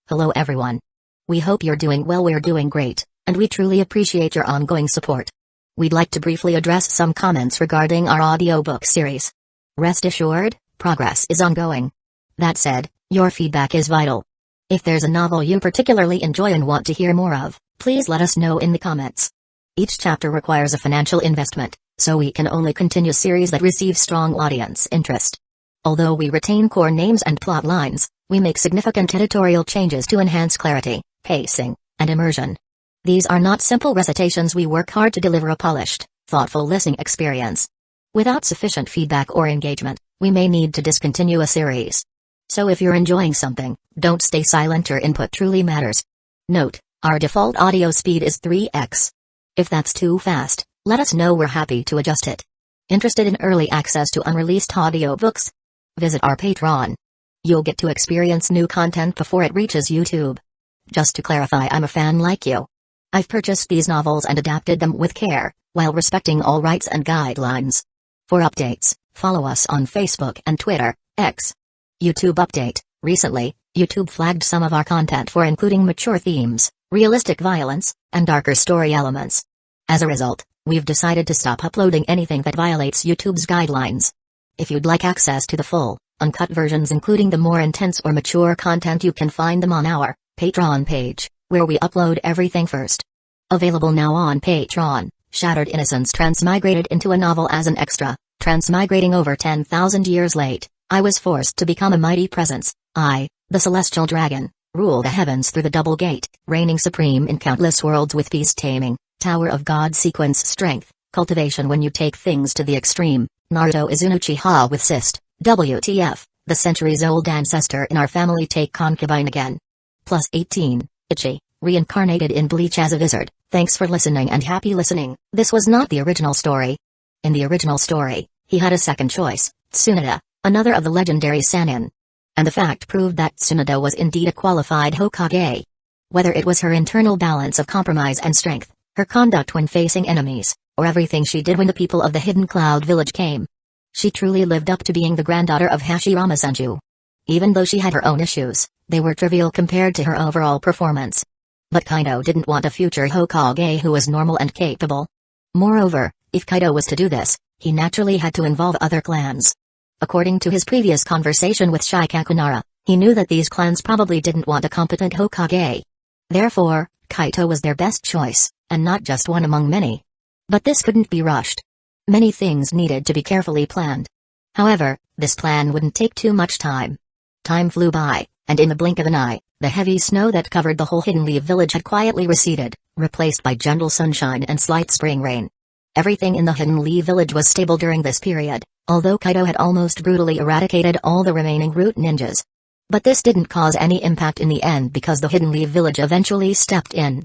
Hello everyone. We hope you're doing well. We're doing great, and we truly appreciate your ongoing support. We'd like to briefly address some comments regarding our audiobook series. Rest assured, progress is ongoing. That said, your feedback is vital. If there's a novel you particularly enjoy and want to hear more of, please let us know in the comments. Each chapter requires a financial investment, so we can only continue series that receive strong audience interest. Although we retain core names and plot lines, we make significant editorial changes to enhance clarity, pacing, and immersion. These are not simple recitations. We work hard to deliver a polished, thoughtful listening experience. Without sufficient feedback or engagement, we may need to discontinue a series. So if you're enjoying something, don't stay silent. Your input truly matters. Note, our default audio speed is 3x. If that's too fast, let us know. We're happy to adjust it. Interested in early access to unreleased audiobooks? Visit our Patreon. You'll get to experience new content before it reaches YouTube. Just to clarify, I'm a fan like you. I've purchased these novels and adapted them with care, while respecting all rights and guidelines. For updates, follow us on Facebook and Twitter, X. YouTube update: recently, YouTube flagged some of our content for including mature themes, realistic violence, and darker story elements. As a result, we've decided to stop uploading anything that violates YouTube's guidelines. If you'd like access to the full, uncut versions including the more intense or mature content, you can find them on our Patreon page, where we upload everything first. Available now on Patreon: Shattered Innocence transmigrated into a novel as an extra. Transmigrating over 10,000 years late, I was forced to become a mighty presence. I, the celestial dragon, rule the heavens through the double gate, reigning supreme in countless worlds with peace taming, Tower of God sequence strength, cultivation when you take things to the extreme. Naruto is an Uchiha with cyst. WTF, the centuries-old ancestor in our family take concubine again. Plus 18, Ichi, reincarnated in Bleach as a wizard. Thanks for listening and happy listening. This was not the original story. In the original story, he had a second choice, Tsunade, another of the legendary Sannin. And the fact proved that Tsunade was indeed a qualified Hokage. Whether it was her internal balance of compromise and strength, her conduct when facing enemies, or everything she did when the people of the Hidden Cloud Village came, she truly lived up to being the granddaughter of Hashirama Senju. Even though she had her own issues, they were trivial compared to her overall performance. But Kaido didn't want a future Hokage who was normal and capable. Moreover, if Kaido was to do this, he naturally had to involve other clans. According to his previous conversation with Shikakunara, he knew that these clans probably didn't want a competent Hokage. Therefore, Kaido was their best choice, and not just one among many. But this couldn't be rushed. Many things needed to be carefully planned. However, this plan wouldn't take too much time. Time flew by, and in the blink of an eye, the heavy snow that covered the whole Hidden Leaf village had quietly receded, replaced by gentle sunshine and slight spring rain. Everything in the Hidden Leaf village was stable during this period, although Kaido had almost brutally eradicated all the remaining root ninjas. But this didn't cause any impact in the end because the Hidden Leaf village eventually stepped in.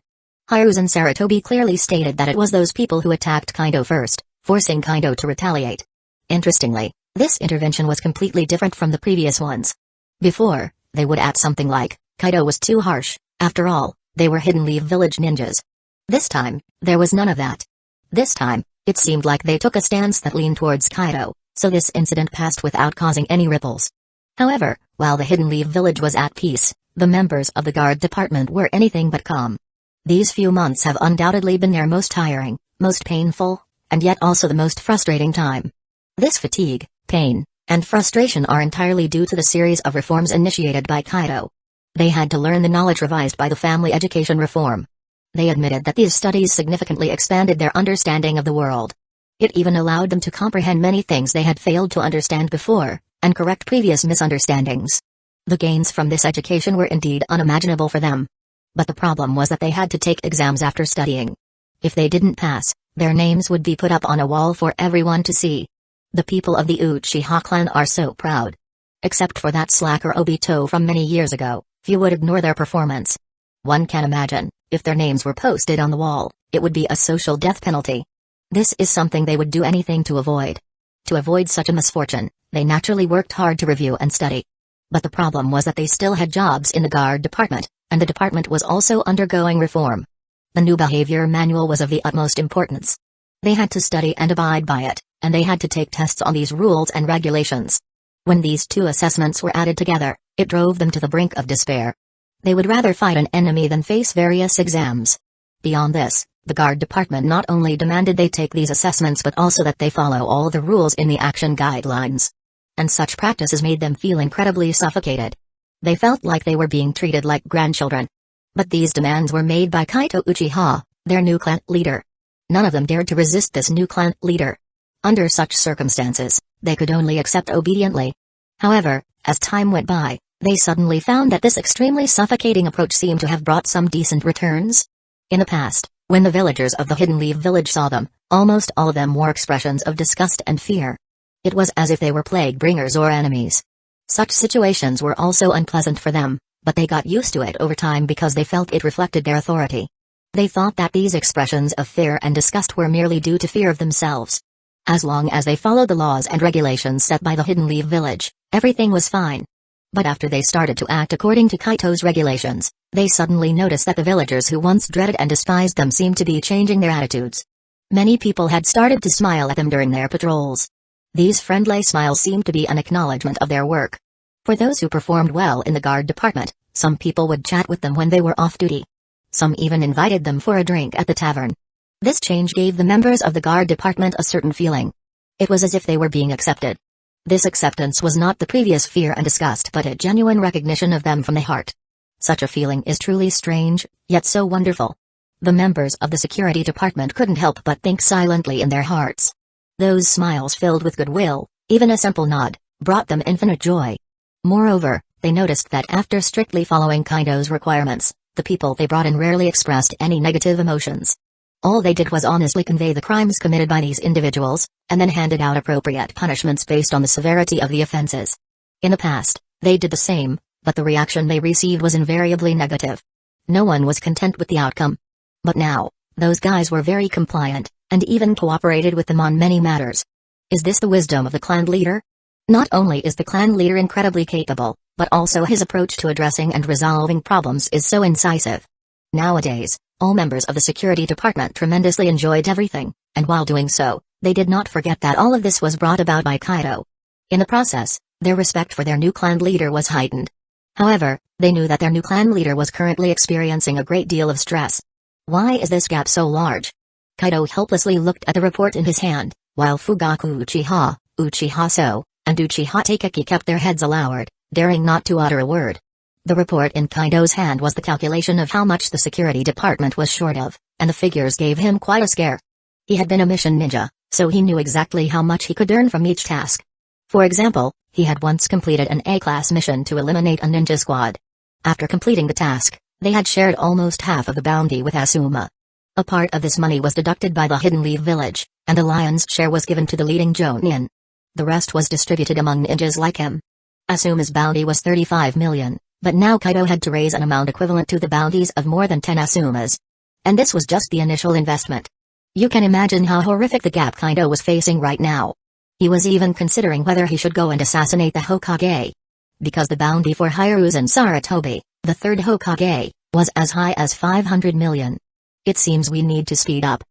Hiruzen Sarutobi clearly stated that it was those people who attacked Kaido first, forcing Kaido to retaliate. Interestingly, this intervention was completely different from the previous ones. Before, they would add something like, Kaido was too harsh, after all, they were Hidden Leaf village ninjas. This time, there was none of that. This time, it seemed like they took a stance that leaned towards Kaido, so this incident passed without causing any ripples. However, while the Hidden Leaf village was at peace, the members of the guard department were anything but calm. These few months have undoubtedly been their most tiring, most painful, and yet also the most frustrating time. This fatigue, pain, and frustration are entirely due to the series of reforms initiated by Kaido. They had to learn the knowledge revised by the family education reform. They admitted that these studies significantly expanded their understanding of the world. It even allowed them to comprehend many things they had failed to understand before, and correct previous misunderstandings. The gains from this education were indeed unimaginable for them. But the problem was that they had to take exams after studying. If they didn't pass, their names would be put up on a wall for everyone to see. The people of the Uchiha clan are so proud. Except for that slacker Obito from many years ago, few would ignore their performance. One can imagine, if their names were posted on the wall, it would be a social death penalty. This is something they would do anything to avoid. To avoid such a misfortune, they naturally worked hard to review and study. But the problem was that they still had jobs in the guard department, and the department was also undergoing reform. The new behavior manual was of the utmost importance. They had to study and abide by it, and they had to take tests on these rules and regulations. When these two assessments were added together, it drove them to the brink of despair. They would rather fight an enemy than face various exams. Beyond this, the guard department not only demanded they take these assessments but also that they follow all the rules in the action guidelines. And such practices made them feel incredibly suffocated. They felt like they were being treated like grandchildren. But these demands were made by Kaito Uchiha, their new clan leader. None of them dared to resist this new clan leader. Under such circumstances, they could only accept obediently. However, as time went by, they suddenly found that this extremely suffocating approach seemed to have brought some decent returns. In the past, when the villagers of the Hidden Leaf village saw them, almost all of them wore expressions of disgust and fear. It was as if they were plague bringers or enemies. Such situations were also unpleasant for them, but they got used to it over time because they felt it reflected their authority. They thought that these expressions of fear and disgust were merely due to fear of themselves. As long as they followed the laws and regulations set by the Hidden Leaf village, everything was fine. But after they started to act according to Kaito's regulations, they suddenly noticed that the villagers who once dreaded and despised them seemed to be changing their attitudes. Many people had started to smile at them during their patrols. These friendly smiles seemed to be an acknowledgement of their work. For those who performed well in the guard department, some people would chat with them when they were off duty. Some even invited them for a drink at the tavern. This change gave the members of the guard department a certain feeling. It was as if they were being accepted. This acceptance was not the previous fear and disgust but a genuine recognition of them from the heart. Such a feeling is truly strange, yet so wonderful. The members of the security department couldn't help but think silently in their hearts. Those smiles filled with goodwill, even a simple nod, brought them infinite joy. Moreover, they noticed that after strictly following Kaito's requirements, the people they brought in rarely expressed any negative emotions. All they did was honestly convey the crimes committed by these individuals, and then handed out appropriate punishments based on the severity of the offenses. In the past, they did the same, but the reaction they received was invariably negative. No one was content with the outcome. But now, those guys were very compliant, and even cooperated with them on many matters. Is this the wisdom of the clan leader? Not only is the clan leader incredibly capable, but also his approach to addressing and resolving problems is so incisive. Nowadays, all members of the security department tremendously enjoyed everything, and while doing so, they did not forget that all of this was brought about by Kaito. In the process, their respect for their new clan leader was heightened. However, they knew that their new clan leader was currently experiencing a great deal of stress. Why is this gap so large? Kaito helplessly looked at the report in his hand, while Fugaku Uchiha, Uchiha So, and Uchiha Taikeki kept their heads lowered, daring not to utter a word. The report in Kaito's hand was the calculation of how much the security department was short of, and the figures gave him quite a scare. He had been a mission ninja, so he knew exactly how much he could earn from each task. For example, he had once completed an A-class mission to eliminate a ninja squad. After completing the task, they had shared almost half of the bounty with Asuma. A part of this money was deducted by the Hidden Leaf village, and the lion's share was given to the leading Jonin. The rest was distributed among ninjas like him. Asuma's bounty was 35 million, but now Kaito had to raise an amount equivalent to the bounties of more than 10 Asumas. And this was just the initial investment. You can imagine how horrific the gap Kaito was facing right now. He was even considering whether he should go and assassinate the Hokage. Because the bounty for Hiruzen Sarutobi, the third Hokage, was as high as 500 million. It seems we need to speed up.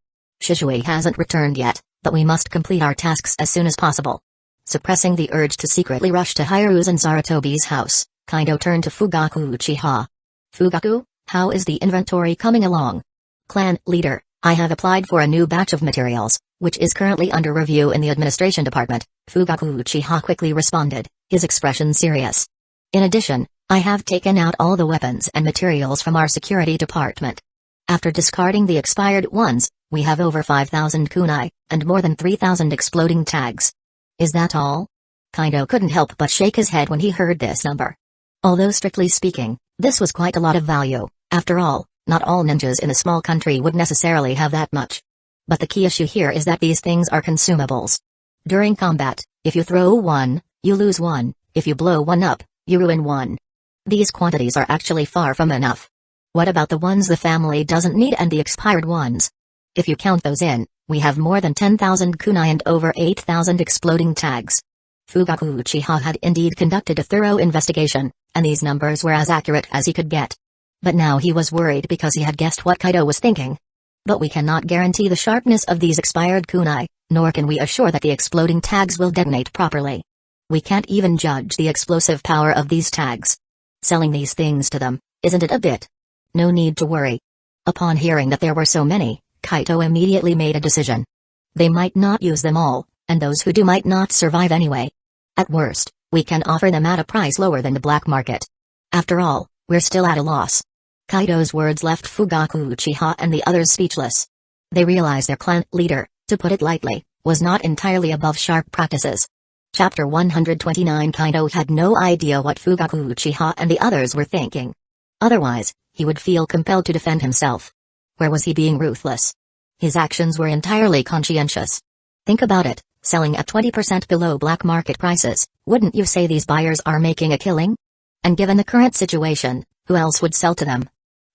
Shishui hasn't returned yet, but we must complete our tasks as soon as possible. Suppressing the urge to secretly rush to Hiruzen Sarutobi's house, Kaito turned to Fugaku Uchiha. Fugaku, how is the inventory coming along? Clan leader, I have applied for a new batch of materials, which is currently under review in the administration department, Fugaku Uchiha quickly responded, his expression serious. In addition, I have taken out all the weapons and materials from our security department. After discarding the expired ones, we have over 5,000 kunai, and more than 3,000 exploding tags. Is that all? Kaito couldn't help but shake his head when he heard this number. Although strictly speaking, this was quite a lot of value. After all, not all ninjas in a small country would necessarily have that much. But the key issue here is that these things are consumables. During combat, if you throw one, you lose one, if you blow one up, you ruin one. These quantities are actually far from enough. What about the ones the family doesn't need and the expired ones? If you count those in, we have more than 10,000 kunai and over 8,000 exploding tags. Fugaku Uchiha had indeed conducted a thorough investigation, and these numbers were as accurate as he could get. But now he was worried because he had guessed what Kaito was thinking. But we cannot guarantee the sharpness of these expired kunai, nor can we assure that the exploding tags will detonate properly. We can't even judge the explosive power of these tags. Selling these things to them, Isn't it a bit? No need to worry. Upon hearing that there were so many, Kaito immediately made a decision. They might not use them all, and those who do might not survive anyway. At worst, we can offer them at a price lower than the black market. After all, we're still at a loss. Kaito's words left Fugaku Uchiha and the others speechless. They realized their clan leader, to put it lightly, was not entirely above sharp practices. Chapter 129. Kaito had no idea what Fugaku Uchiha and the others were thinking. Otherwise, he would feel compelled to defend himself. Where was he being ruthless? His actions were entirely conscientious. Think about it, selling at 20% below black market prices, wouldn't you say these buyers are making a killing? And given the current situation, who else would sell to them?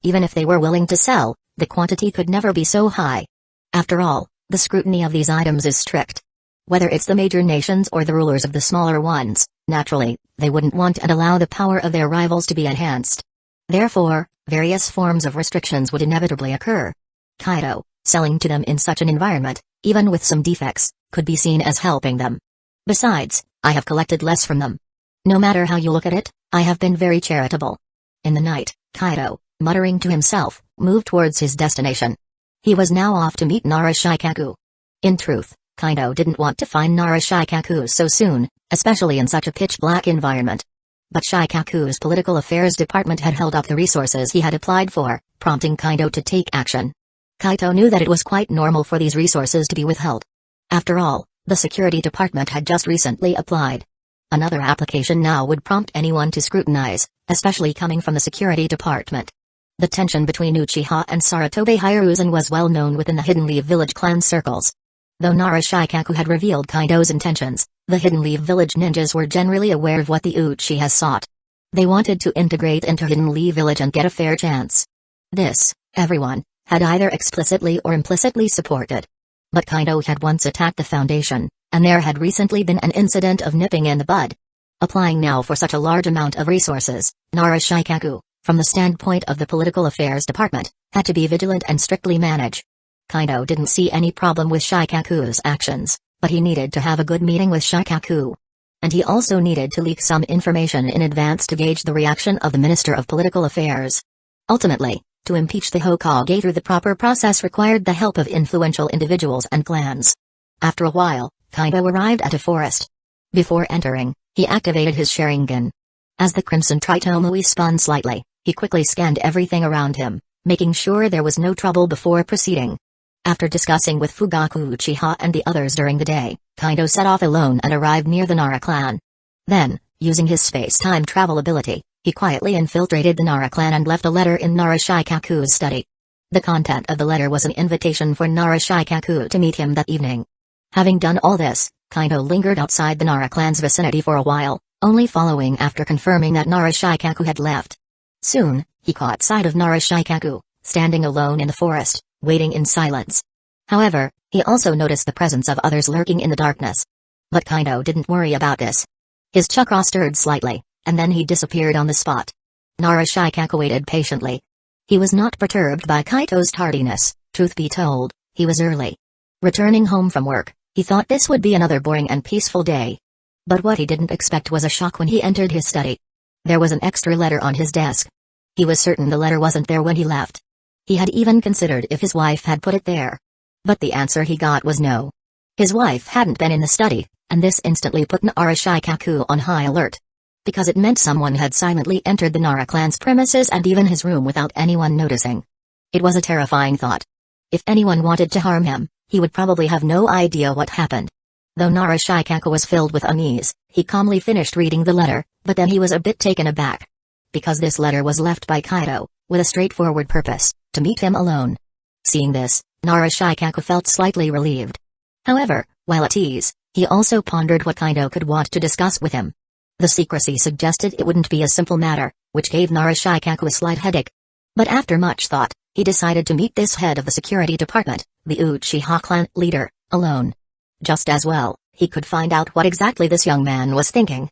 Even if they were willing to sell, the quantity could never be so high. After all, the scrutiny of these items is strict. Whether it's the major nations or the rulers of the smaller ones, naturally, they wouldn't want and allow the power of their rivals to be enhanced. Therefore, various forms of restrictions would inevitably occur. Kaito, selling to them in such an environment, even with some defects, could be seen as helping them. Besides, I have collected less from them. No matter how you look at it, I have been very charitable. In the night, Kaito, muttering to himself, moved towards his destination. He was now off to meet Nara Shikaku. In truth, Kaito didn't want to find Nara Shikaku so soon, especially in such a pitch-black environment. But Shikaku's political affairs department had held up the resources he had applied for, prompting Kaito to take action. Kaito knew that it was quite normal for these resources to be withheld. After all, the security department had just recently applied. Another application now would prompt anyone to scrutinize, especially coming from the security department. The tension between Uchiha and Sarutobi Hiruzen was well known within the Hidden Leaf Village clan circles. Though Nara Shikaku had revealed Kaito's intentions, the Hidden Leaf Village ninjas were generally aware of what the Uchiha sought. They wanted to integrate into Hidden Leaf Village and get a fair chance. This, everyone, had either explicitly or implicitly supported. But Kaito had once attacked the Foundation, and there had recently been an incident of nipping in the bud. Applying now for such a large amount of resources, Nara Shikaku, from the standpoint of the Political Affairs Department, had to be vigilant and strictly manage. Kaito didn't see any problem with Shikaku's actions, but he needed to have a good meeting with Shikaku. And he also needed to leak some information in advance to gauge the reaction of the Minister of Political Affairs. Ultimately, to impeach the Hokage through the proper process required the help of influential individuals and clans. After a while, Kaito arrived at a forest. Before entering, he activated his Sharingan. As the Crimson Tritomui spun slightly, he quickly scanned everything around him, making sure there was no trouble before proceeding. After discussing with Fugaku Uchiha and the others during the day, Kaito set off alone and arrived near the Nara clan. Then, using his space-time travel ability, he quietly infiltrated the Nara clan and left a letter in Nara Shikaku's study. The content of the letter was an invitation for Nara Shikaku to meet him that evening. Having done all this, Kaito lingered outside the Nara clan's vicinity for a while, only following after confirming that Nara Shikaku had left. Soon, he caught sight of Nara Shikaku, standing alone in the forest, waiting in silence. However, he also noticed the presence of others lurking in the darkness. But Kaito didn't worry about this. His chakra stirred slightly, and then he disappeared on the spot. Nara Shikaku waited patiently. He was not perturbed by Kaito's tardiness, truth be told, he was early. Returning home from work, he thought this would be another boring and peaceful day. But what he didn't expect was a shock when he entered his study. There was an extra letter on his desk. He was certain the letter wasn't there when he left. He had even considered if his wife had put it there. But the answer he got was no. His wife hadn't been in the study, and this instantly put Nara Shikaku on high alert. Because it meant someone had silently entered the Nara clan's premises and even his room without anyone noticing. It was a terrifying thought. If anyone wanted to harm him, he would probably have no idea what happened. Though Nara Shikaku was filled with unease, he calmly finished reading the letter, but then he was a bit taken aback. Because this letter was left by Kaito, with a straightforward purpose, to meet him alone. Seeing this, Nara Shikaku felt slightly relieved. However, while at ease, he also pondered what Kaito could want to discuss with him. The secrecy suggested it wouldn't be a simple matter, which gave Nara Shikaku a slight headache. But after much thought, he decided to meet this head of the security department, the Uchiha clan leader, alone. Just as well, he could find out what exactly this young man was thinking.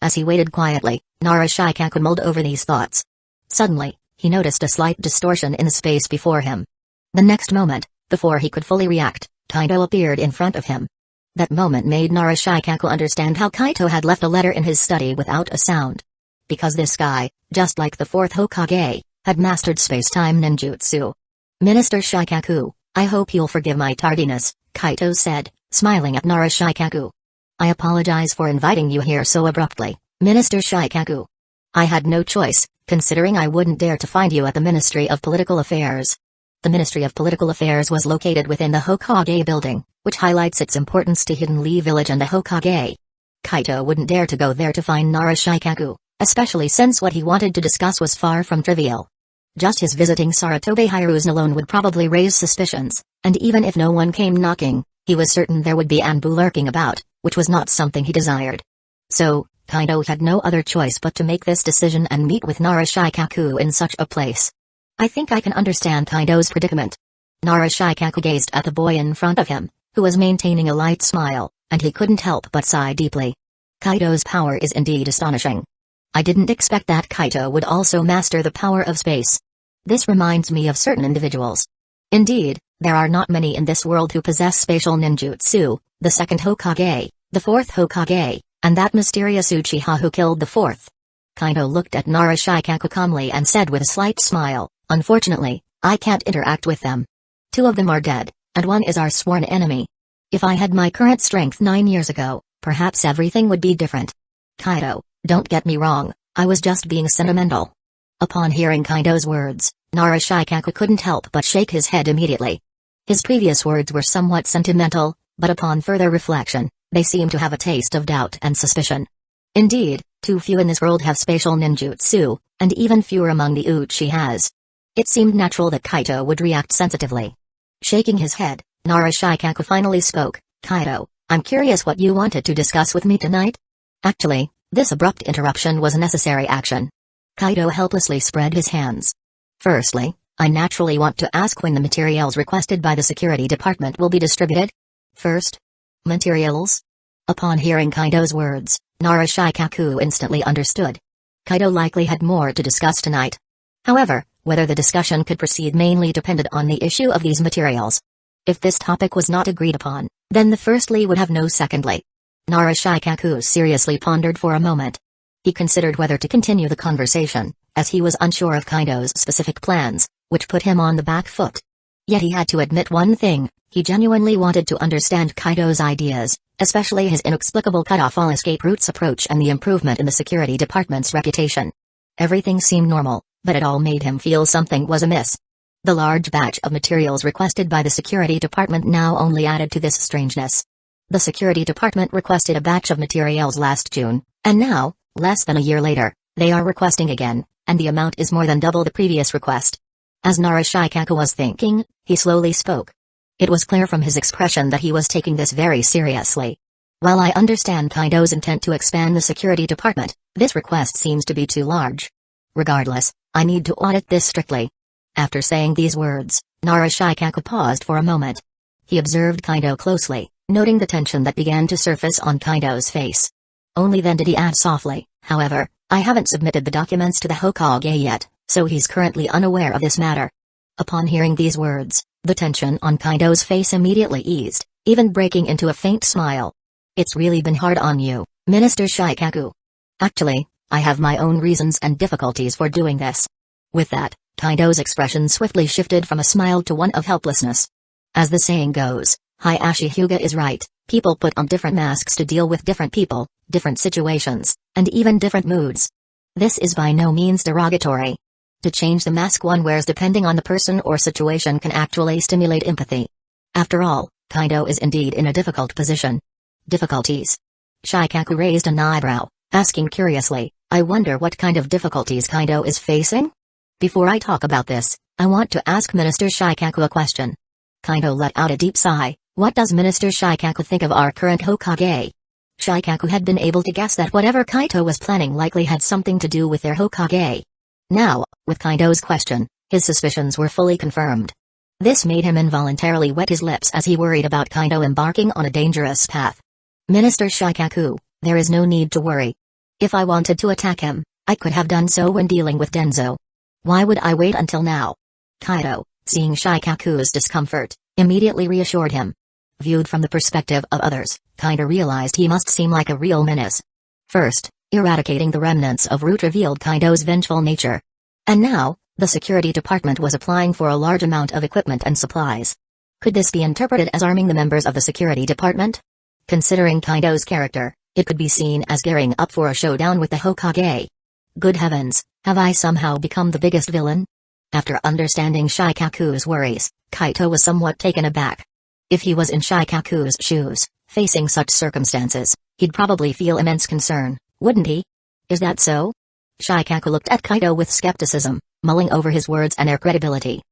As he waited quietly, Nara Shikaku mulled over these thoughts. Suddenly, he noticed a slight distortion in the space before him. The next moment, before he could fully react, Kaito appeared in front of him. That moment made Nara Shikaku understand how Kaito had left a letter in his study without a sound. because this guy, just like the fourth Hokage, had mastered space-time ninjutsu. Minister Shikaku, I hope you'll forgive my tardiness, Kaito said, smiling at Nara Shikaku. I apologize for inviting you here so abruptly, Minister Shikaku. I had no choice, considering I wouldn't dare to find you at the Ministry of Political Affairs. The Ministry of Political Affairs was located within the Hokage building, which highlights its importance to Hidden Lee Village and the Hokage. Kaito wouldn't dare to go there to find Nara Shikaku, especially since what he wanted to discuss was far from trivial. Just his visiting Sarutobi Hiruzen alone would probably raise suspicions, and even if no one came knocking, he was certain there would be Anbu lurking about, which was not something he desired. So, Kaito had no other choice but to make this decision and meet with Nara Shikaku in such a place. I think I can understand Kaito's predicament. Nara Shikaku gazed at the boy in front of him, who was maintaining a light smile, and he couldn't help but sigh deeply. Kaito's power is indeed astonishing. I didn't expect that Kaito would also master the power of space. This reminds me of certain individuals. Indeed, there are not many in this world who possess spatial ninjutsu, the second Hokage, the fourth Hokage, and that mysterious Uchiha who killed the fourth. Kaito looked at Nara Shikaku calmly and said with a slight smile, unfortunately, I can't interact with them. 2 of them are dead, and 1 is our sworn enemy. If I had my current strength 9 years ago, perhaps everything would be different. Kaito, don't get me wrong, I was just being sentimental. Upon hearing Kaito's words, Nara Shikaku couldn't help but shake his head immediately. His previous words were somewhat sentimental, but upon further reflection, they seemed to have a taste of doubt and suspicion. Indeed, too few in this world have spatial ninjutsu, and even fewer among the Uchihas. It seemed natural that Kaito would react sensitively. Shaking his head, Nara Shikaku finally spoke, Kaito, I'm curious what you wanted to discuss with me tonight? Actually, this abrupt interruption was a necessary action. Kaito helplessly spread his hands. Firstly, I naturally want to ask when the materials requested by the security department will be distributed. First? Materials? Upon hearing Kaito's words, Nara Shikaku instantly understood. Kaito likely had more to discuss tonight. However, whether the discussion could proceed mainly depended on the issue of these materials. If this topic was not agreed upon, then the firstly would have no secondly. Nara Shikaku seriously pondered for a moment. He considered whether to continue the conversation, as he was unsure of Kaito's specific plans, which put him on the back foot. Yet he had to admit one thing, he genuinely wanted to understand Kaito's ideas, especially his inexplicable cut-off all escape routes approach and the improvement in the security department's reputation. Everything seemed normal, but it all made him feel something was amiss. The large batch of materials requested by the security department now only added to this strangeness. The security department requested a batch of materials last June, and now, less than a year later, they are requesting again, and the amount is more than double the previous request. As Nara Shikaku was thinking, he slowly spoke. It was clear from his expression that he was taking this very seriously. While I understand Kaito's intent to expand the security department, this request seems to be too large. Regardless, I need to audit this strictly. After saying these words, Nara Shikaku paused for a moment. He observed Kaito closely, noting the tension that began to surface on Kaito's face. Only then did he add softly, however, I haven't submitted the documents to the Hokage yet, so he's currently unaware of this matter. Upon hearing these words, the tension on Kaito's face immediately eased, even breaking into a faint smile. It's really been hard on you, Minister Shikaku. Actually, I have my own reasons and difficulties for doing this. With that, Kaito's expression swiftly shifted from a smile to one of helplessness. As the saying goes, Hayashi Hyuga is right, people put on different masks to deal with different people, different situations, and even different moods. This is by no means derogatory. To change the mask one wears depending on the person or situation can actually stimulate empathy. After all, Kaito is indeed in a difficult position. Difficulties? Shikaku raised an eyebrow, asking curiously, I wonder what kind of difficulties Kaito is facing? Before I talk about this, I want to ask Minister Shikaku a question. Kaito let out a deep sigh. What does Minister Shikaku think of our current Hokage? Shikaku had been able to guess that whatever Kaito was planning likely had something to do with their Hokage. Now, with Kaito's question, his suspicions were fully confirmed. This made him involuntarily wet his lips as he worried about Kaito embarking on a dangerous path. Minister Shikaku, there is no need to worry. If I wanted to attack him, I could have done so when dealing with Danzō. Why would I wait until now? Kaito, seeing Shikaku's discomfort, immediately reassured him. Viewed from the perspective of others, Kaito realized he must seem like a real menace. First, Eradicating the remnants of Root revealed Kaido's vengeful nature. And now, the security department was applying for a large amount of equipment and supplies. Could this be interpreted as arming the members of the security department? Considering Kaido's character, it could be seen as gearing up for a showdown with the Hokage. Good heavens, have I somehow become the biggest villain? After understanding Shikaku's worries, Kaito was somewhat taken aback. If he was in Shikaku's shoes, facing such circumstances, he'd probably feel immense concern, wouldn't he? Is that so? Shikaku looked at Kaito with skepticism, mulling over his words and their credibility.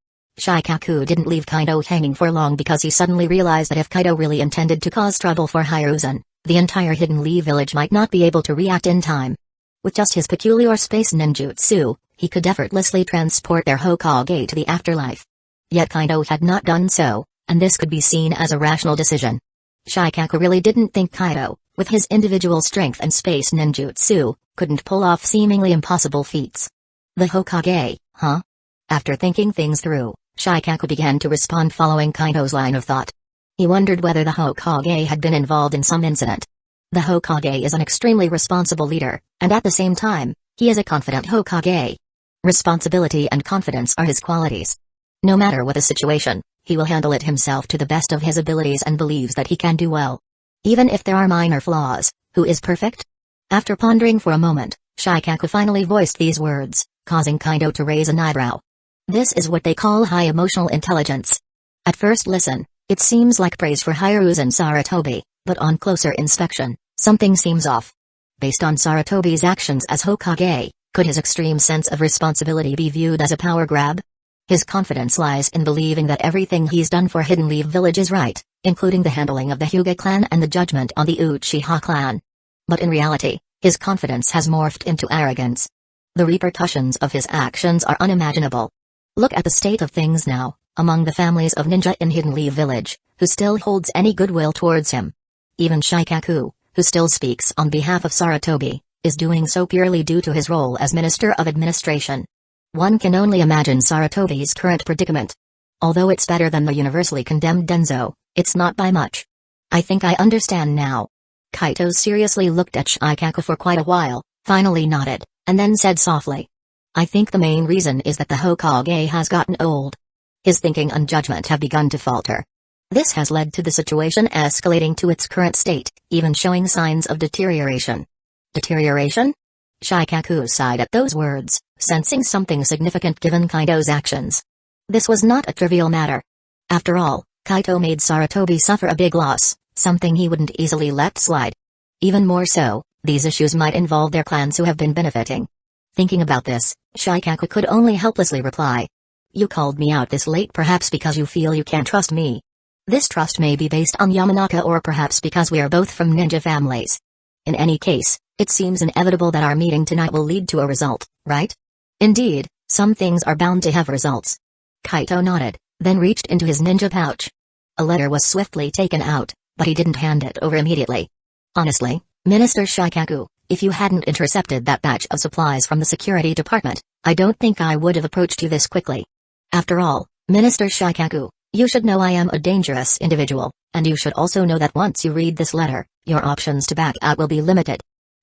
Shikaku didn't leave Kaito hanging for long because he suddenly realized that if Kaito really intended to cause trouble for Hiruzen, the entire Hidden Leaf village might not be able to react in time. With just his peculiar space ninjutsu, he could effortlessly transport their Hokage to the afterlife. Yet Kaito had not done so, and this could be seen as a rational decision. Shikaku really didn't think Kaito, with his individual strength and space ninjutsu, couldn't pull off seemingly impossible feats. The Hokage, huh? After thinking things through, Shikaku began to respond following Kaito's line of thought. He wondered whether the Hokage had been involved in some incident. The Hokage is an extremely responsible leader, and at the same time, he is a confident Hokage. Responsibility and confidence are his qualities. No matter what the situation, he will handle it himself to the best of his abilities and believes that he can do well. Even if there are minor flaws, who is perfect? After pondering for a moment, Shikaku finally voiced these words, causing Kaito to raise an eyebrow. This is what they call high emotional intelligence. At first listen, it seems like praise for Hiruzen Sarutobi, but on closer inspection, something seems off. Based on Sarutobi's actions as Hokage, could his extreme sense of responsibility be viewed as a power grab? His confidence lies in believing that everything he's done for Hidden Leaf Village is right, including the handling of the Hyuga clan and the judgment on the Uchiha clan. But in reality, his confidence has morphed into arrogance. The repercussions of his actions are unimaginable. Look at the state of things now, among the families of ninja in Hidden Leaf Village, who still holds any goodwill towards him. Even Shikaku, who still speaks on behalf of Sarutobi, is doing so purely due to his role as Minister of Administration. One can only imagine Sarutobi's current predicament. Although it's better than the universally condemned Danzō, it's not by much. I think I understand now. Kaito seriously looked at Shikaku for quite a while, finally nodded, and then said softly. I think the main reason is that the Hokage has gotten old. His thinking and judgment have begun to falter. This has led to the situation escalating to its current state, even showing signs of deterioration. Deterioration? Shikaku sighed at those words, sensing something significant given Kaito's actions. This was not a trivial matter. After all, Kaito made Sarutobi suffer a big loss, something he wouldn't easily let slide. Even more so, these issues might involve their clans who have been benefiting. Thinking about this, Shikaku could only helplessly reply. You called me out this late perhaps because you feel you can't trust me. This trust may be based on Yamanaka or perhaps because we are both from ninja families. In any case, it seems inevitable that our meeting tonight will lead to a result, right? Indeed, some things are bound to have results. Kaito nodded, then reached into his ninja pouch. A letter was swiftly taken out, but he didn't hand it over immediately. Honestly, Minister Shikaku, if you hadn't intercepted that batch of supplies from the security department, I don't think I would have approached you this quickly. After all, Minister Shikaku, you should know I am a dangerous individual, and you should also know that once you read this letter, your options to back out will be limited.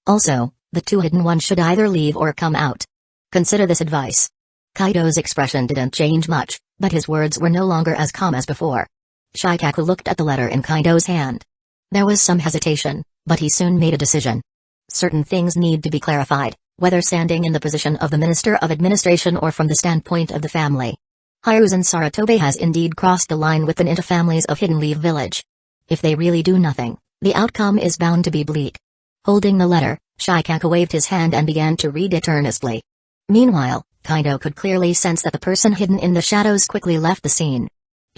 Also, the two hidden ones should either leave or come out. Consider this advice. Kaito's expression didn't change much, but his words were no longer as calm as before. Shikaku looked at the letter in Kaito's hand. There was some hesitation, but he soon made a decision. Certain things need to be clarified, whether standing in the position of the Minister of Administration or from the standpoint of the family. Hiruzen Sarutobi has indeed crossed the line with the ninja families of Hidden Leaf Village. If they really do nothing, the outcome is bound to be bleak. Holding the letter, Shikaku waved his hand and began to read it earnestly. Meanwhile, Kaito could clearly sense that the person hidden in the shadows quickly left the scene.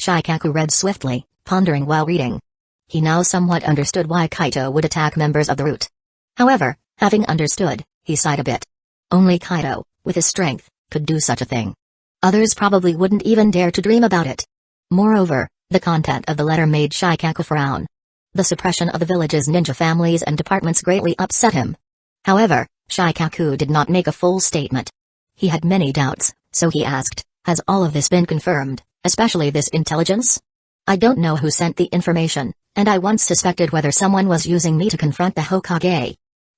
Shikaku read swiftly, pondering while reading. He now somewhat understood why Kaito would attack members of the Root. However, having understood, he sighed a bit. Only Kaito, with his strength, could do such a thing. Others probably wouldn't even dare to dream about it. Moreover, the content of the letter made Shikaku frown. The suppression of the village's ninja families and departments greatly upset him. However, Shikaku did not make a full statement. He had many doubts, so he asked, has all of this been confirmed, especially this intelligence? I don't know who sent the information, and I once suspected whether someone was using me to confront the Hokage.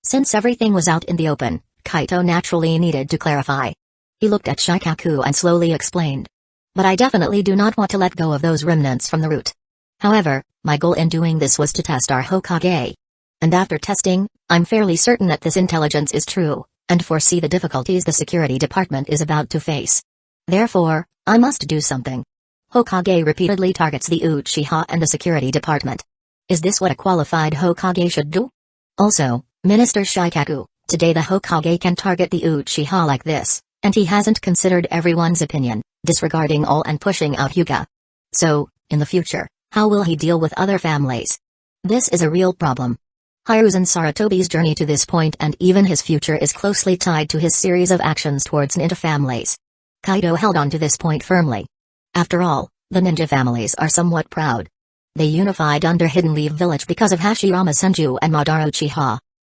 Since everything was out in the open, Kaito naturally needed to clarify. He looked at Shikaku and slowly explained. But I definitely do not want to let go of those remnants from the root. However, my goal in doing this was to test our Hokage. And after testing, I'm fairly certain that this intelligence is true, and foresee the difficulties the security department is about to face. Therefore, I must do something. Hokage repeatedly targets the Uchiha and the security department. Is this what a qualified Hokage should do? Also, Minister Shikaku, today the Hokage can target the Uchiha like this, and he hasn't considered everyone's opinion, disregarding all and pushing out Hyuga. So, in the future, how will he deal with other families? This is a real problem. Hiruzen Sarutobi's journey to this point and even his future is closely tied to his series of actions towards ninja families. Kaito held on to this point firmly. After all, the ninja families are somewhat proud. They unified under Hidden Leaf Village because of Hashirama Senju and Madara Uchiha.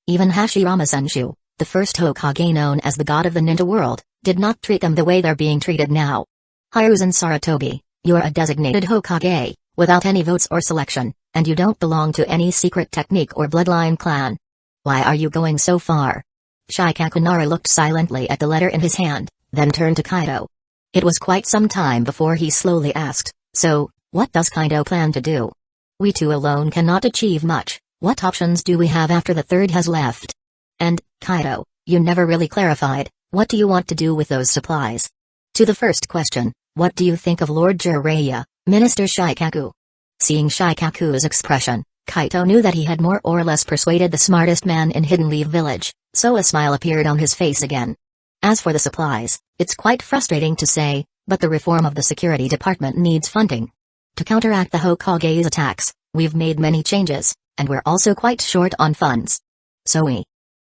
Even Hashirama Senju, the first Hokage known as the god of the ninja world, did not treat them the way they're being treated now. Hiruzen Sarutobi, you're a designated Hokage, without any votes or selection, and you don't belong to any secret technique or bloodline clan. Why are you going so far? Shikaku Nara looked silently at the letter in his hand, then turned to Kaito. It was quite some time before he slowly asked, so, what does Kaito plan to do? We two alone cannot achieve much, what options do we have after the third has left? And, Kaito, you never really clarified, what do you want to do with those supplies? To the first question, what do you think of Lord Jiraiya, Minister Shikaku? Seeing Shikaku's expression, Kaito knew that he had more or less persuaded the smartest man in Hidden Leaf Village, so a smile appeared on his face again. As for the supplies, it's quite frustrating to say, but the reform of the security department needs funding. To counteract the Hokage's attacks, we've made many changes, and we're also quite short on funds. So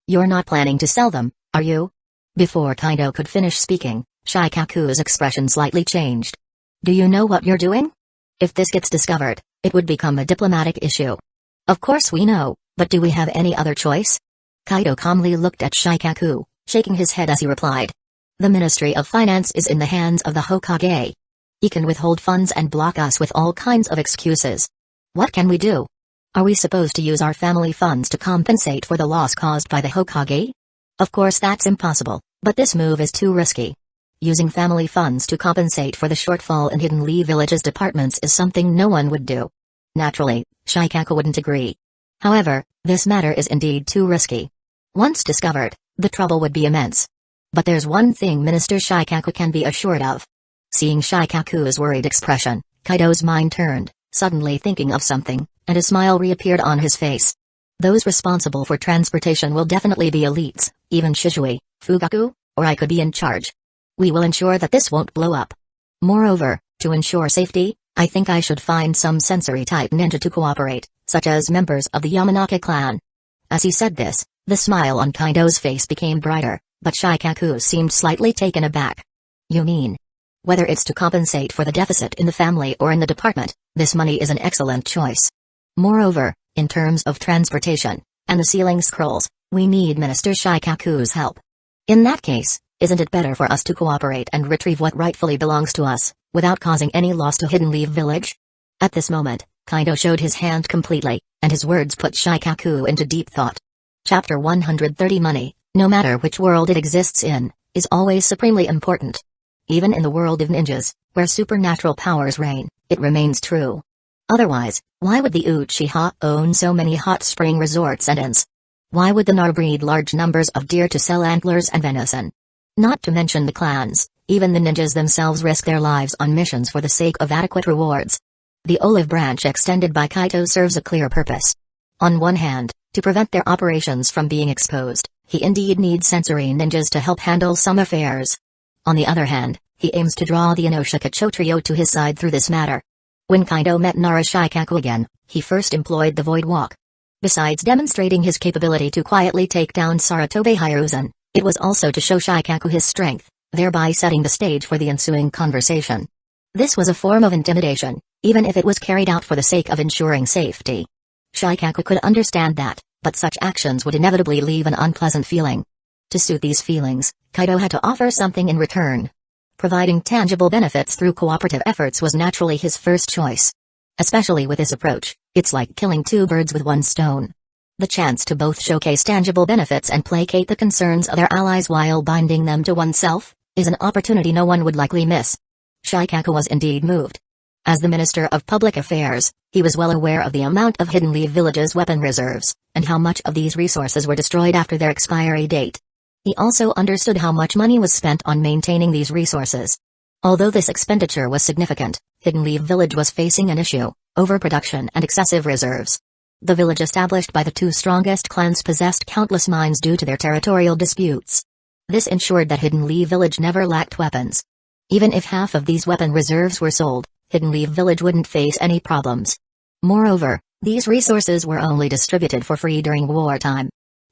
you're not planning to sell them, are you? Before Kaito could finish speaking, Shikaku's expression slightly changed. Do you know what you're doing? If this gets discovered, it would become a diplomatic issue. Of course we know, but do we have any other choice? Kaito calmly looked at Shikaku, shaking his head as he replied. The Ministry of Finance is in the hands of the Hokage. He can withhold funds and block us with all kinds of excuses. What can we do? Are we supposed to use our family funds to compensate for the loss caused by the Hokage? Of course that's impossible, but this move is too risky. Using family funds to compensate for the shortfall in Hidden Leaf Village's departments is something no one would do. Naturally, Shikaku wouldn't agree. However, this matter is indeed too risky. Once discovered, the trouble would be immense. But there's one thing Minister Shikaku can be assured of. Seeing Shikaku's worried expression, Kaito's mind turned, suddenly thinking of something, and a smile reappeared on his face. Those responsible for transportation will definitely be elites, even Shizui, Fugaku, or I could be in charge. We will ensure that this won't blow up. Moreover, to ensure safety, I think I should find some sensory-type ninja to cooperate, such as members of the Yamanaka clan. As he said this, the smile on Kaito's face became brighter, but Shikaku seemed slightly taken aback. You mean? Whether it's to compensate for the deficit in the family or in the department, this money is an excellent choice. Moreover, in terms of transportation, and the sealing scrolls, we need Minister Shikaku's help. In that case, isn't it better for us to cooperate and retrieve what rightfully belongs to us, without causing any loss to Hidden Leaf Village? At this moment, Kaito showed his hand completely, and his words put Shikaku into deep thought. Chapter 130 Money, no matter which world it exists in, is always supremely important. Even in the world of ninjas, where supernatural powers reign, it remains true. Otherwise, why would the Uchiha own so many hot spring resorts and inns? Why would the Nar breed large numbers of deer to sell antlers and venison? Not to mention the clans, even the ninjas themselves risk their lives on missions for the sake of adequate rewards. The olive branch extended by Kaito serves a clear purpose. On one hand, to prevent their operations from being exposed, he indeed needs sensory ninjas to help handle some affairs. On the other hand, he aims to draw the Inoshikacho trio to his side through this matter. When Kaito met Nara Shikaku again, he first employed the Void Walk. Besides demonstrating his capability to quietly take down Sarutobi Hiruzen, it was also to show Shikaku his strength, thereby setting the stage for the ensuing conversation. This was a form of intimidation, even if it was carried out for the sake of ensuring safety. Shikaku could understand that, but such actions would inevitably leave an unpleasant feeling. To suit these feelings, Kaito had to offer something in return. Providing tangible benefits through cooperative efforts was naturally his first choice. Especially with this approach, it's like killing two birds with one stone. The chance to both showcase tangible benefits and placate the concerns of their allies while binding them to oneself is an opportunity no one would likely miss. Shikaku was indeed moved. As the Minister of Public Affairs, he was well aware of the amount of Hidden Leaf Village's weapon reserves, and how much of these resources were destroyed after their expiry date. He also understood how much money was spent on maintaining these resources. Although this expenditure was significant, Hidden Leaf Village was facing an issue: overproduction and excessive reserves. The village established by the two strongest clans possessed countless mines due to their territorial disputes. This ensured that Hidden Leaf Village never lacked weapons. Even if half of these weapon reserves were sold, Hidden Leaf Village wouldn't face any problems. Moreover, these resources were only distributed for free during wartime.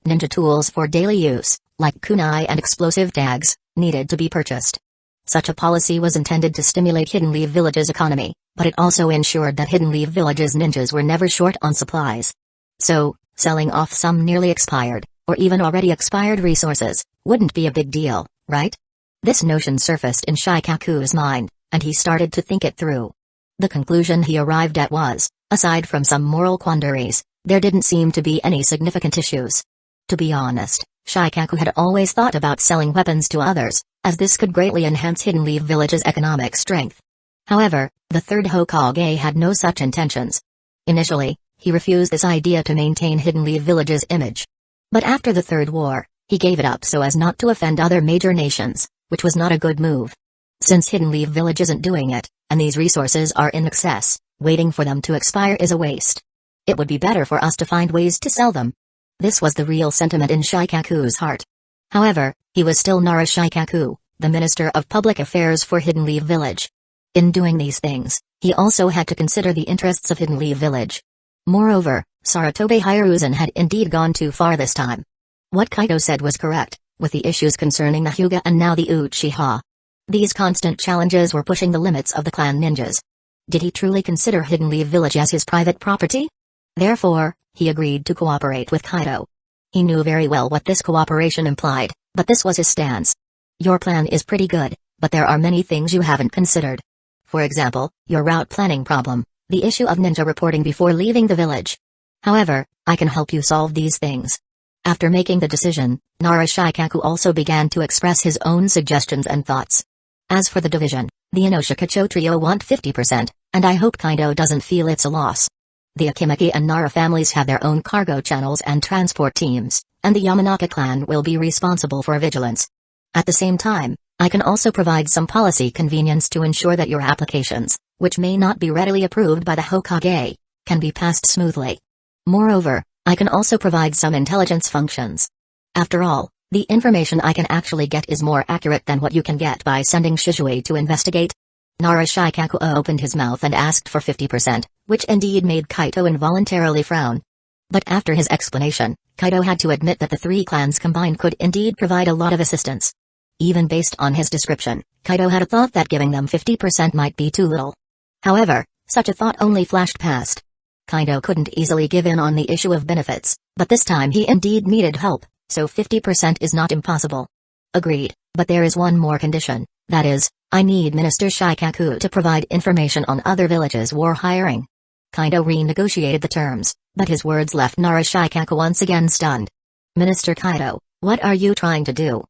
Ninja tools for daily use, like kunai and explosive tags, needed to be purchased. Such a policy was intended to stimulate Hidden Leaf Village's economy, but it also ensured that Hidden Leaf Village's ninjas were never short on supplies. So, selling off some nearly expired, or even already expired resources, wouldn't be a big deal, right? This notion surfaced in Shikaku's mind, and he started to think it through. The conclusion he arrived at was, aside from some moral quandaries, there didn't seem to be any significant issues. To be honest, Shikaku had always thought about selling weapons to others, as this could greatly enhance Hidden Leaf Village's economic strength. However, the third Hokage had no such intentions. Initially, he refused this idea to maintain Hidden Leaf Village's image. But after the Third War, he gave it up so as not to offend other major nations, which was not a good move. Since Hidden Leaf Village isn't doing it, and these resources are in excess, waiting for them to expire is a waste. It would be better for us to find ways to sell them. This was the real sentiment in Shikaku's heart. However, he was still Nara Shikaku, the Minister of Public Affairs for Hidden Leaf Village. In doing these things, he also had to consider the interests of Hidden Leaf Village. Moreover, Sarutobi Hiruzen had indeed gone too far this time. What Kaito said was correct, with the issues concerning the Hyuga and now the Uchiha. These constant challenges were pushing the limits of the clan ninjas. Did he truly consider Hidden Leaf Village as his private property? Therefore, he agreed to cooperate with Kaito. He knew very well what this cooperation implied, but this was his stance. Your plan is pretty good, but there are many things you haven't considered. For example, your route planning problem, the issue of ninja reporting before leaving the village. However, I can help you solve these things. After making the decision, Nara Shikaku also began to express his own suggestions and thoughts. As for the division, the Inoshikacho trio want 50%, and I hope Kaito doesn't feel it's a loss. The Akimaki and Nara families have their own cargo channels and transport teams, and the Yamanaka clan will be responsible for vigilance. At the same time, I can also provide some policy convenience to ensure that your applications, which may not be readily approved by the Hokage, can be passed smoothly. Moreover, I can also provide some intelligence functions. After all, the information I can actually get is more accurate than what you can get by sending Shizue to investigate. Nara Shikaku opened his mouth and asked for 50%, which indeed made Kaito involuntarily frown. But after his explanation, Kaito had to admit that the three clans combined could indeed provide a lot of assistance. Even based on his description, Kaito had a thought that giving them 50% might be too little. However, such a thought only flashed past. Kaito couldn't easily give in on the issue of benefits, but this time he indeed needed help, so 50% is not impossible. Agreed, but there is one more condition, that is, I need Minister Shikaku to provide information on other villages' war hiring. Kaito renegotiated the terms, but his words left Nara Shikaku once again stunned. Minister Kaito, what are you trying to do?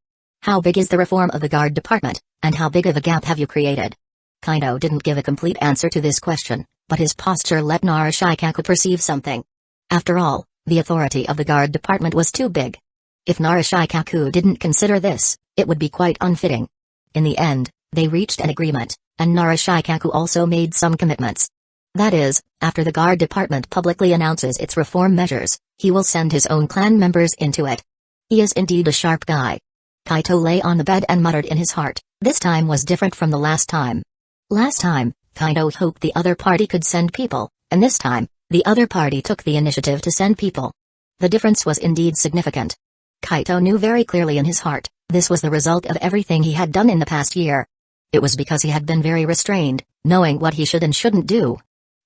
How big is the reform of the guard department, and how big of a gap have you created? Kaito didn't give a complete answer to this question, but his posture let Nara Shikaku perceive something. After all, the authority of the guard department was too big. If Nara Shikaku didn't consider this, it would be quite unfitting. In the end, they reached an agreement, and Nara Shikaku also made some commitments. That is, after the guard department publicly announces its reform measures, he will send his own clan members into it. He is indeed a sharp guy. Kaito lay on the bed and muttered in his heart, this time was different from the last time. Last time, Kaito hoped the other party could send people, and this time, the other party took the initiative to send people. The difference was indeed significant. Kaito knew very clearly in his heart, this was the result of everything he had done in the past year. It was because he had been very restrained, knowing what he should and shouldn't do.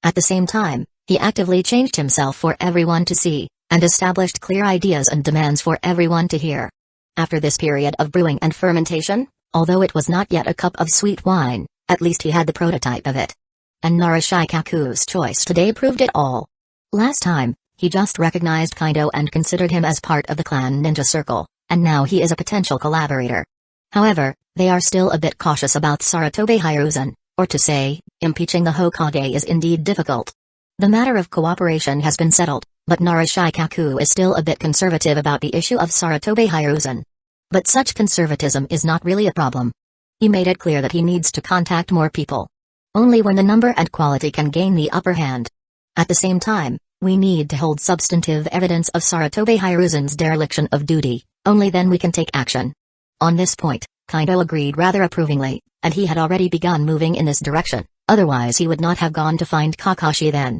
At the same time, he actively changed himself for everyone to see, and established clear ideas and demands for everyone to hear. After this period of brewing and fermentation, although it was not yet a cup of sweet wine, at least he had the prototype of it. And Nara Shikaku's choice today proved it all. Last time, He just recognized Kaido and considered him as part of the clan ninja circle, and now he is a potential collaborator. However, they are still a bit cautious about Sarutobi Hiruzen, or to say, impeaching the Hokage is indeed difficult. The matter of cooperation has been settled, but Narashikaku is still a bit conservative about the issue of Sarutobi Hiruzen. But such conservatism is not really a problem. He made it clear that he needs to contact more people. Only when the number and quality can gain the upper hand. At the same time, we need to hold substantive evidence of Sarutobi Hiruzen's dereliction of duty, only then we can take action. On this point, Kaido agreed rather approvingly, and he had already begun moving in this direction, otherwise he would not have gone to find Kakashi then.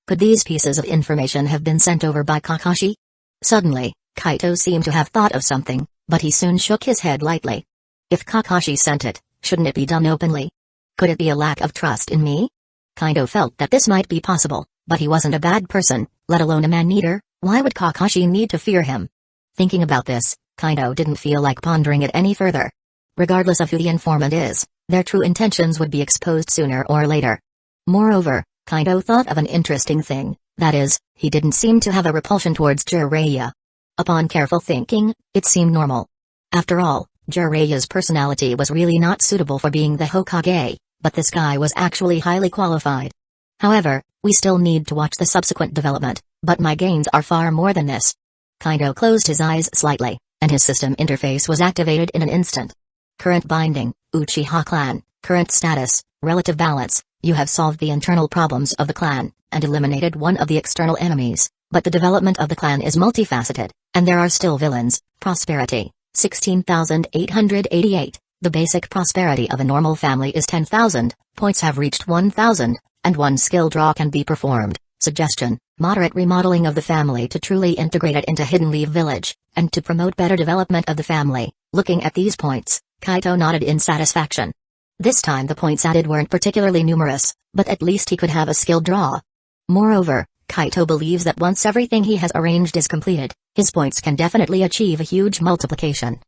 Could these pieces of information have been sent over by Kakashi? Suddenly, Kaido seemed to have thought of something, but he soon shook his head lightly. If Kakashi sent it, shouldn't it be done openly? Could it be a lack of trust in me? Kaido felt that this might be possible, but he wasn't a bad person, let alone a man-eater. Why would Kakashi need to fear him? Thinking about this, Kaido didn't feel like pondering it any further. Regardless of who the informant is, their true intentions would be exposed sooner or later. Moreover, Kaido thought of an interesting thing, that is, he didn't seem to have a repulsion towards Jiraiya. Upon careful thinking, it seemed normal. After all, Jiraiya's personality was really not suitable for being the Hokage, but this guy was actually highly qualified. However, we still need to watch the subsequent development, but my gains are far more than this. Kaido closed his eyes slightly, and his system interface was activated in an instant. Current binding, Uchiha clan, current status, relative balance. You have solved the internal problems of the clan, and eliminated one of the external enemies, but the development of the clan is multifaceted, and there are still villains. Prosperity, 16,888. The basic prosperity of a normal family is 10,000, points have reached 1,000, and one skill draw can be performed. Suggestion, moderate remodeling of the family to truly integrate it into Hidden Leaf Village, and to promote better development of the family. Looking at these points, Kaido nodded in satisfaction. This time the points added weren't particularly numerous, but at least he could have a skill draw. Moreover, Kaido believes that once everything he has arranged is completed, his points can definitely achieve a huge multiplication.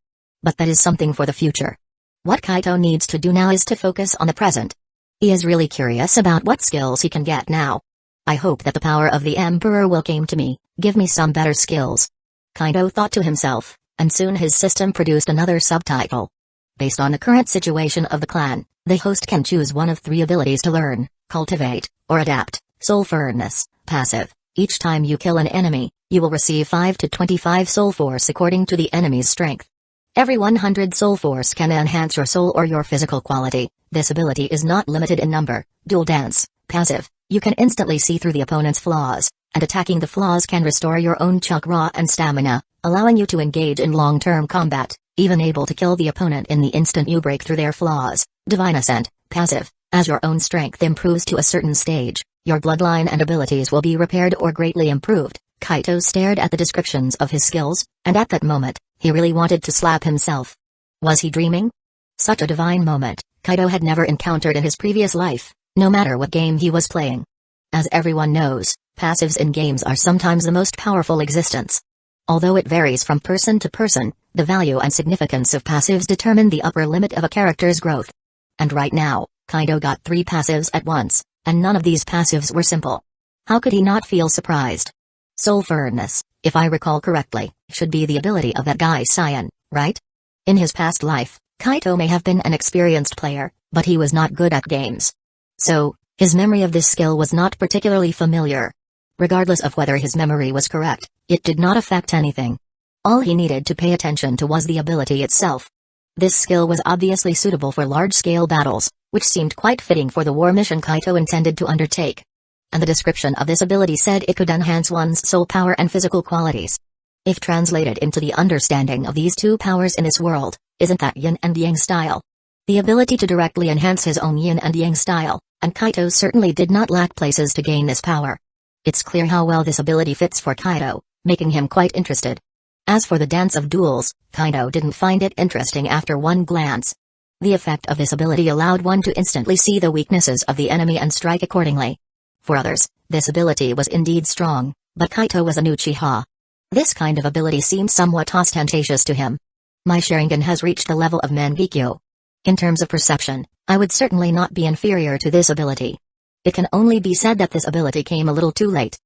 But that is something for the future. What Kaido needs to do now is to focus on the present. He is really curious about what skills he can get now. I hope that the power of the Emperor will come to me, give me some better skills. Kaido thought to himself, and soon his system produced another subtitle. Based on the current situation of the clan, the host can choose one of 3 abilities to learn, cultivate, or adapt. Soul Furnace, passive. Each time you kill an enemy, you will receive 5 to 25 soul force according to the enemy's strength. Every 100 soul force can enhance your soul or your physical quality. This ability is not limited in number. Dual Dance, passive. You can instantly see through the opponent's flaws, and attacking the flaws can restore your own chakra and stamina, allowing you to engage in long-term combat, even able to kill the opponent in the instant you break through their flaws. Divine Ascent, passive. As your own strength improves to a certain stage, your bloodline and abilities will be repaired or greatly improved. Kaido stared at the descriptions of his skills, and at that moment, he really wanted to slap himself. Was he dreaming? Such a divine moment, Kaido had never encountered in his previous life, no matter what game he was playing. As everyone knows, passives in games are sometimes the most powerful existence. Although it varies from person to person, the value and significance of passives determine the upper limit of a character's growth. And right now, Kaido got 3 passives at once, and none of these passives were simple. How could he not feel surprised? Soul Furnace, if I recall correctly, should be the ability of that guy Cyan, right? In his past life, Kaido may have been an experienced player, but he was not good at games. So, his memory of this skill was not particularly familiar. Regardless of whether his memory was correct, it did not affect anything. All he needed to pay attention to was the ability itself. This skill was obviously suitable for large-scale battles, which seemed quite fitting for the war mission Kaido intended to undertake. And the description of this ability said it could enhance one's soul power and physical qualities. If translated into the understanding of these 2 powers in this world, isn't that yin and yang style? The ability to directly enhance his own yin and yang style, and Kaido certainly did not lack places to gain this power. It's clear how well this ability fits for Kaido, making him quite interested. As for the Dance of Duels, Kaido didn't find it interesting after one glance. The effect of this ability allowed one to instantly see the weaknesses of the enemy and strike accordingly. For others, this ability was indeed strong, but Kaido was an Uchiha. This kind of ability seemed somewhat ostentatious to him. My Sharingan has reached the level of Mangekyo. In terms of perception, I would certainly not be inferior to this ability. It can only be said that this ability came a little too late.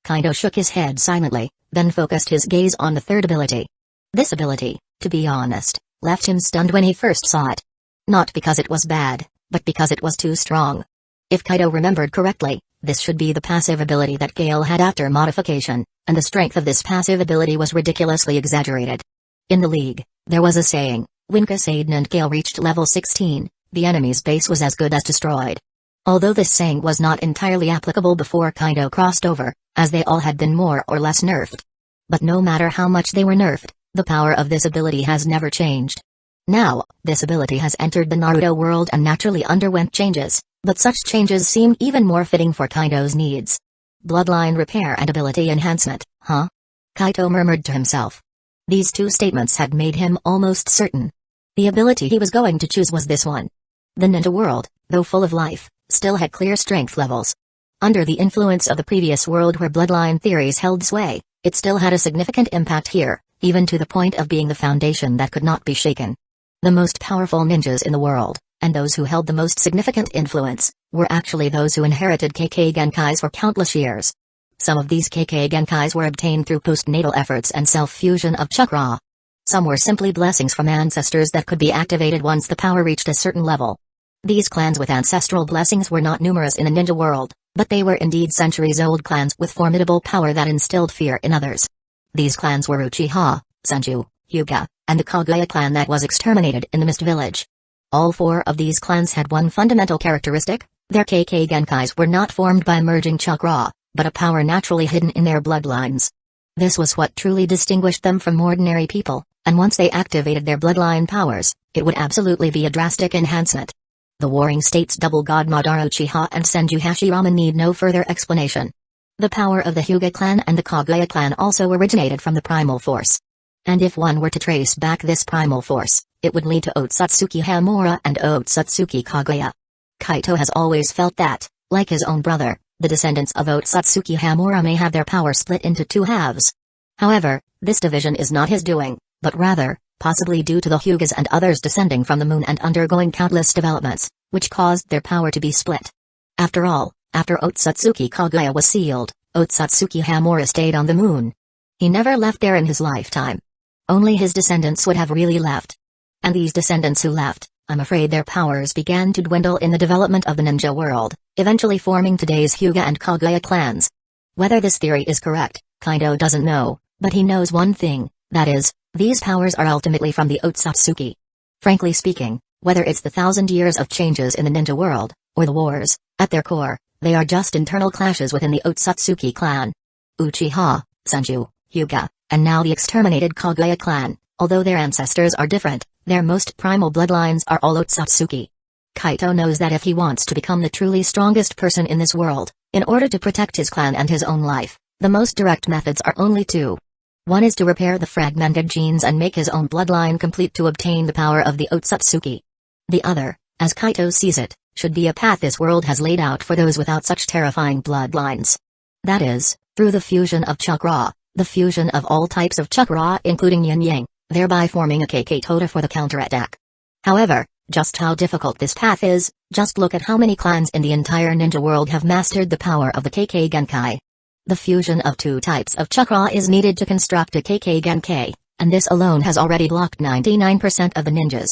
Kaido shook his head silently, then focused his gaze on the third ability. This ability, to be honest, left him stunned when he first saw it. Not because it was bad, but because it was too strong. If Kaido remembered correctly, this should be the passive ability that Gale had after modification, and the strength of this passive ability was ridiculously exaggerated. In the League, there was a saying, when Aiden and Gale reached level 16, the enemy's base was as good as destroyed. Although this saying was not entirely applicable before Kaido crossed over, as they all had been more or less nerfed. But no matter how much they were nerfed, the power of this ability has never changed. Now, this ability has entered the Naruto world and naturally underwent changes, but such changes seem even more fitting for Kaido's needs. Bloodline repair and ability enhancement, huh? Kaido murmured to himself. These two statements had made him almost certain. The ability he was going to choose was this one. The ninja world, though full of life, still had clear strength levels. Under the influence of the previous world where bloodline theories held sway, it still had a significant impact here, even to the point of being the foundation that could not be shaken. The most powerful ninjas in the world, and those who held the most significant influence, were actually those who inherited KK Genkais for countless years. Some of these KK Genkais were obtained through postnatal efforts and self-fusion of chakra. Some were simply blessings from ancestors that could be activated once the power reached a certain level. These clans with ancestral blessings were not numerous in the ninja world, but they were indeed centuries-old clans with formidable power that instilled fear in others. These clans were Uchiha, Senju, Hyuga, and the Kaguya clan that was exterminated in the Mist Village. All four of these clans had one fundamental characteristic: their KK Genkais were not formed by merging chakra, but a power naturally hidden in their bloodlines. This was what truly distinguished them from ordinary people, and once they activated their bloodline powers, it would absolutely be a drastic enhancement. The Warring States double god Madara Uchiha and Senju Hashirama need no further explanation. The power of the Hyuga clan and the Kaguya clan also originated from the primal force. And if one were to trace back this primal force, it would lead to Otsutsuki Hamura and Otsutsuki Kaguya. Kaito has always felt that, like his own brother, the descendants of Otsutsuki Hamura may have their power split into two halves. However, this division is not his doing, but rather, possibly due to the Hyugas and others descending from the moon and undergoing countless developments, which caused their power to be split. After all, after Otsutsuki Kaguya was sealed, Otsutsuki Hamura stayed on the moon. He never left there in his lifetime. Only his descendants would have really left. And these descendants who left, I'm afraid their powers began to dwindle in the development of the ninja world, eventually forming today's Hyuga and Kaguya clans. Whether this theory is correct, Kaido doesn't know, but he knows one thing, that is, these powers are ultimately from the Otsutsuki. Frankly speaking, whether it's the 1,000 years of changes in the ninja world, or the wars, at their core, they are just internal clashes within the Otsutsuki clan. Uchiha, Senju, Hyuga, and now the exterminated Kaguya clan, although their ancestors are different, their most primal bloodlines are all Otsutsuki. Kaito knows that if he wants to become the truly strongest person in this world, in order to protect his clan and his own life, the most direct methods are only two. One is to repair the fragmented genes and make his own bloodline complete to obtain the power of the Otsutsuki. The other, as Kaito sees it, should be a path this world has laid out for those without such terrifying bloodlines. That is, through the fusion of chakra, the fusion of all types of chakra including yin-yang, thereby forming a KK Tota for the counterattack. However, just how difficult this path is, just look at how many clans in the entire ninja world have mastered the power of the KK Genkai. The fusion of two types of chakra is needed to construct a KK Genkai, and this alone has already blocked 99% of the ninjas.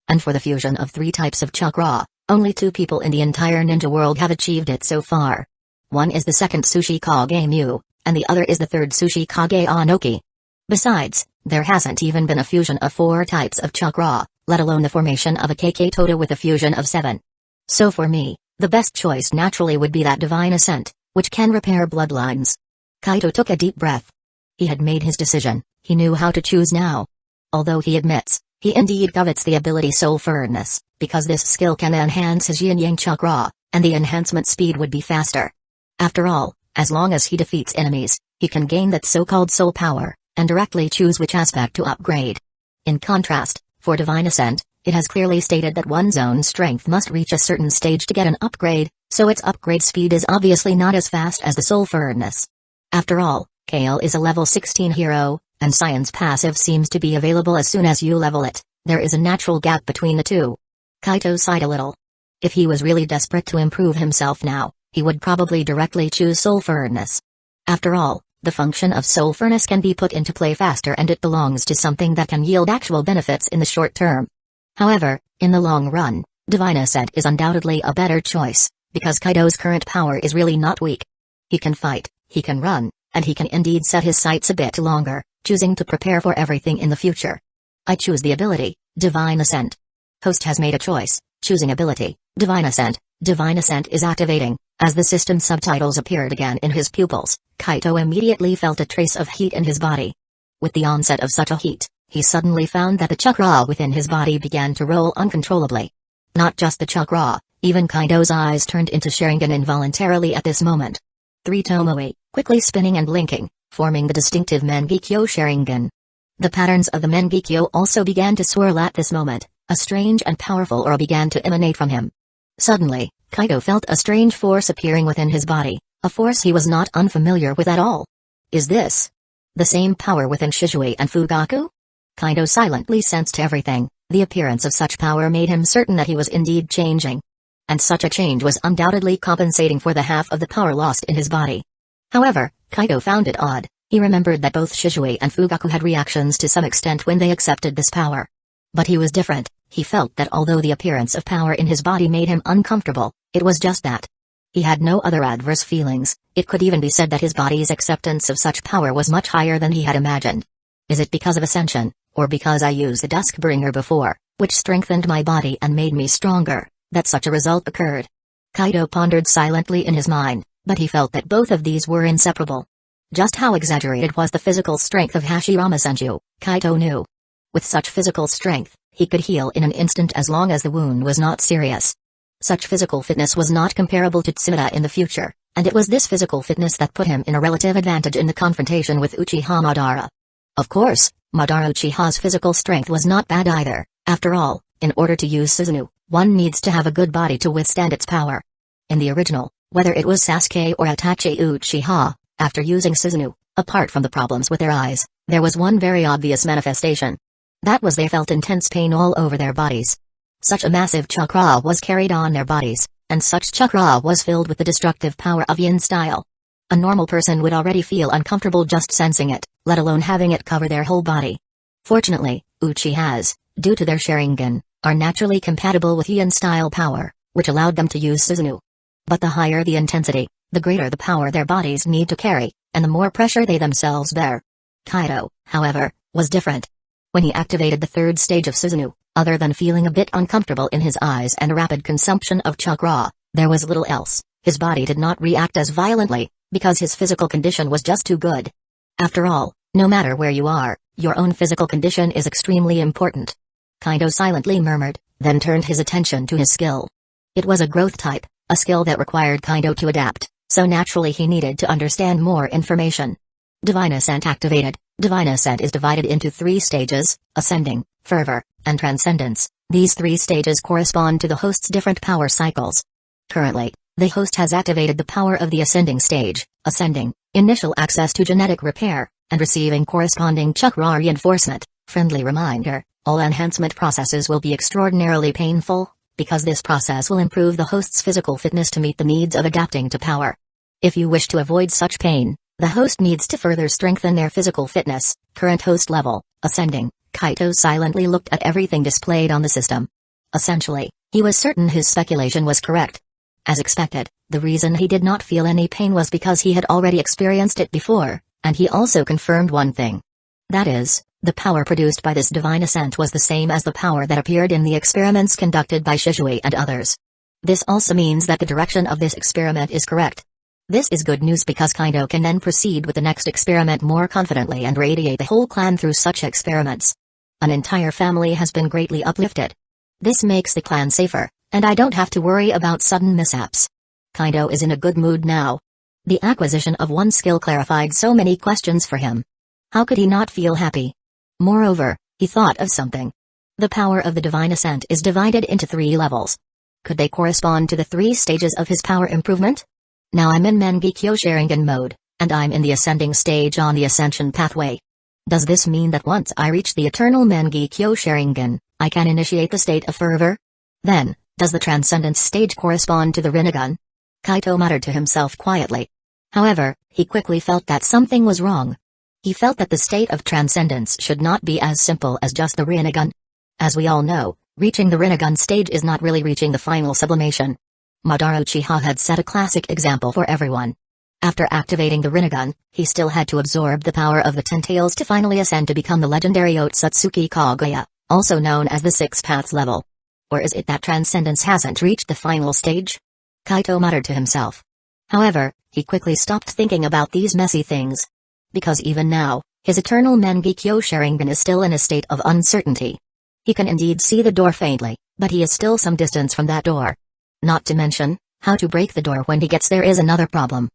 And for the fusion of three types of chakra, only 2 people in the entire ninja world have achieved it so far. One is the second Sushi Kage Mu, and the other is the third Sushi Kage Anoki. Besides, there hasn't even been a fusion of 4 types of chakra, let alone the formation of a KK Tota with a fusion of 7. So for me, the best choice naturally would be that divine ascent, which can repair bloodlines. Kaito took a deep breath. He had made his decision, he knew how to choose now. Although he admits, he indeed covets the ability Soul Furnace, because this skill can enhance his yin-yang chakra, and the enhancement speed would be faster. After all, as long as he defeats enemies, he can gain that so-called soul power, and directly choose which aspect to upgrade. In contrast, for Divine Ascent, it has clearly stated that one's own strength must reach a certain stage to get an upgrade, so its upgrade speed is obviously not as fast as the Soul Furnace. After all, Kale is a level 16 hero, and Science passive seems to be available as soon as you level it. There is a natural gap between the two. Kaito sighed a little. If he was really desperate to improve himself now, he would probably directly choose Soul Furnace. After all, the function of Soul Furnace can be put into play faster and it belongs to something that can yield actual benefits in the short term. However, in the long run, Divine Ascent is undoubtedly a better choice, because Kaido's current power is really not weak. He can fight, he can run, and he can indeed set his sights a bit longer, choosing to prepare for everything in the future. I choose the ability, Divine Ascent. Host has made a choice, choosing ability, Divine Ascent. Divine Ascent is activating. As the system subtitles appeared again in his pupils, Kaito immediately felt a trace of heat in his body. With the onset of such a heat, he suddenly found that the chakra within his body began to roll uncontrollably. Not just the chakra, even Kaido's eyes turned into Sharingan involuntarily at this moment. 3 Tomoe, quickly spinning and blinking, forming the distinctive Mangekyo Sharingan. The patterns of the Mangekyo also began to swirl at this moment. A strange and powerful aura began to emanate from him. Suddenly, Kaido felt a strange force appearing within his body, a force he was not unfamiliar with at all. Is this the same power within Shizue and Fugaku? Kaido silently sensed everything. The appearance of such power made him certain that he was indeed changing. And such a change was undoubtedly compensating for the half of the power lost in his body. However, Kaido found it odd. He remembered that both Shizue and Fugaku had reactions to some extent when they accepted this power. But he was different. He felt that although the appearance of power in his body made him uncomfortable, it was just that. He had no other adverse feelings. It could even be said that his body's acceptance of such power was much higher than he had imagined. Is it because of ascension, or because I used the Duskbringer before, which strengthened my body and made me stronger, that such a result occurred? Kaido pondered silently in his mind, but he felt that both of these were inseparable. Just how exaggerated was the physical strength of Hashirama Senju, Kaido knew. With such physical strength, he could heal in an instant as long as the wound was not serious. Such physical fitness was not comparable to Tsuruta in the future, and it was this physical fitness that put him in a relative advantage in the confrontation with Uchiha Madara. Of course, Madara Uchiha's physical strength was not bad either. After all, in order to use Susanoo, one needs to have a good body to withstand its power. In the original, whether it was Sasuke or Itachi Uchiha, after using Susanoo, apart from the problems with their eyes, there was one very obvious manifestation. That was they felt intense pain all over their bodies. Such a massive chakra was carried on their bodies, and such chakra was filled with the destructive power of yin style. A normal person would already feel uncomfortable just sensing it, let alone having it cover their whole body. Fortunately, Uchihas, due to their Sharingan, are naturally compatible with yin style power, which allowed them to use Susanoo. But the higher the intensity, the greater the power their bodies need to carry, and the more pressure they themselves bear. Kaido, however, was different. When he activated the third stage of Susanoo, other than feeling a bit uncomfortable in his eyes and a rapid consumption of chakra, there was little else. His body did not react as violently, because his physical condition was just too good. After all, no matter where you are, your own physical condition is extremely important. Kaido silently murmured, then turned his attention to his skill. It was a growth type, a skill that required Kaido to adapt, so naturally he needed to understand more information. Divine Ascent activated. Divine Ascent is divided into 3 stages: Ascending, Fervor, and Transcendence. These 3 stages correspond to the host's different power cycles. Currently, the host has activated the power of the Ascending stage, Ascending, initial access to genetic repair, and receiving corresponding chakra reinforcement. Friendly reminder, all enhancement processes will be extraordinarily painful, because this process will improve the host's physical fitness to meet the needs of adapting to power. If you wish to avoid such pain, the host needs to further strengthen their physical fitness. Current host level, Ascending. Kaito silently looked at everything displayed on the system. Essentially, he was certain his speculation was correct. As expected, the reason he did not feel any pain was because he had already experienced it before, and he also confirmed one thing. That is, the power produced by this divine ascent was the same as the power that appeared in the experiments conducted by Shizue and others. This also means that the direction of this experiment is correct. This is good news because Kaido can then proceed with the next experiment more confidently and radiate the whole clan through such experiments. An entire family has been greatly uplifted. This makes the clan safer, and I don't have to worry about sudden mishaps. Kaido is in a good mood now. The acquisition of one skill clarified so many questions for him. How could he not feel happy? Moreover, he thought of something. The power of the divine ascent is divided into 3 levels. Could they correspond to the 3 stages of his power improvement? Now I'm in Mangekyo Sharingan mode, and I'm in the ascending stage on the ascension pathway. Does this mean that once I reach the eternal Mangekyo Sharingan, I can initiate the state of fervor? Then, does the transcendence stage correspond to the Rinnegan? Kaito muttered to himself quietly. However, he quickly felt that something was wrong. He felt that the state of transcendence should not be as simple as just the Rinnegan. As we all know, reaching the Rinnegan stage is not really reaching the final sublimation. Madara Uchiha had set a classic example for everyone. After activating the Rinnegan, he still had to absorb the power of the Ten Tails to finally ascend to become the legendary Otsutsuki Kaguya, also known as the Six Paths level. Or is it that transcendence hasn't reached the final stage? Kaito muttered to himself. However, he quickly stopped thinking about these messy things. Because even now, his eternal Mangekyo Sharingan is still in a state of uncertainty. He can indeed see the door faintly, but he is still some distance from that door. Not to mention, how to break the door when he gets there is another problem.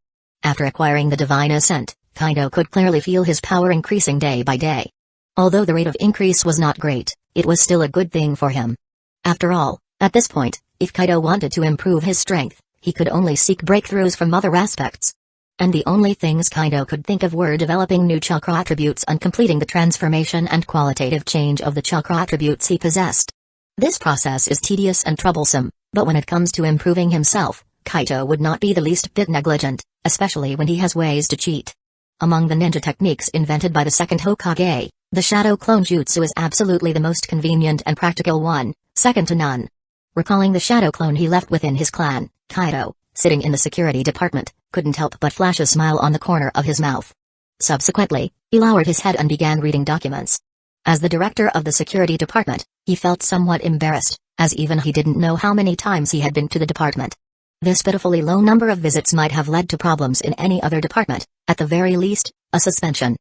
After acquiring the Divine Ascent, Kaito could clearly feel his power increasing day by day. Although the rate of increase was not great, it was still a good thing for him. After all, at this point, if Kaito wanted to improve his strength, he could only seek breakthroughs from other aspects. And the only things Kaito could think of were developing new chakra attributes and completing the transformation and qualitative change of the chakra attributes he possessed. This process is tedious and troublesome, but when it comes to improving himself, Kaito would not be the least bit negligent, especially when he has ways to cheat. Among the ninja techniques invented by the second Hokage, the Shadow Clone Jutsu is absolutely the most convenient and practical one, second to none. Recalling the Shadow Clone he left within his clan, Kaito, sitting in the security department, couldn't help but flash a smile on the corner of his mouth. Subsequently, he lowered his head and began reading documents. As the director of the security department, he felt somewhat embarrassed, as even he didn't know how many times he had been to the department. This pitifully low number of visits might have led to problems in any other department, at the very least, a suspension.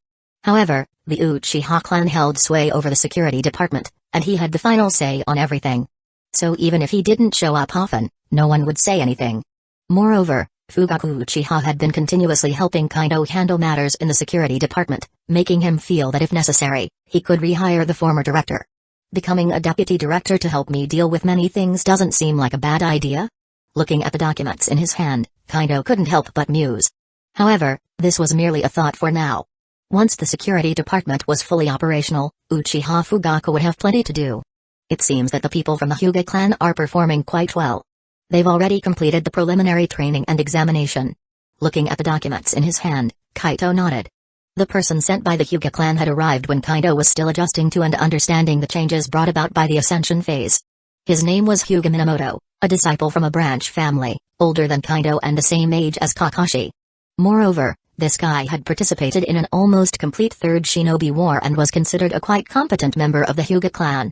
However, the Uchiha clan held sway over the security department, and he had the final say on everything. So even if he didn't show up often, no one would say anything. Moreover, Fugaku Uchiha had been continuously helping Kaito handle matters in the security department, making him feel that if necessary, he could rehire the former director. Becoming a deputy director to help me deal with many things doesn't seem like a bad idea? Looking at the documents in his hand, Kaito couldn't help but muse. However, this was merely a thought for now. Once the security department was fully operational, Uchiha Fugaku would have plenty to do. It seems that the people from the Hyuga clan are performing quite well. They've already completed the preliminary training and examination. Looking at the documents in his hand, Kaito nodded. The person sent by the Hyuga clan had arrived when Kaito was still adjusting to and understanding the changes brought about by the ascension phase. His name was Hyuga Minamoto, a disciple from a branch family, older than Kaito and the same age as Kakashi. Moreover, this guy had participated in an almost complete Third Shinobi War and was considered a quite competent member of the Hyuga clan.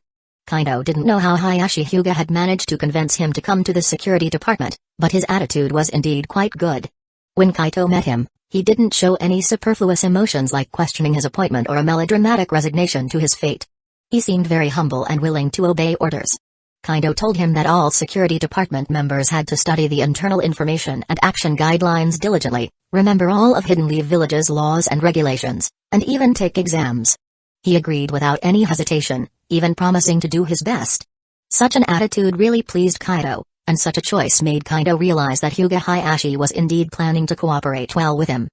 Kaito didn't know how Hayashi Hyuga had managed to convince him to come to the security department, but his attitude was indeed quite good. When Kaito met him, he didn't show any superfluous emotions like questioning his appointment or a melodramatic resignation to his fate. He seemed very humble and willing to obey orders. Kaito told him that all security department members had to study the internal information and action guidelines diligently, remember all of Hidden Leaf Village's laws and regulations, and even take exams. He agreed without any hesitation, even promising to do his best. Such an attitude really pleased Kaito, and such a choice made Kaito realize that Hyuga Hayashi was indeed planning to cooperate well with him.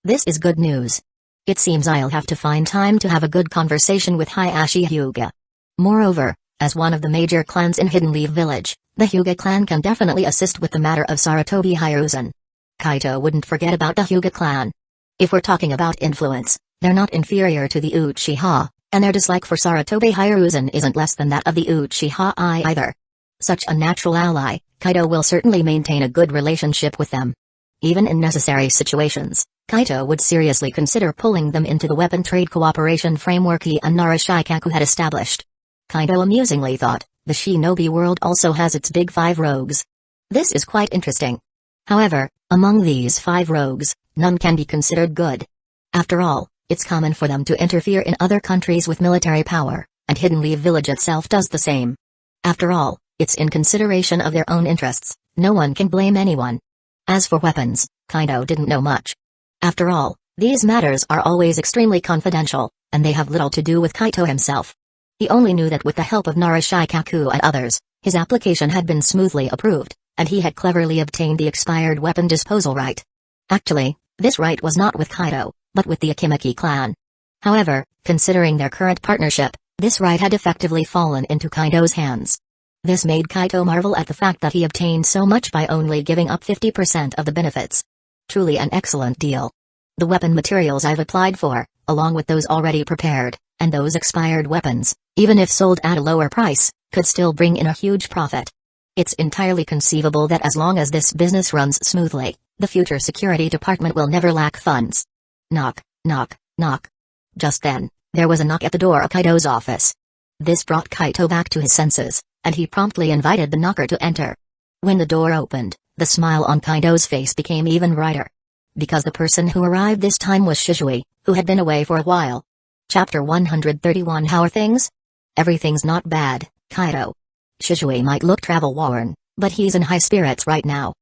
This is good news. It seems I'll have to find time to have a good conversation with Hayashi Hyuga. Moreover, as one of the major clans in Hidden Leaf Village, the Hyuga clan can definitely assist with the matter of Sarutobi Hiruzen. Kaito wouldn't forget about the Hyuga clan. If we're talking about influence, they're not inferior to the Uchiha, and their dislike for Sarutobi Hiruzen isn't less than that of the Uchiha either. Such a natural ally, Kaito will certainly maintain a good relationship with them. Even in necessary situations, Kaito would seriously consider pulling them into the weapon trade cooperation framework he and Narashikaku had established. Kaito amusingly thought, the shinobi world also has its big 5 rogues. This is quite interesting. However, among these 5 rogues, none can be considered good. After all, it's common for them to interfere in other countries with military power, and Hidden Leaf Village itself does the same. After all, it's in consideration of their own interests, no one can blame anyone. As for weapons, Kaito didn't know much. After all, these matters are always extremely confidential, and they have little to do with Kaito himself. He only knew that with the help of Narashikaku and others, his application had been smoothly approved, and he had cleverly obtained the expired weapon disposal right. Actually, this right was not with Kaito, but with the Akimaki clan. However, considering their current partnership, this right had effectively fallen into Kaito's hands. This made Kaito marvel at the fact that he obtained so much by only giving up 50% of the benefits. Truly an excellent deal. The weapon materials I've applied for, along with those already prepared, and those expired weapons, even if sold at a lower price, could still bring in a huge profit. It's entirely conceivable that as long as this business runs smoothly, the future security department will never lack funds. Knock, knock, knock. Just then, there was a knock at the door of Kaido's office. This brought Kaido back to his senses, and he promptly invited the knocker to enter. When the door opened, the smile on Kaido's face became even brighter. Because the person who arrived this time was Shisui, who had been away for a while. Chapter 131. How are things? Everything's not bad, Kaido. Shisui might look travel-worn, but he's in high spirits right now.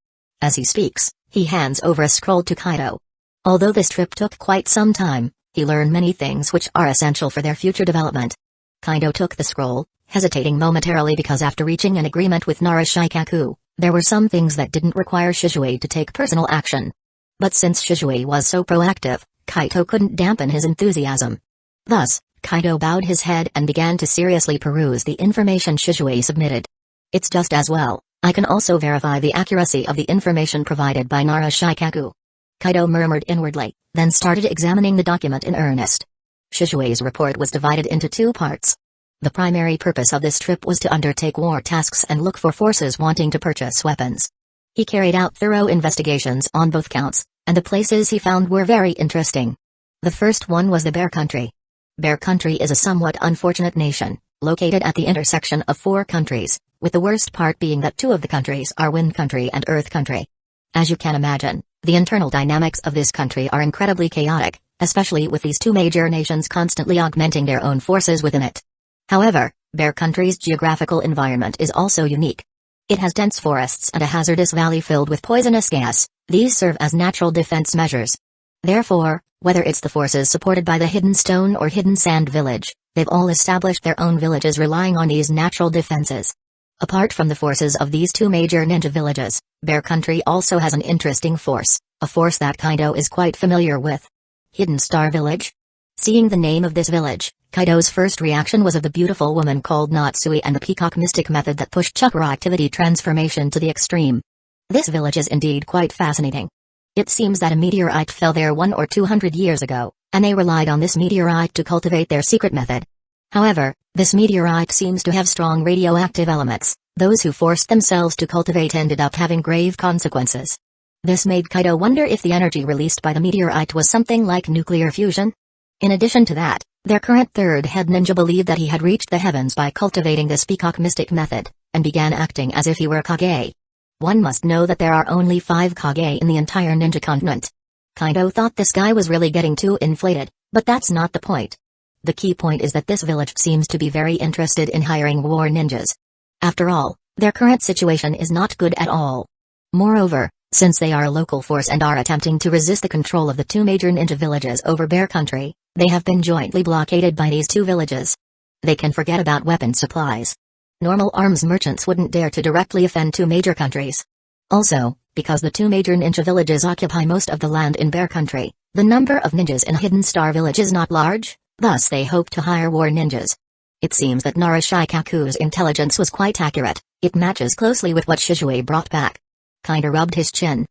As he speaks, he hands over a scroll to Kaido. Although this trip took quite some time, he learned many things which are essential for their future development. Kaido took the scroll, hesitating momentarily because after reaching an agreement with Naruto, there were some things that didn't require Shisui to take personal action. But since Shisui was so proactive, Kaido couldn't dampen his enthusiasm. Thus, Kaido bowed his head and began to seriously peruse the information Shisui submitted. It's just as well, I can also verify the accuracy of the information provided by Naruto. Kaido murmured inwardly, then started examining the document in earnest. Shishui's report was divided into two parts. The primary purpose of this trip was to undertake war tasks and look for forces wanting to purchase weapons. He carried out thorough investigations on both counts, and the places he found were very interesting. The first one was the Bear Country. Bear Country is a somewhat unfortunate nation, located at the intersection of 4 countries, with the worst part being that 2 of the countries are Wind Country and Earth Country. As you can imagine, the internal dynamics of this country are incredibly chaotic, especially with these 2 major nations constantly augmenting their own forces within it. However, Bear Country's geographical environment is also unique. It has dense forests and a hazardous valley filled with poisonous gas. These serve as natural defense measures. Therefore, whether it's the forces supported by the Hidden Stone or Hidden Sand Village, they've all established their own villages relying on these natural defenses. Apart from the forces of these 2 major ninja villages, Bear Country also has an interesting force, a force that Kaido is quite familiar with. Hidden Star Village? Seeing the name of this village, Kaido's first reaction was of the beautiful woman called Natsui and the peacock mystic method that pushed chakra activity transformation to the extreme. This village is indeed quite fascinating. It seems that a meteorite fell there 100 or 200 years ago, and they relied on this meteorite to cultivate their secret method. However, this meteorite seems to have strong radioactive elements. Those who forced themselves to cultivate ended up having grave consequences. This made Kaido wonder if the energy released by the meteorite was something like nuclear fusion. In addition to that, their current third head ninja believed that he had reached the heavens by cultivating this peacock mystic method, and began acting as if he were a Kage. One must know that there are only 5 Kage in the entire ninja continent. Kaido thought this guy was really getting too inflated, but that's not the point. The key point is that this village seems to be very interested in hiring war ninjas. After all, their current situation is not good at all. Moreover, since they are a local force and are attempting to resist the control of the 2 major ninja villages over Bear Country, they have been jointly blockaded by these 2 villages. They can forget about weapon supplies. Normal arms merchants wouldn't dare to directly offend 2 major countries. Also, because the 2 major ninja villages occupy most of the land in Bear Country, the number of ninjas in Hidden Star Village is not large, thus they hope to hire war ninjas. It seems that Naruto intelligence was quite accurate. It matches closely with what Shisui brought back. Kinda rubbed his chin.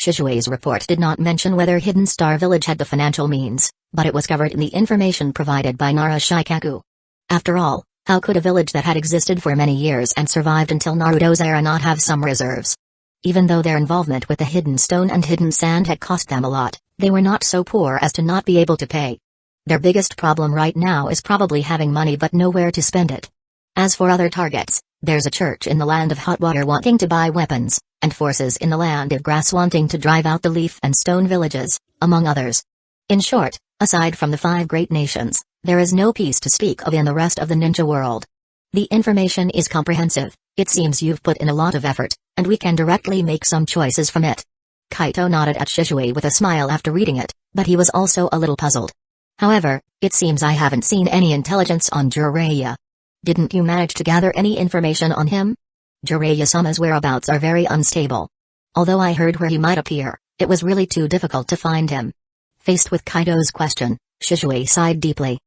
Shishui's report did not mention whether Hidden Star Village had the financial means, but it was covered in the information provided by Naruto. After all, how could a village that had existed for many years and survived until Naruto's era not have some reserves? Even though their involvement with the Hidden Stone and Hidden Sand had cost them a lot, they were not so poor as to not be able to pay. Their biggest problem right now is probably having money but nowhere to spend it. As for other targets, there's a church in the land of hot water wanting to buy weapons, and forces in the land of grass wanting to drive out the leaf and stone villages, among others. In short, aside from the 5 great nations, there is no peace to speak of in the rest of the ninja world. The information is comprehensive, it seems you've put in a lot of effort, and we can directly make some choices from it. Kaido nodded at Shisui with a smile after reading it, but he was also a little puzzled. However, it seems I haven't seen any intelligence on Jiraiya. Didn't you manage to gather any information on him? Jiraiya-sama's whereabouts are very unstable. Although I heard where he might appear, it was really too difficult to find him. Faced with Kaido's question, Shisui sighed deeply.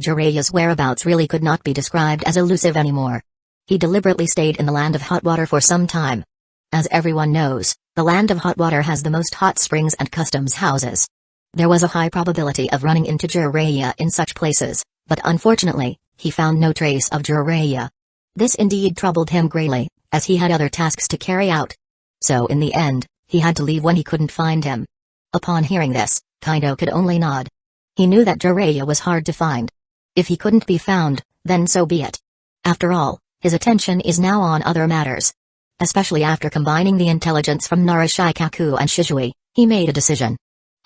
Jiraiya's whereabouts really could not be described as elusive anymore. He deliberately stayed in the land of hot water for some time. As everyone knows, the The land of hot water has the most hot springs and customs houses. There was a high probability of running into Jiraiya in such places, but unfortunately, he found no trace of Jiraiya. This indeed troubled him greatly, as he had other tasks to carry out. So in the end, he had to leave when he couldn't find him. Upon hearing this, Kaido could only nod. He knew that Jiraiya was hard to find. If he couldn't be found, then so be it. After all, his attention is now on other matters. Especially after combining the intelligence from Narashikaku and Shisui, he made a decision.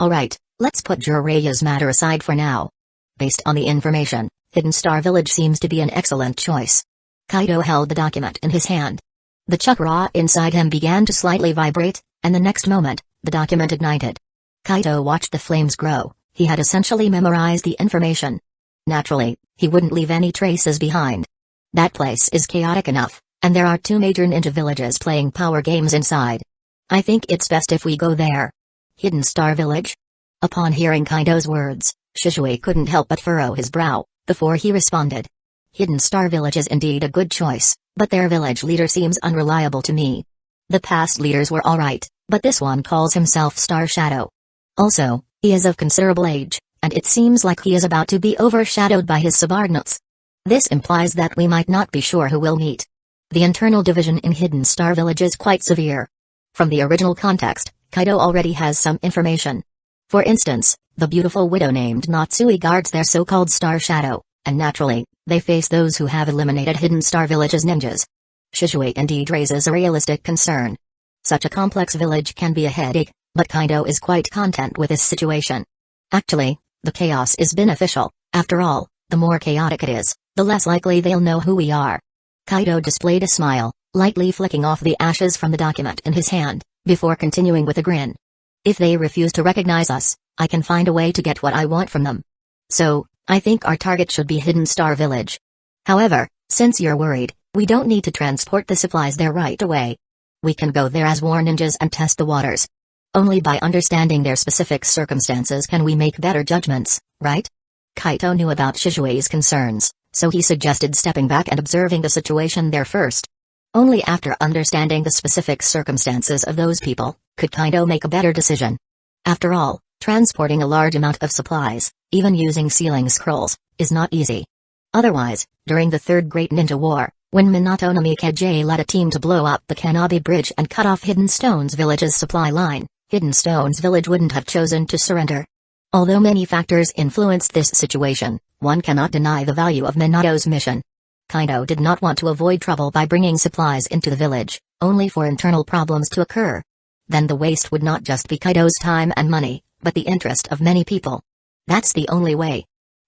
Alright, let's put Jiraiya's matter aside for now. Based on the information, Hidden Star Village seems to be an excellent choice. Kaido held the document in his hand. The chakra inside him began to slightly vibrate, and the next moment, the document ignited. Kaido watched the flames grow. He had essentially memorized the information. Naturally, he wouldn't leave any traces behind. That place is chaotic enough, and there are 2 major ninja villages playing power games inside. I think it's best if we go there. Hidden Star Village? Upon hearing Kaido's words, Shisui couldn't help but furrow his brow, before he responded. Hidden Star Village is indeed a good choice, but their village leader seems unreliable to me. The past leaders were alright, but this one calls himself Star Shadow. Also, he is of considerable age, and it seems like he is about to be overshadowed by his subordinates. This implies that we might not be sure who will meet. The internal division in Hidden Star Village is quite severe. From the original context, Kaido already has some information. For instance, the beautiful widow named Natsui guards their so-called Star Shadow, and naturally, they face those who have eliminated Hidden Star Village as ninjas. Shisui indeed raises a realistic concern. Such a complex village can be a headache, but Kaido is quite content with this situation. Actually, the chaos is beneficial. After all, the more chaotic it is, the less likely they'll know who we are. Kaido displayed a smile, lightly flicking off the ashes from the document in his hand, before continuing with a grin. If they refuse to recognize us, I can find a way to get what I want from them. So, I think our target should be Hidden Star Village. However, since you're worried, we don't need to transport the supplies there right away. We can go there as war ninjas and test the waters. Only by understanding their specific circumstances can we make better judgments, right? Kaido knew about Shisui's concerns, so he suggested stepping back and observing the situation there first. Only after understanding the specific circumstances of those people, could Kaido make a better decision. After all, transporting a large amount of supplies, even using sealing scrolls, is not easy. Otherwise, during the Third Great Ninja War, when Minato no Mikaze led a team to blow up the Kanabi Bridge and cut off Hidden Stone's village's supply line, Hidden Stone's village wouldn't have chosen to surrender. Although many factors influenced this situation, one cannot deny the value of Minato's mission. Kaido did not want to avoid trouble by bringing supplies into the village, only for internal problems to occur. Then the waste would not just be Kaido's time and money, but the interest of many people. That's the only way.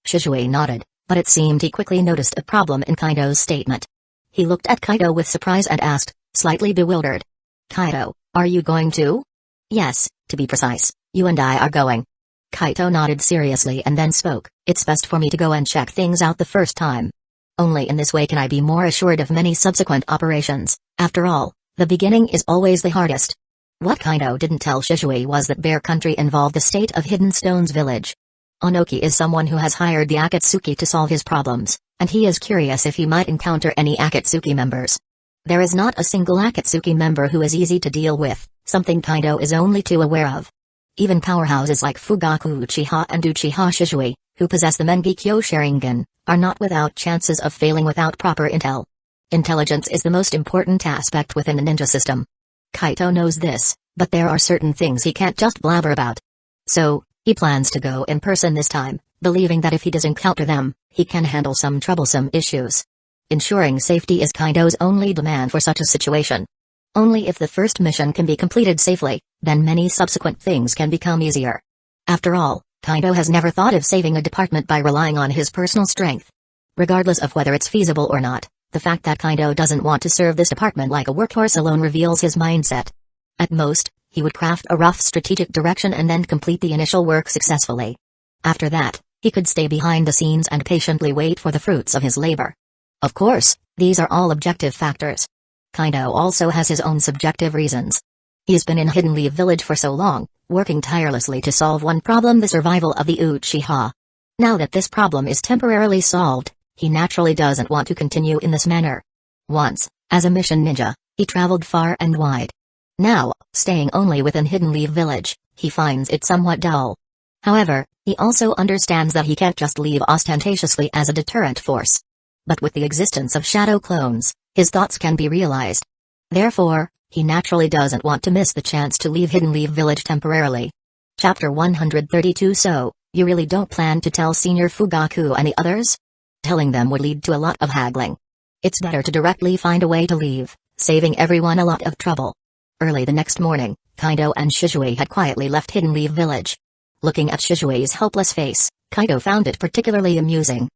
Shisui nodded, but it seemed he quickly noticed a problem in Kaido's statement. He looked at Kaido with surprise and asked, slightly bewildered. Kaido, are you going to? Yes, to be precise, you and I are going. Kaido nodded seriously and then spoke, it's best for me to go and check things out the first time. Only in this way can I be more assured of many subsequent operations. After all, the beginning is always the hardest. What Kaido didn't tell Shisui was that Bear Country involved the state of Hidden Stone's village. Onoki is someone who has hired the Akatsuki to solve his problems, and he is curious if he might encounter any Akatsuki members. There is not a single Akatsuki member who is easy to deal with, something Kaido is only too aware of. Even powerhouses like Fugaku Uchiha and Uchiha Shisui, who possess the Mengekyo Sharingan, are not without chances of failing without proper intel. Intelligence is the most important aspect within the ninja system. Kaido knows this, but there are certain things he can't just blabber about. So, he plans to go in person this time, believing that if he does encounter them, he can handle some troublesome issues. Ensuring safety is Kaido's only demand for such a situation. Only if the first mission can be completed safely, then many subsequent things can become easier. After all, Kaido has never thought of saving a department by relying on his personal strength. Regardless of whether it's feasible or not, the fact that Kaido doesn't want to serve this department like a workhorse alone reveals his mindset. At most, he would craft a rough strategic direction and then complete the initial work successfully. After that, he could stay behind the scenes and patiently wait for the fruits of his labor. Of course, these are all objective factors. Kaido also has his own subjective reasons. He's been in Hidden Leaf Village for so long, working tirelessly to solve one problem, the survival of the Uchiha. Now that this problem is temporarily solved, he naturally doesn't want to continue in this manner. Once, as a mission ninja, he traveled far and wide. Now, staying only within Hidden Leaf Village, he finds it somewhat dull. However, he also understands that he can't just leave ostentatiously as a deterrent force. But with the existence of shadow clones, his thoughts can be realized. Therefore, he naturally doesn't want to miss the chance to leave Hidden Leaf Village temporarily. Chapter 132. So, you really don't plan to tell Senior Fugaku and the others? Telling them would lead to a lot of haggling. It's better to directly find a way to leave, saving everyone a lot of trouble. Early the next morning, Kaido and Shizue had quietly left Hidden Leaf Village. Looking at Shizue's helpless face, Kaido found it particularly amusing.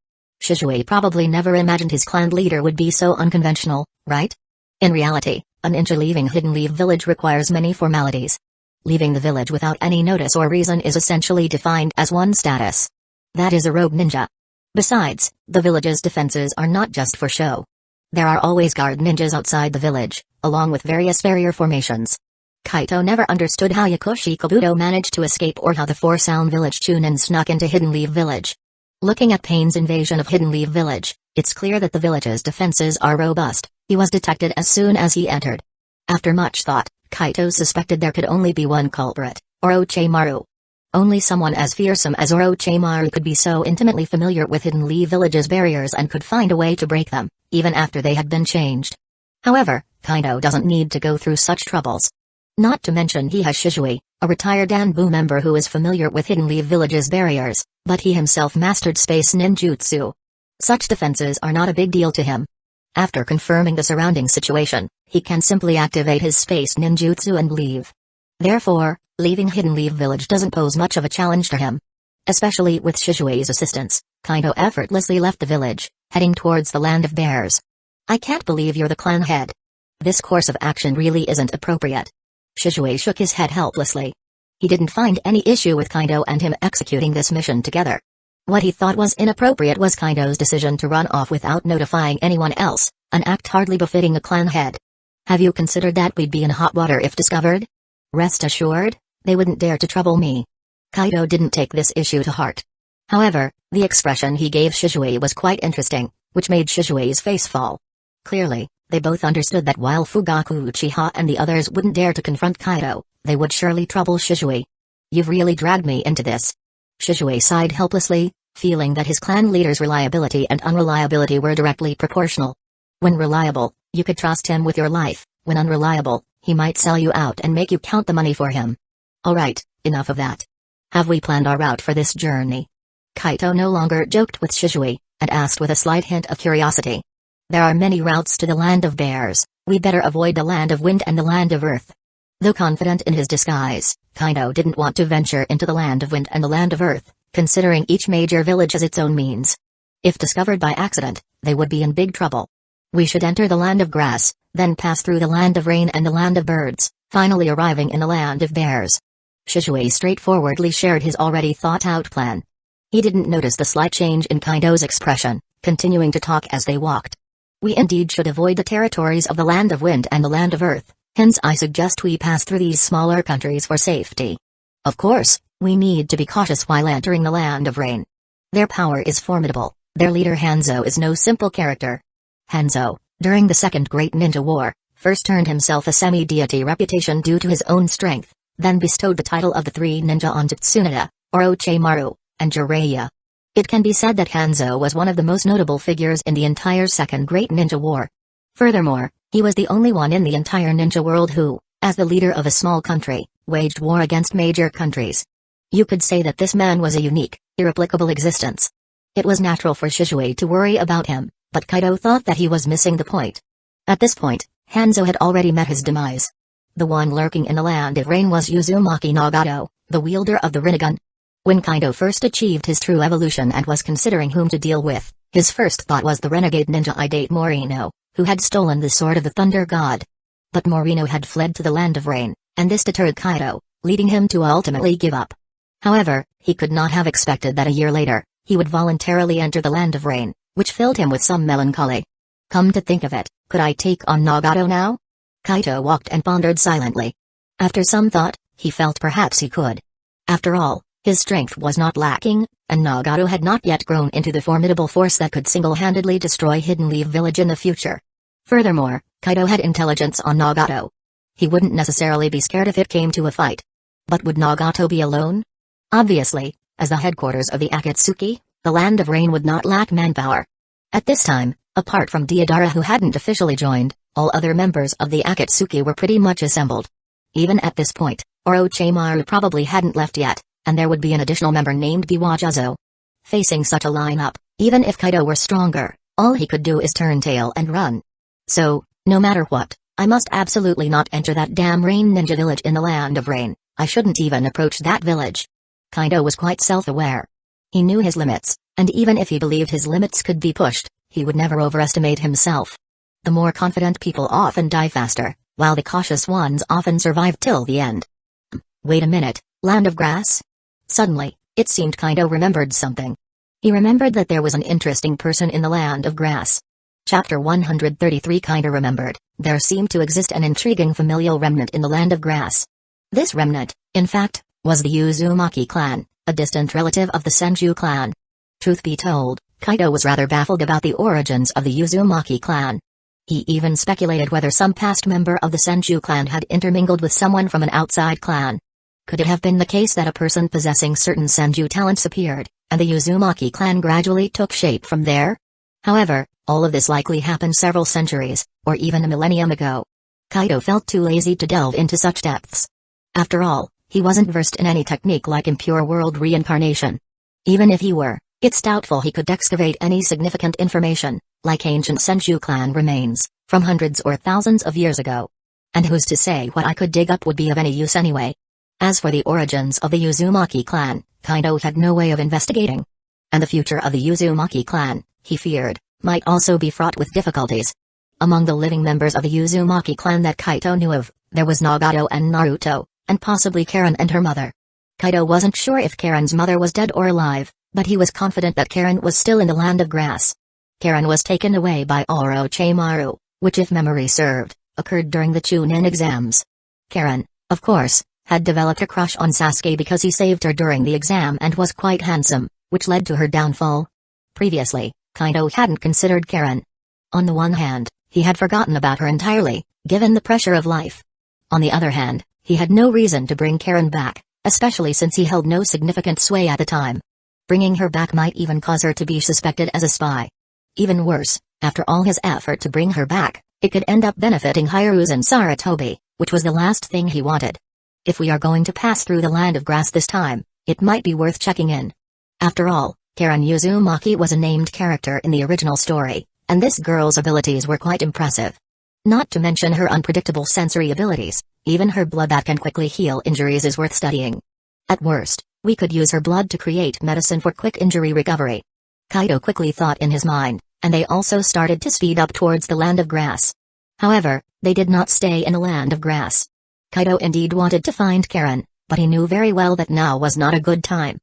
Shizue probably never imagined his clan leader would be so unconventional, right? In reality, a ninja leaving Hidden Leaf Village requires many formalities. Leaving the village without any notice or reason is essentially defined as one status. That is a rogue ninja. Besides, the village's defenses are not just for show. There are always guard ninjas outside the village, along with various barrier formations. Kaito never understood how Yakushi Kabuto managed to escape or how the Four-Sound Village Chunin snuck into Hidden Leaf Village. Looking at Pain's invasion of Hidden Leaf Village, it's clear that the village's defenses are robust. He was detected as soon as he entered. After much thought, Kaito suspected there could only be one culprit, Orochimaru. Only someone as fearsome as Orochimaru could be so intimately familiar with Hidden Leaf Village's barriers and could find a way to break them, even after they had been changed. However, Kaido doesn't need to go through such troubles. Not to mention he has Shizue, a retired Danbu member who is familiar with Hidden Leaf Village's barriers, but he himself mastered space ninjutsu. Such defenses are not a big deal to him. After confirming the surrounding situation, he can simply activate his space ninjutsu and leave. Therefore, leaving Hidden Leaf Village doesn't pose much of a challenge to him. Especially with Shizue's assistance, Kaido effortlessly left the village, heading towards the Land of Bears. I can't believe you're the clan head. This course of action really isn't appropriate. Shizue shook his head helplessly. He didn't find any issue with Kaido and him executing this mission together. What he thought was inappropriate was Kaido's decision to run off without notifying anyone else, an act hardly befitting a clan head. Have you considered that we'd be in hot water if discovered? Rest assured, they wouldn't dare to trouble me. Kaido didn't take this issue to heart. However, the expression he gave Shizue was quite interesting, which made Shizue's face fall. Clearly, they both understood that while Fugaku Uchiha and the others wouldn't dare to confront Kaido, they would surely trouble Shizue. You've really dragged me into this. Shizue sighed helplessly, feeling that his clan leader's reliability and unreliability were directly proportional. When reliable, you could trust him with your life. When unreliable, he might sell you out and make you count the money for him. Alright, enough of that. Have we planned our route for this journey? Kaito no longer joked with Shizue, and asked with a slight hint of curiosity. There are many routes to the Land of Bears, we better avoid the Land of Wind and the Land of Earth. Though confident in his disguise, Kaito didn't want to venture into the Land of Wind and the Land of Earth, considering each major village as its own means. If discovered by accident, they would be in big trouble. We should enter the Land of Grass, then pass through the Land of Rain and the Land of Birds, finally arriving in the Land of Bears. Shizue straightforwardly shared his already thought-out plan. He didn't notice the slight change in Kaido's expression, continuing to talk as they walked. We indeed should avoid the territories of the Land of Wind and the Land of Earth, hence I suggest we pass through these smaller countries for safety. Of course, we need to be cautious while entering the Land of Rain. Their power is formidable, their leader Hanzo is no simple character. Hanzo, during the Second Great Ninja War, first earned himself a semi-deity reputation due to his own strength, then bestowed the title of the Three Ninja on Tsunade, Orochimaru, and Jiraiya. It can be said that Hanzo was one of the most notable figures in the entire Second Great Ninja War. Furthermore, he was the only one in the entire ninja world who, as the leader of a small country, waged war against major countries. You could say that this man was a unique, irreplicable existence. It was natural for Shizue to worry about him, but Kaido thought that he was missing the point. At this point, Hanzo had already met his demise. The one lurking in the Land of Rain was Uzumaki Nagato, the wielder of the Rinnegan. When Kaido first achieved his true evolution and was considering whom to deal with, his first thought was the renegade ninja Idate Morino, who had stolen the sword of the Thunder God. But Morino had fled to the Land of Rain, and this deterred Kaido, leading him to ultimately give up. However, he could not have expected that a year later, he would voluntarily enter the Land of Rain, which filled him with some melancholy. Come to think of it, could I take on Nagato now? Kaito walked and pondered silently. After some thought, he felt perhaps he could. After all, his strength was not lacking, and Nagato had not yet grown into the formidable force that could single-handedly destroy Hidden Leaf Village in the future. Furthermore, Kaito had intelligence on Nagato. he wouldn't necessarily be scared if it came to a fight. But would Nagato be alone? Obviously, as the headquarters of the Akatsuki, the Land of Rain would not lack manpower. At this time, apart from Deodara who hadn't officially joined, all other members of the Akatsuki were pretty much assembled. Even at this point, Orochimaru probably hadn't left yet, and there would be an additional member named Biwajazo. Facing such a lineup, even if Kaido were stronger, all he could do is turn tail and run. So, no matter what, I must absolutely not enter that damn rain ninja village in the Land of Rain. I shouldn't even approach that village. Kaido was quite self-aware. He knew his limits, and even if he believed his limits could be pushed, he would never overestimate himself. The more confident people often die faster, while the cautious ones often survive till the end. Wait a minute, Land of Grass? Suddenly, it seemed Kaido remembered something. He remembered that there was an interesting person in the Land of Grass. Chapter 133 Kaido remembered, there seemed to exist an intriguing familial remnant in the Land of Grass. This remnant, in fact, was the Uzumaki clan, a distant relative of the Senju clan. Truth be told, Kaido was rather baffled about the origins of the Uzumaki clan. He even speculated whether some past member of the Senju clan had intermingled with someone from an outside clan. Could it have been the case that a person possessing certain Senju talents appeared, and the Uzumaki clan gradually took shape from there? However, all of this likely happened several centuries, or even a millennium ago. Kaido felt too lazy to delve into such depths. After all, he wasn't versed in any technique like impure world reincarnation. Even if he were, it's doubtful he could excavate any significant information, like ancient Senju clan remains, from hundreds or thousands of years ago. And who's to say what I could dig up would be of any use anyway? As for the origins of the Uzumaki clan, Kaido had no way of investigating. And the future of the Uzumaki clan, he feared, might also be fraught with difficulties. Among the living members of the Uzumaki clan that Kaido knew of, there was Nagato and Naruto, and possibly Karen and her mother. Kaido wasn't sure if Karen's mother was dead or alive, but he was confident that Karen was still in the Land of Grass. Karen was taken away by Orochimaru, which if memory served, occurred during the Chunin exams. Karen, of course, had developed a crush on Sasuke because he saved her during the exam and was quite handsome, which led to her downfall. Previously, Kaido hadn't considered Karen. On the one hand, he had forgotten about her entirely, given the pressure of life. On the other hand, he had no reason to bring Karen back, especially since he held no significant sway at the time. Bringing her back might even cause her to be suspected as a spy. Even worse, after all his effort to bring her back, it could end up benefiting Hiruzen Sarutobi, which was the last thing he wanted. If we are going to pass through the Land of Grass this time, it might be worth checking in. After all, Karen Uzumaki was a named character in the original story, and this girl's abilities were quite impressive. Not to mention her unpredictable sensory abilities, even her blood that can quickly heal injuries is worth studying. At worst, we could use her blood to create medicine for quick injury recovery. Kaido quickly thought in his mind, and they also started to speed up towards the Land of Grass. However, they did not stay in the Land of Grass. Kaido indeed wanted to find Karen, but he knew very well that now was not a good time.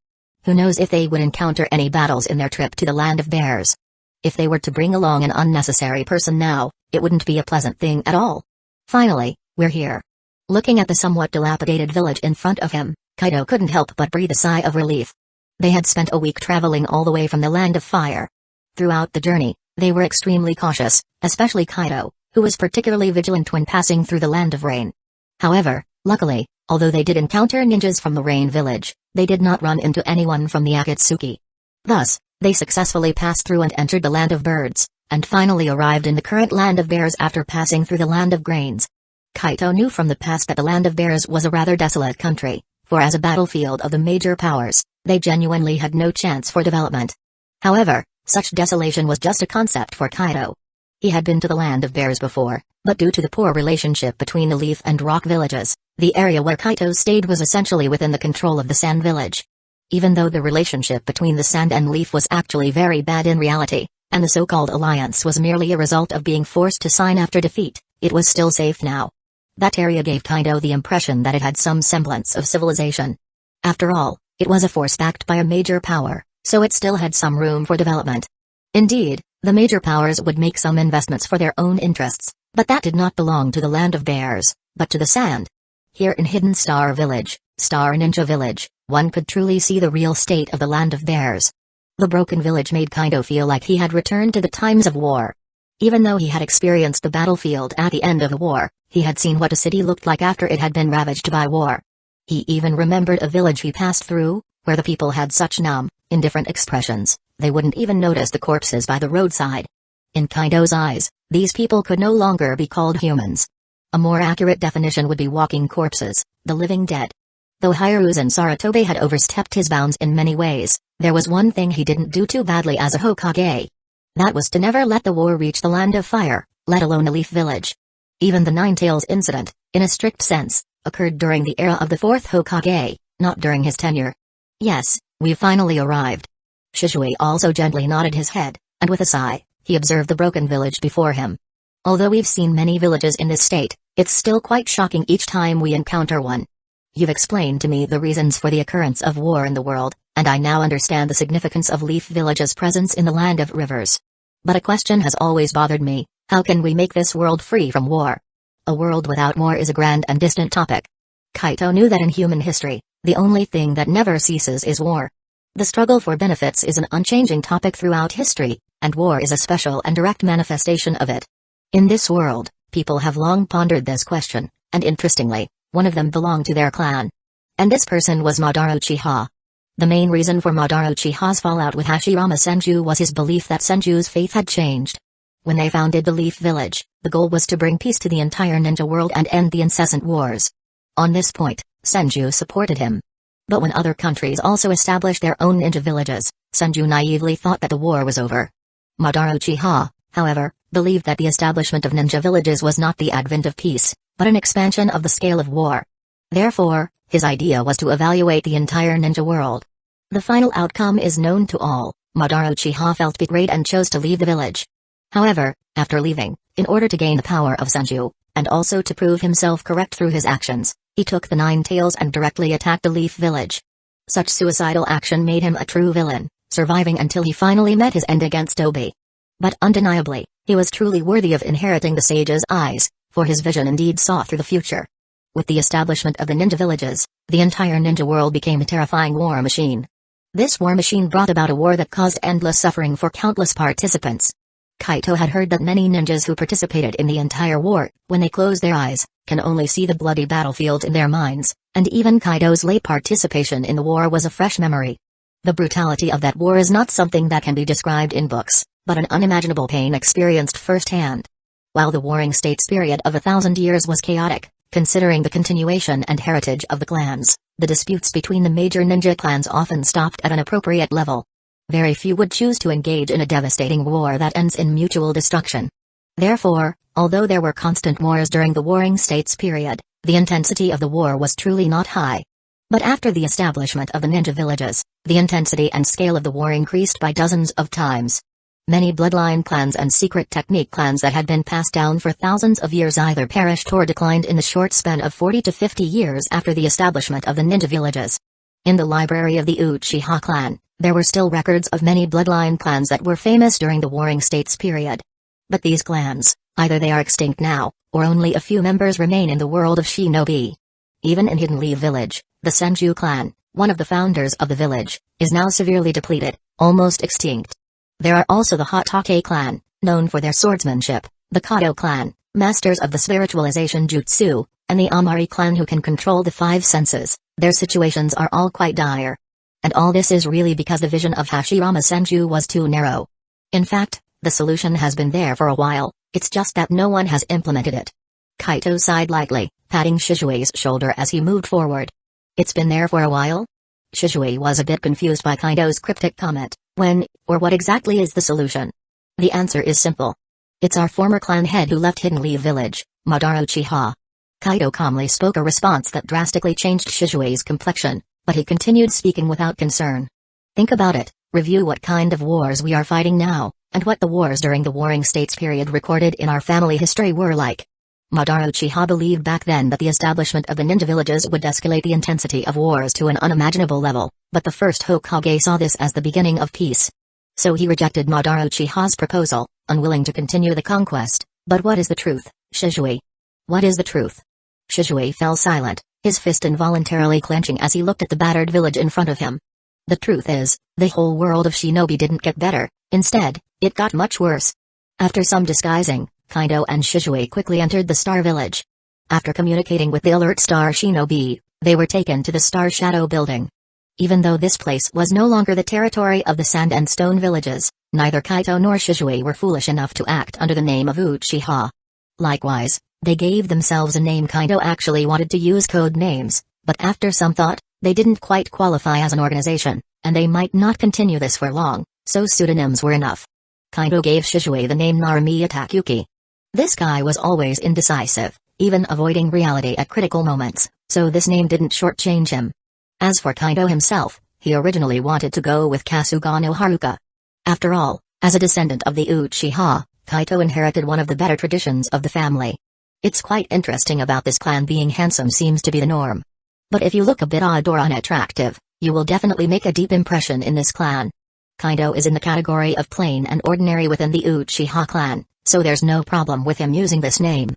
Who knows if they would encounter any battles in their trip to the Land of Bears. If they were to bring along an unnecessary person now, it wouldn't be a pleasant thing at all. Finally, we're here. Looking at the somewhat dilapidated village in front of him, Kaido couldn't help but breathe a sigh of relief. They had spent a week traveling all the way from the Land of Fire. Throughout the journey, they were extremely cautious, especially Kaido, who was particularly vigilant when passing through the Land of Rain. However, luckily, although they did encounter ninjas from the Rain village, they did not run into anyone from the Akatsuki. Thus, they successfully passed through and entered the Land of Birds, and finally arrived in the current Land of Bears after passing through the Land of Grains. Kaido knew from the past that the Land of Bears was a rather desolate country, for as a battlefield of the major powers, they genuinely had no chance for development. However, such desolation was just a concept for Kaido. He had been to the Land of Bears before, but due to the poor relationship between the Leaf and Rock villages, the area where Kaido stayed was essentially within the control of the Sand village. Even though the relationship between the Sand and Leaf was actually very bad in reality, and the so-called alliance was merely a result of being forced to sign after defeat, it was still safe now. That area gave Kaido the impression that it had some semblance of civilization. After all, it was a force backed by a major power, so it still had some room for development. Indeed, the major powers would make some investments for their own interests, but that did not belong to the Land of Bears, but to the Sand. Here in Hidden Star Village, Star Ninja Village, one could truly see the real state of the Land of Bears. The broken village made Kaido feel like he had returned to the times of war. Even though he had experienced the battlefield at the end of the war, he had seen what a city looked like after it had been ravaged by war. He even remembered a village he passed through, where the people had such numb, indifferent expressions, they wouldn't even notice the corpses by the roadside. In Kaido's eyes, these people could no longer be called humans. A more accurate definition would be walking corpses, the living dead. Though Hiruzen Sarutobi had overstepped his bounds in many ways, there was one thing he didn't do too badly as a Hokage. That was to never let the war reach the Land of Fire, let alone a Leaf Village. Even the Nine Tails incident, in a strict sense, occurred during the era of the fourth Hokage, not during his tenure. Yes, we've finally arrived. Shisui also gently nodded his head, and with a sigh, he observed the broken village before him. Although we've seen many villages in this state, it's still quite shocking each time we encounter one. You've explained to me the reasons for the occurrence of war in the world, and I now understand the significance of Leaf Village's presence in the Land of Rivers. But a question has always bothered me: how can we make this world free from war? A world without war is a grand and distant topic. Kaito knew that in human history, the only thing that never ceases is war. The struggle for benefits is an unchanging topic throughout history, and war is a special and direct manifestation of it. In this world, people have long pondered this question, and interestingly, one of them belonged to their clan. And this person was Madara Uchiha. The main reason for Madara Uchiha's fallout with Hashirama Senju was his belief that Senju's faith had changed. When they founded the Leaf Village, the goal was to bring peace to the entire ninja world and end the incessant wars. On this point, Senju supported him. But when other countries also established their own ninja villages, Senju naively thought that the war was over. Madara Uchiha, however, believed that the establishment of ninja villages was not the advent of peace, but an expansion of the scale of war. Therefore, his idea was to evaluate the entire ninja world. The final outcome is known to all. Madara Uchiha felt betrayed and chose to leave the village. However, after leaving, in order to gain the power of Senju, and also to prove himself correct through his actions, he took the Nine Tails and directly attacked the Leaf Village. Such suicidal action made him a true villain, surviving until he finally met his end against Obi. But undeniably, he was truly worthy of inheriting the sage's eyes, for his vision indeed saw through the future. With the establishment of the ninja villages, the entire ninja world became a terrifying war machine. This war machine brought about a war that caused endless suffering for countless participants. Kaito had heard that many ninjas who participated in the entire war, when they close their eyes, can only see the bloody battlefield in their minds, and even Kaido's late participation in the war was a fresh memory. The brutality of that war is not something that can be described in books, but an unimaginable pain experienced firsthand. While the Warring States period of 1,000 years was chaotic, considering the continuation and heritage of the clans, the disputes between the major ninja clans often stopped at an appropriate level. Very few would choose to engage in a devastating war that ends in mutual destruction. Therefore, although there were constant wars during the Warring States period, the intensity of the war was truly not high. But after the establishment of the ninja villages, the intensity and scale of the war increased by dozens of times. Many bloodline clans and secret technique clans that had been passed down for thousands of years either perished or declined in the short span of 40 to 50 years after the establishment of the ninja villages. In the library of the Uchiha clan, there were still records of many bloodline clans that were famous during the Warring States period. But these clans, either they are extinct now, or only a few members remain in the world of shinobi. Even in Hidden Leaf Village, the Senju clan, one of the founders of the village, is now severely depleted, almost extinct. There are also the Hatake clan, known for their swordsmanship, the Kato clan, masters of the spiritualization jutsu, and the Amari clan who can control the five senses. Their situations are all quite dire. And all this is really because the vision of Hashirama Senju was too narrow. In fact, the solution has been there for a while, it's just that no one has implemented it. Kaito sighed lightly, patting Shishui's shoulder as he moved forward. It's been there for a while? Shishui was a bit confused by Kaito's cryptic comment. When, or what exactly is the solution? The answer is simple. It's our former clan head who left Hidden Leaf Village, Madara Uchiha. Kaito calmly spoke a response that drastically changed Shishui's complexion, but he continued speaking without concern. Think about it, review what kind of wars we are fighting now, and what the wars during the Warring States period recorded in our family history were like. Madara Uchiha believed back then that the establishment of the ninja villages would escalate the intensity of wars to an unimaginable level, but the first Hokage saw this as the beginning of peace. So he rejected Madara Uchiha's proposal, unwilling to continue the conquest. But what is the truth, Shishui? What is the truth? Shishui fell silent, his fist involuntarily clenching as he looked at the battered village in front of him. The truth is, the whole world of shinobi didn't get better, instead, it got much worse. After some disguising, Kaido and Shizue quickly entered the Star Village. After communicating with the alert Star Shinobi, they were taken to the Star Shadow building. Even though this place was no longer the territory of the Sand and Stone villages, neither Kaito nor Shizue were foolish enough to act under the name of Uchiha. Likewise, they gave themselves a name. Kaido actually wanted to use code names, but after some thought, they didn't quite qualify as an organization, and they might not continue this for long, so pseudonyms were enough. Kaido gave Shizue the name Narumi Takeuchi. This guy was always indecisive, even avoiding reality at critical moments, so this name didn't shortchange him. As for Kaido himself, he originally wanted to go with Kasuga no Haruka. After all, as a descendant of the Uchiha, Kaito inherited one of the better traditions of the family. It's quite interesting about this clan being handsome seems to be the norm. But if you look a bit odd or unattractive, you will definitely make a deep impression in this clan. Kaido is in the category of plain and ordinary within the Uchiha clan, so there's no problem with him using this name.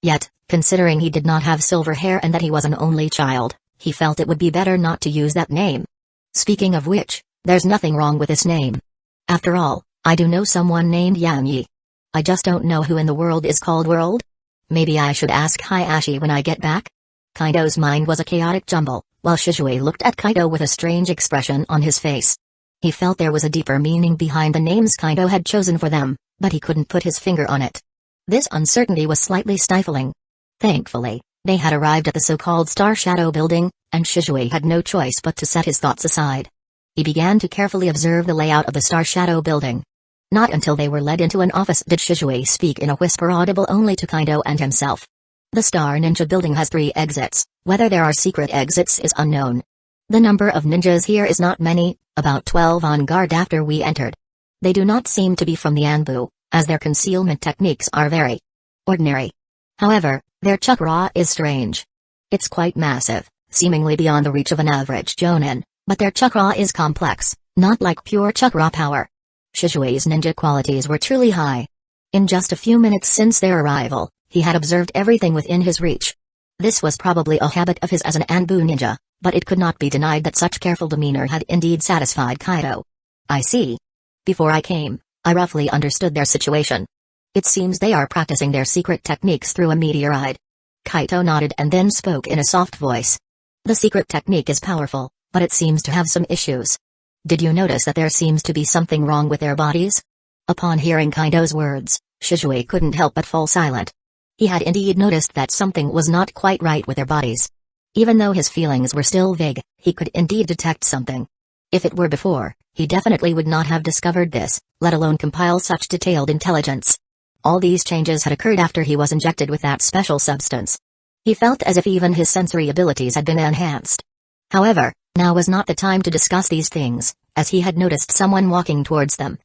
Yet, considering he did not have silver hair and that he was an only child, he felt it would be better not to use that name. Speaking of which, there's nothing wrong with this name. After all, I do know someone named Yanyi. I just don't know who in the world is called World. Maybe I should ask Hayashi when I get back? Kaido's mind was a chaotic jumble, while Shizue looked at Kaido with a strange expression on his face. He felt there was a deeper meaning behind the names Kaido had chosen for them, but he couldn't put his finger on it. This uncertainty was slightly stifling. Thankfully, they had arrived at the so-called Star Shadow building, and Shizue had no choice but to set his thoughts aside. He began to carefully observe the layout of the Star Shadow building. Not until they were led into an office did Shizue speak in a whisper audible only to Kaido and himself. The Star Ninja building has 3 exits, whether there are secret exits is unknown. The number of ninjas here is not many, about 12 on guard after we entered. They do not seem to be from the Anbu, as their concealment techniques are very ordinary. However, their chakra is strange. It's quite massive, seemingly beyond the reach of an average jonin, but their chakra is complex, not like pure chakra power. Shizue's ninja qualities were truly high. In just a few minutes since their arrival, he had observed everything within his reach. This was probably a habit of his as an Anbu ninja, but it could not be denied that such careful demeanor had indeed satisfied Kaido. I see. Before I came, I roughly understood their situation. It seems they are practicing their secret techniques through a meteorite. Kaito nodded and then spoke in a soft voice. The secret technique is powerful, but it seems to have some issues. Did you notice that there seems to be something wrong with their bodies? Upon hearing Kaido's words, Shizue couldn't help but fall silent. He had indeed noticed that something was not quite right with their bodies. Even though his feelings were still vague, he could indeed detect something. If it were before, he definitely would not have discovered this, let alone compile such detailed intelligence. All these changes had occurred after he was injected with that special substance. He felt as if even his sensory abilities had been enhanced. However, now was not the time to discuss these things, as he had noticed someone walking towards them.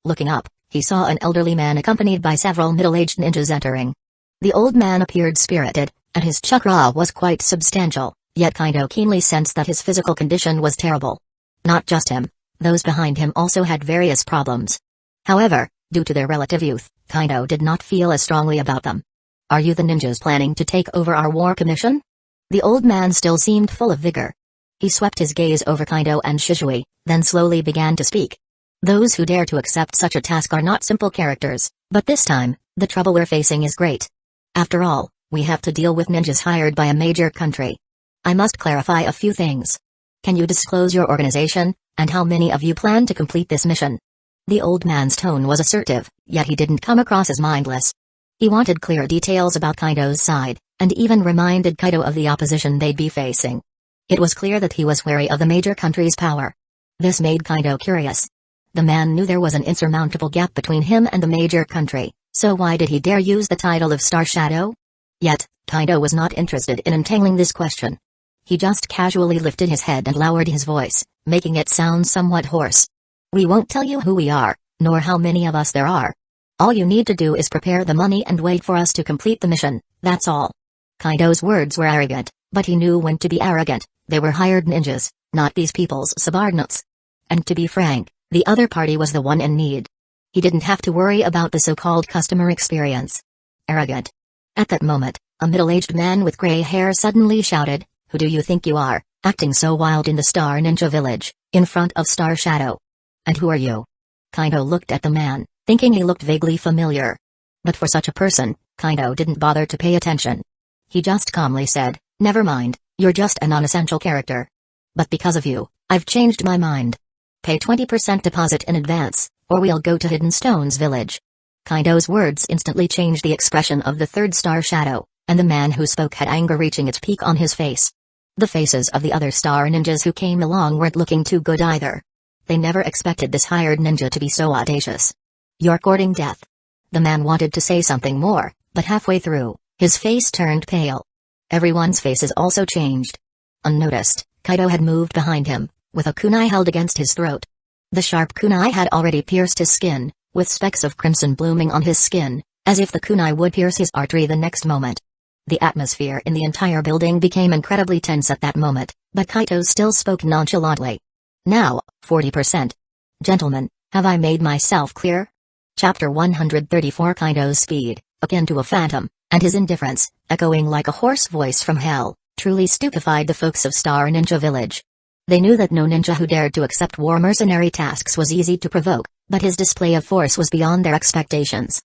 Looking up, he saw an elderly man accompanied by several middle-aged ninjas entering. The old man appeared spirited, and his chakra was quite substantial, yet Kaido keenly sensed that his physical condition was terrible. Not just him, those behind him also had various problems. However, due to their relative youth, Kaido did not feel as strongly about them. Are you the ninjas planning to take over our war commission? The old man still seemed full of vigor. He swept his gaze over Kaido and Shizue, then slowly began to speak. Those who dare to accept such a task are not simple characters, but this time, the trouble we're facing is great. After all, we have to deal with ninjas hired by a major country. I must clarify a few things. Can you disclose your organization, and how many of you plan to complete this mission? The old man's tone was assertive, yet he didn't come across as mindless. He wanted clear details about Kaido's side, and even reminded Kaido of the opposition they'd be facing. It was clear that he was wary of the major country's power. This made Kaido curious. The man knew there was an insurmountable gap between him and the major country, so why did he dare use the title of Star Shadow? Yet, Kaido was not interested in entangling this question. He just casually lifted his head and lowered his voice, making it sound somewhat hoarse. We won't tell you who we are, nor how many of us there are. All you need to do is prepare the money and wait for us to complete the mission, that's all. Kaido's words were arrogant, but he knew when to be arrogant. They were hired ninjas, not these people's subordinates. And to be frank, the other party was the one in need. He didn't have to worry about the so-called customer experience. Arrogant. At that moment, a middle-aged man with gray hair suddenly shouted, "Who do you think you are, acting so wild in the Star Ninja village, in front of Star Shadow? And who are you?" Kaido looked at the man, thinking he looked vaguely familiar. But for such a person, Kaido didn't bother to pay attention. He just calmly said, "Never mind, you're just a non-essential character. But because of you, I've changed my mind. Pay 20% deposit in advance, or we'll go to Hidden Stones Village." Kaido's words instantly changed the expression of the third star shadow, and the man who spoke had anger reaching its peak on his face. The faces of the other star ninjas who came along weren't looking too good either. They never expected this hired ninja to be so audacious. "You're courting death." The man wanted to say something more, but halfway through, his face turned pale. Everyone's faces also changed. Unnoticed, Kaido had moved behind him, with a kunai held against his throat. The sharp kunai had already pierced his skin, with specks of crimson blooming on his skin, as if the kunai would pierce his artery the next moment. The atmosphere in the entire building became incredibly tense at that moment, but Kaito still spoke nonchalantly. "Now, 40%. Gentlemen, have I made myself clear?" Chapter 134. Kaido's speed, akin to a phantom, and his indifference, echoing like a hoarse voice from hell, truly stupefied the folks of Star Ninja Village. They knew that no ninja who dared to accept war mercenary tasks was easy to provoke, but his display of force was beyond their expectations.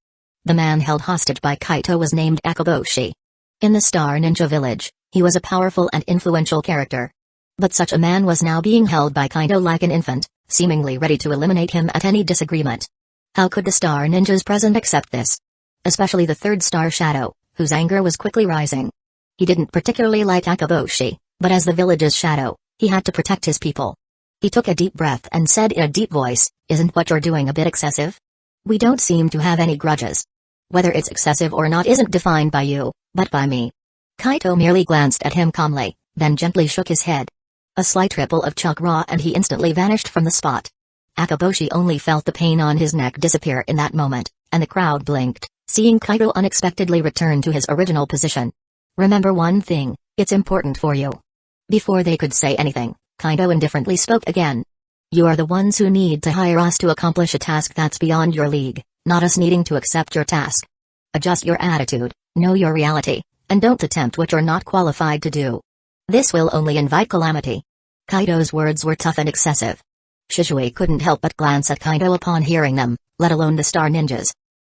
The man held hostage by Kaito was named Akeboshi. In the Star Ninja Village, he was a powerful and influential character. But such a man was now being held by Kaido like an infant, seemingly ready to eliminate him at any disagreement. How could the Star Ninjas present accept this? Especially the third Star Shadow, whose anger was quickly rising. He didn't particularly like Akeboshi, but as the village's shadow, he had to protect his people. He took a deep breath and said in a deep voice, "Isn't what you're doing a bit excessive? We don't seem to have any grudges. Whether it's excessive or not isn't defined by you, but by me." Kaito merely glanced at him calmly, then gently shook his head. A slight ripple of chakra and he instantly vanished from the spot. Akeboshi only felt the pain on his neck disappear in that moment, and the crowd blinked, seeing Kaito unexpectedly return to his original position. "Remember one thing, it's important for you." Before they could say anything, Kaido indifferently spoke again. "You are the ones who need to hire us to accomplish a task that's beyond your league, not us needing to accept your task. Adjust your attitude, know your reality, and don't attempt what you're not qualified to do. This will only invite calamity." Kaido's words were tough and excessive. Shisui couldn't help but glance at Kaido upon hearing them, let alone the Star Ninjas.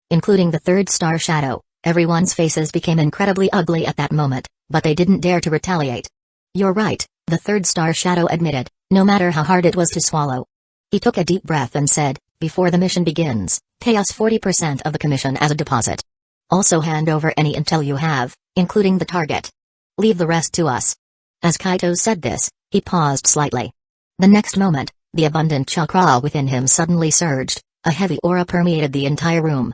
Including the third Star Shadow, everyone's faces became incredibly ugly at that moment, but they didn't dare to retaliate. "You're right," the third Star Shadow admitted, no matter how hard it was to swallow. He took a deep breath and said, "Before the mission begins, pay us 40% of the commission as a deposit. Also hand over any intel you have, including the target. Leave the rest to us." As Kaito said this, he paused slightly. The next moment, the abundant chakra within him suddenly surged, a heavy aura permeated the entire room.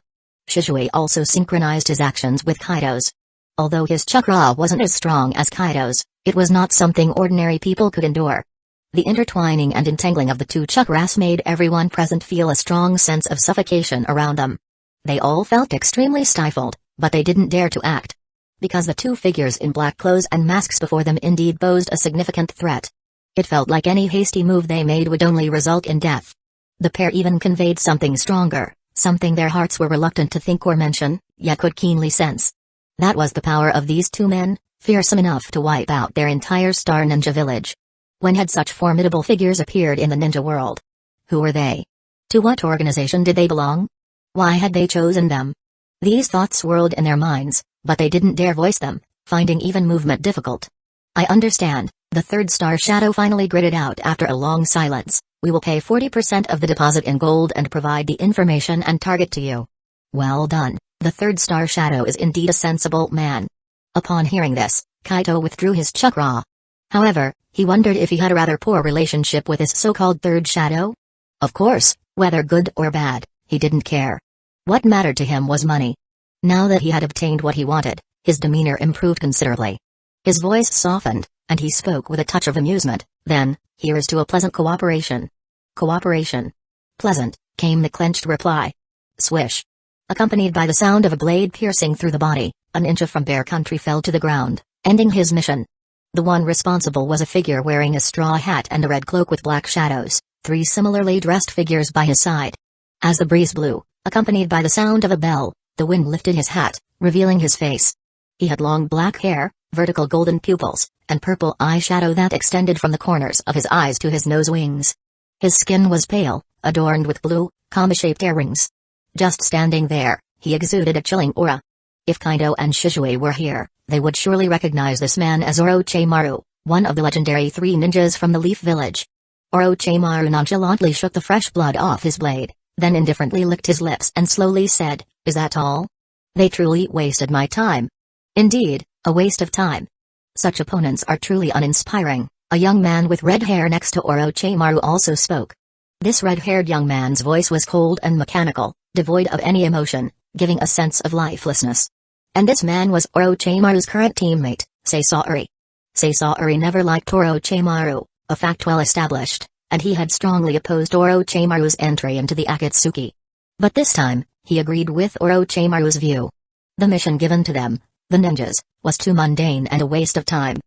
Shisui also synchronized his actions with Kaito's. Although his chakra wasn't as strong as Kaito's, it was not something ordinary people could endure. The intertwining and entangling of the two chakras made everyone present feel a strong sense of suffocation around them. They all felt extremely stifled, but they didn't dare to act. Because the two figures in black clothes and masks before them indeed posed a significant threat. It felt like any hasty move they made would only result in death. The pair even conveyed something stronger, something their hearts were reluctant to think or mention, yet could keenly sense. That was the power of these two men, fearsome enough to wipe out their entire Star Ninja village. When had such formidable figures appeared in the ninja world? Who were they? To what organization did they belong? Why had they chosen them? These thoughts swirled in their minds, but they didn't dare voice them, finding even movement difficult. "I understand," the third Star Shadow finally gritted out after a long silence. "We will pay 40% of the deposit in gold and provide the information and target to you." Well done, the third Star Shadow is indeed a sensible man. Upon hearing this, Kaito withdrew his chakra. However, he wondered if he had a rather poor relationship with his so-called third shadow. Of course, whether good or bad, he didn't care. What mattered to him was money. Now that he had obtained what he wanted, his demeanor improved considerably. His voice softened, and he spoke with a touch of amusement. "Then, here's to a pleasant cooperation." "Cooperation. Pleasant," came the clenched reply. Swish. Accompanied by the sound of a blade piercing through the body, an ninja from Bear Country fell to the ground, ending his mission. The one responsible was a figure wearing a straw hat and a red cloak with black shadows, three similarly dressed figures by his side. As the breeze blew, accompanied by the sound of a bell, the wind lifted his hat, revealing his face. He had long black hair, vertical golden pupils, and purple eyeshadow that extended from the corners of his eyes to his nose wings. His skin was pale, adorned with blue, comma-shaped earrings. Just standing there, he exuded a chilling aura. If Kaido and Shizue were here, they would surely recognize this man as Orochimaru, one of the legendary 3 ninjas from the Leaf Village. Orochimaru nonchalantly shook the fresh blood off his blade, then indifferently licked his lips and slowly said, "Is that all? They truly wasted my time." Indeed, a waste of time. Such opponents are truly uninspiring. A young man with red hair next to Orochimaru also spoke. This red-haired young man's voice was cold and mechanical, devoid of any emotion, giving a sense of lifelessness. And this man was Orochimaru's current teammate, Sasori. Sasori never liked Orochimaru, a fact well established, and he had strongly opposed Orochimaru's entry into the Akatsuki. But this time, he agreed with Orochimaru's view. The mission given to them, the ninjas, was too mundane and a waste of time.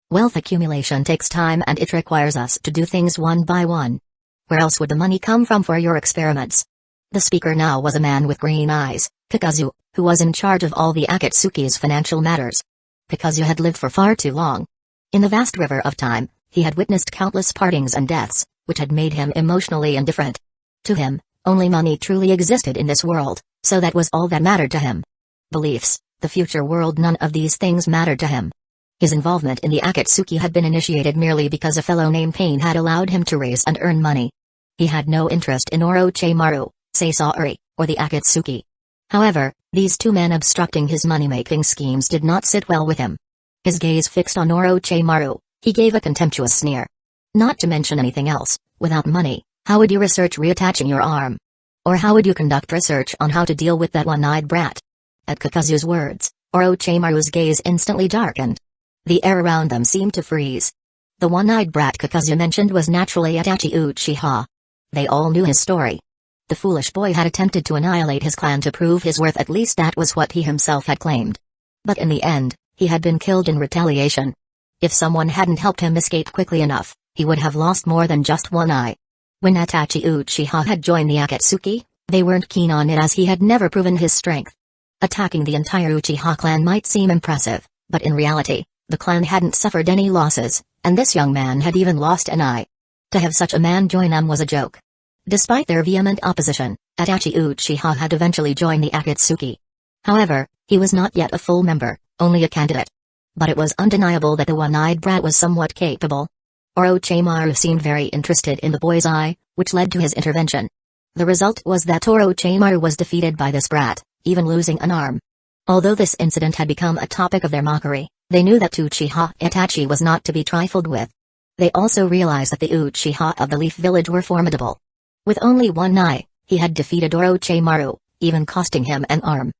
Wealth accumulation takes time and it requires us to do things one by one. Where else would the money come from for your experiments? The speaker now was a man with green eyes, Kakazu, who was in charge of all the Akatsuki's financial matters. Kakazu had lived for far too long. In the vast river of time, he had witnessed countless partings and deaths, which had made him emotionally indifferent. To him, only money truly existed in this world, so that was all that mattered to him. Beliefs, the future world, none of these things mattered to him. His involvement in the Akatsuki had been initiated merely because a fellow named Pain had allowed him to raise and earn money. He had no interest in Orochimaru, Sasori, or the Akatsuki. However, these 2 men obstructing his money-making schemes did not sit well with him. His gaze fixed on Orochimaru, he gave a contemptuous sneer. Not to mention anything else, without money, how would you research reattaching your arm? Or how would you conduct research on how to deal with that one-eyed brat? At Kakazu's words, Orochimaru's gaze instantly darkened. The air around them seemed to freeze. The one-eyed brat Kakazu mentioned was naturally Itachi Uchiha. They all knew his story. The foolish boy had attempted to annihilate his clan to prove his worth, at least that was what he himself had claimed. But in the end, he had been killed in retaliation. If someone hadn't helped him escape quickly enough, he would have lost more than just one eye. When Itachi Uchiha had joined the Akatsuki, they weren't keen on it as he had never proven his strength. Attacking the entire Uchiha clan might seem impressive, but in reality, the clan hadn't suffered any losses, and this young man had even lost an eye. To have such a man join them was a joke. Despite their vehement opposition, Itachi Uchiha had eventually joined the Akatsuki. However, he was not yet a full member, only a candidate. But it was undeniable that the one-eyed brat was somewhat capable. Orochimaru seemed very interested in the boy's eye, which led to his intervention. The result was that Orochimaru was defeated by this brat, even losing an arm. Although this incident had become a topic of their mockery, they knew that Uchiha Itachi was not to be trifled with. They also realized that the Uchiha of the Leaf Village were formidable. With only one eye, he had defeated Orochimaru, even costing him an arm.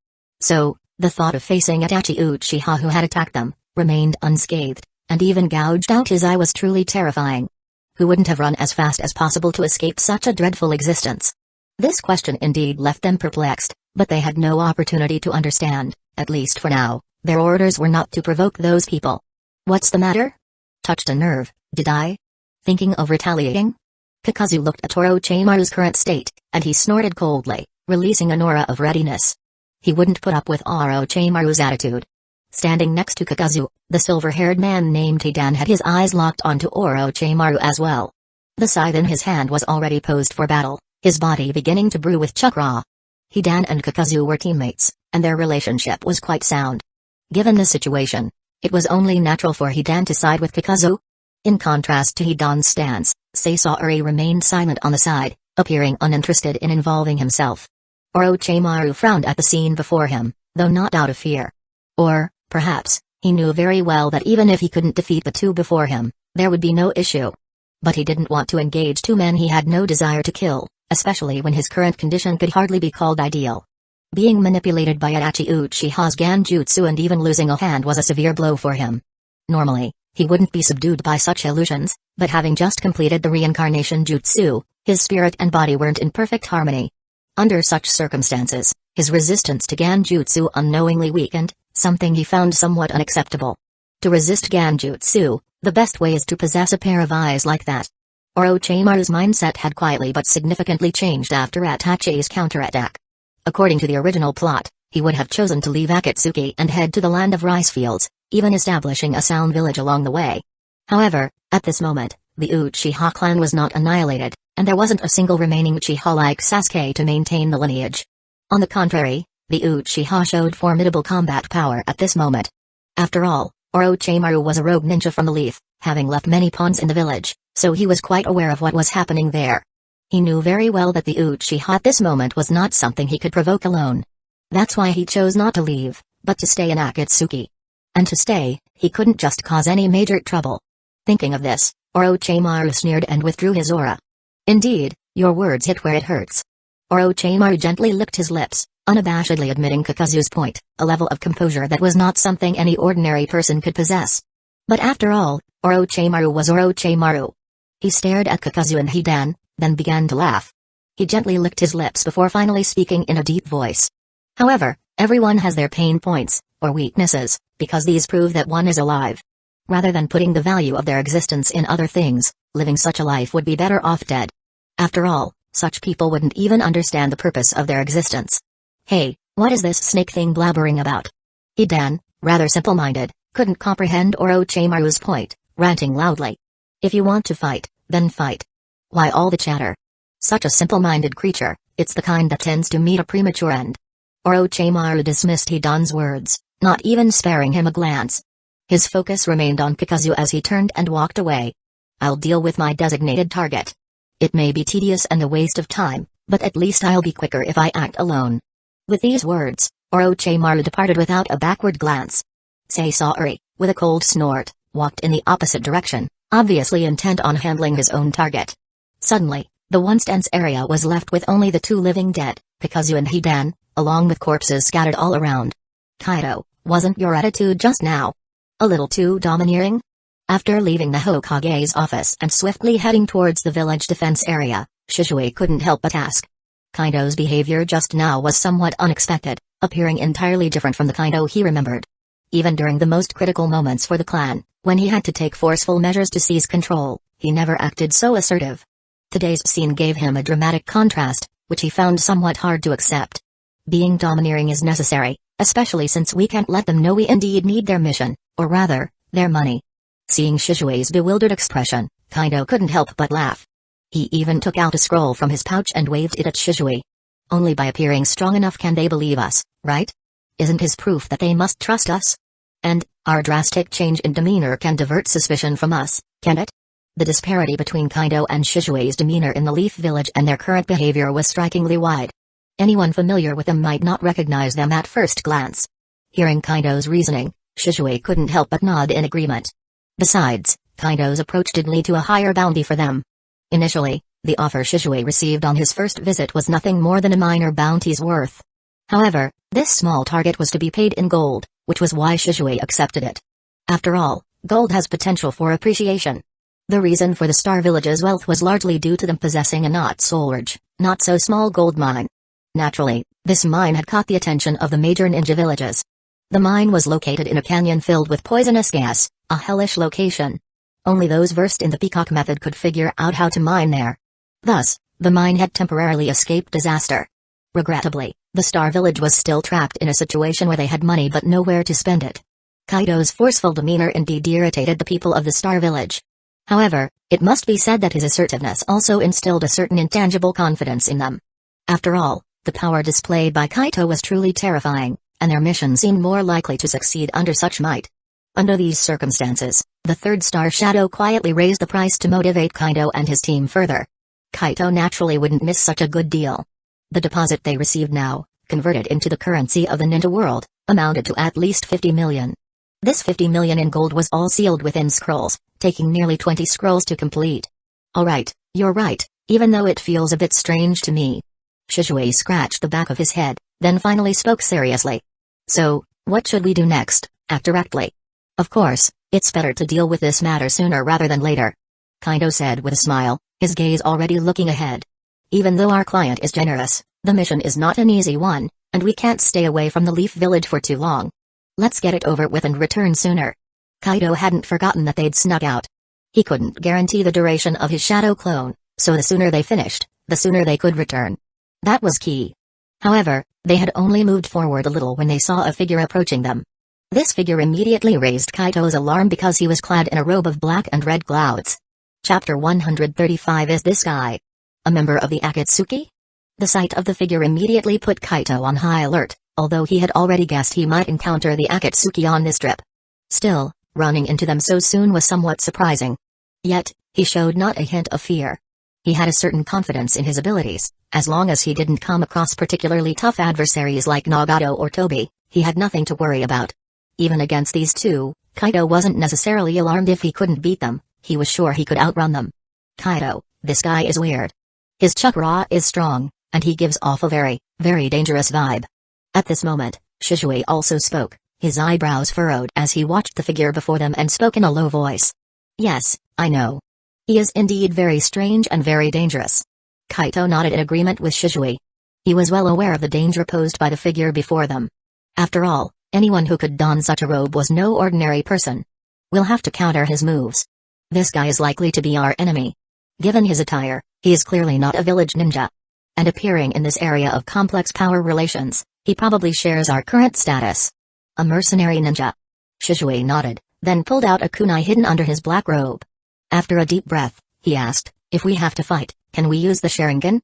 So, the thought of facing Itachi Uchiha, who had attacked them, remained unscathed, and even gouged out his eye, was truly terrifying. Who wouldn't have run as fast as possible to escape such a dreadful existence? This question indeed left them perplexed, but they had no opportunity to understand, at least for now. Their orders were not to provoke those people. What's the matter? Touched a nerve, did I? Thinking of retaliating? Kakazu looked at Orochimaru's current state, and he snorted coldly, releasing an aura of readiness. He wouldn't put up with Orochimaru's attitude. Standing next to Kakazu, the silver-haired man named Hidan had his eyes locked onto Orochimaru as well. The scythe in his hand was already posed for battle, his body beginning to brew with chakra. Hidan and Kakazu were teammates, and their relationship was quite sound. Given the situation, it was only natural for Hidan to side with Kakazu. In contrast to Hidan's stance, Sasori remained silent on the side, appearing uninterested in involving himself. Orochimaru frowned at the scene before him, though not out of fear. Or, perhaps, he knew very well that even if he couldn't defeat the 2 before him, there would be no issue. But he didn't want to engage 2 men he had no desire to kill, especially when his current condition could hardly be called ideal. Being manipulated by Itachi Uchiha's Genjutsu and even losing a hand was a severe blow for him. Normally, he wouldn't be subdued by such illusions, but having just completed the reincarnation jutsu, his spirit and body weren't in perfect harmony. Under such circumstances, his resistance to Genjutsu unknowingly weakened, something he found somewhat unacceptable. To resist Genjutsu, the best way is to possess a pair of eyes like that. Orochimaru's mindset had quietly but significantly changed after Itachi's counterattack. According to the original plot, he would have chosen to leave Akatsuki and head to the land of rice fields, even establishing a sound village along the way. However, at this moment, the Uchiha clan was not annihilated, and there wasn't a single remaining Uchiha like Sasuke to maintain the lineage. On the contrary, the Uchiha showed formidable combat power at this moment. After all, Orochimaru was a rogue ninja from the Leaf, having left many pawns in the village, so he was quite aware of what was happening there. He knew very well that the Uchiha at this moment was not something he could provoke alone. That's why he chose not to leave, but to stay in Akatsuki. And to stay, he couldn't just cause any major trouble. Thinking of this, Orochimaru sneered and withdrew his aura. Indeed, your words hit where it hurts. Orochimaru gently licked his lips, unabashedly admitting Kakazu's point, a level of composure that was not something any ordinary person could possess. But after all, Orochimaru was Orochimaru. He stared at Kakazu and Hidan, then began to laugh. He gently licked his lips before finally speaking in a deep voice. However, everyone has their pain points, or weaknesses, because these prove that one is alive. Rather than putting the value of their existence in other things, living such a life would be better off dead. After all, such people wouldn't even understand the purpose of their existence. Hey, what is this snake thing blabbering about? Hidan, rather simple-minded, couldn't comprehend Orochimaru's point, ranting loudly. If you want to fight, then fight. Why all the chatter? Such a simple-minded creature, it's the kind that tends to meet a premature end. Orochimaru dismissed Hidan's words, not even sparing him a glance. His focus remained on Kakazu as he turned and walked away. I'll deal with my designated target. It may be tedious and a waste of time, but at least I'll be quicker if I act alone. With these words, Orochimaru departed without a backward glance. Saori, with a cold snort, walked in the opposite direction, obviously intent on handling his own target. Suddenly, the once dense area was left with only the two living dead, Kakazu and Hidan, along with corpses scattered all around. Kaito, wasn't your attitude just now a little too domineering? After leaving the Hokage's office and swiftly heading towards the village defense area, Shisui couldn't help but ask. Kaito's behavior just now was somewhat unexpected, appearing entirely different from the Kaito he remembered. Even during the most critical moments for the clan, when he had to take forceful measures to seize control, he never acted so assertive. Today's scene gave him a dramatic contrast, which he found somewhat hard to accept. Being domineering is necessary, especially since we can't let them know we indeed need their mission, or rather, their money. Seeing Shishui's bewildered expression, Kaito couldn't help but laugh. He even took out a scroll from his pouch and waved it at Shisui. Only by appearing strong enough can they believe us, right? Isn't his proof that they must trust us? And, our drastic change in demeanor can divert suspicion from us, can it? The disparity between Kaito and Shishui's demeanor in the Leaf Village and their current behavior was strikingly wide. Anyone familiar with them might not recognize them at first glance. Hearing Kaito's reasoning, Shisui couldn't help but nod in agreement. Besides, Kaito's approach did lead to a higher bounty for them. Initially, the offer Shisui received on his first visit was nothing more than a minor bounty's worth. However, this small target was to be paid in gold, which was why Shisui accepted it. After all, gold has potential for appreciation. The reason for the Star Village's wealth was largely due to them possessing a not-so-large, not-so-small gold mine. Naturally, this mine had caught the attention of the major ninja villages. The mine was located in a canyon filled with poisonous gas, a hellish location. Only those versed in the peacock method could figure out how to mine there. Thus, the mine had temporarily escaped disaster. Regrettably, the Star Village was still trapped in a situation where they had money but nowhere to spend it. Kaito's forceful demeanor indeed irritated the people of the Star Village. However, it must be said that his assertiveness also instilled a certain intangible confidence in them. After all, the power displayed by Kaito was truly terrifying, and their mission seemed more likely to succeed under such might. Under these circumstances, the third Star Shadow quietly raised the price to motivate Kaito and his team further. Kaito naturally wouldn't miss such a good deal. The deposit they received now, converted into the currency of the ninja world, amounted to at least 50 million. This 50 million in gold was all sealed within scrolls, taking nearly 20 scrolls to complete. Alright, you're right, even though it feels a bit strange to me. Shisui scratched the back of his head, then finally spoke seriously. So, what should we do next? Act directly. Of course, it's better to deal with this matter sooner rather than later. Kaito said with a smile, his gaze already looking ahead. Even though our client is generous, the mission is not an easy one, and we can't stay away from the Leaf Village for too long. Let's get it over with and return sooner. Kaito hadn't forgotten that they'd snuck out. He couldn't guarantee the duration of his shadow clone, so the sooner they finished, the sooner they could return. That was key. However, they had only moved forward a little when they saw a figure approaching them. This figure immediately raised Kaito's alarm because he was clad in a robe of black and red clouds. Chapter 135. Is this guy a member of the Akatsuki? The sight of the figure immediately put Kaito on high alert, although he had already guessed he might encounter the Akatsuki on this trip. Still, running into them so soon was somewhat surprising. Yet, he showed not a hint of fear. He had a certain confidence in his abilities. As long as he didn't come across particularly tough adversaries like Nagato or Tobi, he had nothing to worry about. Even against these two, Kaito wasn't necessarily alarmed if he couldn't beat them. He was sure he could outrun them. Kaito, this guy is weird. His chakra is strong, and he gives off a very, very dangerous vibe. At this moment, Shisui also spoke, his eyebrows furrowed as he watched the figure before them and spoke in a low voice. Yes, I know. He is indeed very strange and very dangerous. Kaito nodded in agreement with Shisui. He was well aware of the danger posed by the figure before them. After all, anyone who could don such a robe was no ordinary person. We'll have to counter his moves. This guy is likely to be our enemy. Given his attire, he is clearly not a village ninja. And appearing in this area of complex power relations, he probably shares our current status. A mercenary ninja. Shisui nodded, then pulled out a kunai hidden under his black robe. After a deep breath, he asked, if we have to fight, can we use the Sharingan?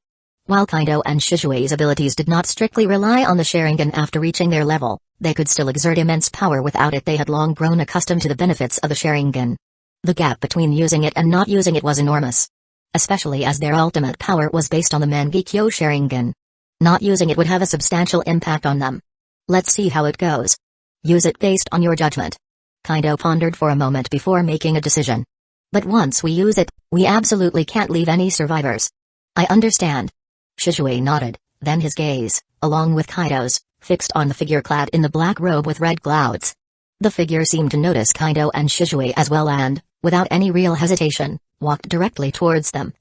While Kaito and Shisui's abilities did not strictly rely on the Sharingan after reaching their level, they could still exert immense power without it. They had long grown accustomed to the benefits of the Sharingan. The gap between using it and not using it was enormous. Especially as their ultimate power was based on the Mangekyo Sharingan. Not using it would have a substantial impact on them. Let's see how it goes. Use it based on your judgment. Kaito pondered for a moment before making a decision. But once we use it, we absolutely can't leave any survivors. I understand. Shisui nodded, then his gaze, along with Kaito's, fixed on the figure clad in the black robe with red clouds. The figure seemed to notice Kaito and Shisui as well and, without any real hesitation, walked directly towards them.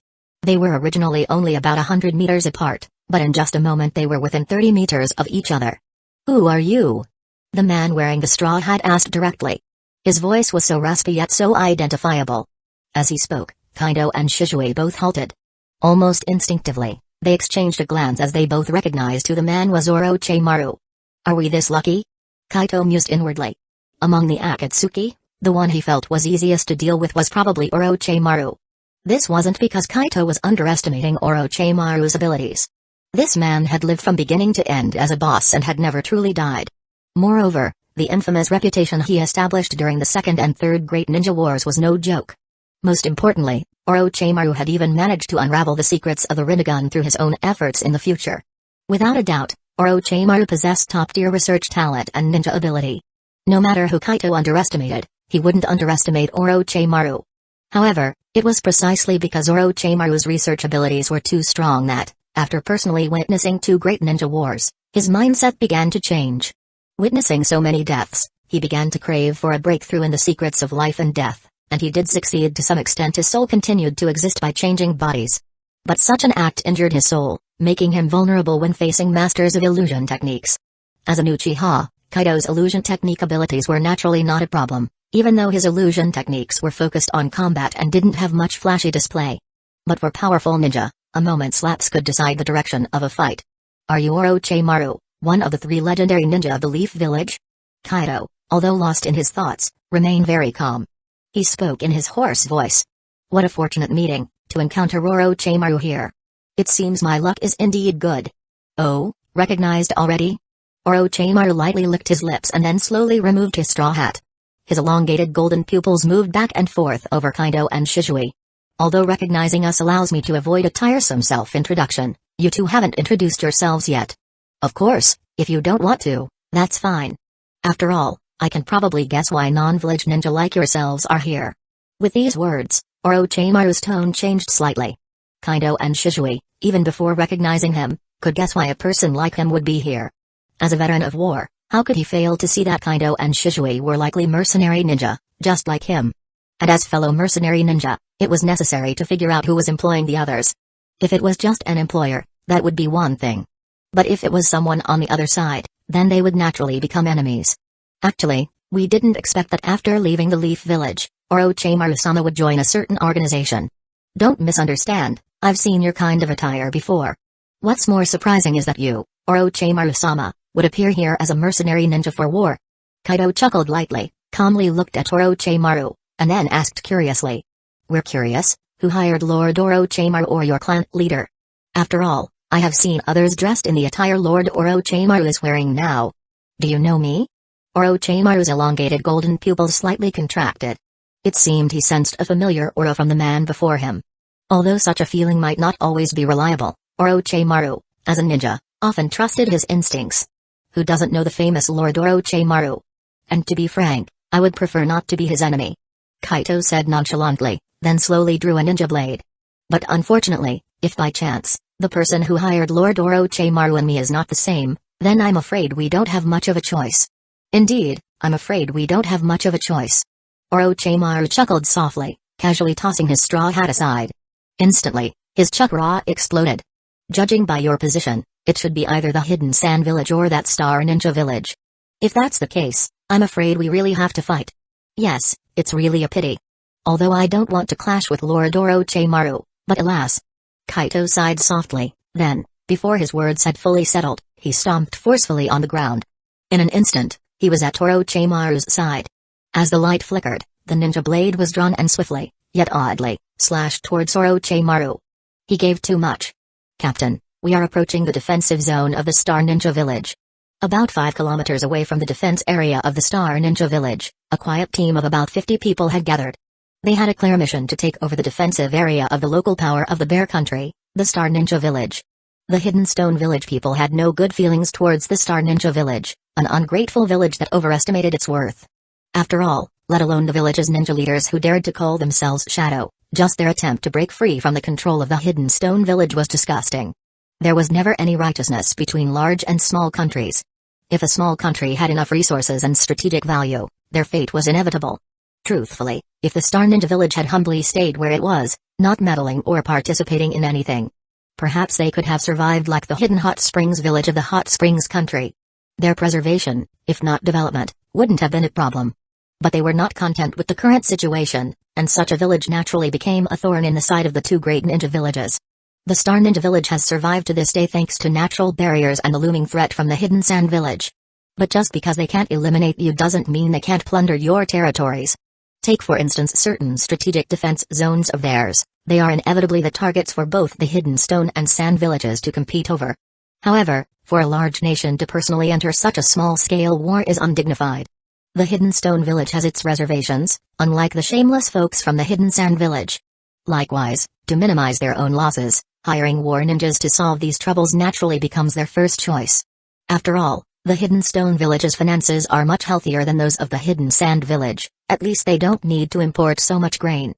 They were originally only about 100 meters apart, but in just a moment they were within 30 meters of each other. Who are you? The man wearing the straw hat asked directly. His voice was so raspy yet so identifiable. As he spoke, Kaito and Shisui both halted. Almost instinctively, they exchanged a glance as they both recognized who the man was. Orochimaru. Are we this lucky? Kaito mused inwardly. Among the Akatsuki, the one he felt was easiest to deal with was probably Orochimaru. This wasn't because Kaito was underestimating Orochimaru's abilities. This man had lived from beginning to end as a boss and had never truly died. Moreover, the infamous reputation he established during the Second and Third Great Ninja Wars was no joke. Most importantly, Orochimaru had even managed to unravel the secrets of the Rinnegan through his own efforts in the future. Without a doubt, Orochimaru possessed top-tier research talent and ninja ability. No matter who Kaito underestimated, he wouldn't underestimate Orochimaru. However, it was precisely because Orochimaru's research abilities were too strong that, after personally witnessing 2 great ninja wars, his mindset began to change. Witnessing so many deaths, he began to crave for a breakthrough in the secrets of life and death. And he did succeed to some extent. His soul continued to exist by changing bodies. But such an act injured his soul, making him vulnerable when facing masters of illusion techniques. As an Uchiha, Kaito's illusion technique abilities were naturally not a problem, even though his illusion techniques were focused on combat and didn't have much flashy display. But for powerful ninja, a moment's lapse could decide the direction of a fight. Are you Orochimaru, one of the 3 legendary ninja of the Leaf Village? Kaito, although lost in his thoughts, remained very calm. He spoke in his hoarse voice. What a fortunate meeting, to encounter Orochimaru here. It seems my luck is indeed good. Oh, recognized already? Orochimaru lightly licked his lips and then slowly removed his straw hat. His elongated golden pupils moved back and forth over Kaito and Shisui. Although recognizing us allows me to avoid a tiresome self-introduction, you two haven't introduced yourselves yet. Of course, if you don't want to, that's fine. After all, I can probably guess why non-village ninja like yourselves are here. With these words, Orochimaru's tone changed slightly. Kaito and Shisui, even before recognizing him, could guess why a person like him would be here. As a veteran of war, how could he fail to see that Kaito and Shisui were likely mercenary ninja, just like him? And as fellow mercenary ninja, it was necessary to figure out who was employing the others. If it was just an employer, that would be one thing. But if it was someone on the other side, then they would naturally become enemies. Actually, we didn't expect that after leaving the Leaf Village, Orochimaru-sama would join a certain organization. Don't misunderstand, I've seen your kind of attire before. What's more surprising is that you, Orochimaru-sama, would appear here as a mercenary ninja for war. Kaito chuckled lightly, calmly looked at Orochimaru, and then asked curiously. We're curious, who hired Lord Orochimaru or your clan leader? After all, I have seen others dressed in the attire Lord Orochimaru is wearing now. Do you know me? Orochimaru's elongated golden pupils slightly contracted. It seemed he sensed a familiar aura from the man before him. Although such a feeling might not always be reliable, Orochimaru, as a ninja, often trusted his instincts. Who doesn't know the famous Lord Orochimaru? And to be frank, I would prefer not to be his enemy. Kaito said nonchalantly, then slowly drew a ninja blade. But unfortunately, if by chance, the person who hired Lord Orochimaru and me is not the same, then I'm afraid we don't have much of a choice. Indeed, I'm afraid we don't have much of a choice. Orochimaru chuckled softly, casually tossing his straw hat aside. Instantly, his chakra exploded. Judging by your position, it should be either the Hidden Sand Village or that Star Ninja Village. If that's the case, I'm afraid we really have to fight. Yes, it's really a pity. Although I don't want to clash with Lord Orochimaru, but alas. Kaito sighed softly, then, before his words had fully settled, he stomped forcefully on the ground. In an instant, he was at Orochimaru's side. As the light flickered, the ninja blade was drawn and swiftly, yet oddly, slashed towards Orochimaru. He gave too much. Captain, we are approaching the defensive zone of the Star Ninja Village. About 5 kilometers away from the defense area of the Star Ninja Village, a quiet team of about 50 people had gathered. They had a clear mission to take over the defensive area of the local power of the Bear Country, the Star Ninja Village. The Hidden Stone Village people had no good feelings towards the Star Ninja Village, an ungrateful village that overestimated its worth. After all, let alone the village's ninja leaders who dared to call themselves Shadow, just their attempt to break free from the control of the Hidden Stone Village was disgusting. There was never any righteousness between large and small countries. If a small country had enough resources and strategic value, their fate was inevitable. Truthfully, if the Star Ninja Village had humbly stayed where it was, not meddling or participating in anything, perhaps they could have survived like the Hidden Hot Springs Village of the Hot Springs country. Their preservation, if not development, wouldn't have been a problem. But they were not content with the current situation, and such a village naturally became a thorn in the side of the two great ninja villages. The Star Ninja Village has survived to this day thanks to natural barriers and the looming threat from the Hidden Sand Village. But just because they can't eliminate you doesn't mean they can't plunder your territories. Take for instance certain strategic defense zones of theirs, they are inevitably the targets for both the Hidden Stone and Sand villages to compete over. However, for a large nation to personally enter such a small-scale war is undignified. The Hidden Stone Village has its reservations, unlike the shameless folks from the Hidden Sand Village. Likewise, to minimize their own losses, hiring war ninjas to solve these troubles naturally becomes their first choice. After all, the Hidden Stone Village's finances are much healthier than those of the Hidden Sand Village, at least they don't need to import so much grain.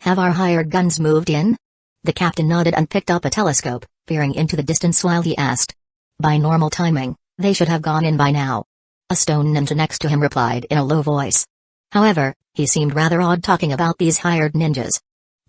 Have our hired guns moved in? The captain nodded and picked up a telescope, peering into the distance while he asked. By normal timing, they should have gone in by now. A stone ninja next to him replied in a low voice. However, he seemed rather odd talking about these hired ninjas.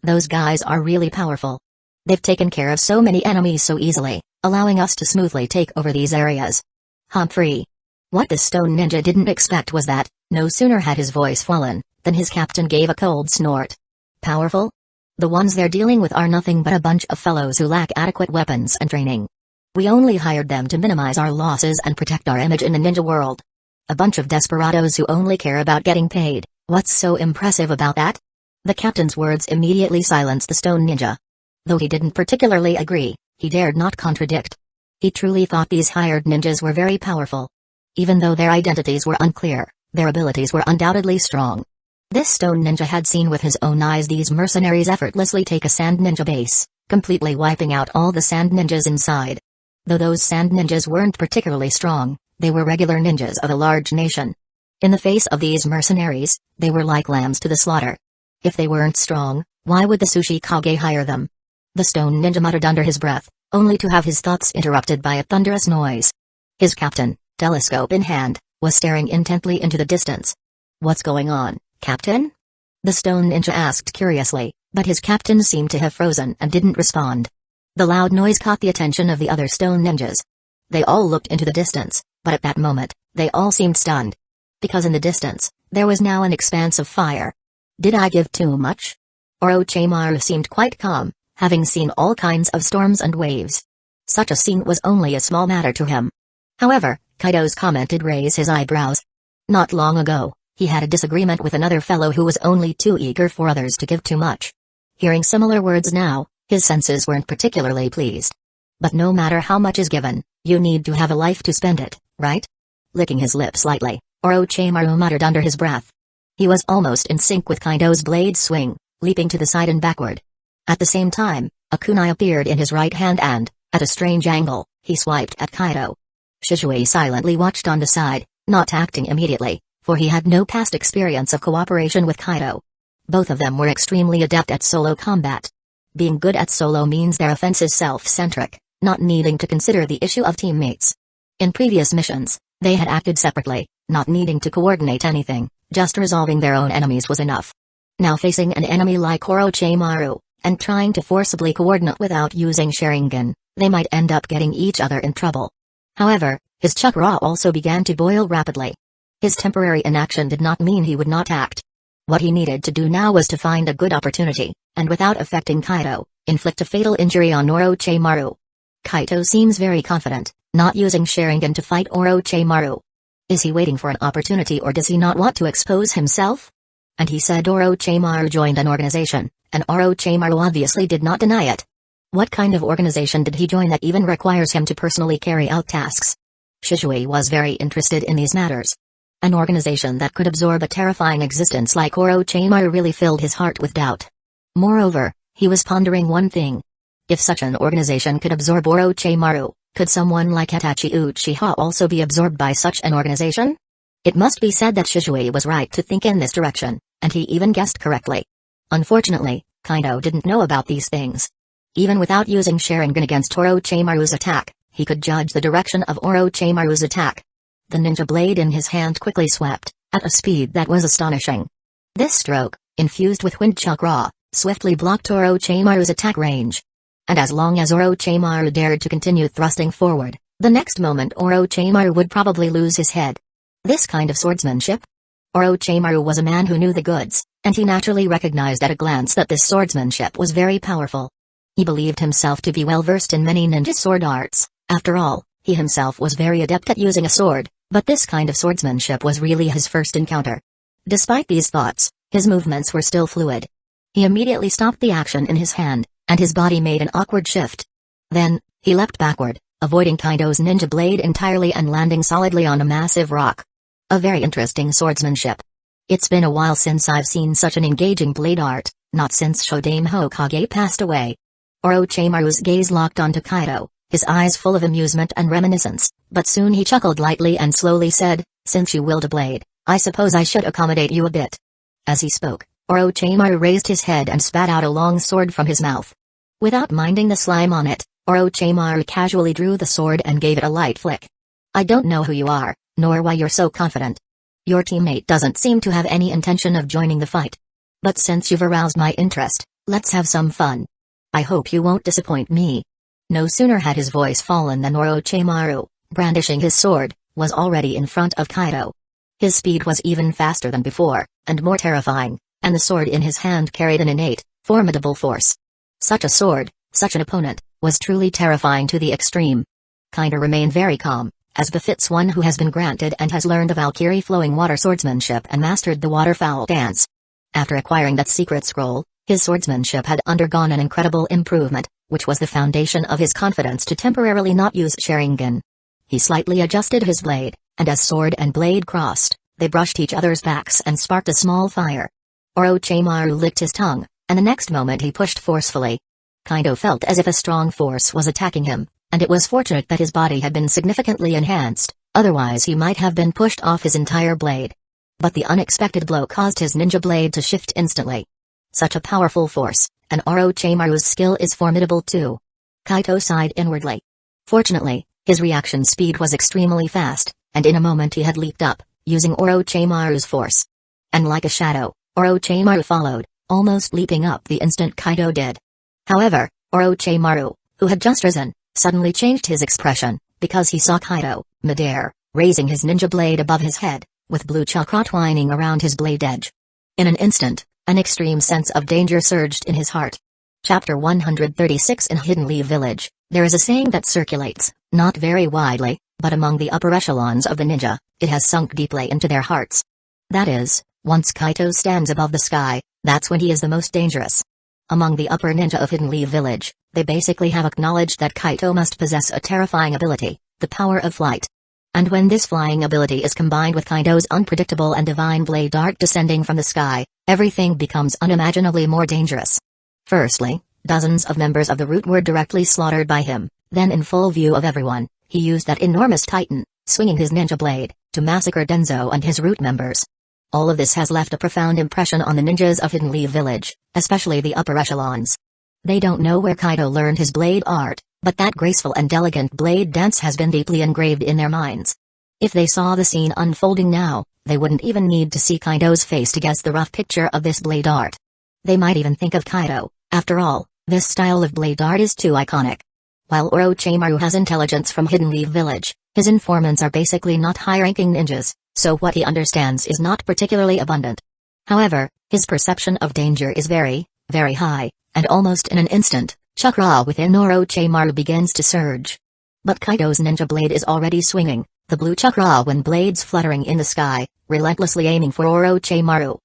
Those guys are really powerful. They've taken care of so many enemies so easily, allowing us to smoothly take over these areas. Humphrey. What the stone ninja didn't expect was that, no sooner had his voice fallen, than his captain gave a cold snort. Powerful? The ones they're dealing with are nothing but a bunch of fellows who lack adequate weapons and training. We only hired them to minimize our losses and protect our image in the ninja world. A bunch of desperados who only care about getting paid. What's so impressive about that? The captain's words immediately silenced the stone ninja. Though he didn't particularly agree, he dared not contradict. He truly thought these hired ninjas were very powerful. Even though their identities were unclear, their abilities were undoubtedly strong. This stone ninja had seen with his own eyes these mercenaries effortlessly take a sand ninja base, completely wiping out all the sand ninjas inside. Though those sand ninjas weren't particularly strong, they were regular ninjas of a large nation. In the face of these mercenaries, they were like lambs to the slaughter. If they weren't strong, why would the Sushi Kage hire them? The stone ninja muttered under his breath, only to have his thoughts interrupted by a thunderous noise. His captain, telescope in hand, was staring intently into the distance. What's going on, Captain? The stone ninja asked curiously, but his captain seemed to have frozen and didn't respond. The loud noise caught the attention of the other stone ninjas. They all looked into the distance, but at that moment, they all seemed stunned. Because in the distance, there was now an expanse of fire. Did I give too much? Orochimaru seemed quite calm, having seen all kinds of storms and waves. Such a scene was only a small matter to him. However, Kaito's comment did raise his eyebrows. Not long ago, he had a disagreement with another fellow who was only too eager for others to give too much. Hearing similar words now, his senses weren't particularly pleased. But no matter how much is given, you need to have a life to spend it, right? Licking his lips lightly, Orochimaru muttered under his breath. He was almost in sync with Kaido's blade swing, leaping to the side and backward. At the same time, a kunai appeared in his right hand and, at a strange angle, he swiped at Kaido. Shisui silently watched on the side, not acting immediately, for he had no past experience of cooperation with Kaido. Both of them were extremely adept at solo combat. Being good at solo means their offense is self-centric, not needing to consider the issue of teammates. In previous missions, they had acted separately, not needing to coordinate anything, just resolving their own enemies was enough. Now facing an enemy like Orochimaru, and trying to forcibly coordinate without using Sharingan, they might end up getting each other in trouble. However, his chakra also began to boil rapidly. His temporary inaction did not mean he would not act. What he needed to do now was to find a good opportunity, and without affecting Kaido, inflict a fatal injury on Orochimaru. Kaido seems very confident, not using Sharingan to fight Orochimaru. Is he waiting for an opportunity or does he not want to expose himself? And he said Orochimaru joined an organization, and Orochimaru obviously did not deny it. What kind of organization did he join that even requires him to personally carry out tasks? Shisui was very interested in these matters. An organization that could absorb a terrifying existence like Orochimaru really filled his heart with doubt. Moreover, he was pondering one thing. If such an organization could absorb Orochimaru, could someone like Itachi Uchiha also be absorbed by such an organization? It must be said that Shisui was right to think in this direction, and he even guessed correctly. Unfortunately, Kaido didn't know about these things. Even without using Sharingan against Orochimaru's attack, he could judge the direction of Orochimaru's attack. The ninja blade in his hand quickly swept, at a speed that was astonishing. This stroke, infused with wind chakra, swiftly blocked Orochimaru's attack range. And as long as Orochimaru dared to continue thrusting forward, the next moment Orochimaru would probably lose his head. This kind of swordsmanship? Orochimaru was a man who knew the goods, and he naturally recognized at a glance that this swordsmanship was very powerful. He believed himself to be well versed in many ninja sword arts. After all, he himself was very adept at using a sword, but this kind of swordsmanship was really his first encounter. Despite these thoughts, his movements were still fluid. He immediately stopped the action in his hand, and his body made an awkward shift. Then, he leapt backward, avoiding Kaido's ninja blade entirely and landing solidly on a massive rock. A very interesting swordsmanship. It's been a while since I've seen such an engaging blade art, not since Shodame Hokage passed away. Orochimaru's gaze locked onto Kaido, his eyes full of amusement and reminiscence, but soon he chuckled lightly and slowly said, "Since you wield a blade, I suppose I should accommodate you a bit." As he spoke, Orochimaru raised his head and spat out a long sword from his mouth. Without minding the slime on it, Orochimaru casually drew the sword and gave it a light flick. "I don't know who you are, nor why you're so confident. Your teammate doesn't seem to have any intention of joining the fight. But since you've aroused my interest, let's have some fun. I hope you won't disappoint me." No sooner had his voice fallen than Orochimaru, brandishing his sword, was already in front of Kaido. His speed was even faster than before, and more terrifying, and the sword in his hand carried an innate, formidable force. Such a sword, such an opponent, was truly terrifying to the extreme. Kaido remained very calm, as befits one who has been granted and has learned the Valkyrie flowing water swordsmanship and mastered the waterfowl dance. After acquiring that secret scroll, his swordsmanship had undergone an incredible improvement, which was the foundation of his confidence to temporarily not use Sharingan. He slightly adjusted his blade, and as sword and blade crossed, they brushed each other's backs and sparked a small fire. Orochimaru licked his tongue, and the next moment he pushed forcefully. Kaido felt as if a strong force was attacking him, and it was fortunate that his body had been significantly enhanced, otherwise he might have been pushed off his entire blade. But the unexpected blow caused his ninja blade to shift instantly. Such a powerful force, and Orochimaru's skill is formidable too. Kaido sighed inwardly. Fortunately, his reaction speed was extremely fast, and in a moment he had leaped up, using Orochimaru's force. And like a shadow, Orochimaru followed, almost leaping up the instant Kaido did. However, Orochimaru, who had just risen, suddenly changed his expression, because he saw Kaido, midair, raising his ninja blade above his head, with blue chakra twining around his blade edge. In an instant, an extreme sense of danger surged in his heart. Chapter 136. In Hidden Leaf Village, there is a saying that circulates, not very widely, but among the upper echelons of the ninja, it has sunk deeply into their hearts. That is, once Kaido stands above the sky, that's when he is the most dangerous. Among the upper ninja of Hidden Leaf Village, They basically have acknowledged that Kaito must possess a terrifying ability, the power of flight. And when this flying ability is combined with Kaito's unpredictable and divine blade dart descending from the sky, everything becomes unimaginably more dangerous. Firstly, dozens of members of the Root were directly slaughtered by him, then in full view of everyone, he used that enormous titan, swinging his ninja blade, to massacre Danzō and his Root members. All of this has left a profound impression on the ninjas of Hidden Leaf Village, especially the upper echelons. They don't know where Kaito learned his blade art, but that graceful and elegant blade dance has been deeply engraved in their minds. If they saw the scene unfolding now, they wouldn't even need to see Kaito's face to guess the rough picture of this blade art. They might even think of Kaito. After all, this style of blade art is too iconic. While Orochimaru has intelligence from Hidden Leaf Village, his informants are basically not high-ranking ninjas, so what he understands is not particularly abundant. However, his perception of danger is very, very high, and almost in an instant, chakra within Orochimaru begins to surge. But Kaito's ninja blade is already swinging, the blue chakra wind blades fluttering in the sky, relentlessly aiming for Orochimaru.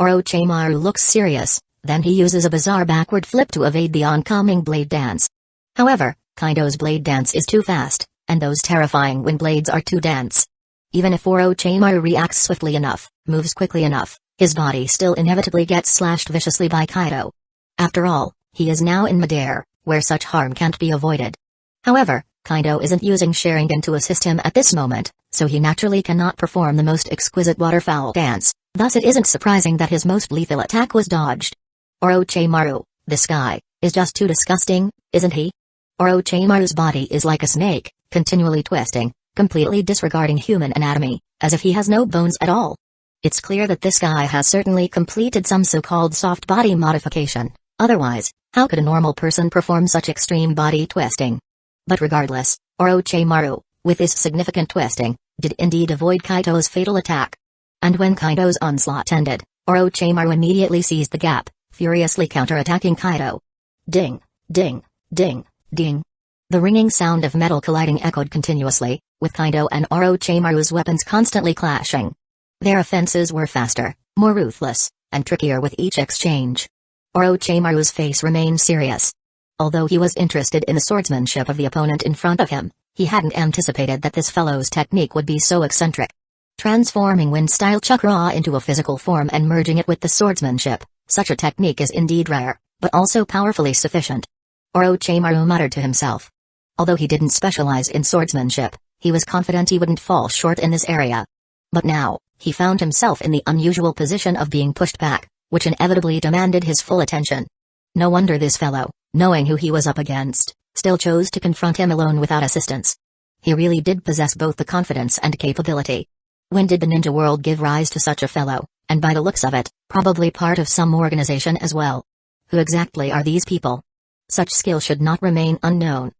Orochimaru looks serious, then he uses a bizarre backward flip to evade the oncoming blade dance. However, Kaito's blade dance is too fast, and those terrifying wind blades are too dense. Even if Orochimaru reacts swiftly enough, moves quickly enough, his body still inevitably gets slashed viciously by Kaito. After all, he is now in midair, where such harm can't be avoided. However, Kaito isn't using Sharingan to assist him at this moment, so he naturally cannot perform the most exquisite waterfowl dance, thus it isn't surprising that his most lethal attack was dodged. Orochimaru, this guy, is just too disgusting, isn't he? Orochimaru's body is like a snake, continually twisting, completely disregarding human anatomy, as if he has no bones at all. It's clear that this guy has certainly completed some so-called soft body modification, otherwise, how could a normal person perform such extreme body twisting? But regardless, Orochimaru, with his significant twisting, did indeed avoid Kaito's fatal attack. And when Kaito's onslaught ended, Orochimaru immediately seized the gap, furiously counter-attacking Kaito. Ding, ding, ding, ding. The ringing sound of metal colliding echoed continuously, with Kaito and Orochimaru's weapons constantly clashing. Their offenses were faster, more ruthless, and trickier with each exchange. Orochimaru's face remained serious. Although he was interested in the swordsmanship of the opponent in front of him, he hadn't anticipated that this fellow's technique would be so eccentric. Transforming wind-style chakra into a physical form and merging it with the swordsmanship, such a technique is indeed rare, but also powerfully sufficient. Orochimaru muttered to himself. Although he didn't specialize in swordsmanship, he was confident he wouldn't fall short in this area. But now, he found himself in the unusual position of being pushed back, which inevitably demanded his full attention. No wonder this fellow, knowing who he was up against, still chose to confront him alone without assistance. He really did possess both the confidence and capability. When did the ninja world give rise to such a fellow, and by the looks of it, probably part of some organization as well? Who exactly are these people? Such skill should not remain unknown.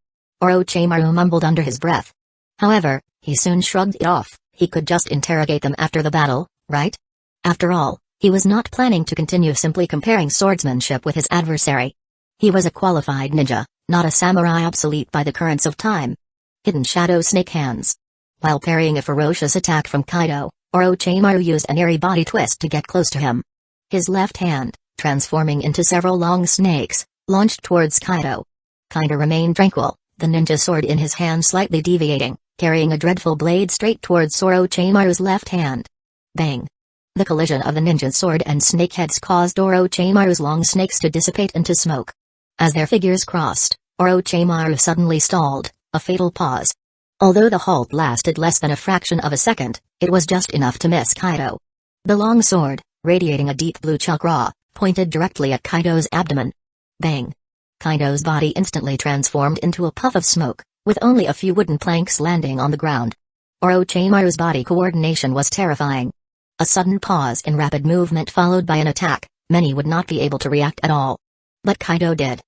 Orochimaru mumbled under his breath. However, he soon shrugged it off, he could just interrogate them after the battle, right? After all, he was not planning to continue simply comparing swordsmanship with his adversary. He was a qualified ninja, not a samurai obsolete by the currents of time. Hidden Shadow Snake Hands. While parrying a ferocious attack from Kaito, Orochimaru used an airy body twist to get close to him. His left hand, transforming into several long snakes, launched towards Kaito. Kaito remained tranquil, the ninja sword in his hand slightly deviating, carrying a dreadful blade straight towards Orochimaru's left hand. Bang! The collision of the ninja's sword and snake heads caused Orochimaru's long snakes to dissipate into smoke. As their figures crossed, Orochimaru suddenly stalled, a fatal pause. Although the halt lasted less than a fraction of a second, it was just enough to miss Kaito. The long sword, radiating a deep blue chakra, pointed directly at Kaito's abdomen. Bang! Kaito's body instantly transformed into a puff of smoke, with only a few wooden planks landing on the ground. Orochimaru's body coordination was terrifying. A sudden pause in rapid movement followed by an attack, many would not be able to react at all. But Kaito did.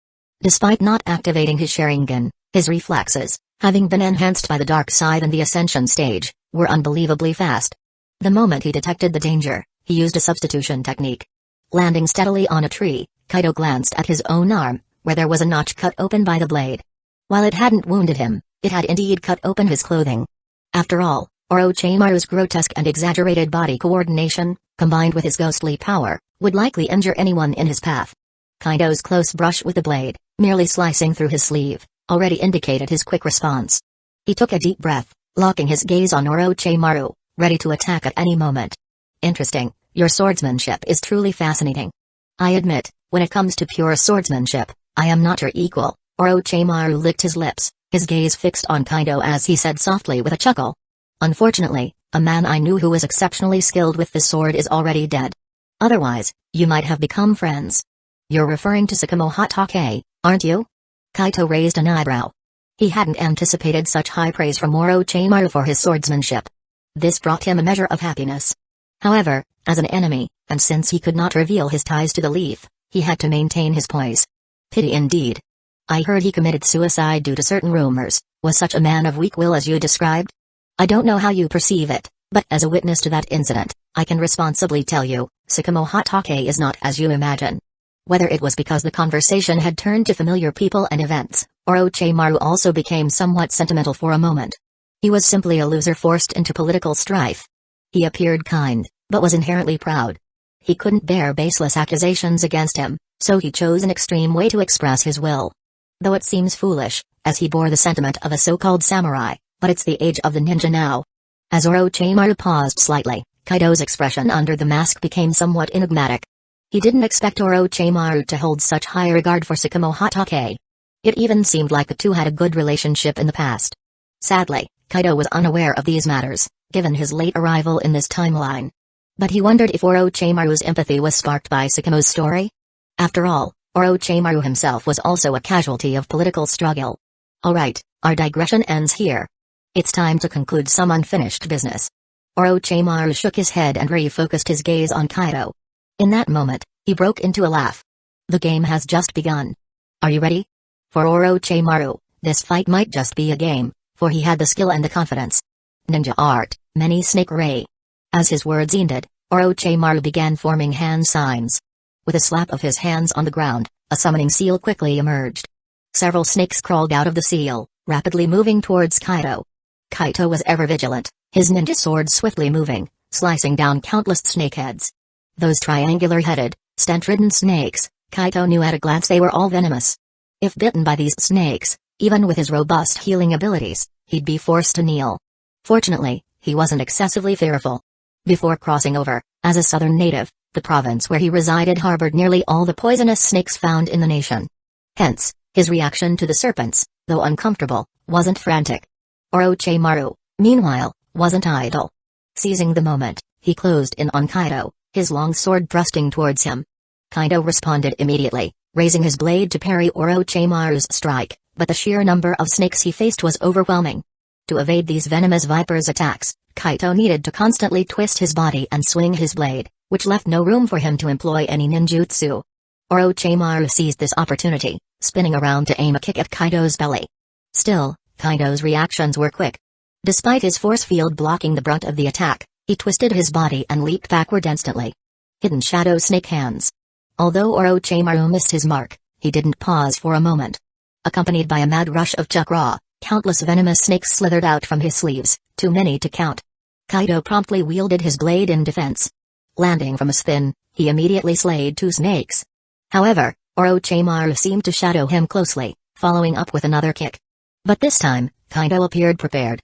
Despite not activating his Sharingan, his reflexes, having been enhanced by the dark side and the ascension stage, were unbelievably fast. The moment he detected the danger, he used a substitution technique. Landing steadily on a tree, Kaito glanced at his own arm, where there was a notch cut open by the blade. While it hadn't wounded him, it had indeed cut open his clothing. After all, Orochimaru's grotesque and exaggerated body coordination, combined with his ghostly power, would likely injure anyone in his path. Kaito's close brush with the blade, merely slicing through his sleeve, already indicated his quick response. He took a deep breath, locking his gaze on Orochimaru, ready to attack at any moment. Interesting, your swordsmanship is truly fascinating. I admit, when it comes to pure swordsmanship, I am not your equal. Orochimaru licked his lips, his gaze fixed on Kaido as he said softly with a chuckle. Unfortunately, a man I knew who was exceptionally skilled with the sword is already dead. Otherwise, you might have become friends. You're referring to Sakamo Hatake, aren't you? Kaito raised an eyebrow. He hadn't anticipated such high praise from Orochimaru for his swordsmanship. This brought him a measure of happiness. However, as an enemy, and since he could not reveal his ties to the leaf, he had to maintain his poise. Pity indeed. I heard he committed suicide due to certain rumors. Was such a man of weak will as you described? I don't know how you perceive it, but as a witness to that incident, I can responsibly tell you, Sakamo Hatake is not as you imagine. Whether it was because the conversation had turned to familiar people and events, Orochimaru also became somewhat sentimental for a moment. He was simply a loser forced into political strife. He appeared kind, but was inherently proud. He couldn't bear baseless accusations against him, so he chose an extreme way to express his will. Though it seems foolish, as he bore the sentiment of a so-called samurai, but it's the age of the ninja now. As Orochimaru paused slightly, Kaido's expression under the mask became somewhat enigmatic. He didn't expect Orochimaru to hold such high regard for Sakamo Hatake. It even seemed like the two had a good relationship in the past. Sadly, Kaido was unaware of these matters, given his late arrival in this timeline. But he wondered if Orochimaru's empathy was sparked by Sakamo's story. After all, Orochimaru himself was also a casualty of political struggle. Alright, our digression ends here. It's time to conclude some unfinished business. Orochimaru shook his head and refocused his gaze on Kaido. In that moment, he broke into a laugh. The game has just begun. Are you ready? For Orochimaru, this fight might just be a game, for he had the skill and the confidence. Ninja art, many snake ray. As his words ended, Orochimaru began forming hand signs. With a slap of his hands on the ground, a summoning seal quickly emerged. Several snakes crawled out of the seal, rapidly moving towards Kaido. Kaito was ever vigilant, his ninja sword swiftly moving, slicing down countless snakeheads. Those triangular-headed, stent-ridden snakes, Kaito knew at a glance they were all venomous. If bitten by these snakes, even with his robust healing abilities, he'd be forced to kneel. Fortunately, he wasn't excessively fearful. Before crossing over, as a southern native, the province where he resided harbored nearly all the poisonous snakes found in the nation. Hence, his reaction to the serpents, though uncomfortable, wasn't frantic. Orochimaru, meanwhile, wasn't idle. Seizing the moment, he closed in on Kaido, his long sword thrusting towards him. Kaido responded immediately, raising his blade to parry Orochimaru's strike, but the sheer number of snakes he faced was overwhelming. To evade these venomous vipers' attacks, Kaito needed to constantly twist his body and swing his blade, which left no room for him to employ any ninjutsu. Orochimaru seized this opportunity, spinning around to aim a kick at Kaido's belly. Still, Kaido's reactions were quick. Despite his force field blocking the brunt of the attack, he twisted his body and leaped backward instantly. Hidden shadow snake hands. Although Orochimaru missed his mark, he didn't pause for a moment. Accompanied by a mad rush of chakra, countless venomous snakes slithered out from his sleeves, too many to count. Kaido promptly wielded his blade in defense. Landing from a spin, he immediately slayed two snakes. However, Orochimaru seemed to shadow him closely, following up with another kick. But this time, Kaido appeared prepared.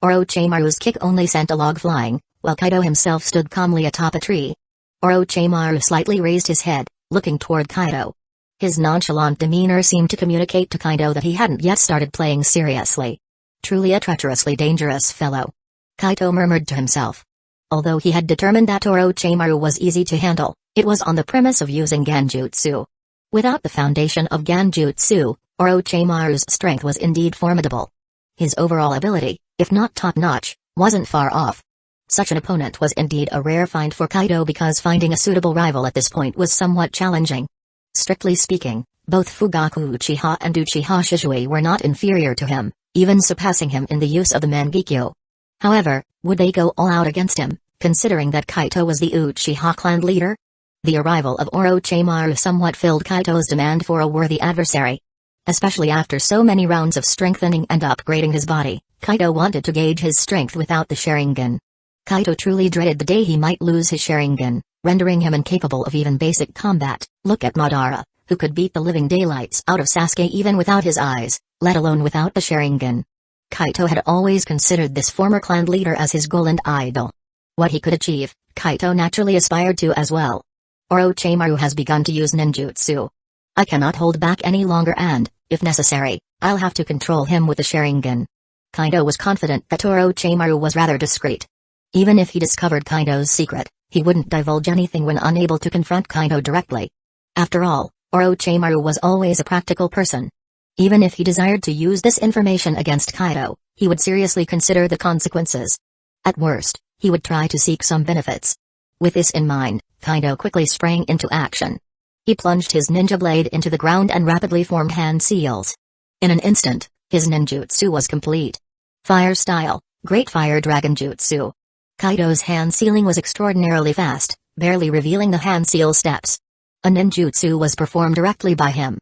Orochimaru's kick only sent a log flying, while Kaido himself stood calmly atop a tree. Orochimaru slightly raised his head, looking toward Kaido. His nonchalant demeanor seemed to communicate to Kaido that he hadn't yet started playing seriously. Truly a treacherously dangerous fellow. Kaito murmured to himself. Although he had determined that Orochimaru was easy to handle, it was on the premise of using Genjutsu. Without the foundation of Genjutsu, Orochimaru's strength was indeed formidable. His overall ability, if not top-notch, wasn't far off. Such an opponent was indeed a rare find for Kaido because finding a suitable rival at this point was somewhat challenging. Strictly speaking, both Fugaku Uchiha and Uchiha Shizui were not inferior to him, even surpassing him in the use of the Mangekyo. However, would they go all out against him, considering that Kaito was the Uchiha clan leader? The arrival of Orochimaru somewhat filled Kaito's demand for a worthy adversary. Especially after so many rounds of strengthening and upgrading his body, Kaito wanted to gauge his strength without the Sharingan. Kaito truly dreaded the day he might lose his Sharingan, rendering him incapable of even basic combat. Look at Madara, who could beat the living daylights out of Sasuke even without his eyes, let alone without the Sharingan. Kaito had always considered this former clan leader as his goal and idol. What he could achieve, Kaito naturally aspired to as well. Orochimaru has begun to use ninjutsu. I cannot hold back any longer and, if necessary, I'll have to control him with the Sharingan. Kaito was confident that Orochimaru was rather discreet. Even if he discovered Kaito's secret, he wouldn't divulge anything when unable to confront Kaito directly. After all, Orochimaru was always a practical person. Even if he desired to use this information against Kaito, he would seriously consider the consequences. At worst, he would try to seek some benefits. With this in mind, Kaito quickly sprang into action. He plunged his ninja blade into the ground and rapidly formed hand seals. In an instant, his ninjutsu was complete. Fire style, Great Fire Dragon Jutsu. Kaito's hand sealing was extraordinarily fast, barely revealing the hand seal steps. A ninjutsu was performed directly by him.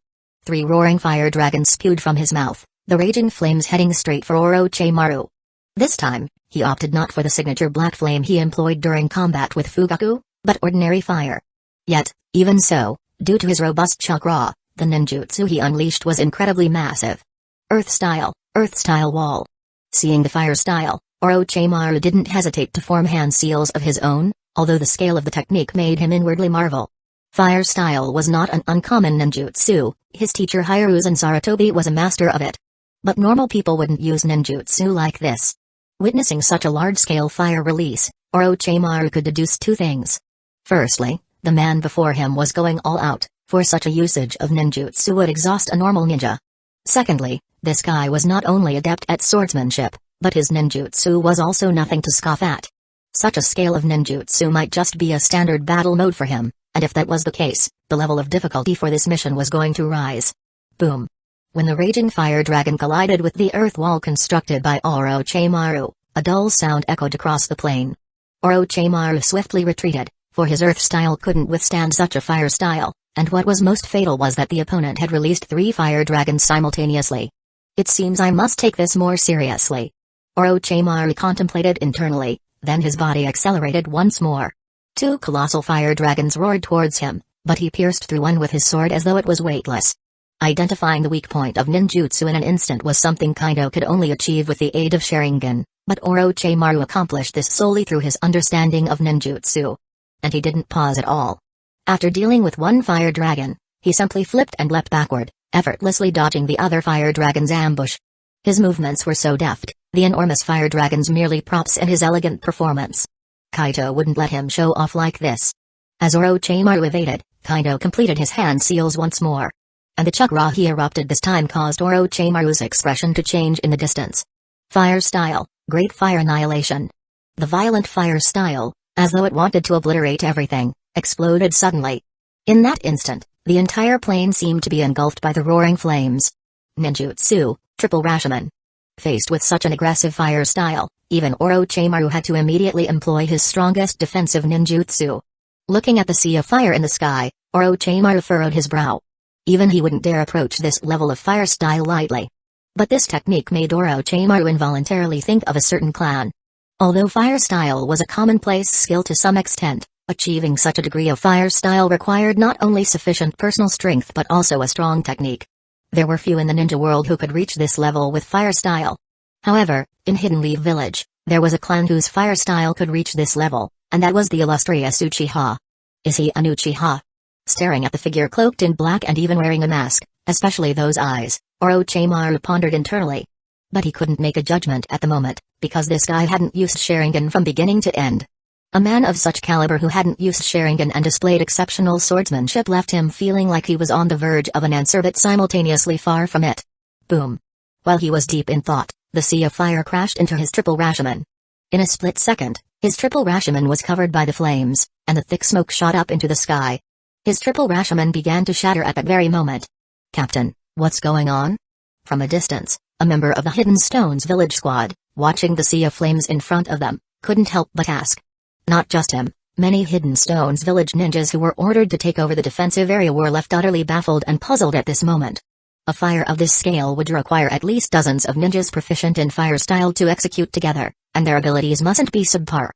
3 roaring fire dragons spewed from his mouth, the raging flames heading straight for Orochimaru. This time, he opted not for the signature black flame he employed during combat with Fugaku, but ordinary fire. Yet, even so, due to his robust chakra, the ninjutsu he unleashed was incredibly massive. Earth style wall. Seeing the fire style, Orochimaru didn't hesitate to form hand seals of his own, although the scale of the technique made him inwardly marvel. Fire style was not an uncommon ninjutsu, his teacher Hiruzen Sarutobi was a master of it. But normal people wouldn't use ninjutsu like this. Witnessing such a large-scale fire release, Orochimaru could deduce 2 things. Firstly, the man before him was going all out, for such a usage of ninjutsu would exhaust a normal ninja. Secondly, this guy was not only adept at swordsmanship, but his ninjutsu was also nothing to scoff at. Such a scale of ninjutsu might just be a standard battle mode for him, and if that was the case, the level of difficulty for this mission was going to rise. Boom. When the raging fire dragon collided with the earth wall constructed by Orochimaru, a dull sound echoed across the plain. Orochimaru swiftly retreated, for his earth style couldn't withstand such a fire style, and what was most fatal was that the opponent had released 3 fire dragons simultaneously. It seems I must take this more seriously. Orochimaru contemplated internally, then his body accelerated once more. 2 colossal fire dragons roared towards him, but he pierced through one with his sword as though it was weightless. Identifying the weak point of ninjutsu in an instant was something Kaito could only achieve with the aid of Sharingan, but Orochimaru accomplished this solely through his understanding of ninjutsu. And he didn't pause at all. After dealing with 1 fire dragon, he simply flipped and leapt backward, effortlessly dodging the other fire dragon's ambush. His movements were so deft, the enormous fire dragons merely props in his elegant performance. Kaito wouldn't let him show off like this. As Orochimaru evaded, Kaito completed his hand seals once more. And the chakra he erupted this time caused Orochimaru's expression to change in the distance. Fire style, Great Fire Annihilation. The violent fire style, as though it wanted to obliterate everything, exploded suddenly. In that instant, the entire plain seemed to be engulfed by the roaring flames. Ninjutsu, Triple Rashomon. Faced with such an aggressive fire style, even Orochimaru had to immediately employ his strongest defensive ninjutsu. Looking at the sea of fire in the sky, Orochimaru furrowed his brow. Even he wouldn't dare approach this level of fire style lightly. But this technique made Orochimaru involuntarily think of a certain clan. Although fire style was a commonplace skill to some extent, achieving such a degree of fire style required not only sufficient personal strength but also a strong technique. There were few in the ninja world who could reach this level with fire style. However, in Hidden Leaf Village, there was a clan whose fire style could reach this level, and that was the illustrious Uchiha. Is he an Uchiha? Staring at the figure cloaked in black and even wearing a mask, especially those eyes, Orochimaru pondered internally. But he couldn't make a judgment at the moment, because this guy hadn't used Sharingan from beginning to end. A man of such caliber who hadn't used Sharingan and displayed exceptional swordsmanship left him feeling like he was on the verge of an answer but simultaneously far from it. Boom. While he was deep in thought, the sea of fire crashed into his Triple Rashomon. In a split second, his Triple Rashomon was covered by the flames, and the thick smoke shot up into the sky. His Triple Rashomon began to shatter at that very moment. Captain, what's going on? From a distance, a member of the Hidden Stones village squad, watching the sea of flames in front of them, couldn't help but ask. Not just him, many Hidden Stones village ninjas who were ordered to take over the defensive area were left utterly baffled and puzzled at this moment. A fire of this scale would require at least dozens of ninjas proficient in fire style to execute together, and their abilities mustn't be subpar.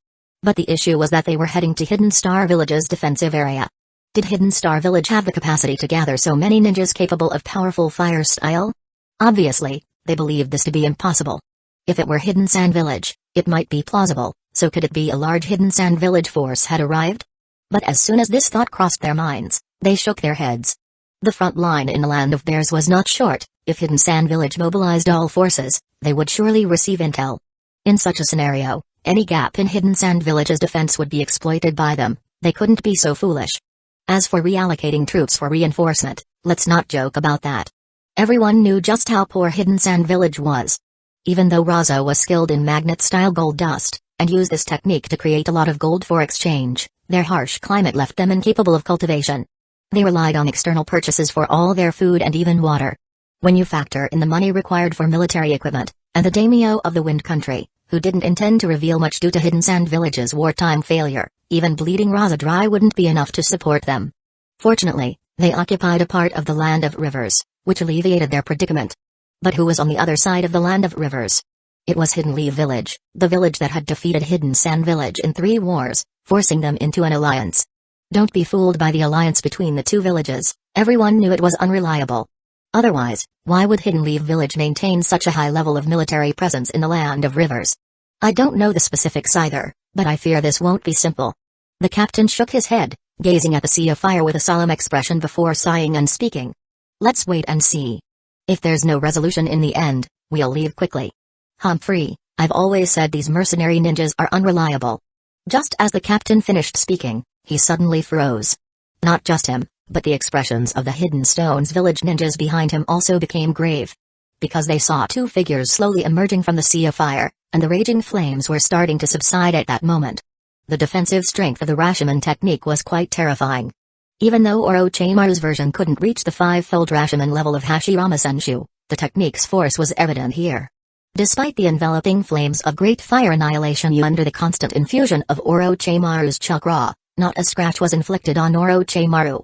But the issue was that they were heading to Hidden Star Village's defensive area. Did Hidden Star Village have the capacity to gather so many ninjas capable of powerful fire style? Obviously, they believed this to be impossible. If it were Hidden Sand Village, it might be plausible, so could it be a large Hidden Sand Village force had arrived? But as soon as this thought crossed their minds, they shook their heads. The front line in the Land of Bears was not short. If Hidden Sand Village mobilized all forces, they would surely receive intel. In such a scenario, any gap in Hidden Sand Village's defense would be exploited by them. They couldn't be so foolish. As for reallocating troops for reinforcement, let's not joke about that. Everyone knew just how poor Hidden Sand Village was. Even though Razo was skilled in magnet-style gold dust, and used this technique to create a lot of gold for exchange, their harsh climate left them incapable of cultivation. They relied on external purchases for all their food and even water. When you factor in the money required for military equipment, and the daimyo of the Wind Country, who didn't intend to reveal much due to Hidden Sand Village's wartime failure, even bleeding Raza dry wouldn't be enough to support them. Fortunately, they occupied a part of the Land of Rivers, which alleviated their predicament. But who was on the other side of the Land of Rivers? It was Hidden Leaf Village, the village that had defeated Hidden Sand Village in 3 wars, forcing them into an alliance. Don't be fooled by the alliance between the 2 villages. Everyone knew it was unreliable. Otherwise, why would Hidden Leaf Village maintain such a high level of military presence in the Land of Rivers? I don't know the specifics either, but I fear this won't be simple. The captain shook his head, gazing at the sea of fire with a solemn expression before sighing and speaking. Let's wait and see. If there's no resolution in the end, we'll leave quickly. Humphrey, I've always said these mercenary ninjas are unreliable. Just as the captain finished speaking, he suddenly froze. Not just him, but the expressions of the Hidden Stones Village ninjas behind him also became grave. Because they saw 2 figures slowly emerging from the sea of fire, and the raging flames were starting to subside at that moment. The defensive strength of the Rashomon technique was quite terrifying. Even though Orochimaru's version couldn't reach the 5-fold Rashomon level of Hashirama Senshu, the technique's force was evident here. Despite the enveloping flames of great fire annihilation under the constant infusion of Orochimaru's chakra, not a scratch was inflicted on Orochimaru.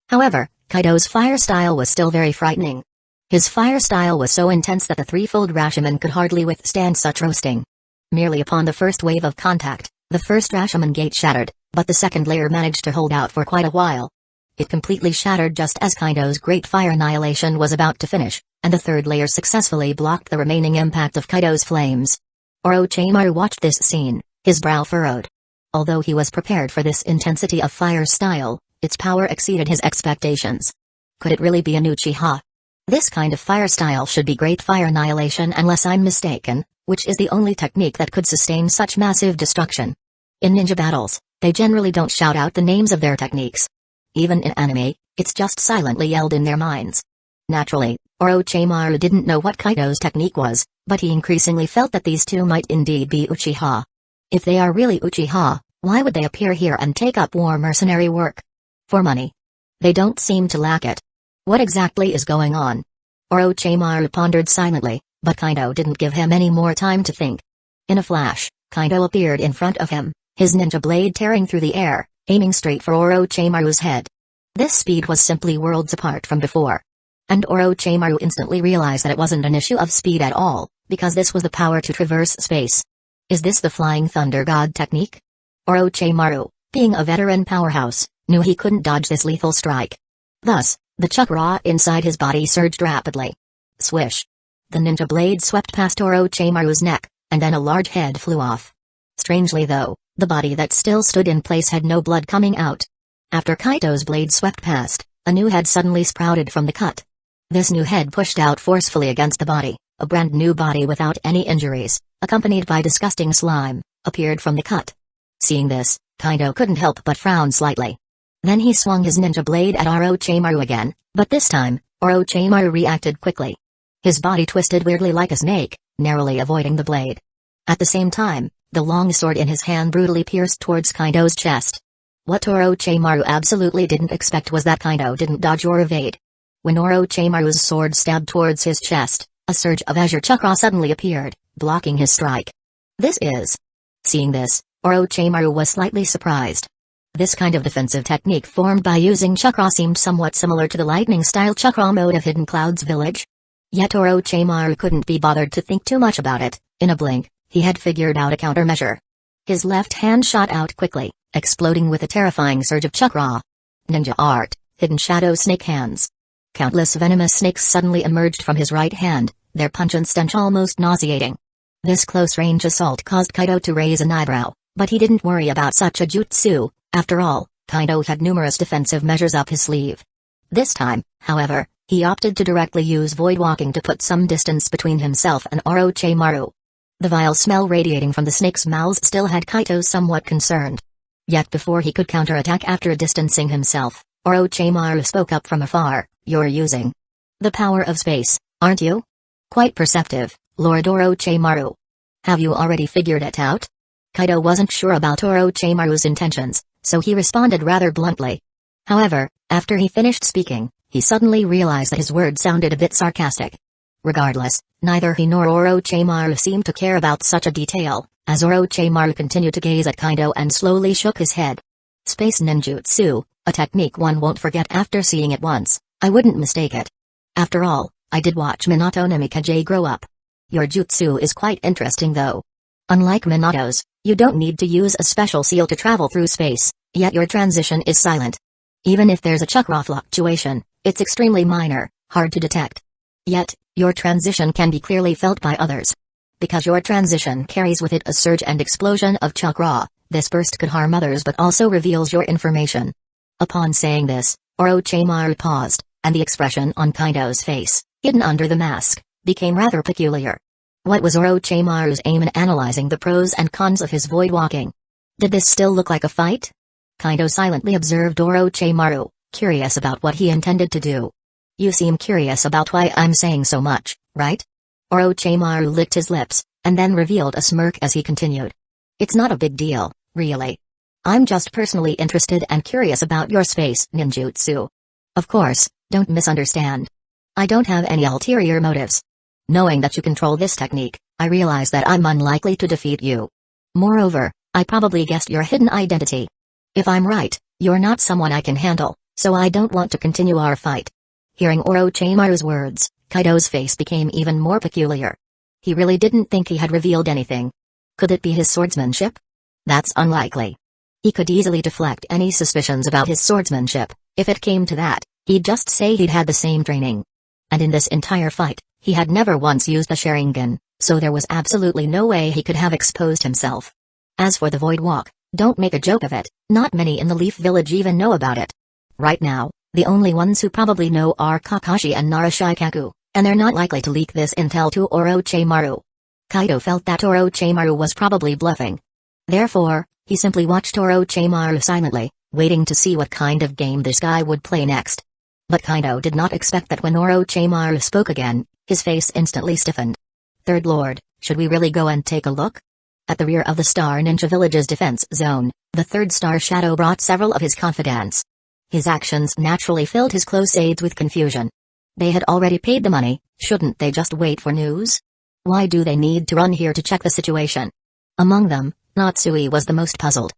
However, Kaido's fire style was still very frightening. His fire style was so intense that the 3-fold Rashomon could hardly withstand such roasting. Merely upon the first wave of contact, the first Rashomon gate shattered, but the second layer managed to hold out for quite a while. It completely shattered just as Kaido's great fire annihilation was about to finish, and the third layer successfully blocked the remaining impact of Kaido's flames. Orochimaru watched this scene, his brow furrowed. Although he was prepared for this intensity of fire style, its power exceeded his expectations. Could it really be an Uchiha? This kind of fire style should be great fire annihilation unless I'm mistaken, which is the only technique that could sustain such massive destruction. In ninja battles, they generally don't shout out the names of their techniques. Even in anime, it's just silently yelled in their minds. Naturally, Orochimaru didn't know what Kaido's technique was, but he increasingly felt that these 2 might indeed be Uchiha. If they are really Uchiha, why would they appear here and take up war mercenary work? For money. They don't seem to lack it. What exactly is going on? Orochimaru pondered silently, but Kaido didn't give him any more time to think. In a flash, Kaido appeared in front of him, his ninja blade tearing through the air, aiming straight for Orochimaru's head. This speed was simply worlds apart from before. And Orochimaru instantly realized that it wasn't an issue of speed at all, because this was the power to traverse space. Is this the Flying Thunder God technique? Orochimaru, being a veteran powerhouse, knew he couldn't dodge this lethal strike. Thus, the chakra inside his body surged rapidly. Swish. The ninja blade swept past Orochimaru's neck, and then a large head flew off. Strangely though, the body that still stood in place had no blood coming out. After Kaido's blade swept past, a new head suddenly sprouted from the cut. This new head pushed out forcefully against the body, a brand new body without any injuries, accompanied by disgusting slime, appeared from the cut. Seeing this, Kaido couldn't help but frown slightly. Then he swung his ninja blade at Orochimaru again, but this time, Orochimaru reacted quickly. His body twisted weirdly like a snake, narrowly avoiding the blade. At the same time, the long sword in his hand brutally pierced towards Kaido's chest. What Orochimaru absolutely didn't expect was that Kaido didn't dodge or evade. When Orochimaru's sword stabbed towards his chest, a surge of azure chakra suddenly appeared, blocking his strike. This is... Seeing this, Orochimaru was slightly surprised. This kind of defensive technique formed by using chakra seemed somewhat similar to the lightning-style chakra mode of Hidden Cloud's village. Yet Orochimaru couldn't be bothered to think too much about it. In a blink, he had figured out a countermeasure. His left hand shot out quickly, exploding with a terrifying surge of chakra. Ninja art, hidden shadow snake hands. Countless venomous snakes suddenly emerged from his right hand, their pungent stench almost nauseating. This close-range assault caused Kaido to raise an eyebrow, but he didn't worry about such a jutsu. After all, Kaido had numerous defensive measures up his sleeve. This time, however, he opted to directly use void walking to put some distance between himself and Orochimaru. The vile smell radiating from the snakes' mouths still had Kaido somewhat concerned. Yet before he could counterattack after distancing himself, Orochimaru spoke up from afar, "You're using the power of space, aren't you?" "Quite perceptive, Lord Orochimaru." "Have you already figured it out?" Kaido wasn't sure about Orochimaru's intentions, so he responded rather bluntly. However, after he finished speaking, he suddenly realized that his words sounded a bit sarcastic. Regardless, neither he nor Orochimaru seemed to care about such a detail, as Orochimaru continued to gaze at Kaido and slowly shook his head. "Space ninjutsu, a technique one won't forget after seeing it once. I wouldn't mistake it. After all, I did watch Minato Namikaze grow up. Your jutsu is quite interesting though. Unlike Minato's, you don't need to use a special seal to travel through space, yet your transition is silent. Even if there's a chakra fluctuation, it's extremely minor, hard to detect. Yet, your transition can be clearly felt by others. Because your transition carries with it a surge and explosion of chakra, this burst could harm others but also reveals your information." Upon saying this, Orochimaru paused, and the expression on Kaido's face, hidden under the mask, became rather peculiar. What was Orochimaru's aim in analyzing the pros and cons of his void walking? Did this still look like a fight? Kaido silently observed Orochimaru, curious about what he intended to do. "You seem curious about why I'm saying so much, right?" Orochimaru licked his lips, and then revealed a smirk as he continued. "It's not a big deal, really. I'm just personally interested and curious about your space ninjutsu. Of course, don't misunderstand. I don't have any ulterior motives. Knowing that you control this technique, I realize that I'm unlikely to defeat you. Moreover, I probably guessed your hidden identity. If I'm right, you're not someone I can handle, so I don't want to continue our fight." Hearing Orochimaru's words, Kaido's face became even more peculiar. He really didn't think he had revealed anything. Could it be his swordsmanship? That's unlikely. He could easily deflect any suspicions about his swordsmanship. If it came to that, he'd just say he'd had the same training. And in this entire fight, he had never once used the Sharingan, so there was absolutely no way he could have exposed himself. As for the Void Walk, don't make a joke of it, not many in the Leaf Village even know about it. Right now, the only ones who probably know are Kakashi and Narashikaku, and they're not likely to leak this intel to Orochimaru. Kaido felt that Orochimaru was probably bluffing. Therefore, he simply watched Orochimaru silently, waiting to see what kind of game this guy would play next. But Kaido did not expect that when Orochimaru spoke again, his face instantly stiffened. "Third Lord, should we really go and take a look?" At the rear of the Star Ninja Village's defense zone, the third Star Shadow brought several of his confidants. His actions naturally filled his close aides with confusion. They had already paid the money, shouldn't they just wait for news? Why do they need to run here to check the situation? Among them, Natsui was the most puzzled.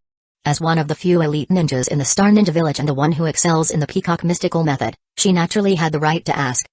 As one of the few elite ninjas in the Star Ninja Village and the one who excels in the Peacock mystical method, she naturally had the right to ask.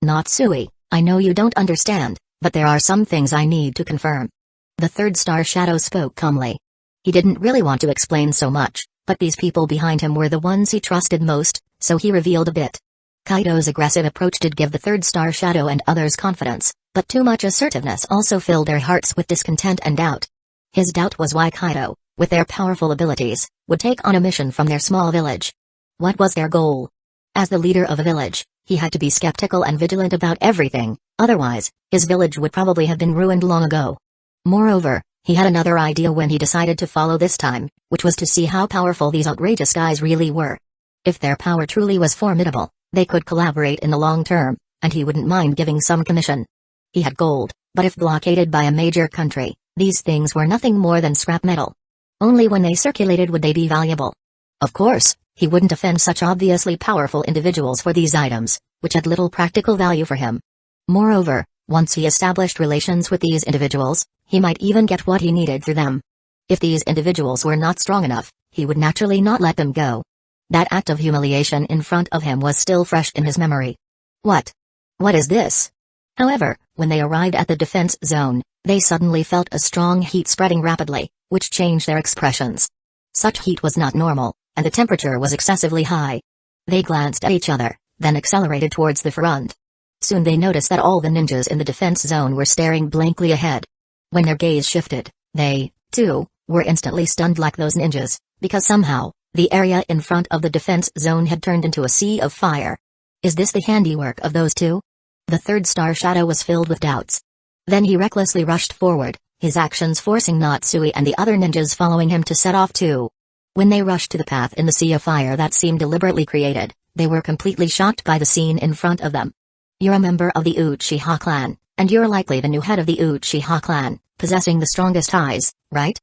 "Natsui, I know you don't understand, but there are some things I need to confirm." The third Star Shadow spoke calmly. He didn't really want to explain so much, but these people behind him were the ones he trusted most, so he revealed a bit. Kaido's aggressive approach did give the third Star Shadow and others confidence, but too much assertiveness also filled their hearts with discontent and doubt. His doubt was why Kaido, with their powerful abilities, would take on a mission from their small village. What was their goal? As the leader of a village, he had to be skeptical and vigilant about everything, otherwise, his village would probably have been ruined long ago. Moreover, he had another idea when he decided to follow this time, which was to see how powerful these outrageous guys really were. If their power truly was formidable, they could collaborate in the long term, and he wouldn't mind giving some commission. He had gold, but if blockaded by a major country, these things were nothing more than scrap metal. Only when they circulated would they be valuable. Of course, he wouldn't offend such obviously powerful individuals for these items, which had little practical value for him. Moreover, once he established relations with these individuals, he might even get what he needed through them. If these individuals were not strong enough, he would naturally not let them go. That act of humiliation in front of him was still fresh in his memory. What? What is this? However, when they arrived at the defense zone, they suddenly felt a strong heat spreading rapidly, which changed their expressions. Such heat was not normal, and the temperature was excessively high. They glanced at each other, then accelerated towards the front. Soon they noticed that all the ninjas in the defense zone were staring blankly ahead. When their gaze shifted, they, too, were instantly stunned like those ninjas, because somehow, the area in front of the defense zone had turned into a sea of fire. Is this the handiwork of those two? The third star shadow was filled with doubts. Then he recklessly rushed forward, his actions forcing Natsui and the other ninjas following him to set off too. When they rushed to the path in the sea of fire that seemed deliberately created, they were completely shocked by the scene in front of them. You're a member of the Uchiha clan, and you're likely the new head of the Uchiha clan, possessing the strongest eyes, right?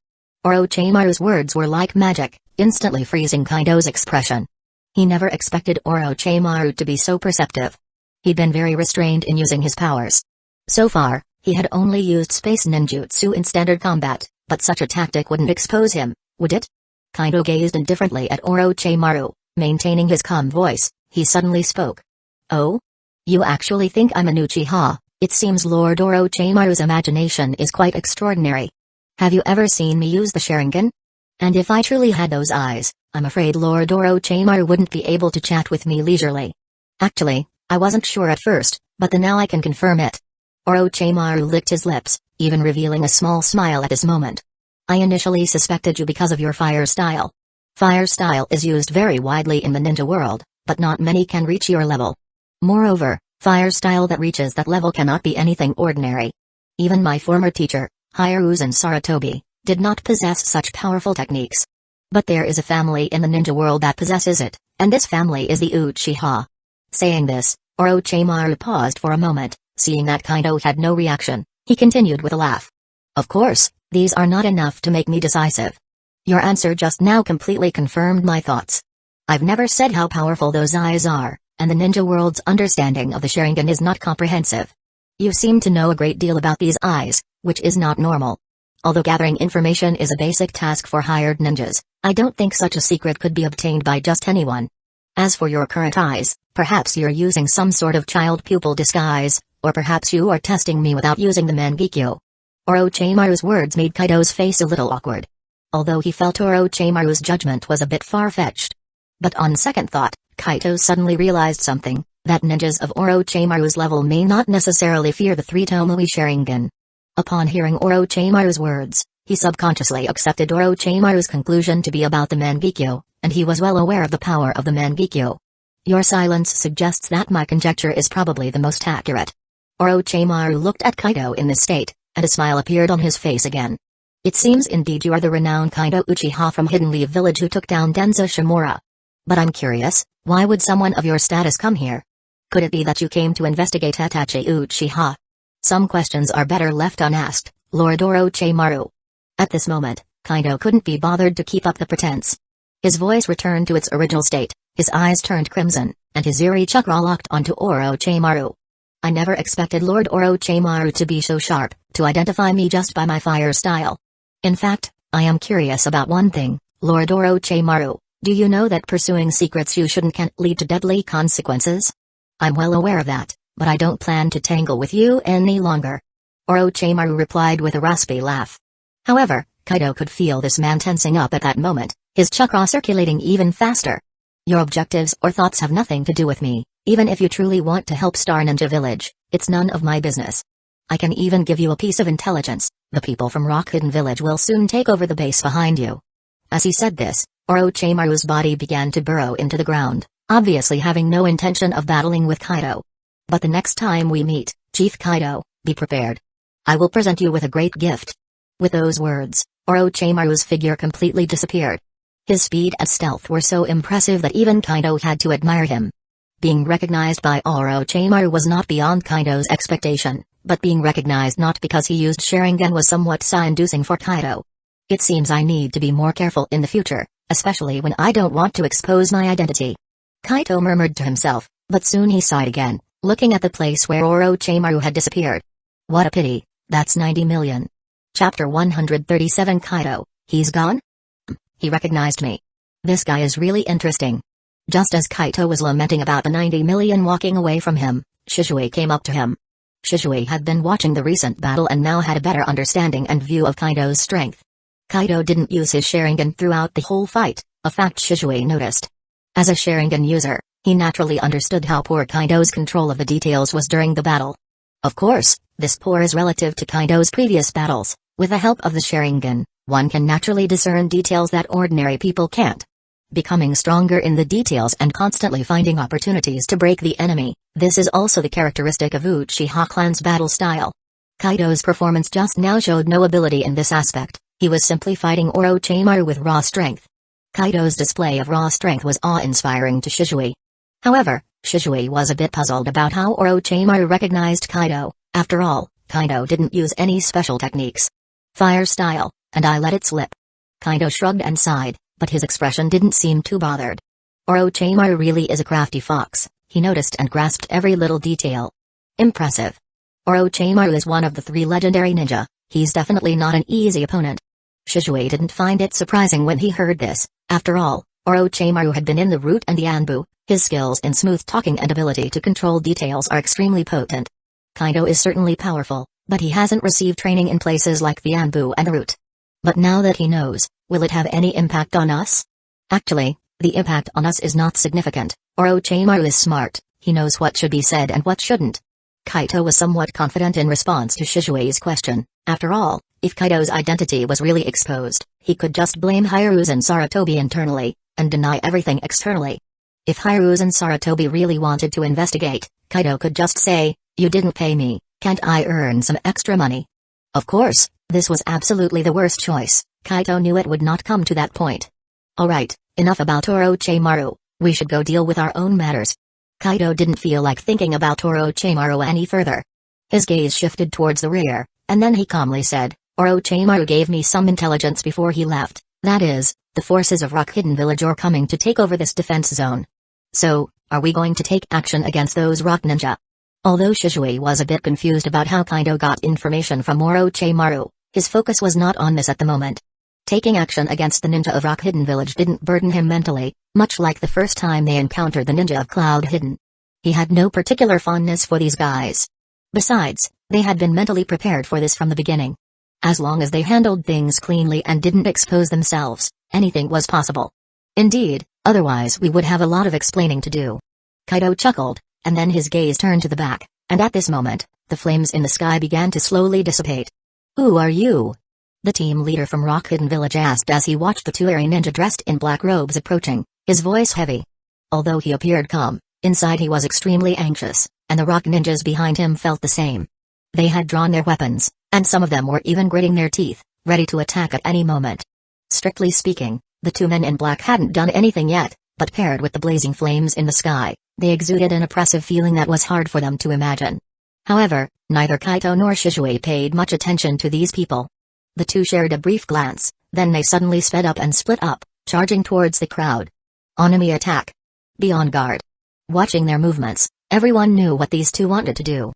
Orochimaru's words were like magic, instantly freezing Kaido's expression. He never expected Orochimaru to be so perceptive. He'd been very restrained in using his powers. So far, he had only used space ninjutsu in standard combat, but such a tactic wouldn't expose him, would it? Kaido gazed indifferently at Orochimaru, maintaining his calm voice. He suddenly spoke. Oh? You actually think I'm an Uchiha? It seems Lord Orochimaru's imagination is quite extraordinary. Have you ever seen me use the Sharingan? And if I truly had those eyes, I'm afraid Lord Orochimaru wouldn't be able to chat with me leisurely. Actually, I wasn't sure at first, but now I can confirm it. Orochimaru licked his lips, even revealing a small smile at this moment. I initially suspected you because of your fire style. Fire style is used very widely in the ninja world, but not many can reach your level. Moreover, fire style that reaches that level cannot be anything ordinary. Even my former teacher, Hiruzen Sarutobi, did not possess such powerful techniques. But there is a family in the ninja world that possesses it, and this family is the Uchiha. Saying this, Orochimaru paused for a moment, seeing that Kaido had no reaction, he continued with a laugh. Of course, these are not enough to make me decisive. Your answer just now completely confirmed my thoughts. I've never said how powerful those eyes are, and the ninja world's understanding of the Sharingan is not comprehensive. You seem to know a great deal about these eyes, which is not normal. Although gathering information is a basic task for hired ninjas, I don't think such a secret could be obtained by just anyone. As for your current eyes, perhaps you're using some sort of child-pupil disguise, or perhaps you are testing me without using the Mangekyo. Orochimaru's words made Kaido's face a little awkward. Although he felt Orochimaru's judgment was a bit far-fetched. But on second thought, Kaido suddenly realized something, that ninjas of Orochimaru's level may not necessarily fear the three Tomoe Sharingan. Upon hearing Orochimaru's words, he subconsciously accepted Orochimaru's conclusion to be about the Mangekyo, and he was well aware of the power of the Mangekyo. Your silence suggests that my conjecture is probably the most accurate. Orochimaru looked at Kaido in this state, and a smile appeared on his face again. It seems indeed you are the renowned Kaido Uchiha from Hidden Leaf Village who took down Danzō Shimura. But I'm curious, why would someone of your status come here? Could it be that you came to investigate Itachi Uchiha? Some questions are better left unasked, Lord Orochimaru. At this moment, Kaido couldn't be bothered to keep up the pretense. His voice returned to its original state, his eyes turned crimson, and his Zuri chakra locked onto Orochimaru. I never expected Lord Orochimaru to be so sharp, to identify me just by my fire style. In fact, I am curious about one thing, Lord Orochimaru. Do you know that pursuing secrets you shouldn't can lead to deadly consequences? I'm well aware of that, but I don't plan to tangle with you any longer. Orochimaru replied with a raspy laugh. However, Kaido could feel this man tensing up at that moment, his chakra circulating even faster. Your objectives or thoughts have nothing to do with me, even if you truly want to help Star Ninja Village, it's none of my business. I can even give you a piece of intelligence, the people from Rock Hidden Village will soon take over the base behind you. As he said this, Orochimaru's body began to burrow into the ground, obviously having no intention of battling with Kaido. But the next time we meet, Chief Kaido, be prepared. I will present you with a great gift. With those words, Orochimaru's figure completely disappeared. His speed and stealth were so impressive that even Kaido had to admire him. Being recognized by Orochimaru was not beyond Kaido's expectation, but being recognized not because he used Sharingan was somewhat sigh-inducing for Kaido. It seems I need to be more careful in the future, especially when I don't want to expose my identity. Kaido murmured to himself, but soon he sighed again, looking at the place where Orochimaru had disappeared. What a pity, that's 90 million. Chapter 137 Kaido, he's gone? He recognized me. This guy is really interesting. Just as Kaido was lamenting about the 90 million walking away from him, Shisui came up to him. Shisui had been watching the recent battle and now had a better understanding and view of Kaido's strength. Kaido didn't use his Sharingan throughout the whole fight, a fact Shisui noticed. As a Sharingan user, he naturally understood how poor Kaido's control of the details was during the battle. Of course, this poor is relative to Kaido's previous battles. With the help of the Sharingan, one can naturally discern details that ordinary people can't. Becoming stronger in the details and constantly finding opportunities to break the enemy, this is also the characteristic of Uchiha clan's battle style. Kaido's performance just now showed no ability in this aspect, he was simply fighting Orochimaru with raw strength. Kaido's display of raw strength was awe-inspiring to Shisui. However, Shisui was a bit puzzled about how Orochimaru recognized Kaido. After all, Kaido didn't use any special techniques. Fire style, and I let it slip. Kaido shrugged and sighed, but his expression didn't seem too bothered. Orochimaru really is a crafty fox, he noticed and grasped every little detail. Impressive. Orochimaru is one of the 3 legendary ninja, he's definitely not an easy opponent. Shisui didn't find it surprising when he heard this. After all, Orochimaru had been in the root and the Anbu, his skills in smooth talking and ability to control details are extremely potent. Kaido is certainly powerful, but he hasn't received training in places like the Anbu and the root. But now that he knows, will it have any impact on us? Actually, the impact on us is not significant. Orochimaru is smart, he knows what should be said and what shouldn't. Kaido was somewhat confident in response to Shisui's question. After all, if Kaido's identity was really exposed, he could just blame Hiruzen Sarutobi internally, and deny everything externally. If Hiruzen Sarutobi really wanted to investigate, Kaido could just say, "You didn't pay me, can't I earn some extra money?" Of course, this was absolutely the worst choice. Kaido knew it would not come to that point. Alright, enough about Orochimaru, we should go deal with our own matters. Kaido didn't feel like thinking about Orochimaru any further. His gaze shifted towards the rear, and then he calmly said, "Orochimaru gave me some intelligence before he left, that is, the forces of Rock Hidden Village are coming to take over this defense zone. So, are we going to take action against those rock ninja?" Although Shisui was a bit confused about how Kaido got information from Orochimaru, his focus was not on this at the moment. Taking action against the ninja of Rock Hidden Village didn't burden him mentally, much like the first time they encountered the ninja of Cloud Hidden. He had no particular fondness for these guys. Besides, they had been mentally prepared for this from the beginning. As long as they handled things cleanly and didn't expose themselves, anything was possible. Indeed, otherwise we would have a lot of explaining to do. Kaido chuckled, and then his gaze turned to the back, and at this moment, the flames in the sky began to slowly dissipate. "Who are you?" the team leader from Rock Hidden Village asked as he watched the 2 airy ninja dressed in black robes approaching, his voice heavy. Although he appeared calm, inside he was extremely anxious, and the rock ninjas behind him felt the same. They had drawn their weapons, and some of them were even gritting their teeth, ready to attack at any moment. Strictly speaking, the 2 men in black hadn't done anything yet, but paired with the blazing flames in the sky, they exuded an oppressive feeling that was hard for them to imagine. However, neither Kaido nor Shisui paid much attention to these people. The 2 shared a brief glance, then they suddenly sped up and split up, charging towards the crowd. Enemy attack. Be on guard. Watching their movements, everyone knew what these 2 wanted to do.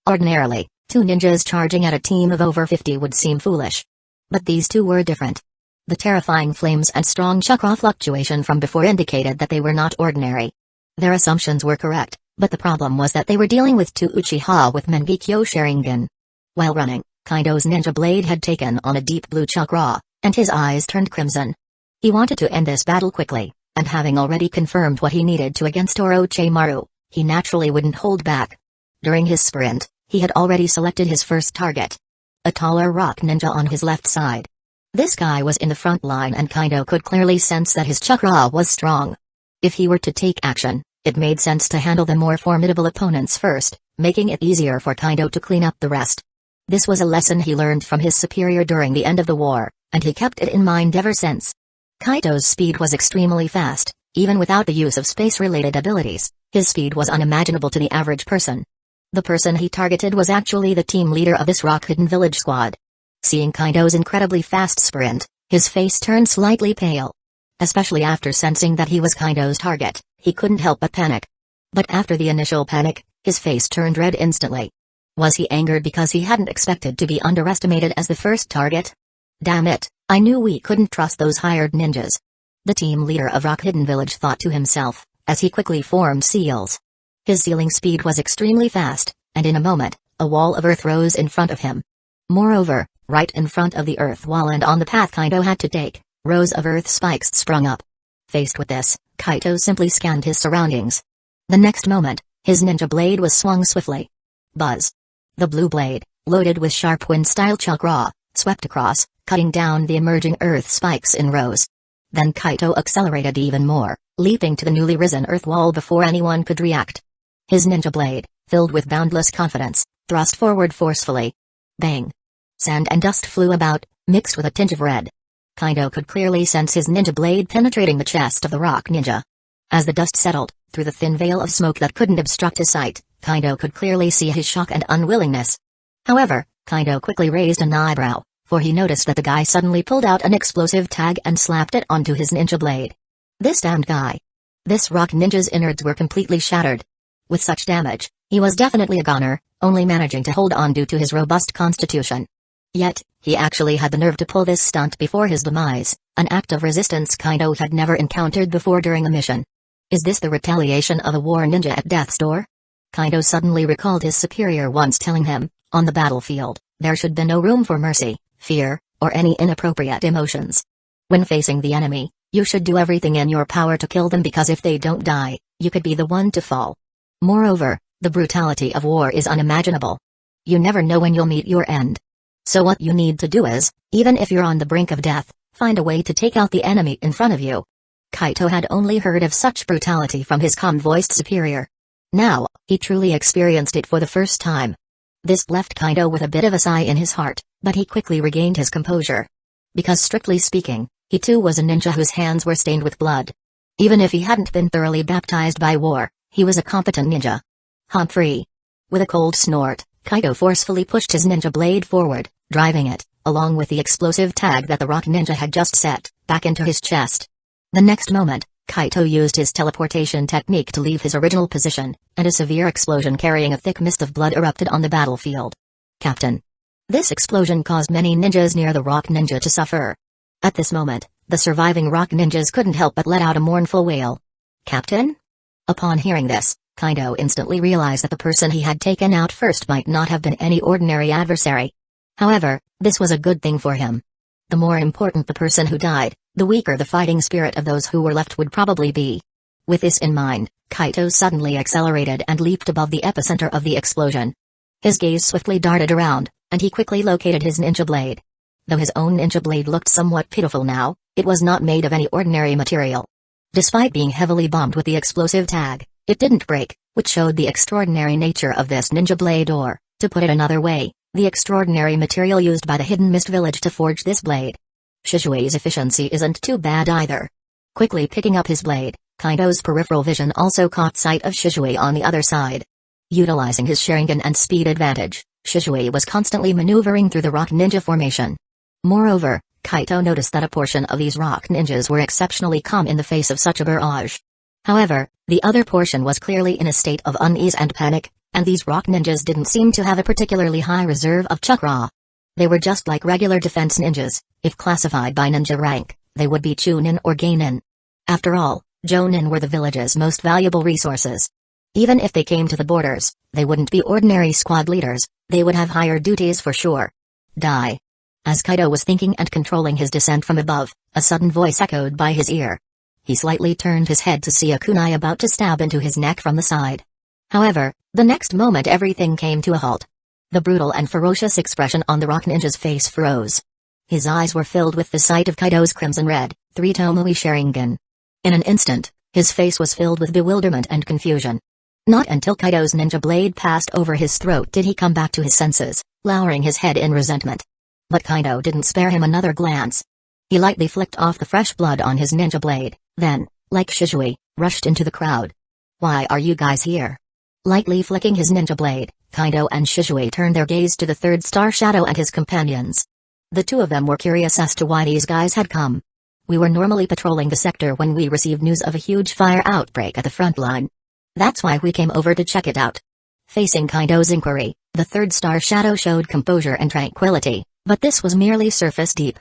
Ordinarily, 2 ninjas charging at a team of over 50 would seem foolish. But these 2 were different. The terrifying flames and strong chakra fluctuation from before indicated that they were not ordinary. Their assumptions were correct, but the problem was that they were dealing with 2 Uchiha with Mangekyo Sharingan. While running, Kaido's ninja blade had taken on a deep blue chakra, and his eyes turned crimson. He wanted to end this battle quickly, and having already confirmed what he needed to against Orochimaru, he naturally wouldn't hold back. During his sprint, he had already selected his first target. A taller rock ninja on his left side. This guy was in the front line and Kaido could clearly sense that his chakra was strong. If he were to take action, it made sense to handle the more formidable opponents first, making it easier for Kaido to clean up the rest. This was a lesson he learned from his superior during the end of the war, and he kept it in mind ever since. Kaido's speed was extremely fast, even without the use of space-related abilities. His speed was unimaginable to the average person. The person he targeted was actually the team leader of this Rock Hidden Village squad. Seeing Kaido's incredibly fast sprint, his face turned slightly pale. Especially after sensing that he was Kaido's target, he couldn't help but panic. But after the initial panic, his face turned red instantly. Was he angered because he hadn't expected to be underestimated as the first target? Damn it, I knew we couldn't trust those hired ninjas. The team leader of Rock Hidden Village thought to himself, as he quickly formed seals. His sealing speed was extremely fast, and in a moment, a wall of earth rose in front of him. Moreover, right in front of the earth wall and on the path Kaido had to take, rows of earth spikes sprung up. Faced with this, Kaito simply scanned his surroundings. The next moment, his ninja blade was swung swiftly. Buzz. The blue blade, loaded with sharp wind-style chakra, swept across, cutting down the emerging earth spikes in rows. Then Kaito accelerated even more, leaping to the newly risen earth wall before anyone could react. His ninja blade, filled with boundless confidence, thrust forward forcefully. Bang! Sand and dust flew about, mixed with a tinge of red. Kaito could clearly sense his ninja blade penetrating the chest of the rock ninja. As the dust settled, through the thin veil of smoke that couldn't obstruct his sight, Kaito could clearly see his shock and unwillingness. However, Kaito quickly raised an eyebrow, for he noticed that the guy suddenly pulled out an explosive tag and slapped it onto his ninja blade. This damned guy. This rock ninja's innards were completely shattered. With such damage, he was definitely a goner, only managing to hold on due to his robust constitution. Yet, he actually had the nerve to pull this stunt before his demise, an act of resistance Kaito had never encountered before during a mission. Is this the retaliation of a war ninja at death's door? Kaito suddenly recalled his superior once telling him, on the battlefield, there should be no room for mercy, fear, or any inappropriate emotions. When facing the enemy, you should do everything in your power to kill them because if they don't die, you could be the one to fall. Moreover, the brutality of war is unimaginable. You never know when you'll meet your end. So what you need to do is, even if you're on the brink of death, find a way to take out the enemy in front of you. Kaito had only heard of such brutality from his calm-voiced superior. Now, he truly experienced it for the first time. This left Kaito with a bit of a sigh in his heart, but he quickly regained his composure. Because strictly speaking, he too was a ninja whose hands were stained with blood. Even if he hadn't been thoroughly baptized by war, he was a competent ninja. Humphrey. With a cold snort, Kaito forcefully pushed his ninja blade forward, driving it, along with the explosive tag that the rock ninja had just set, back into his chest. The next moment, Kaito used his teleportation technique to leave his original position, and a severe explosion carrying a thick mist of blood erupted on the battlefield. Captain. This explosion caused many ninjas near the rock ninja to suffer. At this moment, the surviving rock ninjas couldn't help but let out a mournful wail. Captain? Upon hearing this, Kaito instantly realized that the person he had taken out first might not have been any ordinary adversary. However, this was a good thing for him. The more important the person who died, the weaker the fighting spirit of those who were left would probably be. With this in mind, Kaito suddenly accelerated and leaped above the epicenter of the explosion. His gaze swiftly darted around, and he quickly located his ninja blade. Though his own ninja blade looked somewhat pitiful now, it was not made of any ordinary material. Despite being heavily bombed with the explosive tag, it didn't break, which showed the extraordinary nature of this ninja blade or, to put it another way, the extraordinary material used by the Hidden Mist Village to forge this blade. Shishui's efficiency isn't too bad either. Quickly picking up his blade, Kaito's peripheral vision also caught sight of Shishui on the other side. Utilizing his Sharingan and speed advantage, Shishui was constantly maneuvering through the rock ninja formation. Moreover, Kaito noticed that a portion of these rock ninjas were exceptionally calm in the face of such a barrage. However, the other portion was clearly in a state of unease and panic, and these rock ninjas didn't seem to have a particularly high reserve of chakra. They were just like regular defense ninjas. If classified by ninja rank, they would be Chunin or Geinin. After all, Jonin were the village's most valuable resources. Even if they came to the borders, they wouldn't be ordinary squad leaders, they would have higher duties for sure. Die. As Kaito was thinking and controlling his descent from above, a sudden voice echoed by his ear. He slightly turned his head to see a kunai about to stab into his neck from the side. However, the next moment everything came to a halt. The brutal and ferocious expression on the rock ninja's face froze. His eyes were filled with the sight of Kaito's crimson red, 3 Tomoe Sharingan. In an instant, his face was filled with bewilderment and confusion. Not until Kaito's ninja blade passed over his throat did he come back to his senses, lowering his head in resentment. But Kaito didn't spare him another glance. He lightly flicked off the fresh blood on his ninja blade, then, like Shishui, rushed into the crowd. Why are you guys here? Lightly flicking his ninja blade, Kaito and Shishui turned their gaze to the third star shadow and his companions. The two of them were curious as to why these guys had come. We were normally patrolling the sector when we received news of a huge fire outbreak at the front line. That's why we came over to check it out. Facing Kaito's inquiry, the third star shadow showed composure and tranquility, but this was merely surface deep.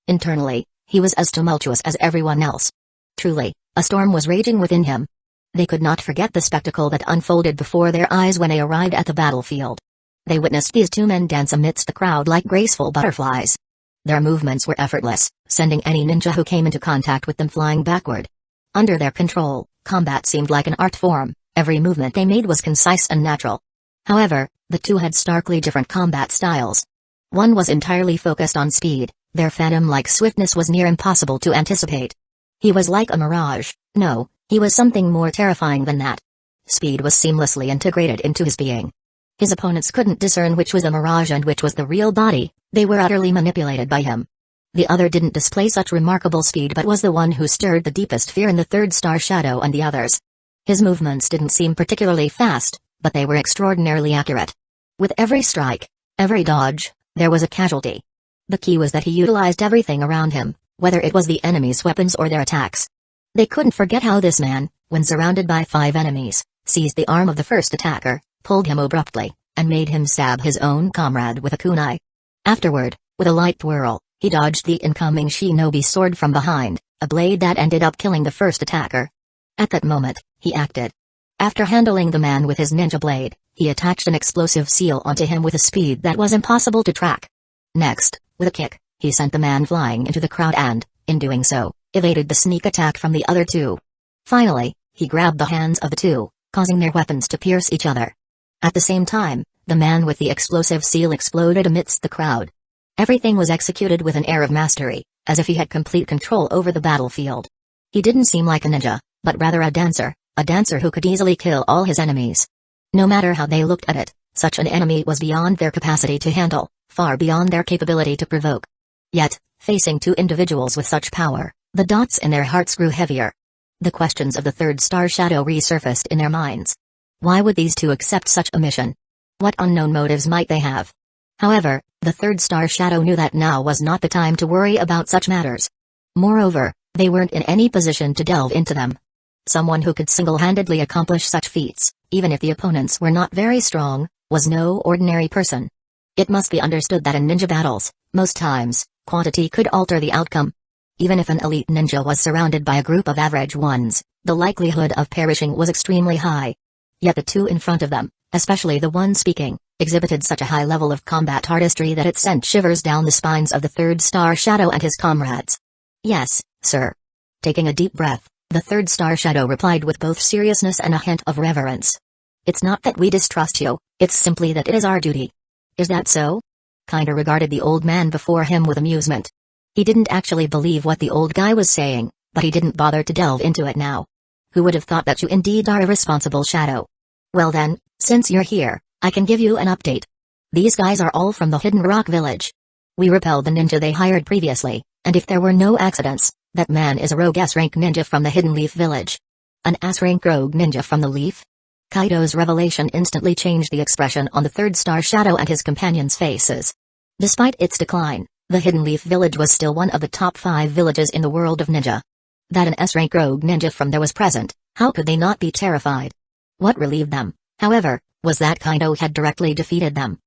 Internally, he was as tumultuous as everyone else. Truly, a storm was raging within him. They could not forget the spectacle that unfolded before their eyes when they arrived at the battlefield. They witnessed these two men dance amidst the crowd like graceful butterflies. Their movements were effortless, sending any ninja who came into contact with them flying backward. Under their control, combat seemed like an art form, every movement they made was concise and natural. However, the two had starkly different combat styles. One was entirely focused on speed, their phantom-like swiftness was near impossible to anticipate. He was like a mirage, no, he was something more terrifying than that. Speed was seamlessly integrated into his being. His opponents couldn't discern which was a mirage and which was the real body, they were utterly manipulated by him. The other didn't display such remarkable speed but was the one who stirred the deepest fear in the third star shadow and the others. His movements didn't seem particularly fast, but they were extraordinarily accurate. With every strike, every dodge, there was a casualty. The key was that he utilized everything around him, whether it was the enemy's weapons or their attacks. They couldn't forget how this man, when surrounded by 5 enemies, seized the arm of the first attacker, pulled him abruptly, and made him stab his own comrade with a kunai. Afterward, with a light twirl, he dodged the incoming shinobi sword from behind, a blade that ended up killing the first attacker. At that moment, he acted. After handling the man with his ninja blade, he attached an explosive seal onto him with a speed that was impossible to track. Next, with a kick, he sent the man flying into the crowd and, in doing so, evaded the sneak attack from the other two. Finally, he grabbed the hands of the two, causing their weapons to pierce each other. At the same time, the man with the explosive seal exploded amidst the crowd. Everything was executed with an air of mastery, as if he had complete control over the battlefield. He didn't seem like a ninja, but rather a dancer who could easily kill all his enemies. No matter how they looked at it, such an enemy was beyond their capacity to handle, far beyond their capability to provoke. Yet, facing two individuals with such power, the dots in their hearts grew heavier. The questions of the third star shadow resurfaced in their minds. Why would these two accept such a mission? What unknown motives might they have? However, the third star shadow knew that now was not the time to worry about such matters. Moreover, they weren't in any position to delve into them. Someone who could single-handedly accomplish such feats, even if the opponents were not very strong, was no ordinary person. It must be understood that in ninja battles, most times, quantity could alter the outcome. Even if an elite ninja was surrounded by a group of average ones, the likelihood of perishing was extremely high. Yet the two in front of them, especially the one speaking, exhibited such a high level of combat artistry that it sent shivers down the spines of the third star shadow and his comrades. Yes, sir. Taking a deep breath, the third star shadow replied with both seriousness and a hint of reverence. It's not that we distrust you, it's simply that it is our duty. Is that so? Kinda regarded the old man before him with amusement. He didn't actually believe what the old guy was saying, but he didn't bother to delve into it now. Who would have thought that you indeed are a responsible shadow? Well then, since you're here, I can give you an update. These guys are all from the Hidden Rock Village. We repelled the ninja they hired previously, and if there were no accidents, that man is a rogue S-rank ninja from the Hidden Leaf Village. An S-rank rogue ninja from the Leaf? Kaido's revelation instantly changed the expression on the third star shadow and his companions' faces. Despite its decline, the Hidden Leaf Village was still one of the top 5 villages in the world of ninja. That an S-rank rogue ninja from there was present, how could they not be terrified? What relieved them, however, was that Kaido had directly defeated them.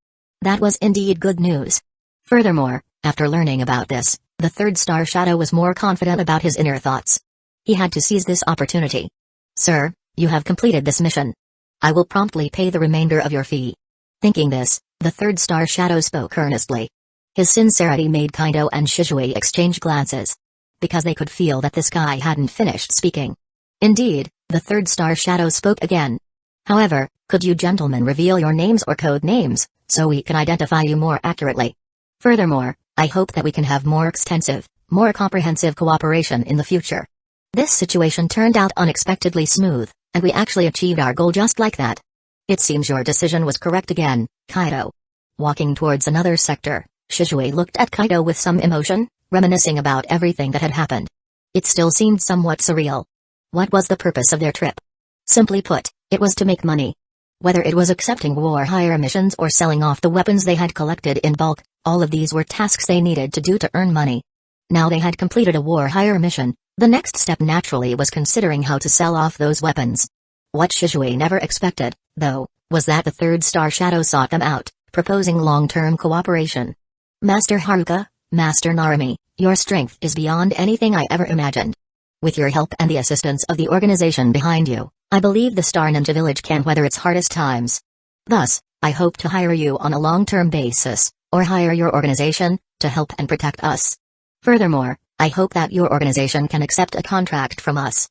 That was indeed good news. Furthermore, after learning about this, the third star shadow was more confident about his inner thoughts. He had to seize this opportunity. Sir, you have completed this mission. I will promptly pay the remainder of your fee. Thinking this, the third star shadow spoke earnestly. His sincerity made Kaido and Shizue exchange glances. Because they could feel that this guy hadn't finished speaking. Indeed, the third star shadow spoke again. However, could you gentlemen reveal your names or code names, so we can identify you more accurately? Furthermore, I hope that we can have more extensive, more comprehensive cooperation in the future. This situation turned out unexpectedly smooth, and we actually achieved our goal just like that. It seems your decision was correct again, Kaido. Walking towards another sector, Shizue looked at Kaido with some emotion, reminiscing about everything that had happened. It still seemed somewhat surreal. What was the purpose of their trip? Simply put, it was to make money. Whether it was accepting war hire missions or selling off the weapons they had collected in bulk, all of these were tasks they needed to do to earn money. Now they had completed a war hire mission, the next step naturally was considering how to sell off those weapons. What Shizue never expected, though, was that the third star shadow sought them out, proposing long-term cooperation. Master Haruka, Master Narumi, your strength is beyond anything I ever imagined. With your help and the assistance of the organization behind you, I believe the Star Ninja Village can weather its hardest times. Thus, I hope to hire you on a long-term basis, or hire your organization, to help and protect us. Furthermore, I hope that your organization can accept a contract from us.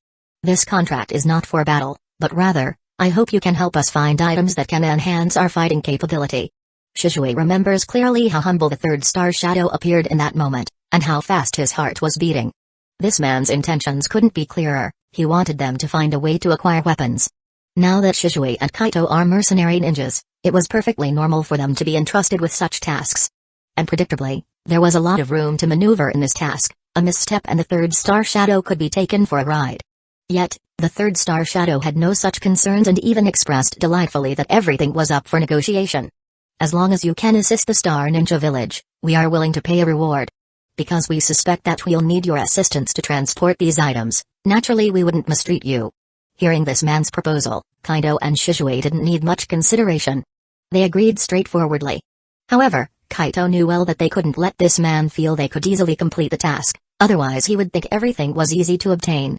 This contract is not for battle, but rather, I hope you can help us find items that can enhance our fighting capability. Shizue remembers clearly how humble the third star shadow appeared in that moment, and how fast his heart was beating. This man's intentions couldn't be clearer. He wanted them to find a way to acquire weapons. Now that Shizue and Kaito are mercenary ninjas, it was perfectly normal for them to be entrusted with such tasks. And predictably, there was a lot of room to maneuver in this task. A misstep and the third star shadow could be taken for a ride. Yet, the third star shadow had no such concerns and even expressed delightfully that everything was up for negotiation. As long as you can assist the Star Ninja Village, we are willing to pay a reward. Because we suspect that we'll need your assistance to transport these items, naturally we wouldn't mistreat you. Hearing this man's proposal, Kaido and Shizue didn't need much consideration. They agreed straightforwardly. However, Kaito knew well that they couldn't let this man feel they could easily complete the task, otherwise he would think everything was easy to obtain.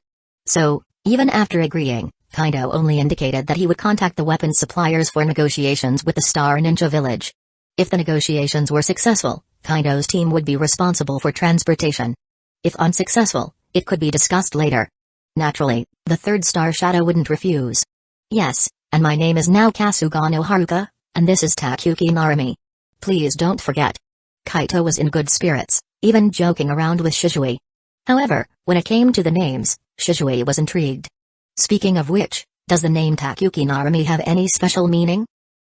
So, even after agreeing, Kaido only indicated that he would contact the weapons suppliers for negotiations with the Star Ninja Village. If the negotiations were successful, Kaido's team would be responsible for transportation. If unsuccessful, it could be discussed later. Naturally, the third star shadow wouldn't refuse. Yes, and my name is now Kasuga no Haruka, and this is Takeuki Narumi. Please don't forget. Kaito was in good spirits, even joking around with Shizue. However, when it came to the names, Shizue was intrigued. Speaking of which, does the name Takeuki Narumi have any special meaning?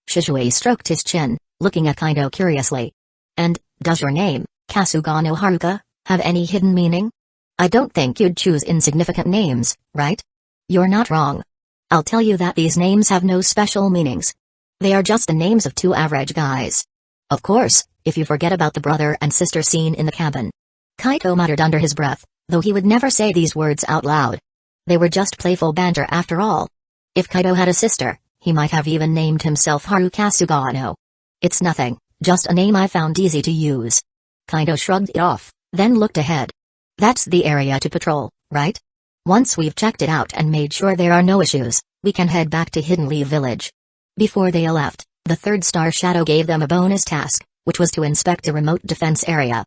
Shizue stroked his chin, looking at Kaido curiously. And, does your name, Kasuga no Haruka, have any hidden meaning? I don't think you'd choose insignificant names, right? You're not wrong. I'll tell you that these names have no special meanings. They are just the names of two average guys. Of course, if you forget about the brother and sister scene in the cabin. Kaito muttered under his breath, though he would never say these words out loud. They were just playful banter after all. If Kaito had a sister, he might have even named himself Haru Kasugano. It's nothing, just a name I found easy to use. Kaito shrugged it off, then looked ahead. That's the area to patrol, right? Once we've checked it out and made sure there are no issues, we can head back to Hidden Leaf Village. Before they left, the third star shadow gave them a bonus task, which was to inspect a remote defense area.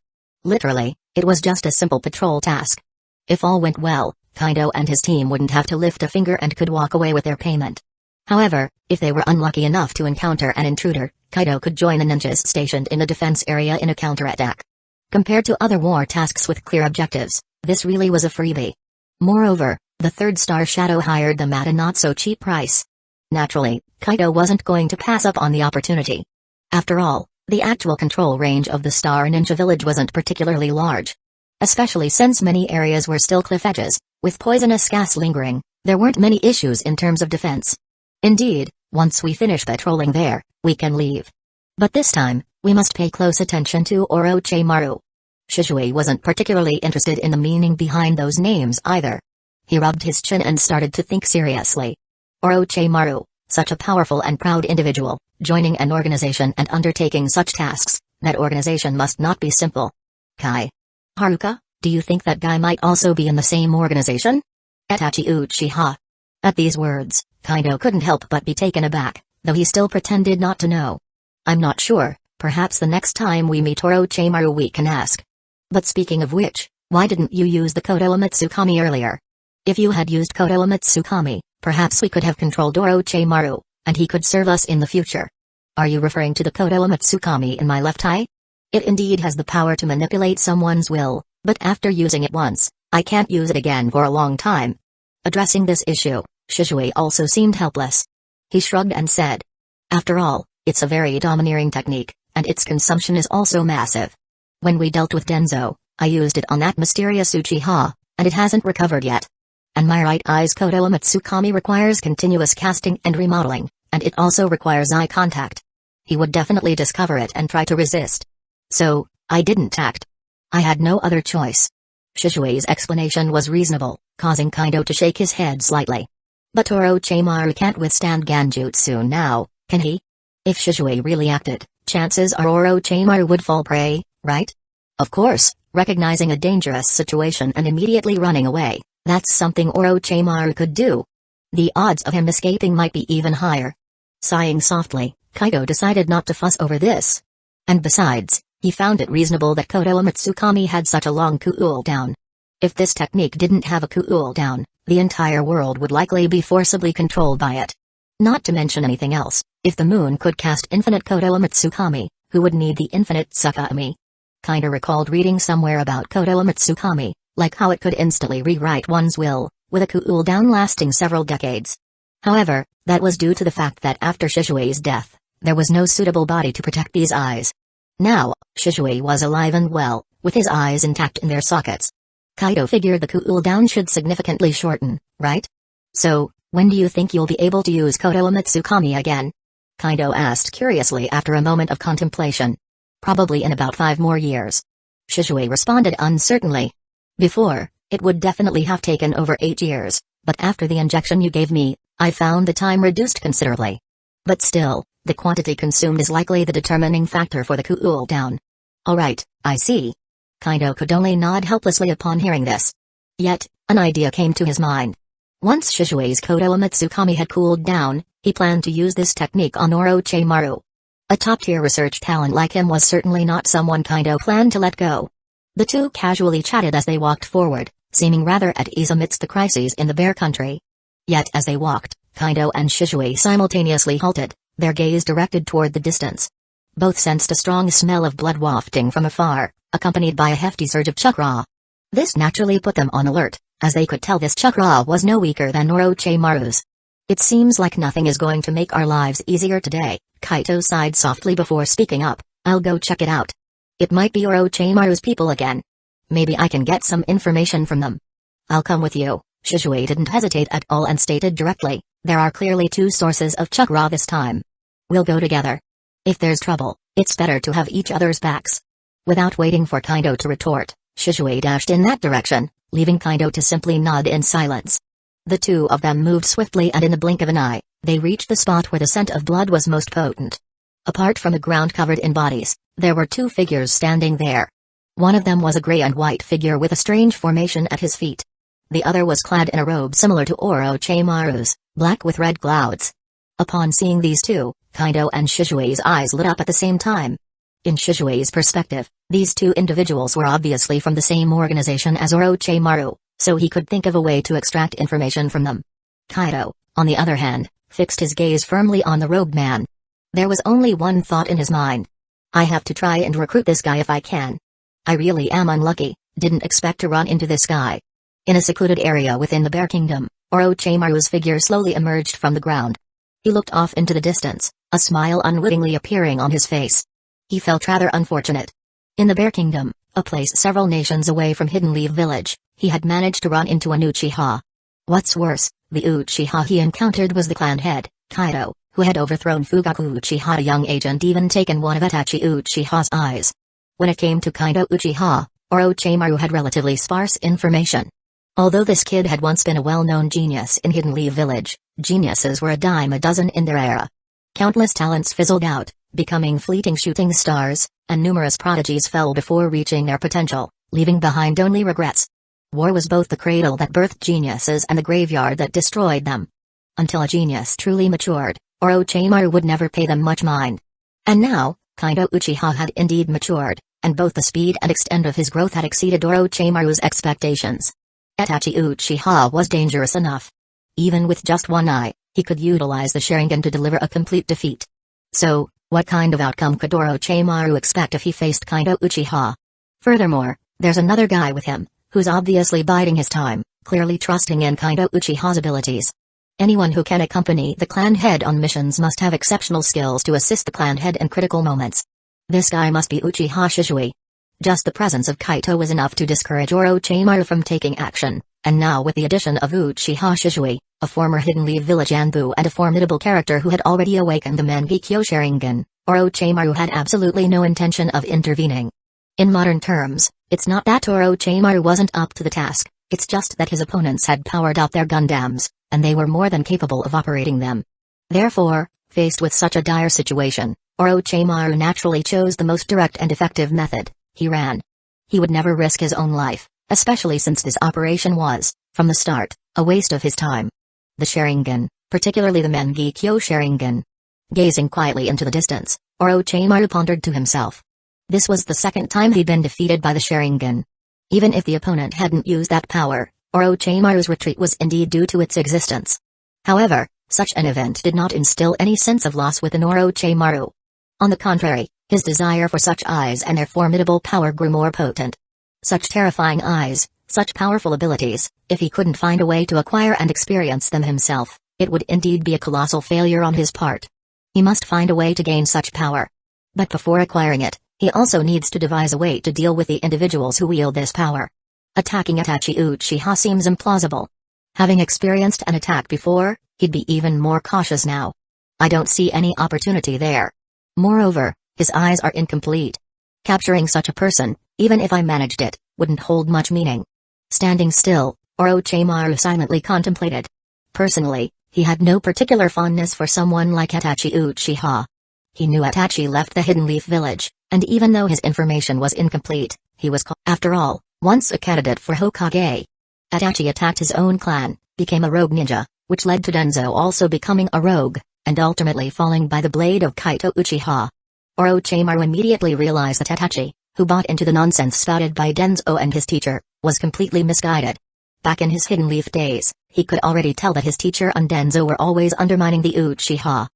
Literally, it was just a simple patrol task. If all went well, Kaido and his team wouldn't have to lift a finger and could walk away with their payment. However, if they were unlucky enough to encounter an intruder, Kaido could join the ninjas stationed in the defense area in a counterattack. Compared to other war tasks with clear objectives, this really was a freebie. Moreover, the third star shadow hired them at a not-so-cheap price. Naturally, Kaido wasn't going to pass up on the opportunity. After all, the actual control range of the Star Ninja Village wasn't particularly large. Especially since many areas were still cliff edges, with poisonous gas lingering, there weren't many issues in terms of defense. Indeed, once we finish patrolling there, we can leave. But this time, we must pay close attention to Orochimaru. Shizue wasn't particularly interested in the meaning behind those names either. He rubbed his chin and started to think seriously. Orochimaru, such a powerful and proud individual, joining an organization and undertaking such tasks, that organization must not be simple. Kai. Haruka, do you think that guy might also be in the same organization? Itachi Uchiha. At these words, Kaido couldn't help but be taken aback, though he still pretended not to know. I'm not sure, perhaps the next time we meet Orochimaru we can ask. But speaking of which, why didn't you use the Koto Mitsukami earlier? If you had used Koto Mitsukami, perhaps we could have controlled Orochimaru, and he could serve us in the future. Are you referring to the Koto Mitsukami in my left eye? It indeed has the power to manipulate someone's will, but after using it once, I can't use it again for a long time. Addressing this issue, Shizue also seemed helpless. He shrugged and said, after all, it's a very domineering technique, and its consumption is also massive. When we dealt with Danzō, I used it on that mysterious Uchiha, and it hasn't recovered yet. And my right eye's Koto Mitsukami requires continuous casting and remodeling, and it also requires eye contact. He would definitely discover it and try to resist. So, I didn't act. I had no other choice. Shizue's explanation was reasonable, causing Kaido to shake his head slightly. But Orochimaru can't withstand Genjutsu now, can he? If Shizue really acted, chances are Orochimaru would fall prey, right? Of course, recognizing a dangerous situation and immediately running away, that's something Orochimaru could do. The odds of him escaping might be even higher. Sighing softly, Kaido decided not to fuss over this. And besides, he found it reasonable that Koto Mitsukami had such a long cool down. If this technique didn't have a cooldown, the entire world would likely be forcibly controlled by it. Not to mention anything else, if the moon could cast infinite Kodo Amatsukami, who would need the infinite Tsukami? Kinda recalled reading somewhere about Kodo Amatsukami, like how it could instantly rewrite one's will, with a cooldown lasting several decades. However, that was due to the fact that after Shishui's death, there was no suitable body to protect these eyes. Now, Shishui was alive and well, with his eyes intact in their sockets. Kaido figured the cooldown should significantly shorten, right? So, when do you think you'll be able to use Kodo Amatsukami again? Kaido asked curiously after a moment of contemplation. Probably in about 5 more years. Shishui responded uncertainly. Before, it would definitely have taken over 8 years, but after the injection you gave me, I found the time reduced considerably. But still, the quantity consumed is likely the determining factor for the cooldown. Alright, I see. Kaido could only nod helplessly upon hearing this. Yet, an idea came to his mind. Once Shishui's Kodo Amatsukami had cooled down, he planned to use this technique on Orochimaru. A top-tier research talent like him was certainly not someone Kaido planned to let go. The two casually chatted as they walked forward, seeming rather at ease amidst the crises in the Bear Country. Yet as they walked, Kaido and Shishui simultaneously halted, their gaze directed toward the distance. Both sensed a strong smell of blood wafting from afar, accompanied by a hefty surge of chakra. This naturally put them on alert, as they could tell this chakra was no weaker than Orochimaru's. It seems like nothing is going to make our lives easier today, Kaito sighed softly before speaking up. I'll go check it out. It might be Orochimaru's people again. Maybe I can get some information from them. I'll come with you. Shishui didn't hesitate at all and stated directly, there are clearly 2 sources of chakra this time. We'll go together. If there's trouble, it's better to have each other's backs. Without waiting for Kaido to retort, Shishui dashed in that direction, leaving Kaido to simply nod in silence. The two of them moved swiftly and in the blink of an eye, they reached the spot where the scent of blood was most potent. Apart from the ground covered in bodies, there were 2 figures standing there. One of them was a gray and white figure with a strange formation at his feet. The other was clad in a robe similar to Orochimaru's, black with red clouds. Upon seeing these two, Kaido and Shishui's eyes lit up at the same time. In Shishui's perspective, these 2 individuals were obviously from the same organization as Orochimaru, so he could think of a way to extract information from them. Kaido, on the other hand, fixed his gaze firmly on the robed man. There was only one thought in his mind. I have to try and recruit this guy if I can. I really am unlucky, didn't expect to run into this guy. In a secluded area within the Bear Kingdom, Orochimaru's figure slowly emerged from the ground. He looked off into the distance, a smile unwittingly appearing on his face. He felt rather unfortunate. In the Bear Kingdom, a place several nations away from Hidden Leaf Village, he had managed to run into an Uchiha. What's worse, the Uchiha he encountered was the clan head, Kaido, who had overthrown Fugaku Uchiha at a young age and even taken one of Itachi Uchiha's eyes. When it came to Kaido Uchiha, Orochimaru had relatively sparse information. Although this kid had once been a well-known genius in Hidden Leaf Village, geniuses were a dime a dozen in their era. Countless talents fizzled out, becoming fleeting shooting stars, and numerous prodigies fell before reaching their potential, leaving behind only regrets. War was both the cradle that birthed geniuses and the graveyard that destroyed them. Until a genius truly matured, Orochimaru would never pay them much mind. And now, Kaido Uchiha had indeed matured, and both the speed and extent of his growth had exceeded Orochimaru's expectations. Itachi Uchiha was dangerous enough. Even with just one eye, he could utilize the Sharingan to deliver a complete defeat. So, what kind of outcome could Orochimaru expect if he faced Kaido Uchiha? Furthermore, there's another guy with him, who's obviously biding his time, clearly trusting in Kaido Uchiha's abilities. Anyone who can accompany the clan head on missions must have exceptional skills to assist the clan head in critical moments. This guy must be Uchiha Shishui. Just the presence of Kaito was enough to discourage Orochimaru from taking action, and now with the addition of Uchiha Shishui, a former Hidden Leaf Village Anbu and a formidable character who had already awakened the Mangekyo Sharingan, Orochimaru had absolutely no intention of intervening. In modern terms, it's not that Orochimaru wasn't up to the task, it's just that his opponents had powered up their Gundams, and they were more than capable of operating them. Therefore, faced with such a dire situation, Orochimaru naturally chose the most direct and effective method. He ran. He would never risk his own life, especially since this operation was, from the start, a waste of his time. The Sharingan, particularly the Mangekyo Sharingan. Gazing quietly into the distance, Orochimaru pondered to himself. This was the second time he'd been defeated by the Sharingan. Even if the opponent hadn't used that power, Orochimaru's retreat was indeed due to its existence. However, such an event did not instill any sense of loss within Orochimaru. On the contrary, his desire for such eyes and their formidable power grew more potent. Such terrifying eyes, such powerful abilities, if he couldn't find a way to acquire and experience them himself, it would indeed be a colossal failure on his part. He must find a way to gain such power. But before acquiring it, he also needs to devise a way to deal with the individuals who wield this power. Attacking Itachi Uchiha seems implausible. Having experienced an attack before, he'd be even more cautious now. I don't see any opportunity there. Moreover, his eyes are incomplete. Capturing such a person, even if I managed it, wouldn't hold much meaning. Standing still, Orochimaru silently contemplated. Personally, he had no particular fondness for someone like Itachi Uchiha. He knew Itachi left the Hidden Leaf Village, and even though his information was incomplete, he was, after all, once a candidate for Hokage. Itachi attacked his own clan, became a rogue ninja, which led to Danzō also becoming a rogue, and ultimately falling by the blade of Kaito Uchiha. Orochimaru immediately realized that Itachi, who bought into the nonsense spouted by Danzō and his teacher, was completely misguided. Back in his Hidden Leaf days, he could already tell that his teacher and Danzō were always undermining the Uchiha.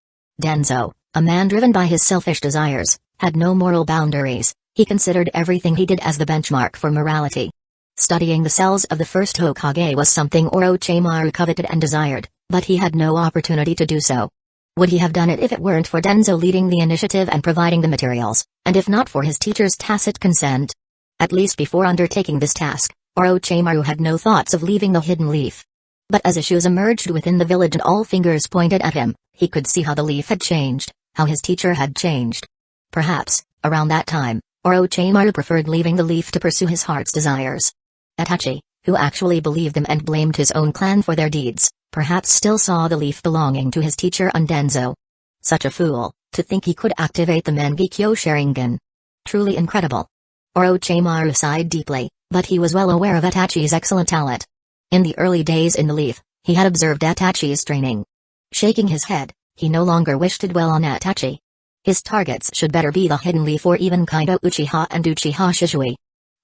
Danzō, a man driven by his selfish desires, had no moral boundaries. He considered everything he did as the benchmark for morality. Studying the cells of the first Hokage was something Orochimaru coveted and desired, but he had no opportunity to do so. Would he have done it if it weren't for Danzō leading the initiative and providing the materials, and if not for his teacher's tacit consent? At least before undertaking this task, Orochimaru had no thoughts of leaving the Hidden Leaf. But as issues emerged within the village and all fingers pointed at him, he could see how the leaf had changed, how his teacher had changed. Perhaps, around that time, Orochimaru preferred leaving the leaf to pursue his heart's desires. Itachi, who actually believed them and blamed his own clan for their deeds, perhaps still saw the leaf belonging to his teacher and Danzō. Such a fool, to think he could activate the Mangekyo Sharingan. Truly incredible. Orochimaru sighed deeply, but he was well aware of Itachi's excellent talent. In the early days in the leaf, he had observed Itachi's training. Shaking his head, he no longer wished to dwell on Itachi. His targets should better be the Hidden Leaf or even Kaito Uchiha and Uchiha Shisui.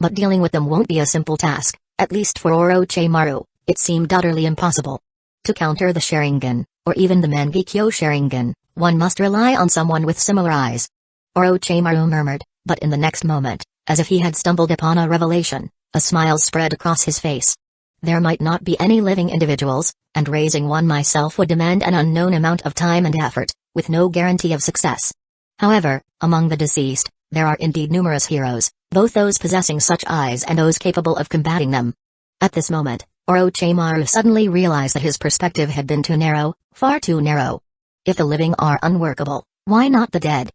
But dealing with them won't be a simple task, at least for Orochimaru. It seemed utterly impossible. To counter the Sharingan, or even the Mangekyo Sharingan, one must rely on someone with similar eyes. Orochimaru murmured, but in the next moment, as if he had stumbled upon a revelation, a smile spread across his face. There might not be any living individuals, and raising one myself would demand an unknown amount of time and effort, with no guarantee of success. However, among the deceased, there are indeed numerous heroes, both those possessing such eyes and those capable of combating them. At this moment, Orochimaru suddenly realized that his perspective had been too narrow, far too narrow. If the living are unworkable, why not the dead?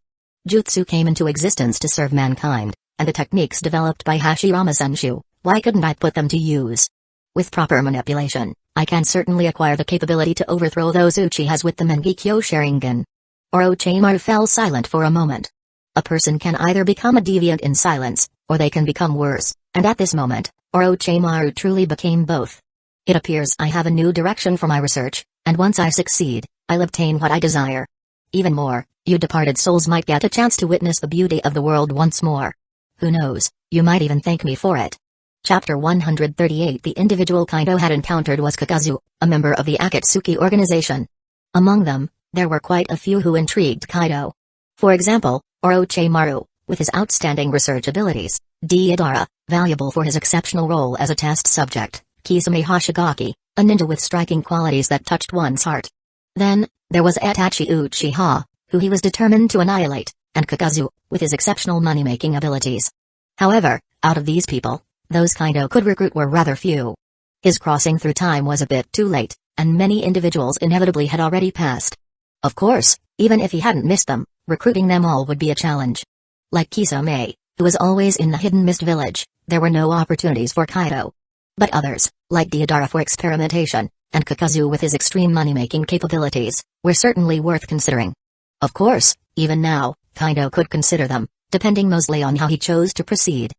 Jutsu came into existence to serve mankind, and the techniques developed by Hashirama Senshu, why couldn't I put them to use? With proper manipulation, I can certainly acquire the capability to overthrow those Uchihas with the Mangekyo Sharingan. Orochimaru fell silent for a moment. A person can either become a deviant in silence, or they can become worse, and at this moment, Orochimaru truly became both. It appears I have a new direction for my research, and once I succeed, I'll obtain what I desire. Even more, you departed souls might get a chance to witness the beauty of the world once more. Who knows, you might even thank me for it. Chapter 138. The individual Kaito had encountered was Kakazu, a member of the Akatsuki organization. Among them, there were quite a few who intrigued Kaito. For example, Orochimaru, with his outstanding research abilities, Deidara, valuable for his exceptional role as a test subject, Kisame Hoshigaki, a ninja with striking qualities that touched one's heart. Then, there was Itachi Uchiha, who he was determined to annihilate, and Kakazu, with his exceptional money-making abilities. However, out of these people, those Kaito could recruit were rather few. His crossing through time was a bit too late, and many individuals inevitably had already passed. Of course, even if he hadn't missed them, recruiting them all would be a challenge. Like Kisame, who was always in the Hidden Mist Village, there were no opportunities for Kaito. But others, like Deidara for experimentation, and Kakazu with his extreme money-making capabilities, were certainly worth considering. Of course, even now, Kaito could consider them, depending mostly on how he chose to proceed.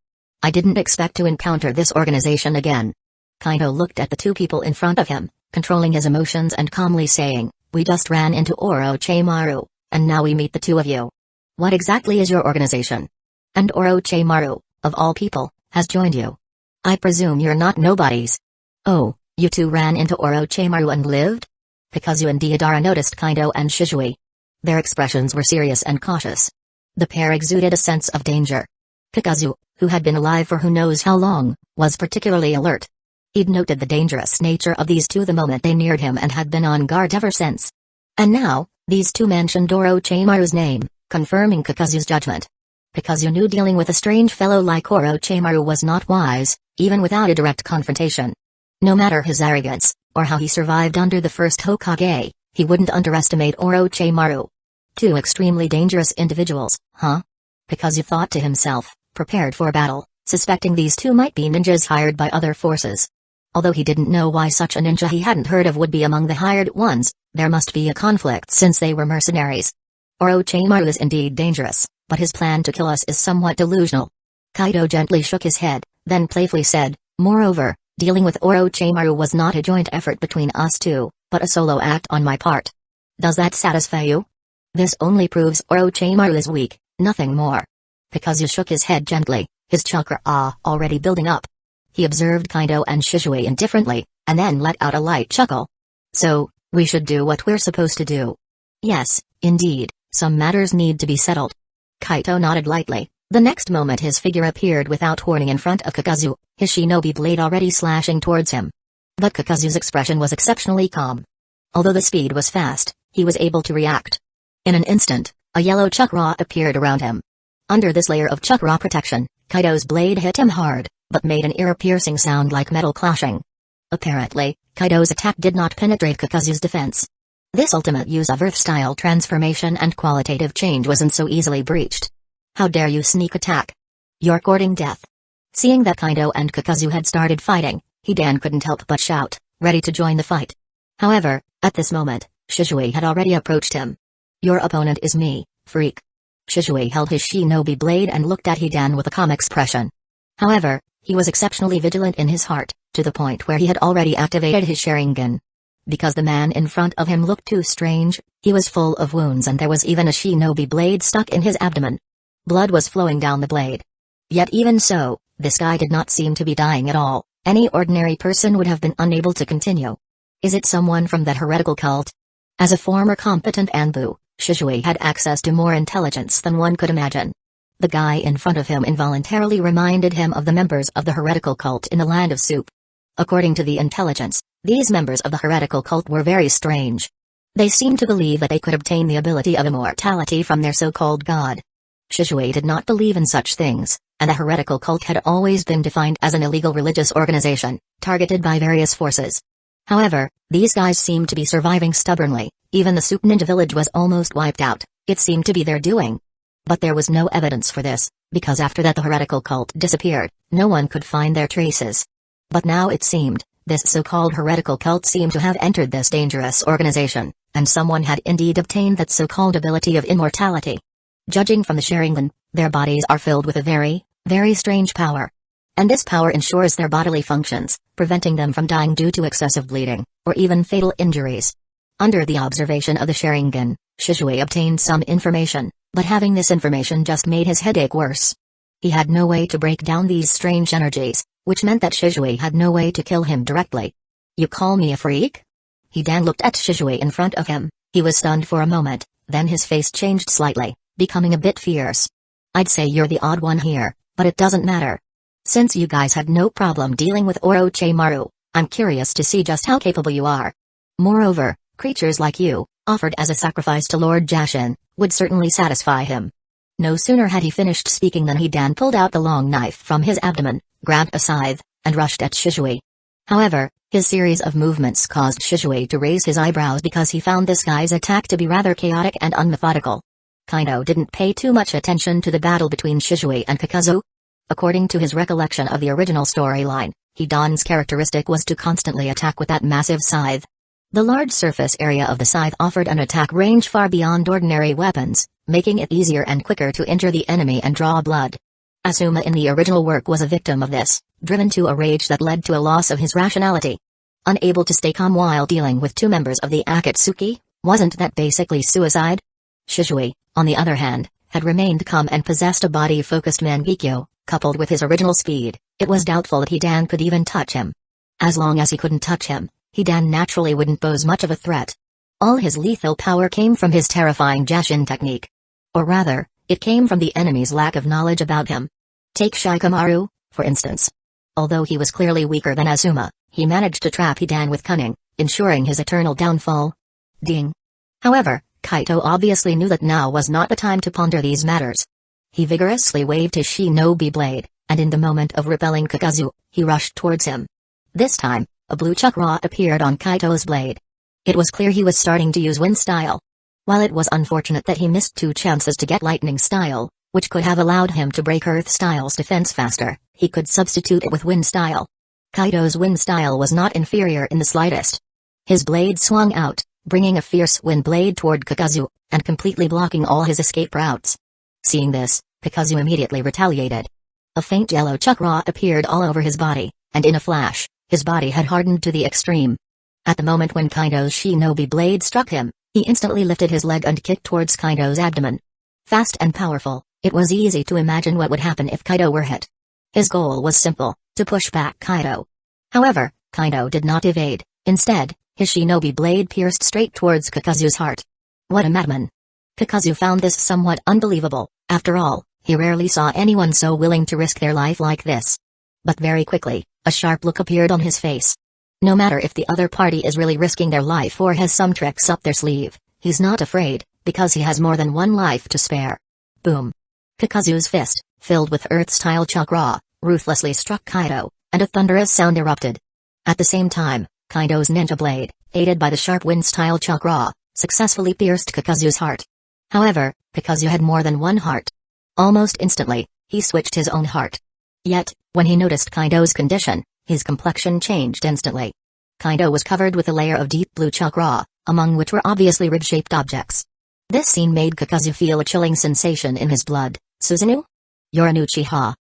I didn't expect to encounter this organization again. Kaito looked at the two people in front of him, controlling his emotions and calmly saying, "We just ran into Orochimaru, and now we meet the two of you. What exactly is your organization? And Orochimaru, of all people, has joined you." I presume you're not nobodies. Oh, you two ran into Orochimaru and lived? Kakazu and Deidara noticed Kaido and Shisui. Their expressions were serious and cautious. The pair exuded a sense of danger. Kakazu, who had been alive for who knows how long, was particularly alert. He'd noted the dangerous nature of these two the moment they neared him and had been on guard ever since. And now, these two mentioned Orochimaru's name, confirming Kakazu's judgment. Kakazu knew dealing with a strange fellow like Orochimaru was not wise, even without a direct confrontation. No matter his arrogance, or how he survived under the first Hokage, he wouldn't underestimate Orochimaru. Two extremely dangerous individuals, huh? Kakazu thought to himself, prepared for battle, suspecting these two might be ninjas hired by other forces. Although he didn't know why such a ninja he hadn't heard of would be among the hired ones, there must be a conflict since they were mercenaries. Orochimaru is indeed dangerous, but his plan to kill us is somewhat delusional. Kaido gently shook his head, then playfully said, moreover, dealing with Orochimaru was not a joint effort between us two, but a solo act on my part. Does that satisfy you? This only proves Orochimaru is weak, nothing more. Kakazu shook his head gently, his chakra already building up. He observed Kaido and Shisui indifferently, and then let out a light chuckle. So, we should do what we're supposed to do. Yes, indeed, some matters need to be settled. Kaido nodded lightly. The next moment his figure appeared without warning in front of Kakazu, his shinobi blade already slashing towards him. But Kakazu's expression was exceptionally calm. Although the speed was fast, he was able to react. In an instant, a yellow chakra appeared around him. Under this layer of chakra protection, Kaido's blade hit him hard, but made an ear-piercing sound like metal clashing. Apparently, Kaido's attack did not penetrate Kakazu's defense. This ultimate use of Earth-style transformation and qualitative change wasn't so easily breached. How dare you sneak attack? You're courting death. Seeing that Kaido and Kakazu had started fighting, Hidan couldn't help but shout, ready to join the fight. However, at this moment, Shisui had already approached him. Your opponent is me, freak. Shisui held his shinobi blade and looked at Hidan with a calm expression. However, he was exceptionally vigilant in his heart, to the point where he had already activated his Sharingan. Because the man in front of him looked too strange, he was full of wounds and there was even a shinobi blade stuck in his abdomen. Blood was flowing down the blade. Yet even so, this guy did not seem to be dying at all. Any ordinary person would have been unable to continue. Is it someone from that heretical cult? As a former competent Anbu, Shisui had access to more intelligence than one could imagine. The guy in front of him involuntarily reminded him of the members of the heretical cult in the Land of Soup. According to the intelligence, these members of the heretical cult were very strange. They seemed to believe that they could obtain the ability of immortality from their so-called god. Shisui did not believe in such things, and the heretical cult had always been defined as an illegal religious organization, targeted by various forces. However, these guys seemed to be surviving stubbornly. Even the Soup Ninja village was almost wiped out. It seemed to be their doing. But there was no evidence for this, because after that the heretical cult disappeared, no one could find their traces. But now it seemed, this so-called heretical cult seemed to have entered this dangerous organization, and someone had indeed obtained that so-called ability of immortality. Judging from the Sharingan, their bodies are filled with a very, very strange power. And this power ensures their bodily functions, preventing them from dying due to excessive bleeding, or even fatal injuries. Under the observation of the Sharingan, Shisui obtained some information, but having this information just made his headache worse. He had no way to break down these strange energies, which meant that Shisui had no way to kill him directly. You call me a freak? Hidan looked at Shisui in front of him. He was stunned for a moment, then his face changed slightly, becoming a bit fierce. I'd say you're the odd one here, but it doesn't matter. Since you guys had no problem dealing with Orochimaru, I'm curious to see just how capable you are. Moreover, creatures like you, offered as a sacrifice to Lord Jashin, would certainly satisfy him. No sooner had he finished speaking than Hidan pulled out the long knife from his abdomen, grabbed a scythe, and rushed at Shisui. However, his series of movements caused Shisui to raise his eyebrows because he found this guy's attack to be rather chaotic and unmethodical. Kaido didn't pay too much attention to the battle between Shisui and Kakazu. According to his recollection of the original storyline, Hidan's characteristic was to constantly attack with that massive scythe. The large surface area of the scythe offered an attack range far beyond ordinary weapons, making it easier and quicker to injure the enemy and draw blood. Asuma in the original work was a victim of this, driven to a rage that led to a loss of his rationality. Unable to stay calm while dealing with two members of the Akatsuki, wasn't that basically suicide? Shisui, on the other hand, had remained calm and possessed a body-focused Mangekyo, coupled with his original speed. It was doubtful that Hidan could even touch him. As long as he couldn't touch him, Hidan naturally wouldn't pose much of a threat. All his lethal power came from his terrifying Jashin technique. Or rather, it came from the enemy's lack of knowledge about him. Take Shikamaru, for instance. Although he was clearly weaker than Azuma, he managed to trap Hidan with cunning, ensuring his eternal downfall. Ding. However, Kaito obviously knew that now was not the time to ponder these matters. He vigorously waved his shinobi blade, and in the moment of repelling Kakazu, he rushed towards him. This time, a blue chakra appeared on Kaito's blade. It was clear he was starting to use wind style. While it was unfortunate that he missed 2 chances to get lightning style, which could have allowed him to break earth style's defense faster, he could substitute it with wind style. Kaito's wind style was not inferior in the slightest. His blade swung out, bringing a fierce wind blade toward Kakazu, and completely blocking all his escape routes. Seeing this, Kakazu immediately retaliated. A faint yellow chakra appeared all over his body, and in a flash, his body had hardened to the extreme. At the moment when Kaito's shinobi blade struck him, he instantly lifted his leg and kicked towards Kaito's abdomen. Fast and powerful, it was easy to imagine what would happen if Kaito were hit. His goal was simple, to push back Kaito. However, Kaito did not evade. Instead, his shinobi blade pierced straight towards Kakazu's heart. What a madman! Kakazu found this somewhat unbelievable. After all, he rarely saw anyone so willing to risk their life like this. But very quickly, a sharp look appeared on his face. No matter if the other party is really risking their life or has some tricks up their sleeve, he's not afraid, because he has more than one life to spare. Boom! Kakazu's fist, filled with earth-style chakra, ruthlessly struck Kaito, and a thunderous sound erupted. At the same time, Kaito's ninja blade, aided by the sharp wind-style chakra, successfully pierced Kakazu's heart. However, Kakazu had more than one heart. Almost instantly, he switched his own heart. Yet, when he noticed Kaito's condition, his complexion changed instantly. Kaito was covered with a layer of deep blue chakra, among which were obviously rib-shaped objects. This scene made Kakazu feel a chilling sensation in his blood. Susanoo? You're an Uchiha.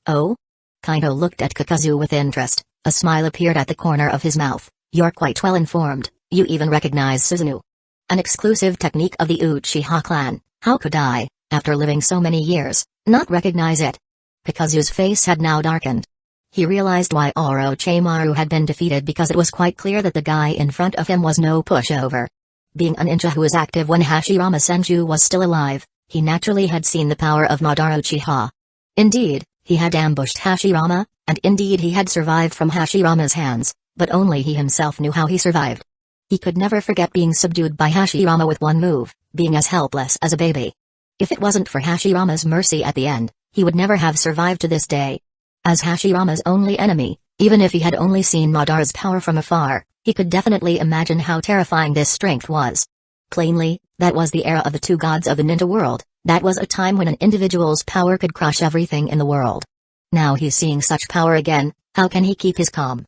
Oh? Kaito looked at Kakazu with interest. A smile appeared at the corner of his mouth. You're quite well informed, you even recognize Susanoo. An exclusive technique of the Uchiha clan. How could I, after living so many years, not recognize it? Kakazu's face had now darkened. He realized why Orochimaru had been defeated because it was quite clear that the guy in front of him was no pushover. Being a ninja who was active when Hashirama Senju was still alive, he naturally had seen the power of Madara Uchiha. Indeed, he had ambushed Hashirama, and indeed he had survived from Hashirama's hands, but only he himself knew how he survived. He could never forget being subdued by Hashirama with one move, being as helpless as a baby. If it wasn't for Hashirama's mercy at the end, he would never have survived to this day. As Hashirama's only enemy, even if he had only seen Madara's power from afar, he could definitely imagine how terrifying this strength was. Plainly, that was the era of the 2 gods of the ninja world. That was a time when an individual's power could crush everything in the world. Now he's seeing such power again, how can he keep his calm?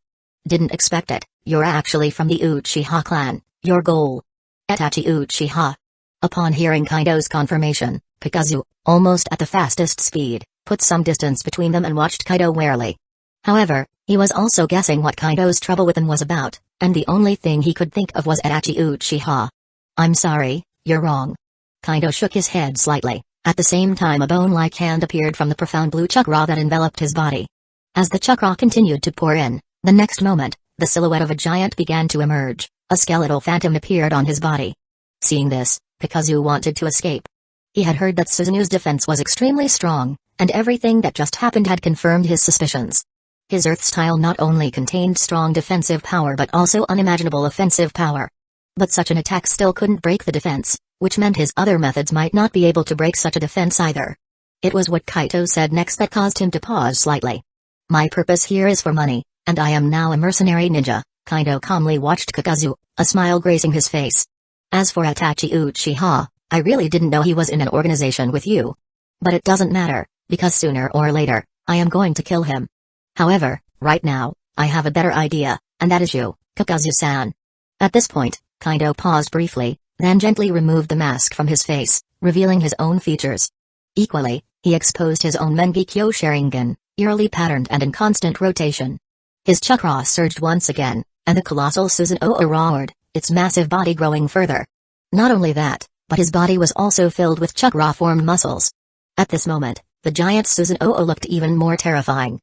Didn't expect it, you're actually from the Uchiha clan, your goal. Itachi Uchiha. Upon hearing Kaito's confirmation, Kakazu, almost at the fastest speed, put some distance between them and watched Kaito warily. However, he was also guessing what Kaito's trouble with him was about, and the only thing he could think of was Itachi Uchiha. I'm sorry, you're wrong. Kaito shook his head slightly. At the same time a bone-like hand appeared from the profound blue chakra that enveloped his body. As the chakra continued to pour in, the next moment, the silhouette of a giant began to emerge. A skeletal phantom appeared on his body. Seeing this, Kakazu wanted to escape. He had heard that Susanoo's defense was extremely strong, and everything that just happened had confirmed his suspicions. His earth style not only contained strong defensive power but also unimaginable offensive power. But such an attack still couldn't break the defense, which meant his other methods might not be able to break such a defense either. It was what Kaito said next that caused him to pause slightly. My purpose here is for money, and I am now a mercenary ninja. Kaito calmly watched Kakazu, a smile gracing his face. As for Itachi Uchiha, I really didn't know he was in an organization with you. But it doesn't matter, because sooner or later, I am going to kill him. However, right now, I have a better idea, and that is you, Kakazu-san. At this point, Kaito paused briefly, then gently removed the mask from his face, revealing his own features. Equally, he exposed his own Mengekyo Sharingan, eerily patterned and in constant rotation. His chakra surged once again, and the colossal Susanoo roared, its massive body growing further. Not only that, but his body was also filled with chakra-formed muscles. At this moment, the giant Susanoo looked even more terrifying.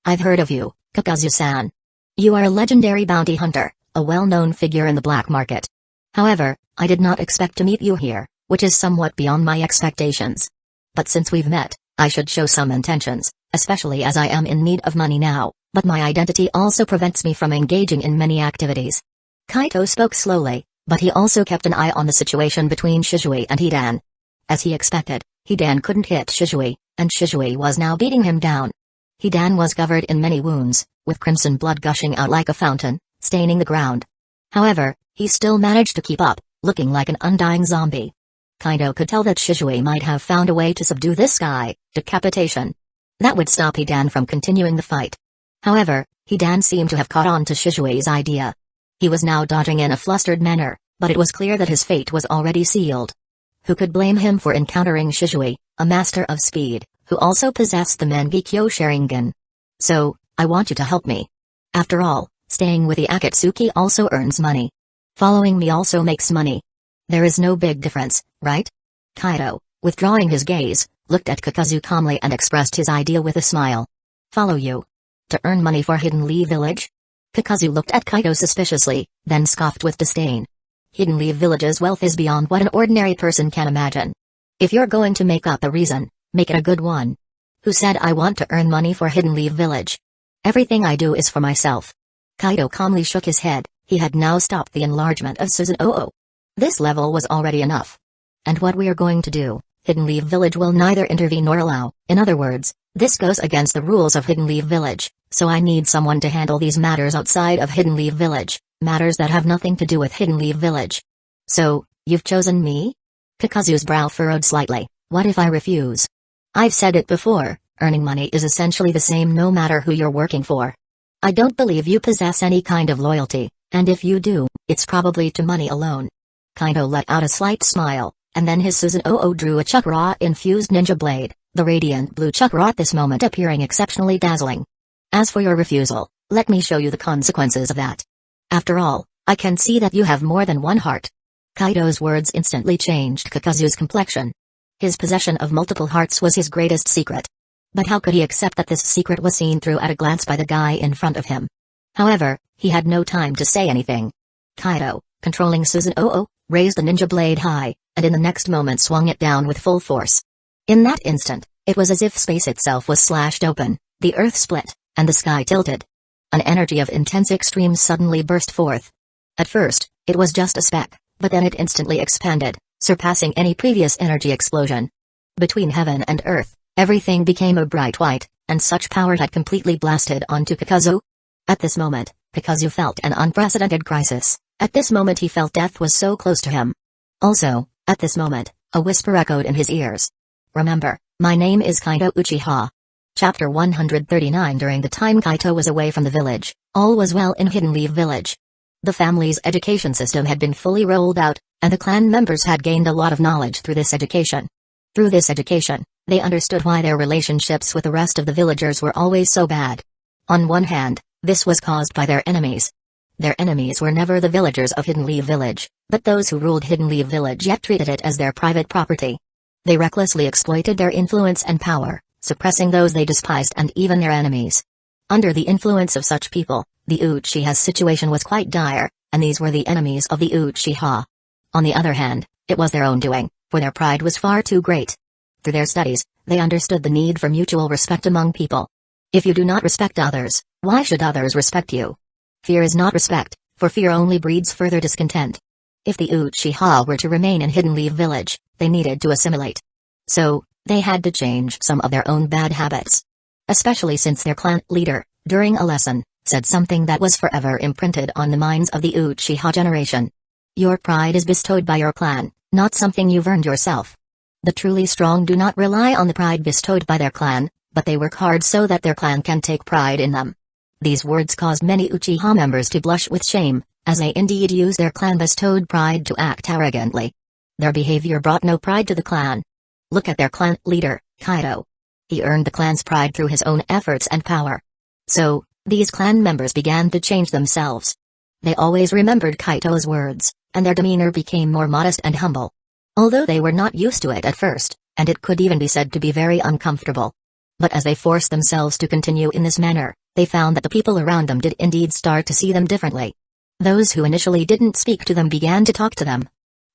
I've heard of you, Kakazu-san. You are a legendary bounty hunter, a well-known figure in the black market. However, I did not expect to meet you here, which is somewhat beyond my expectations. But since we've met, I should show some intentions, especially as I am in need of money now, but my identity also prevents me from engaging in many activities. Kaito spoke slowly, but he also kept an eye on the situation between Shizui and Hidan. As he expected, Hidan couldn't hit Shizui, and Shizui was now beating him down. Hidan was covered in many wounds, with crimson blood gushing out like a fountain, staining the ground. However, he still managed to keep up, looking like an undying zombie. Kaito could tell that Shizui might have found a way to subdue this guy, decapitation. That would stop Hidan from continuing the fight. However, Hidan seemed to have caught on to Shizui's idea. He was now dodging in a flustered manner, but it was clear that his fate was already sealed. Who could blame him for encountering Shizui, a master of speed, who also possessed the Mangekyo Sharingan? So, I want you to help me. After all, staying with the Akatsuki also earns money. Following me also makes money. There is no big difference, right? Kaito, withdrawing his gaze, looked at Kakazu calmly and expressed his idea with a smile. Follow you. To earn money for Hidden Leaf Village? Kakazu looked at Kaito suspiciously, then scoffed with disdain. Hidden Leaf Village's wealth is beyond what an ordinary person can imagine. If you're going to make up a reason, make it a good one. Who said I want to earn money for Hidden Leaf Village? Everything I do is for myself. Kaito calmly shook his head. He had now stopped the enlargement of Susanoo. This level was already enough. And what we are going to do, Hidden Leaf Village will neither intervene nor allow. In other words, this goes against the rules of Hidden Leaf Village, so I need someone to handle these matters outside of Hidden Leaf Village, matters that have nothing to do with Hidden Leaf Village. So, you've chosen me? Kakazu's brow furrowed slightly. What if I refuse? I've said it before, earning money is essentially the same no matter who you're working for. I don't believe you possess any kind of loyalty, and if you do, it's probably to money alone. Kaito let out a slight smile, and then his Susanoo drew a chakra-infused ninja blade, the radiant blue chakra at this moment appearing exceptionally dazzling. As for your refusal, let me show you the consequences of that. After all, I can see that you have more than one heart. Kaito's words instantly changed Kakazu's complexion. His possession of multiple hearts was his greatest secret. But how could he accept that this secret was seen through at a glance by the guy in front of him? However, he had no time to say anything. Kaito, controlling Susanoo, raised the ninja blade high, and in the next moment swung it down with full force. In that instant, it was as if space itself was slashed open, the earth split, and the sky tilted. An energy of intense extremes suddenly burst forth. At first, it was just a speck, but then it instantly expanded, surpassing any previous energy explosion. Between heaven and earth, everything became a bright white, and such power had completely blasted onto Kakazu. At this moment, Kakazu felt an unprecedented crisis. At this moment he felt death was so close to him. Also, at this moment, a whisper echoed in his ears. Remember, my name is Kaito Uchiha. Chapter 139. During the time Kaito was away from the village, all was well in Hidden Leaf Village. The family's education system had been fully rolled out, and the clan members had gained a lot of knowledge through this education. Through this education, they understood why their relationships with the rest of the villagers were always so bad. On one hand, this was caused by their enemies. Their enemies were never the villagers of Hidden Leaf Village, but those who ruled Hidden Leaf Village yet treated it as their private property. They recklessly exploited their influence and power, suppressing those they despised and even their enemies. Under the influence of such people, the Uchiha's situation was quite dire, and these were the enemies of the Uchiha. On the other hand, it was their own doing, for their pride was far too great. Through their studies, they understood the need for mutual respect among people. If you do not respect others, why should others respect you? Fear is not respect, for fear only breeds further discontent. If the Uchiha were to remain in Hidden Leaf Village, they needed to assimilate. So, they had to change some of their own bad habits. Especially since their clan leader, during a lesson, said something that was forever imprinted on the minds of the Uchiha generation. Your pride is bestowed by your clan, not something you've earned yourself. The truly strong do not rely on the pride bestowed by their clan, but they work hard so that their clan can take pride in them. These words caused many Uchiha members to blush with shame, as they indeed used their clan-bestowed pride to act arrogantly. Their behavior brought no pride to the clan. Look at their clan leader, Kaito. He earned the clan's pride through his own efforts and power. So, these clan members began to change themselves. They always remembered Kaito's words, and their demeanor became more modest and humble. Although they were not used to it at first, and it could even be said to be very uncomfortable. But as they forced themselves to continue in this manner, they found that the people around them did indeed start to see them differently. Those who initially didn't speak to them began to talk to them.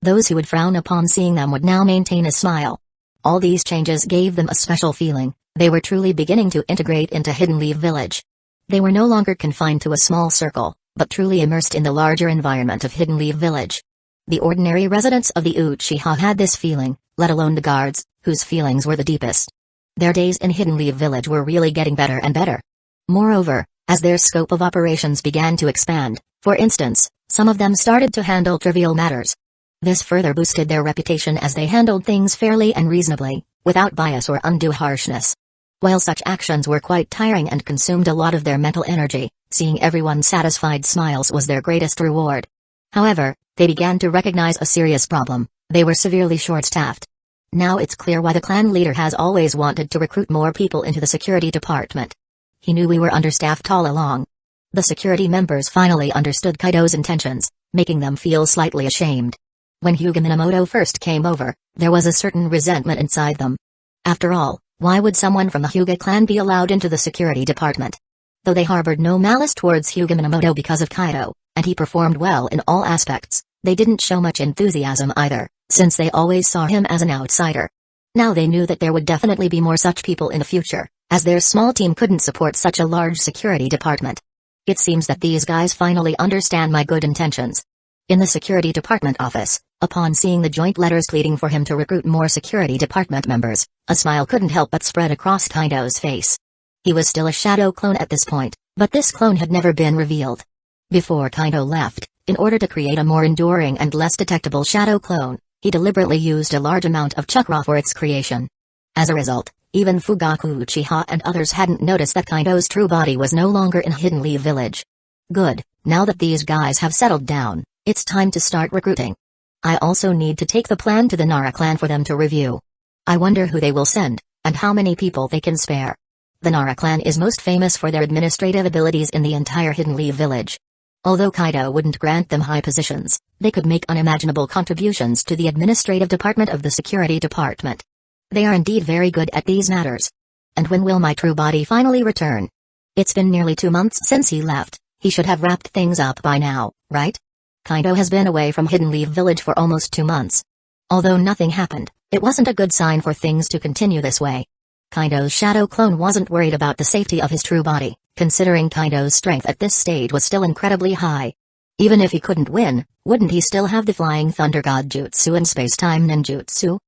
Those who would frown upon seeing them would now maintain a smile. All these changes gave them a special feeling. They were truly beginning to integrate into Hidden Leaf Village. They were no longer confined to a small circle, but truly immersed in the larger environment of Hidden Leaf Village. The ordinary residents of the Uchiha had this feeling, let alone the guards, whose feelings were the deepest. Their days in Hidden Leaf Village were really getting better and better. Moreover, as their scope of operations began to expand, for instance, some of them started to handle trivial matters. This further boosted their reputation as they handled things fairly and reasonably, without bias or undue harshness. While such actions were quite tiring and consumed a lot of their mental energy, seeing everyone's satisfied smiles was their greatest reward. However, they began to recognize a serious problem: they were severely short-staffed. Now it's clear why the clan leader has always wanted to recruit more people into the security department. He knew we were understaffed all along. The security members finally understood Kaido's intentions, making them feel slightly ashamed. When Hyuga Minamoto first came over, there was a certain resentment inside them. After all, why would someone from the Hyuga clan be allowed into the security department? Though they harbored no malice towards Hyuga Minamoto because of Kaido, and he performed well in all aspects, they didn't show much enthusiasm either, since they always saw him as an outsider. Now they knew that there would definitely be more such people in the future, as their small team couldn't support such a large security department. It seems that these guys finally understand my good intentions. In the security department office, upon seeing the joint letters pleading for him to recruit more security department members, a smile couldn't help but spread across Kaido's face. He was still a shadow clone at this point, but this clone had never been revealed. Before Kaido left, in order to create a more enduring and less detectable shadow clone, he deliberately used a large amount of chakra for its creation. As a result, even Fugaku Uchiha and others hadn't noticed that Kaido's true body was no longer in Hidden Leaf Village. Good, now that these guys have settled down, it's time to start recruiting. I also need to take the plan to the Nara clan for them to review. I wonder who they will send, and how many people they can spare. The Nara clan is most famous for their administrative abilities in the entire Hidden Leaf Village. Although Kaido wouldn't grant them high positions, they could make unimaginable contributions to the administrative department of the security department. They are indeed very good at these matters. And when will my true body finally return? It's been nearly 2 months since he left. He should have wrapped things up by now, right? Kaido has been away from Hidden Leaf Village for almost 2 months. Although nothing happened, it wasn't a good sign for things to continue this way. Kaido's shadow clone wasn't worried about the safety of his true body, considering Kaido's strength at this stage was still incredibly high. Even if he couldn't win, wouldn't he still have the Flying Thunder God Jutsu and Space-Time Ninjutsu?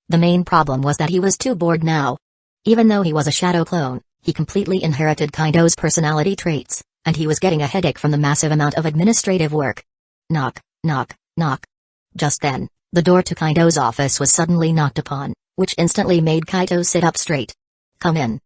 The main problem was that he was too bored now. Even though he was a shadow clone, he completely inherited Kaido's personality traits, and he was getting a headache from the massive amount of administrative work. Knock, knock, knock. Just then, the door to Kaido's office was suddenly knocked upon, which instantly made Kaido sit up straight. Come in.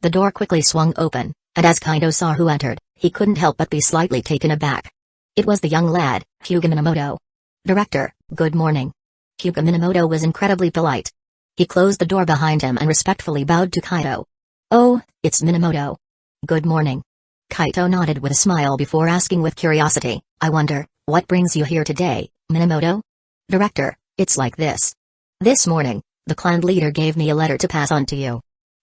The door quickly swung open, and as Kaido saw who entered, he couldn't help but be slightly taken aback. It was the young lad, Hyuga Minamoto. Director, good morning. Hyuga Minamoto was incredibly polite. He closed the door behind him and respectfully bowed to Kaido. Oh, it's Minamoto. Good morning. Kaido nodded with a smile before asking with curiosity, I wonder, what brings you here today, Minamoto? Director, it's like this. This morning, the clan leader gave me a letter to pass on to you.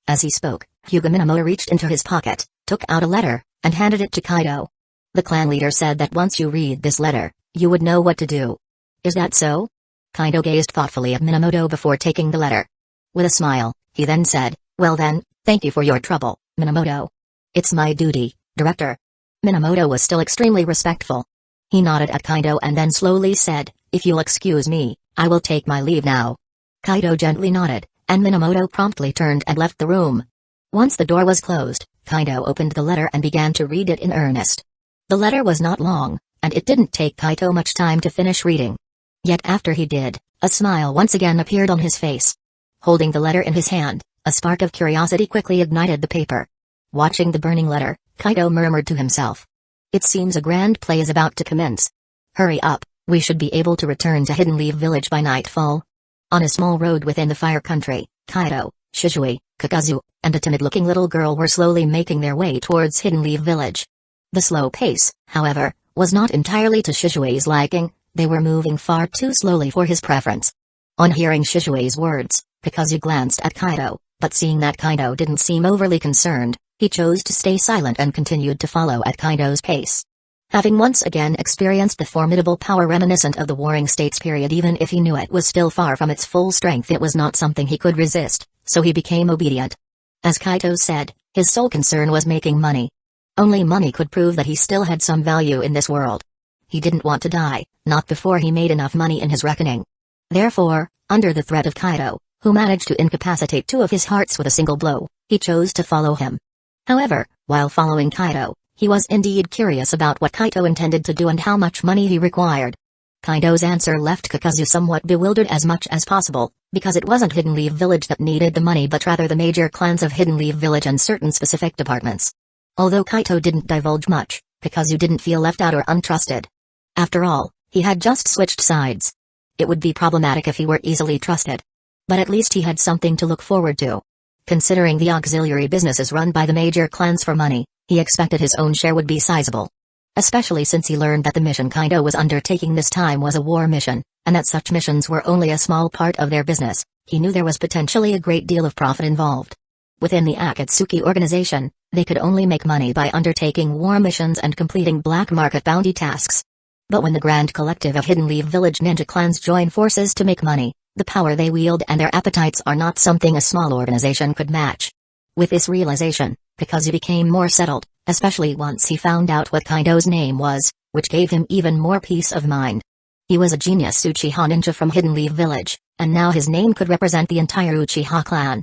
As he spoke, Hyuga Minamoto reached into his pocket, took out a letter, and handed it to Kaido. The clan leader said that once you read this letter, you would know what to do. Is that so? Kaido gazed thoughtfully at Minamoto before taking the letter. With a smile, he then said, well then, thank you for your trouble, Minamoto. It's my duty, Director. Minamoto was still extremely respectful. He nodded at Kaido and then slowly said, if you'll excuse me, I will take my leave now. Kaido gently nodded, and Minamoto promptly turned and left the room. Once the door was closed, Kaido opened the letter and began to read it in earnest. The letter was not long, and it didn't take Kaido much time to finish reading. Yet after he did, a smile once again appeared on his face. Holding the letter in his hand, a spark of curiosity quickly ignited the paper. Watching the burning letter, Kaido murmured to himself. It seems a grand play is about to commence. Hurry up, we should be able to return to Hidden Leaf Village by nightfall. On a small road within the Fire Country, Kaido, Shizui, Kakazu, and a timid-looking little girl were slowly making their way towards Hidden Leaf Village. The slow pace, however, was not entirely to Shizui's liking. They were moving far too slowly for his preference. On hearing Shizui's words, Kakazu glanced at Kaido, But seeing that Kaido didn't seem overly concerned, he chose to stay silent and continued to follow at Kaido's pace. Having once again experienced the formidable power reminiscent of the Warring States period, even if he knew it was still far from its full strength, it was not something he could resist, so he became obedient. As Kaito said, his sole concern was making money. Only money could prove that he still had some value in this world. He didn't want to die, not before he made enough money in his reckoning. Therefore, under the threat of Kaito, who managed to incapacitate 2 of his hearts with a single blow, he chose to follow him. However, while following Kaito, he was indeed curious about what Kaito intended to do and how much money he required. Kaito's answer left Kakazu somewhat bewildered as much as possible, because it wasn't Hidden Leaf Village that needed the money but rather the major clans of Hidden Leaf Village and certain specific departments. Although Kaito didn't divulge much, Kakazu didn't feel left out or untrusted. After all, he had just switched sides. It would be problematic if he were easily trusted. But at least he had something to look forward to. Considering the auxiliary businesses run by the major clans for money, he expected his own share would be sizable. Especially since he learned that the mission Kaido was undertaking this time was a war mission, and that such missions were only a small part of their business. He knew there was potentially a great deal of profit involved. Within the Akatsuki organization, they could only make money by undertaking war missions and completing black market bounty tasks. But when the Grand Collective of Hidden Leaf Village ninja clans join forces to make money, the power they wield and their appetites are not something a small organization could match. With this realization, Kakazu became more settled, especially once he found out what Kaido's name was, which gave him even more peace of mind. He was a genius Uchiha ninja from Hidden Leaf Village, and now his name could represent the entire Uchiha clan.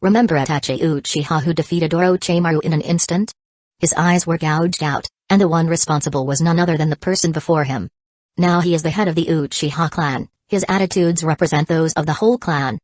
Remember Itachi Uchiha who defeated Orochimaru in an instant? His eyes were gouged out, and the one responsible was none other than the person before him. Now he is the head of the Uchiha clan, his attitudes represent those of the whole clan.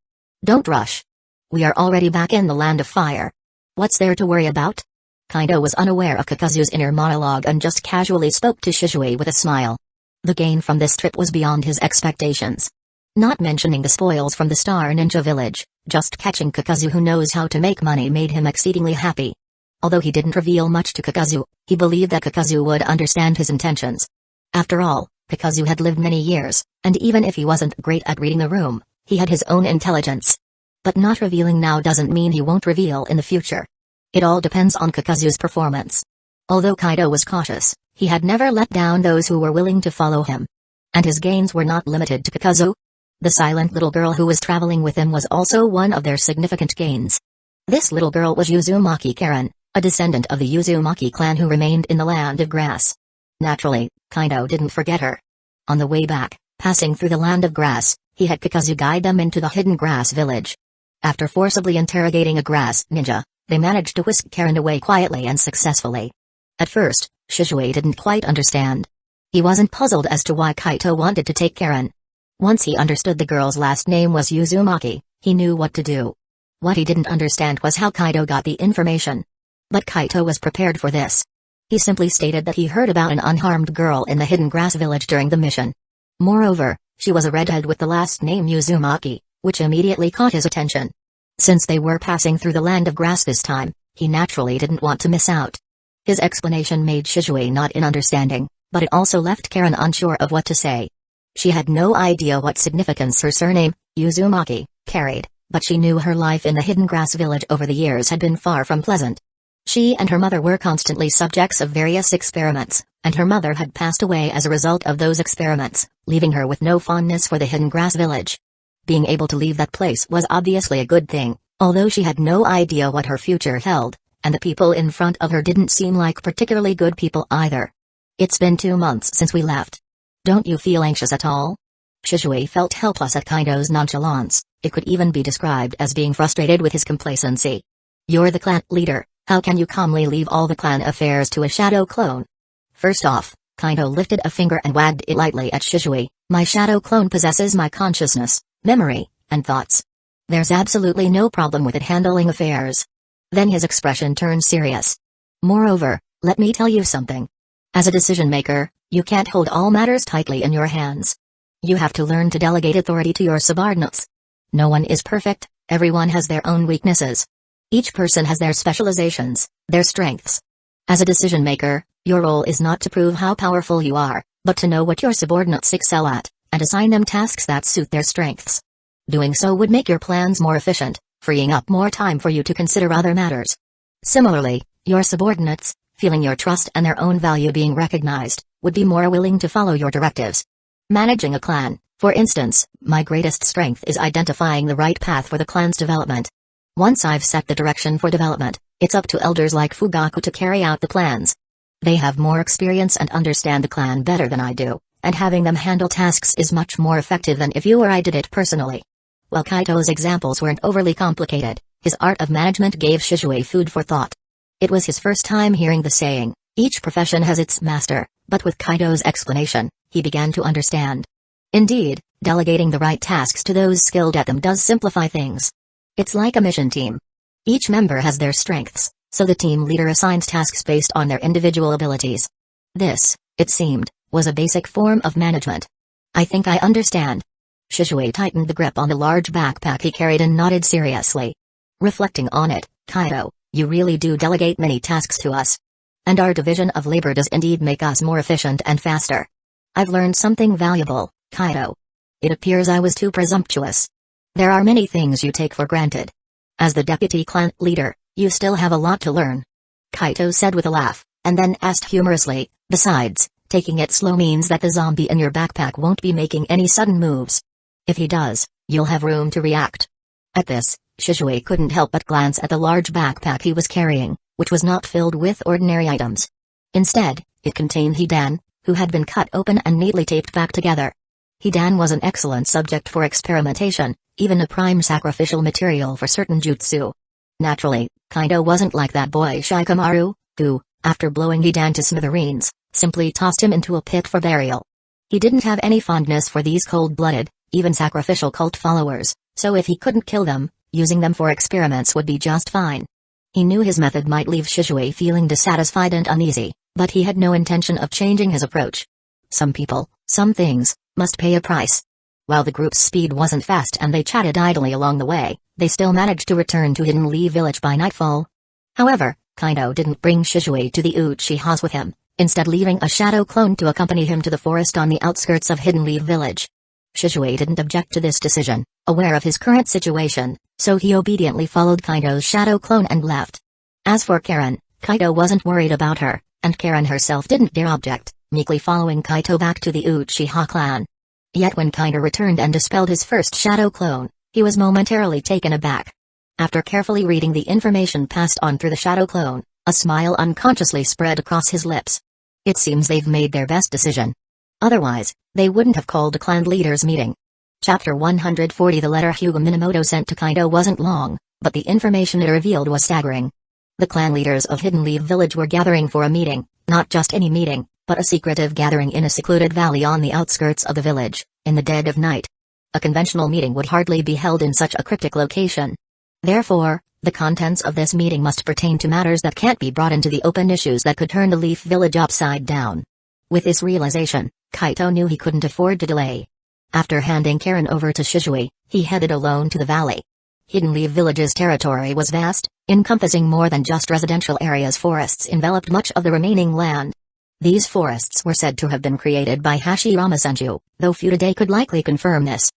Don't rush. We are already back in the Land of Fire. What's there to worry about? Kaido was unaware of Kakazu's inner monologue and just casually spoke to Shisui with a smile. The gain from this trip was beyond his expectations. Not mentioning the spoils from the Star Ninja Village, just catching Kakazu who knows how to make money made him exceedingly happy. Although he didn't reveal much to Kakazu, he believed that Kakazu would understand his intentions. After all, Kakazu had lived many years, and even if he wasn't great at reading the room, he had his own intelligence. But not revealing now doesn't mean he won't reveal in the future. It all depends on Kakazu's performance. Although Kaido was cautious, he had never let down those who were willing to follow him. And his gains were not limited to Kakazu. The silent little girl who was traveling with him was also one of their significant gains. This little girl was Uzumaki Karen, a descendant of the Uzumaki clan who remained in the Land of Grass. Naturally, Kaido didn't forget her. On the way back, passing through the Land of Grass, he had Kakazu guide them into the Hidden Grass Village. After forcibly interrogating a grass ninja, they managed to whisk Karen away quietly and successfully. At first, Shisui didn't quite understand. He wasn't puzzled as to why Kaito wanted to take Karen. Once he understood the girl's last name was Uzumaki, he knew what to do. What he didn't understand was how Kaito got the information. But Kaito was prepared for this. He simply stated that he heard about an unharmed girl in the Hidden Grass Village during the mission. Moreover, she was a redhead with the last name Uzumaki, which immediately caught his attention. Since they were passing through the Land of Grass this time, he naturally didn't want to miss out. His explanation made Shisui not in understanding, but it also left Karen unsure of what to say. She had no idea what significance her surname, Uzumaki, carried, but she knew her life in the Hidden Grass Village over the years had been far from pleasant. She and her mother were constantly subjects of various experiments, and her mother had passed away as a result of those experiments, leaving her with no fondness for the Hidden Grass Village. Being able to leave that place was obviously a good thing, although she had no idea what her future held, and the people in front of her didn't seem like particularly good people either. It's been 2 months since we left. Don't you feel anxious at all? Shisui felt helpless at Kaido's nonchalance. It could even be described as being frustrated with his complacency. You're the clan leader, how can you calmly leave all the clan affairs to a shadow clone? First off, Kaido lifted a finger and wagged it lightly at Shisui. My shadow clone possesses my consciousness, memory, and thoughts. There's absolutely no problem with it handling affairs. Then his expression turned serious. Moreover, let me tell you something. As a decision maker, you can't hold all matters tightly in your hands. You have to learn to delegate authority to your subordinates. No one is perfect, everyone has their own weaknesses. Each person has their specializations, their strengths. As a decision maker, your role is not to prove how powerful you are, but to know what your subordinates excel at, and assign them tasks that suit their strengths. Doing so would make your plans more efficient, freeing up more time for you to consider other matters. Similarly, your subordinates, feeling your trust and their own value being recognized, would be more willing to follow your directives. Managing a clan, for instance, my greatest strength is identifying the right path for the clan's development. Once I've set the direction for development, it's up to elders like Fugaku to carry out the plans. They have more experience and understand the clan better than I do, and having them handle tasks is much more effective than if you or I did it personally. While Kaito's examples weren't overly complicated, his art of management gave Shizue food for thought. It was his first time hearing the saying, each profession has its master, but with Kaito's explanation, he began to understand. Indeed, delegating the right tasks to those skilled at them does simplify things. It's like a mission team. Each member has their strengths, so the team leader assigns tasks based on their individual abilities. This, it seemed, was a basic form of management. I think I understand. Shizue tightened the grip on the large backpack he carried and nodded seriously. Reflecting on it, Kaito, you really do delegate many tasks to us. And our division of labor does indeed make us more efficient and faster. I've learned something valuable, Kaito. It appears I was too presumptuous. There are many things you take for granted. As the deputy clan leader, you still have a lot to learn. Kaito said with a laugh, and then asked humorously, besides, taking it slow means that the zombie in your backpack won't be making any sudden moves. If he does, you'll have room to react. At this, Shizue couldn't help but glance at the large backpack he was carrying, which was not filled with ordinary items. Instead, it contained Hidan, who had been cut open and neatly taped back together. Hidan was an excellent subject for experimentation, even a prime sacrificial material for certain jutsu. Naturally, Kaito wasn't like that boy Shikamaru, who, after blowing Hidan to smithereens, simply tossed him into a pit for burial. He didn't have any fondness for these cold-blooded, even sacrificial cult followers, so if he couldn't kill them, using them for experiments would be just fine. He knew his method might leave Shizue feeling dissatisfied and uneasy, but he had no intention of changing his approach. Some people, some things, must pay a price. While the group's speed wasn't fast and they chatted idly along the way, they still managed to return to Hidden Leaf Village by nightfall. However, Kaito didn't bring Shizue to the Uchihas with him, instead leaving a shadow clone to accompany him to the forest on the outskirts of Hidden Leaf Village. Shizue didn't object to this decision, aware of his current situation, so he obediently followed Kaito's shadow clone and left. As for Karen, Kaito wasn't worried about her, and Karen herself didn't dare object, meekly following Kaito back to the Uchiha clan. Yet when Kaito returned and dispelled his first shadow clone, he was momentarily taken aback. After carefully reading the information passed on through the shadow clone, a smile unconsciously spread across his lips. It seems they've made their best decision. Otherwise, they wouldn't have called a clan leaders meeting. Chapter 140. The letter Hyuga Minamoto sent to Kaito wasn't long, but the information it revealed was staggering. The clan leaders of Hidden Leaf Village were gathering for a meeting, not just any meeting, but a secretive gathering in a secluded valley on the outskirts of the village, in the dead of night. A conventional meeting would hardly be held in such a cryptic location. Therefore, the contents of this meeting must pertain to matters that can't be brought into the open, issues that could turn the Leaf Village upside down. With this realization, Kaito knew he couldn't afford to delay. After handing Karen over to Shizue, he headed alone to the valley. Hidden Leaf Village's territory was vast, encompassing more than just residential areas. Forests enveloped much of the remaining land. These forests were said to have been created by Hashirama Senju, though few today could likely confirm this.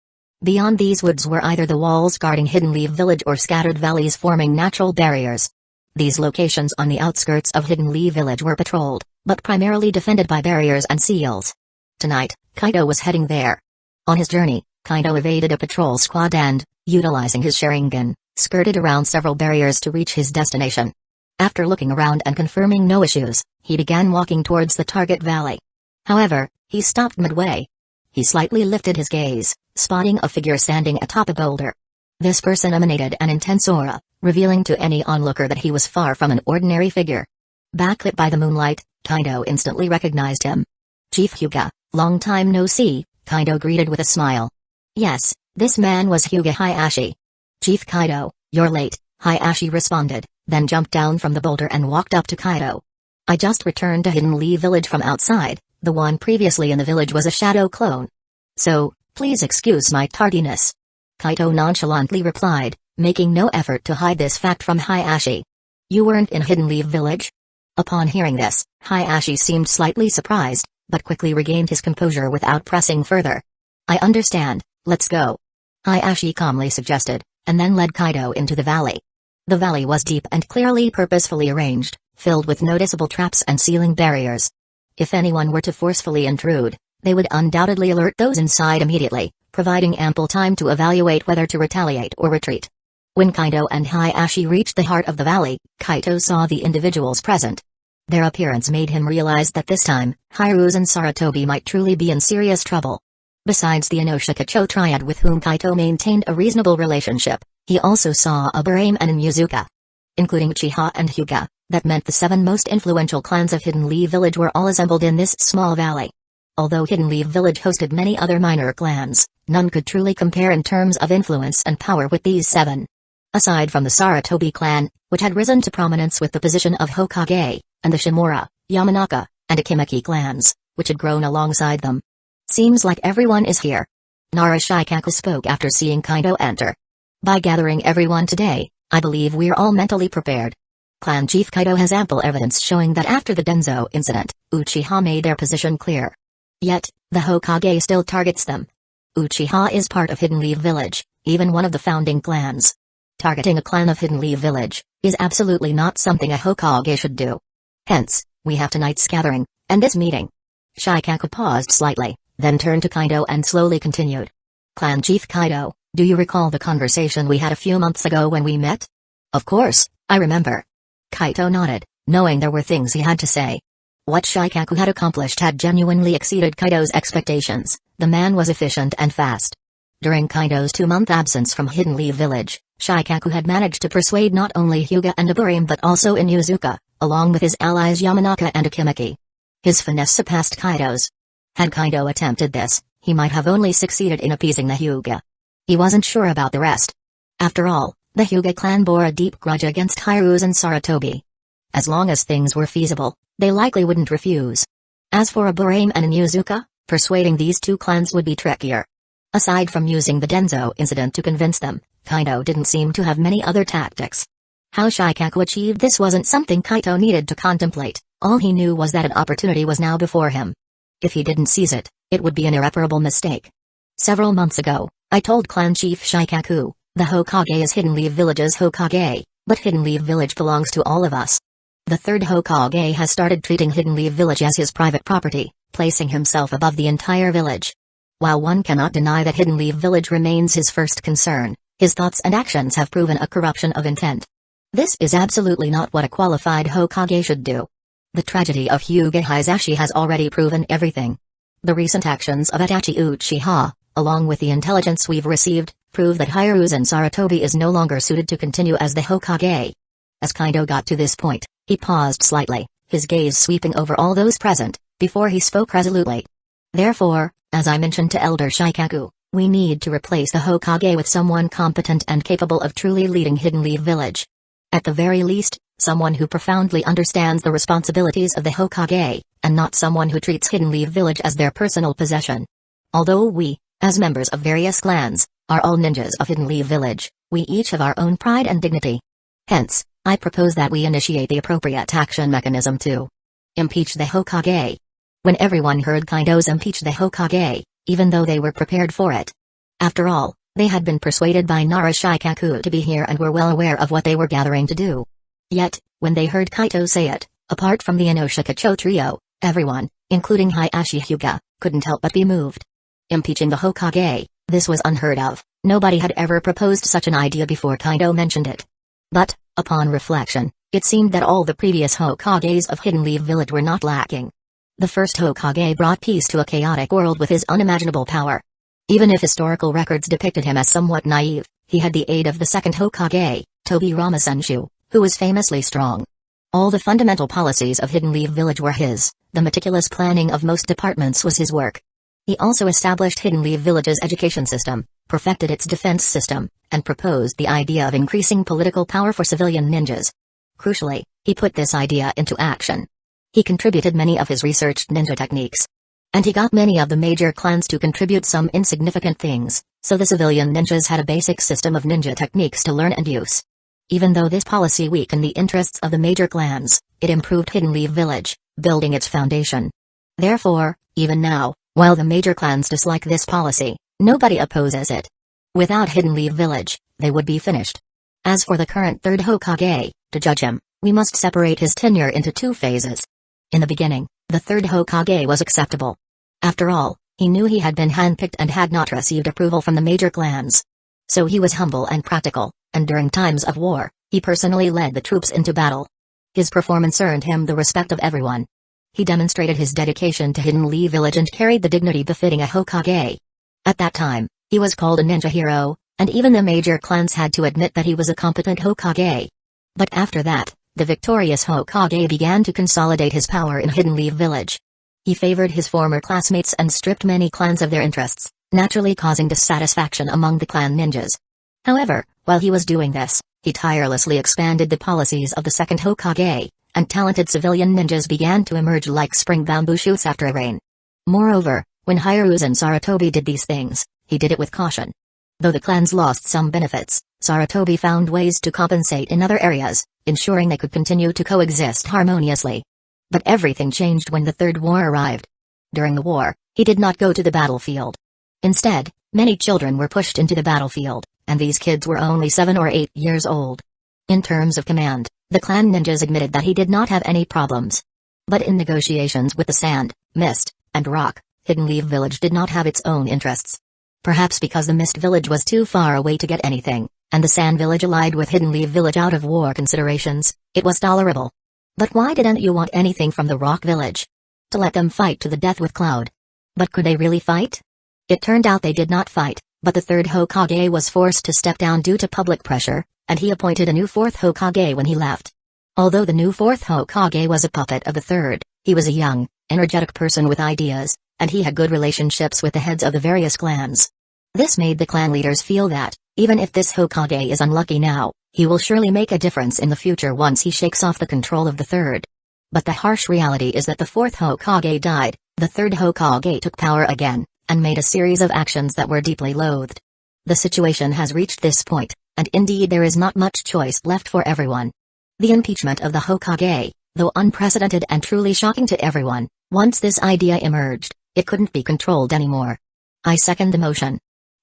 Beyond these woods were either the walls guarding Hidden Leaf Village or scattered valleys forming natural barriers. These locations on the outskirts of Hidden Leaf Village were patrolled, but primarily defended by barriers and seals. Tonight, Kaito was heading there. On his journey, Kaito evaded a patrol squad and, utilizing his Sharingan, skirted around several barriers to reach his destination. After looking around and confirming no issues, he began walking towards the target valley. However, he stopped midway. He slightly lifted his gaze, spotting a figure standing atop a boulder. This person emanated an intense aura, revealing to any onlooker that he was far from an ordinary figure. Backlit by the moonlight, Kaito instantly recognized him. Chief Hyuga, long time no see, Kaito greeted with a smile. Yes, this man was Hyuga Hayashi. Chief Kaito, you're late, Hayashi responded, then jumped down from the boulder and walked up to Kaito. I just returned to Hidden Leaf Village from outside, the one previously in the village was a shadow clone. So, please excuse my tardiness. Kaito nonchalantly replied, making no effort to hide this fact from Hayashi. You weren't in Hidden Leaf Village? Upon hearing this, Hayashi seemed slightly surprised, but quickly regained his composure without pressing further. I understand, let's go. Hayashi calmly suggested, and then led Kaido into the valley. The valley was deep and clearly purposefully arranged, filled with noticeable traps and ceiling barriers. If anyone were to forcefully intrude, they would undoubtedly alert those inside immediately, providing ample time to evaluate whether to retaliate or retreat. When Kaido and Hiashi reached the heart of the valley, Kaito saw the individuals present. Their appearance made him realize that this time, Hiruzen Sarutobi might truly be in serious trouble. Besides the Inoshikacho triad with whom Kaito maintained a reasonable relationship, he also saw Aburame and Inuzuka. Including Uchiha and Hyuga, that meant the 7 most influential clans of Hidden Leaf Village were all assembled in this small valley. Although Hidden Leaf Village hosted many other minor clans, none could truly compare in terms of influence and power with these 7. Aside from the Sarutobi clan, which had risen to prominence with the position of Hokage, and the Shimura, Yamanaka, and Akimaki clans, which had grown alongside them. Seems like everyone is here. Nara Shikaku spoke after seeing Kaido enter. By gathering everyone today, I believe we're all mentally prepared. Clan Chief Kaido has ample evidence showing that after the Danzō incident, Uchiha made their position clear. Yet, the Hokage still targets them. Uchiha is part of Hidden Leaf Village, even one of the founding clans. Targeting a clan of Hidden Leaf Village is absolutely not something a Hokage should do. Hence, we have tonight's gathering, and this meeting. Shikaku paused slightly, then turned to Kaido and slowly continued. Clan Chief Kaido, do you recall the conversation we had a few months ago when we met? Of course, I remember. Kaito nodded, knowing there were things he had to say. What Shikaku had accomplished had genuinely exceeded Kaido's expectations. The man was efficient and fast. During Kaido's 2-month absence from Hidden Leaf Village, Shikaku had managed to persuade not only Hyuga and Aburame but also Inuzuka, along with his allies Yamanaka and Akimaki. His finesse surpassed Kaido's. Had Kaido attempted this, he might have only succeeded in appeasing the Hyuga. He wasn't sure about the rest. After all, the Hyuga clan bore a deep grudge against Hiruzen Sarutobi. As long as things were feasible, they likely wouldn't refuse. As for Aburame and Inuzuka, persuading these 2 clans would be trickier. Aside from using the Danzō incident to convince them, Kaido didn't seem to have many other tactics. How Shikaku achieved this wasn't something Kaito needed to contemplate, all he knew was that an opportunity was now before him. If he didn't seize it, it would be an irreparable mistake. Several months ago, I told Clan Chief Shikaku, the Hokage is Hidden Leaf Village's Hokage, but Hidden Leaf Village belongs to all of us. The 3rd Hokage has started treating Hidden Leaf Village as his private property, placing himself above the entire village. While one cannot deny that Hidden Leaf Village remains his first concern, his thoughts and actions have proven a corruption of intent. This is absolutely not what a qualified Hokage should do. The tragedy of Hyuga Hisashi has already proven everything. The recent actions of Itachi Uchiha, along with the intelligence we've received, prove that Hiruzen Sarutobi is no longer suited to continue as the Hokage. As Kaido got to this point, he paused slightly, his gaze sweeping over all those present, before he spoke resolutely. Therefore, as I mentioned to Elder Shikaku, we need to replace the Hokage with someone competent and capable of truly leading Hidden Leaf Village. At the very least, someone who profoundly understands the responsibilities of the Hokage, and not someone who treats Hidden Leaf Village as their personal possession. Although we, as members of various clans, are all ninjas of Hidden Leaf Village, we each have our own pride and dignity. Hence, I propose that we initiate the appropriate action mechanism to impeach the Hokage. When everyone heard Kaido's impeach the Hokage, even though they were prepared for it. After all, they had been persuaded by Nara Shikaku to be here and were well aware of what they were gathering to do. Yet, when they heard Kaito say it, apart from the Inoshikacho trio, everyone, including Hiashi Hyuga, couldn't help but be moved. Impeaching the Hokage, this was unheard of, nobody had ever proposed such an idea before Kaido mentioned it. But, upon reflection, it seemed that all the previous Hokages of Hidden Leaf Village were not lacking. The first Hokage brought peace to a chaotic world with his unimaginable power. Even if historical records depicted him as somewhat naive, he had the aid of the second Hokage, Tobi Ramasenshu, who was famously strong. All the fundamental policies of Hidden Leaf Village were his, the meticulous planning of most departments was his work. He also established Hidden Leaf Village's education system, perfected its defense system, and proposed the idea of increasing political power for civilian ninjas. Crucially, he put this idea into action. He contributed many of his researched ninja techniques. And he got many of the major clans to contribute some insignificant things, so the civilian ninjas had a basic system of ninja techniques to learn and use. Even though this policy weakened the interests of the major clans, it improved Hidden Leaf Village, building its foundation. Therefore, even now, while the major clans dislike this policy, nobody opposes it. Without Hidden Leaf Village, they would be finished. As for the current third Hokage, to judge him, we must separate his tenure into two phases. In the beginning, the third Hokage was acceptable. After all, he knew he had been handpicked and had not received approval from the major clans. So he was humble and practical, and during times of war, he personally led the troops into battle. His performance earned him the respect of everyone. He demonstrated his dedication to Hidden Leaf Village and carried the dignity befitting a Hokage. At that time, he was called a ninja hero, and even the major clans had to admit that he was a competent Hokage. But after that, the victorious Hokage began to consolidate his power in Hidden Leaf Village. He favored his former classmates and stripped many clans of their interests, naturally causing dissatisfaction among the clan ninjas. However, while he was doing this, he tirelessly expanded the policies of the second Hokage, and talented civilian ninjas began to emerge like spring bamboo shoots after a rain. Moreover, when Hiruzen Sarutobi did these things, he did it with caution. Though the clans lost some benefits, Sarutobi found ways to compensate in other areas, ensuring they could continue to coexist harmoniously. But everything changed when the Third War arrived. During the war, he did not go to the battlefield. Instead, many children were pushed into the battlefield, and these kids were only 7 or 8 years old. In terms of command, the clan ninjas admitted that he did not have any problems. But in negotiations with the Sand, Mist, and Rock, Hidden Leaf Village did not have its own interests. Perhaps because the Mist Village was too far away to get anything, and the Sand Village allied with Hidden Leaf Village out of war considerations, it was tolerable. But why didn't you want anything from the Rock Village? To let them fight to the death with Cloud. But could they really fight? It turned out they did not fight, but the third Hokage was forced to step down due to public pressure, and he appointed a new fourth Hokage when he left. Although the new fourth Hokage was a puppet of the third, he was a young, energetic person with ideas, and he had good relationships with the heads of the various clans. This made the clan leaders feel that, even if this Hokage is unlucky now, he will surely make a difference in the future once he shakes off the control of the third. But the harsh reality is that the fourth Hokage died, the third Hokage took power again, and made a series of actions that were deeply loathed. The situation has reached this point, and indeed there is not much choice left for everyone. The impeachment of the Hokage, though unprecedented and truly shocking to everyone, once this idea emerged, it couldn't be controlled anymore. I second the motion.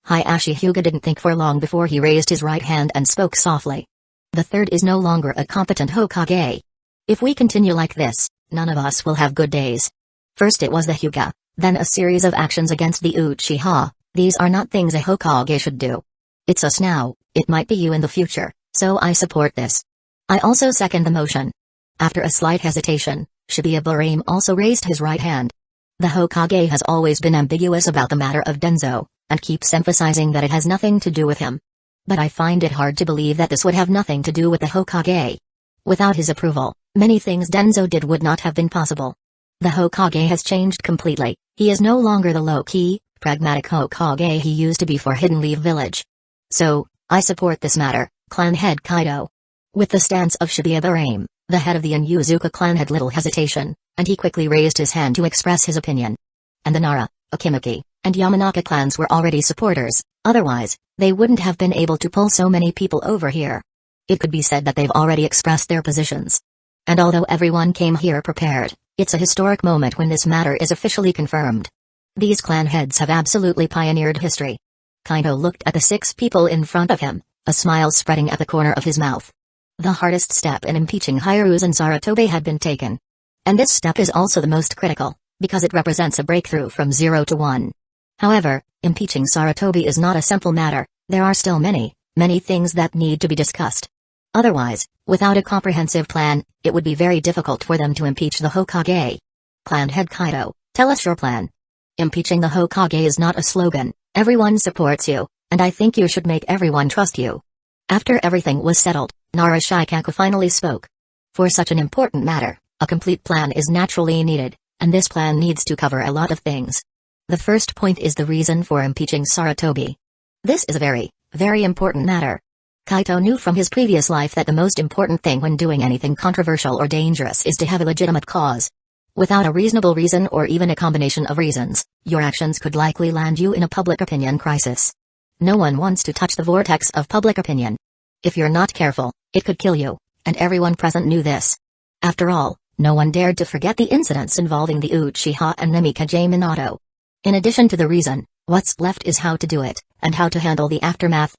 Hiashi Hyuga didn't think for long before he raised his right hand and spoke softly. The third is no longer a competent Hokage. If we continue like this, none of us will have good days. First it was the Hyuga, then a series of actions against the Uchiha. These are not things a Hokage should do. It's us now, it might be you in the future, so I support this. I also second the motion. After a slight hesitation, Shibuya Barame also raised his right hand. The Hokage has always been ambiguous about the matter of Danzō, and keeps emphasizing that it has nothing to do with him. But I find it hard to believe that this would have nothing to do with the Hokage. Without his approval, many things Danzō did would not have been possible. The Hokage has changed completely, he is no longer the low-key, pragmatic Hokage he used to be for Hidden Leaf Village. So, I support this matter, clan head Kaido. With the stance of Shibuya Barame, the head of the Inuzuka clan had little hesitation, and he quickly raised his hand to express his opinion. And the Nara, Akimaki, and Yamanaka clans were already supporters, otherwise, they wouldn't have been able to pull so many people over here. It could be said that they've already expressed their positions. And although everyone came here prepared, it's a historic moment when this matter is officially confirmed. These clan heads have absolutely pioneered history. Kaido looked at the 6 people in front of him, a smile spreading at the corner of his mouth. The hardest step in impeaching Hiruzen Sarutobi had been taken. And this step is also the most critical, because it represents a breakthrough from 0 to 1. However, impeaching Sarutobi is not a simple matter, there are still many things that need to be discussed. Otherwise, without a comprehensive plan, it would be very difficult for them to impeach the Hokage. Clan head Kaido, tell us your plan. Impeaching the Hokage is not a slogan, everyone supports you, and I think you should make everyone trust you. After everything was settled, Nara Shikaku finally spoke. For such an important matter, a complete plan is naturally needed, and this plan needs to cover a lot of things. The first point is the reason for impeaching Sarutobi. This is a very, very important matter. Kaito knew from his previous life that the most important thing when doing anything controversial or dangerous is to have a legitimate cause. Without a reasonable reason or even a combination of reasons, your actions could likely land you in a public opinion crisis. No one wants to touch the vortex of public opinion. If you're not careful, it could kill you, and everyone present knew this. After all, no one dared to forget the incidents involving the Uchiha and Namikaze Minato. In addition to the reason, what's left is how to do it, and how to handle the aftermath.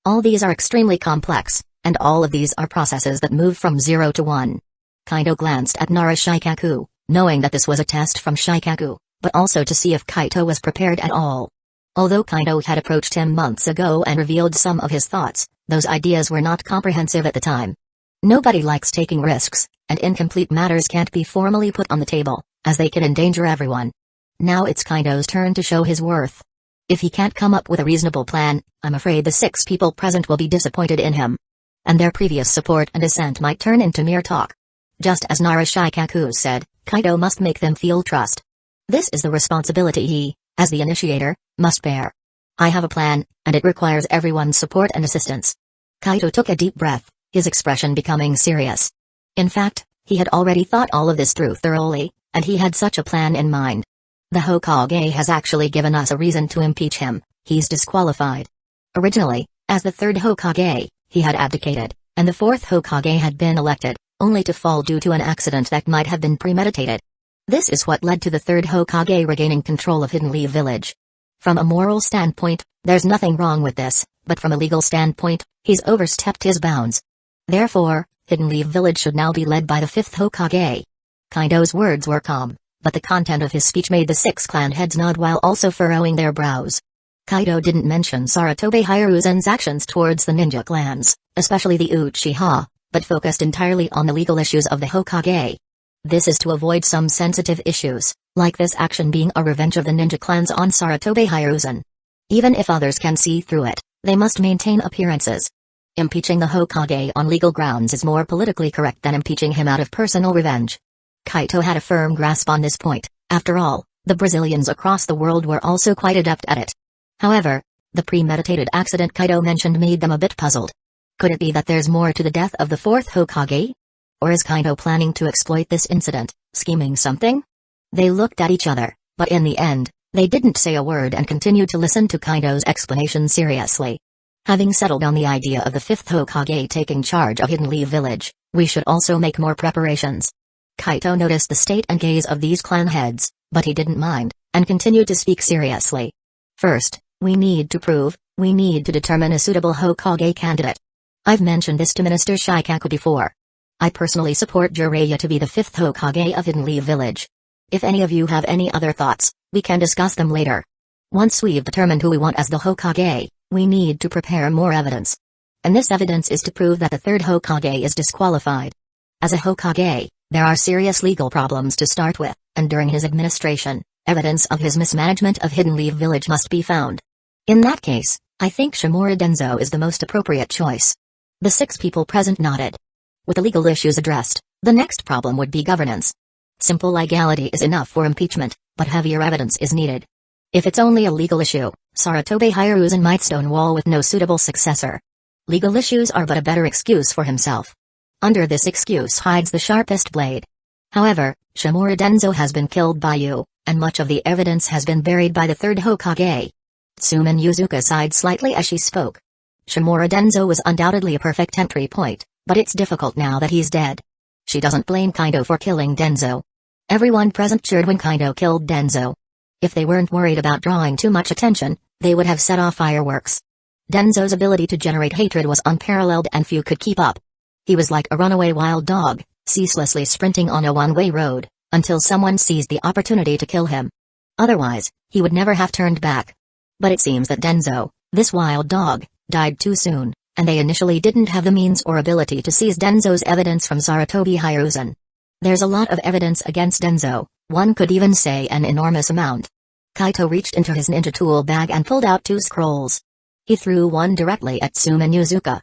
All these are extremely complex, and all of these are processes that move from 0 to 1. Kaido glanced at Nara Shikaku, knowing that this was a test from Shikaku, but also to see if Kaito was prepared at all. Although Kaido had approached him months ago and revealed some of his thoughts, those ideas were not comprehensive at the time. Nobody likes taking risks, and incomplete matters can't be formally put on the table, as they can endanger everyone. Now it's Kaido's turn to show his worth. If he can't come up with a reasonable plan, I'm afraid the 6 people present will be disappointed in him. And their previous support and assent might turn into mere talk. Just as Nara Shikaku said, Kaido must make them feel trust. This is the responsibility he, as the initiator, must bear. I have a plan, and it requires everyone's support and assistance. Kaido took a deep breath, his expression becoming serious. In fact, he had already thought all of this through thoroughly, and he had such a plan in mind. The Hokage has actually given us a reason to impeach him. He's disqualified. Originally, as the 3rd Hokage, he had abdicated, and the 4th Hokage had been elected, only to fall due to an accident that might have been premeditated. This is what led to the 3rd Hokage regaining control of Hidden Leaf Village. From a moral standpoint, there's nothing wrong with this, but from a legal standpoint, he's overstepped his bounds. Therefore, Hidden Leaf Village should now be led by the 5th Hokage. Kaido's words were calm, but the content of his speech made the 6 clan heads nod while also furrowing their brows. Kaido didn't mention Sarutobi Hiruzen's actions towards the ninja clans, especially the Uchiha, but focused entirely on the legal issues of the Hokage. This is to avoid some sensitive issues, like this action being a revenge of the ninja clans on Sarutobi Hiruzen. Even if others can see through it, they must maintain appearances. Impeaching the Hokage on legal grounds is more politically correct than impeaching him out of personal revenge. Kaito had a firm grasp on this point. After all, the Brazilians across the world were also quite adept at it. However, the premeditated accident Kaito mentioned made them a bit puzzled. Could it be that there's more to the death of the 4th Hokage? Or is Kaito planning to exploit this incident, scheming something? They looked at each other, but in the end, they didn't say a word and continued to listen to Kaito's explanation seriously. Having settled on the idea of the 5th Hokage taking charge of Hidden Leaf Village, we should also make more preparations. Kaito noticed the state and gaze of these clan heads, but he didn't mind, and continued to speak seriously. First, we need to determine a suitable Hokage candidate. I've mentioned this to Minister Shikaku before. I personally support Jiraiya to be the 5th Hokage of Hidden Leaf Village. If any of you have any other thoughts, we can discuss them later. Once we've determined who we want as the Hokage, we need to prepare more evidence. And this evidence is to prove that the 3rd Hokage is disqualified. As a Hokage, there are serious legal problems to start with, and during his administration, evidence of his mismanagement of Hidden Leaf Village must be found. In that case, I think Shimura Danzō is the most appropriate choice. The 6 people present nodded. With the legal issues addressed, the next problem would be governance. Simple legality is enough for impeachment, but heavier evidence is needed. If it's only a legal issue, Sarutobi Hiruzen might stonewall with no suitable successor. Legal issues are but a better excuse for himself. Under this excuse hides the sharpest blade. However, Shimura Danzō has been killed by you, and much of the evidence has been buried by the 3rd Hokage. Tsumen Yuzuka sighed slightly as she spoke. Shimura Danzō was undoubtedly a perfect entry point, but it's difficult now that he's dead. She doesn't blame Kaido for killing Danzō. Everyone present cheered when Kaido killed Danzō. If they weren't worried about drawing too much attention, they would have set off fireworks. Danzō's ability to generate hatred was unparalleled and few could keep up. He was like a runaway wild dog, ceaselessly sprinting on a one-way road, until someone seized the opportunity to kill him. Otherwise, he would never have turned back. But it seems that Danzō, this wild dog, died too soon, and they initially didn't have the means or ability to seize Danzō's evidence from Sarutobi Hiruzen. There's a lot of evidence against Danzō, one could even say an enormous amount. Kaito reached into his ninja tool bag and pulled out 2 scrolls. He threw one directly at Tsumen Yuzuka.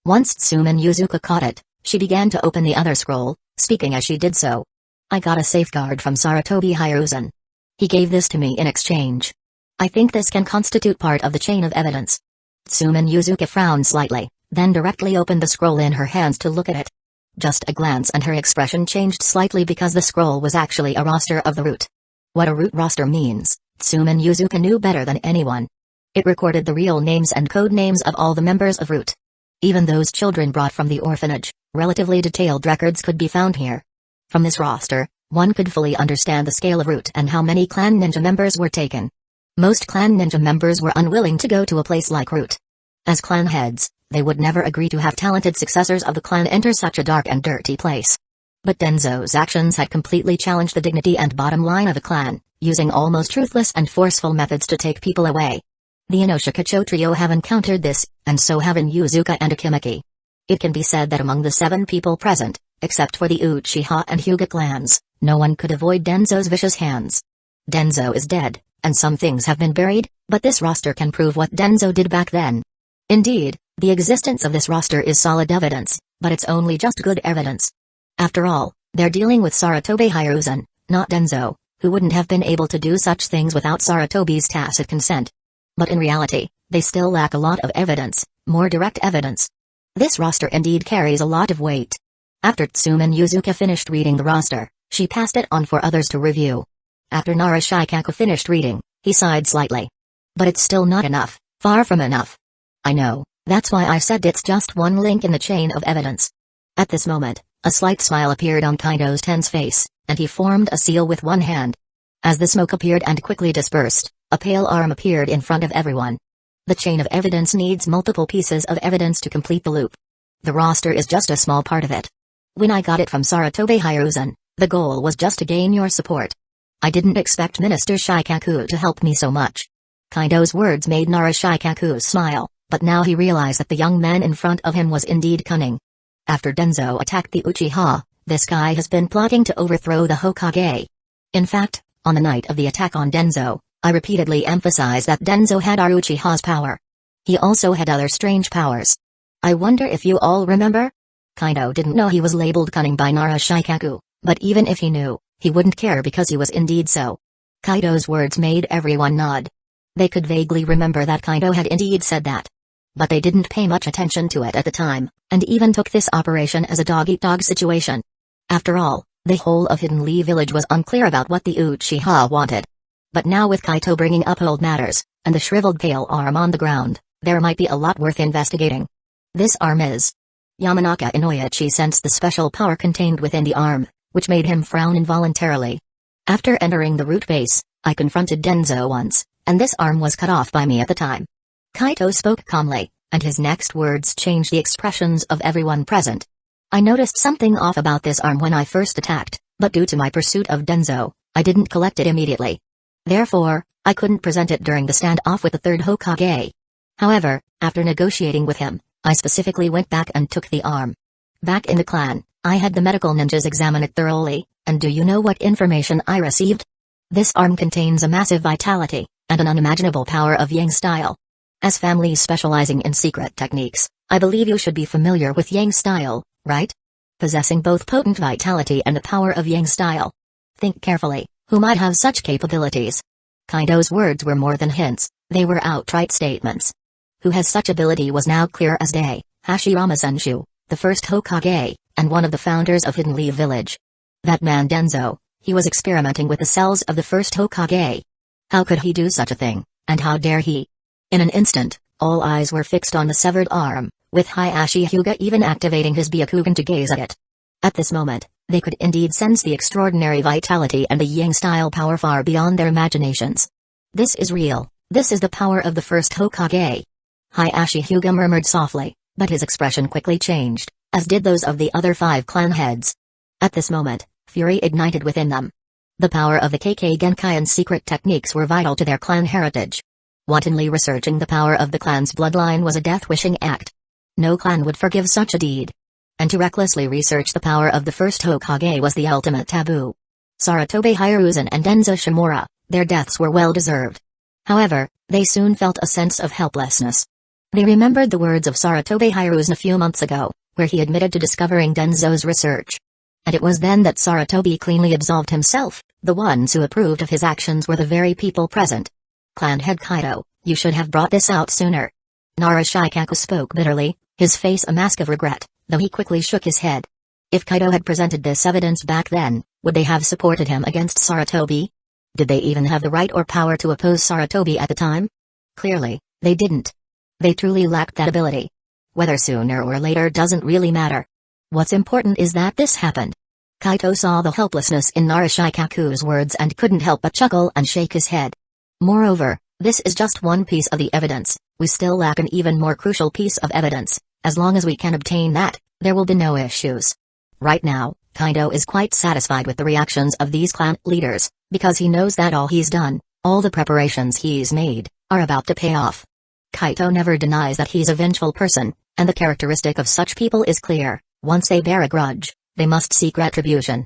Once Tsumen Yuzuka caught it, she began to open the other scroll, speaking as she did so. I got a safeguard from Sarutobi Hiruzen. He gave this to me in exchange. I think this can constitute part of the chain of evidence. Tsumen Yuzuka frowned slightly, then directly opened the scroll in her hands to look at it. Just a glance and her expression changed slightly because the scroll was actually a roster of the root. What a root roster means, Tsumen Yuzuka knew better than anyone. It recorded the real names and code names of all the members of Root. Even those children brought from the orphanage, relatively detailed records could be found here. From this roster, one could fully understand the scale of Root and how many clan ninja members were taken. Most clan ninja members were unwilling to go to a place like Root. As clan heads, they would never agree to have talented successors of the clan enter such a dark and dirty place. But Danzō's actions had completely challenged the dignity and bottom line of the clan, using almost ruthless and forceful methods to take people away. The Inoshikacho trio have encountered this, and so have Yuzuka and Akimaki. It can be said that among the 7 people present, except for the Uchiha and Hyuga clans, no one could avoid Danzō's vicious hands. Danzō is dead, and some things have been buried, but this roster can prove what Danzō did back then. Indeed, the existence of this roster is solid evidence, but it's only just good evidence. After all, they're dealing with Sarutobi Hiruzen, not Danzō, who wouldn't have been able to do such things without Sarutobi's tacit consent. But in reality, they still lack a lot of evidence, more direct evidence. This roster indeed carries a lot of weight. After Tsumen Yuzuka finished reading the roster, she passed it on for others to review. After Narashikaku finished reading, he sighed slightly. But it's still not enough, far from enough. I know, that's why I said it's just one link in the chain of evidence. At this moment, a slight smile appeared on Kaido's tense face, and he formed a seal with one hand. As the smoke appeared and quickly dispersed, a pale arm appeared in front of everyone. The chain of evidence needs multiple pieces of evidence to complete the loop. The roster is just a small part of it. When I got it from Sarutobi Hiruzen, the goal was just to gain your support. I didn't expect Minister Shikaku to help me so much. Kaido's words made Narashikaku smile, but now he realized that the young man in front of him was indeed cunning. After Danzō attacked the Uchiha, this guy has been plotting to overthrow the Hokage. In fact, on the night of the attack on Danzō, I repeatedly emphasized that Danzō had our Uchiha's power. He also had other strange powers. I wonder if you all remember? Kaido didn't know he was labeled cunning by Narashikaku, but even if he knew, he wouldn't care because he was indeed so. Kaido's words made everyone nod. They could vaguely remember that Kaido had indeed said that. But they didn't pay much attention to it at the time, and even took this operation as a dog-eat-dog situation. After all, the whole of Hidden Lee Village was unclear about what the Uchiha wanted. But now with Kaito bringing up old matters, and the shriveled pale arm on the ground, there might be a lot worth investigating. This arm is... Yamanaka Inoichi sensed the special power contained within the arm, which made him frown involuntarily. After entering the root base, I confronted Danzō once, and this arm was cut off by me at the time. Kaito spoke calmly, and his next words changed the expressions of everyone present. I noticed something off about this arm when I first attacked, but due to my pursuit of Danzō, I didn't collect it immediately. Therefore, I couldn't present it during the standoff with the third Hokage. However, after negotiating with him, I specifically went back and took the arm. Back in the clan, I had the medical ninjas examine it thoroughly, and do you know what information I received? This arm contains a massive vitality, and an unimaginable power of Yang style. As families specializing in secret techniques, I believe you should be familiar with Yang style, right? Possessing both potent vitality and the power of Yang style. Think carefully, who might have such capabilities? Kaido's words were more than hints, they were outright statements. Who has such ability was now clear as day, Hashirama Senshu, the first Hokage, and one of the founders of Hidden Lee Village. That man Danzō, he was experimenting with the cells of the first Hokage. How could he do such a thing, and how dare he? In an instant, all eyes were fixed on the severed arm, with Hayashi Hyuga even activating his Byakugan to gaze at it. At this moment, they could indeed sense the extraordinary vitality and the Yang-style power far beyond their imaginations. This is real, this is the power of the first Hokage. Hayashi Hyuga murmured softly, but his expression quickly changed, as did those of the other 5 clan heads. At this moment, fury ignited within them. The power of the Kekkei Genkai and secret techniques were vital to their clan heritage. Wantonly researching the power of the clan's bloodline was a death-wishing act. No clan would forgive such a deed. And to recklessly research the power of the first Hokage was the ultimate taboo. Sarutobi Hiruzen and Danzō Shimura, their deaths were well-deserved. However, they soon felt a sense of helplessness. They remembered the words of Sarutobi Hiruzen a few months ago, where he admitted to discovering Danzō's research. And it was then that Sarutobi cleanly absolved himself. The ones who approved of his actions were the very people present. Clan head Kaido, you should have brought this out sooner. Narashikaku spoke bitterly, his face a mask of regret, though he quickly shook his head. If Kaido had presented this evidence back then, would they have supported him against Sarutobi? Did they even have the right or power to oppose Sarutobi at the time? Clearly, they didn't. They truly lacked that ability. Whether sooner or later doesn't really matter. What's important is that this happened. Kaito saw the helplessness in Narashikaku's words and couldn't help but chuckle and shake his head. Moreover, this is just one piece of the evidence, We still lack an even more crucial piece of evidence. As long as we can obtain that, there will be no issues. Right now, Kaido is quite satisfied with the reactions of these clan leaders, because he knows that all he's done, all the preparations he's made, are about to pay off. Kaito never denies that he's a vengeful person, and the characteristic of such people is clear: once they bear a grudge, they must seek retribution.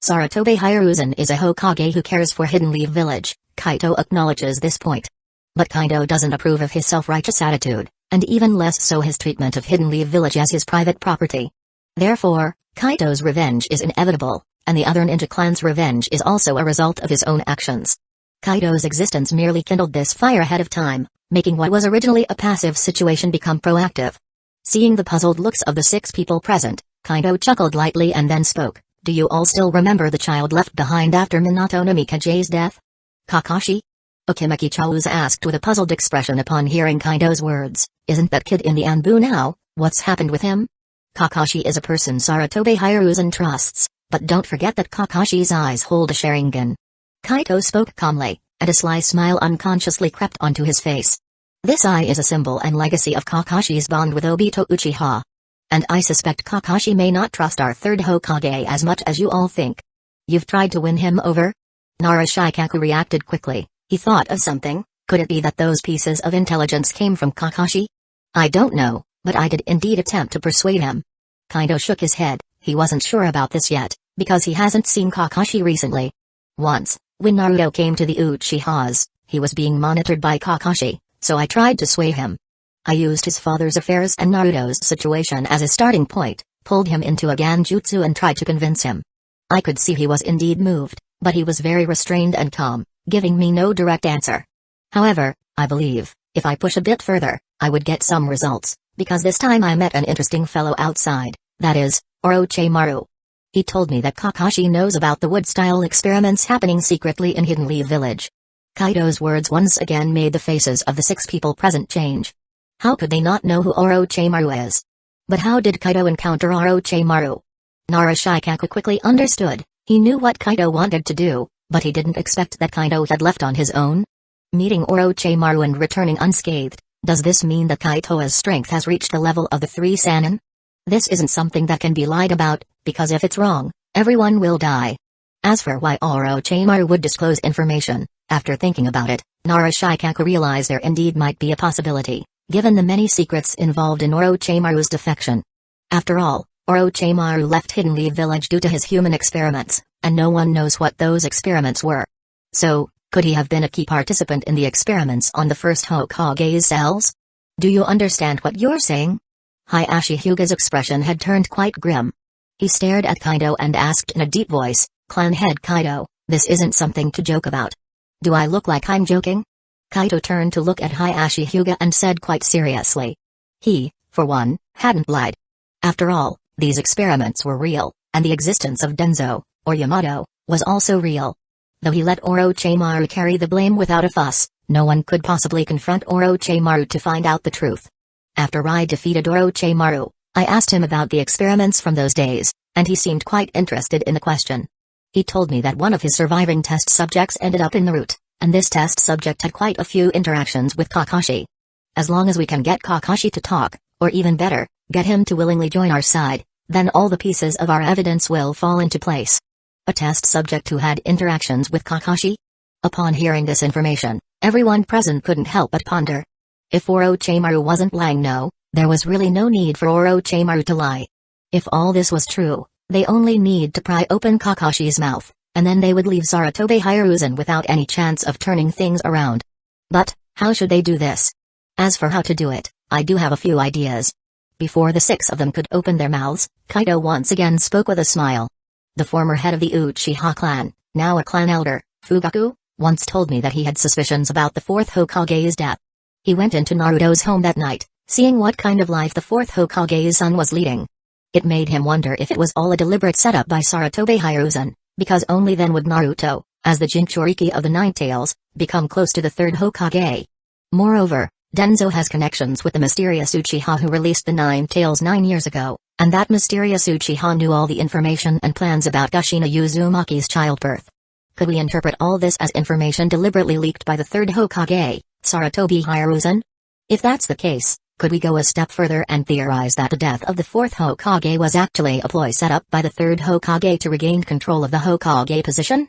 Sarutobi Hiruzen is a Hokage who cares for Hidden Leaf Village. Kaito acknowledges this point. But Kaido doesn't approve of his self-righteous attitude, and even less so his treatment of Hidden Leaf Village as his private property. Therefore, Kaito's revenge is inevitable, and the other ninja clan's revenge is also a result of his own actions. Kaido's existence merely kindled this fire ahead of time, making what was originally a passive situation become proactive. Seeing the puzzled looks of the 6 people present, Kaido chuckled lightly and then spoke. Do you all still remember the child left behind after Minato no Mikage's death? Kakashi? Okimeki Chauza asked with a puzzled expression upon hearing Kaido's words. Isn't that kid in the Anbu now? What's happened with him? Kakashi is a person Sarutobi Hiruzen trusts, but don't forget that Kakashi's eyes hold a Sharingan. Kaito spoke calmly, and a sly smile unconsciously crept onto his face. This eye is a symbol and legacy of Kakashi's bond with Obito Uchiha. And I suspect Kakashi may not trust our third Hokage as much as you all think. You've tried to win him over? Narashikaku reacted quickly. He thought of something. Could it be that those pieces of intelligence came from Kakashi? I don't know, but I did indeed attempt to persuade him. Kaido shook his head. He wasn't sure about this yet, because he hasn't seen Kakashi recently. Once, when Naruto came to the Uchihas, he was being monitored by Kakashi, so I tried to sway him. I used his father's affairs and Naruto's situation as a starting point, pulled him into a Genjutsu and tried to convince him. I could see he was indeed moved, but he was very restrained and calm, giving me no direct answer. However, I believe, if I push a bit further, I would get some results, because this time I met an interesting fellow outside, that is, Orochimaru. He told me that Kakashi knows about the wood-style experiments happening secretly in Hidden Leaf Village. Kaido's words once again made the faces of the 6 people present change. How could they not know who Orochimaru is? But how did Kaido encounter Orochimaru? Narashikaku quickly understood. He knew what Kaido wanted to do, but he didn't expect that Kaido had left on his own. Meeting Orochimaru and returning unscathed, does this mean that Kaito's strength has reached the level of the 3 Sannin? This isn't something that can be lied about, because if it's wrong, everyone will die. As for why Orochimaru would disclose information, after thinking about it, Narashikaku realized there indeed might be a possibility, given the many secrets involved in Orochimaru's defection. After all, Orochimaru left Hidden Leaf Village due to his human experiments, and no one knows what those experiments were. So, could he have been a key participant in the experiments on the first Hokage's cells? Do you understand what you're saying? Hiashi Hyuga's expression had turned quite grim. He stared at Kaido and asked in a deep voice, Clan head Kaido, this isn't something to joke about. Do I look like I'm joking? Kaido turned to look at Hiashi Hyuga and said quite seriously. He, for one, hadn't lied. After all, these experiments were real, and the existence of Danzō, or Yamato, was also real. Though he let Orochimaru carry the blame without a fuss, no one could possibly confront Orochimaru to find out the truth. After I defeated Orochimaru, I asked him about the experiments from those days, and he seemed quite interested in the question. He told me that one of his surviving test subjects ended up in the route, and this test subject had quite a few interactions with Kakashi. As long as we can get Kakashi to talk, or even better, get him to willingly join our side, then all the pieces of our evidence will fall into place. A test subject who had interactions with Kakashi? Upon hearing this information, everyone present couldn't help but ponder. If Orochimaru wasn't lying, there was really no need for Orochimaru to lie. If all this was true, they only need to pry open Kakashi's mouth, and then they would leave Sarutobi Hiruzen without any chance of turning things around. But, how should they do this? As for how to do it, I do have a few ideas. Before the 6 of them could open their mouths, Kaido once again spoke with a smile. The former head of the Uchiha clan, now a clan elder, Fugaku, once told me that he had suspicions about the 4th Hokage's death. He went into Naruto's home that night, seeing what kind of life the 4th Hokage's son was leading. It made him wonder if it was all a deliberate setup by Sarutobi Hiruzen, because only then would Naruto, as the Jinchuriki of the Nine Tails, become close to the 3rd Hokage. Moreover, Danzō has connections with the mysterious Uchiha who released the Nine Tails 9 years ago, and that mysterious Uchiha knew all the information and plans about Kushina Uzumaki's childbirth. Could we interpret all this as information deliberately leaked by the 3rd Hokage, Sarutobi Hiruzen? If that's the case, could we go a step further and theorize that the death of the fourth Hokage was actually a ploy set up by the third Hokage to regain control of the Hokage position?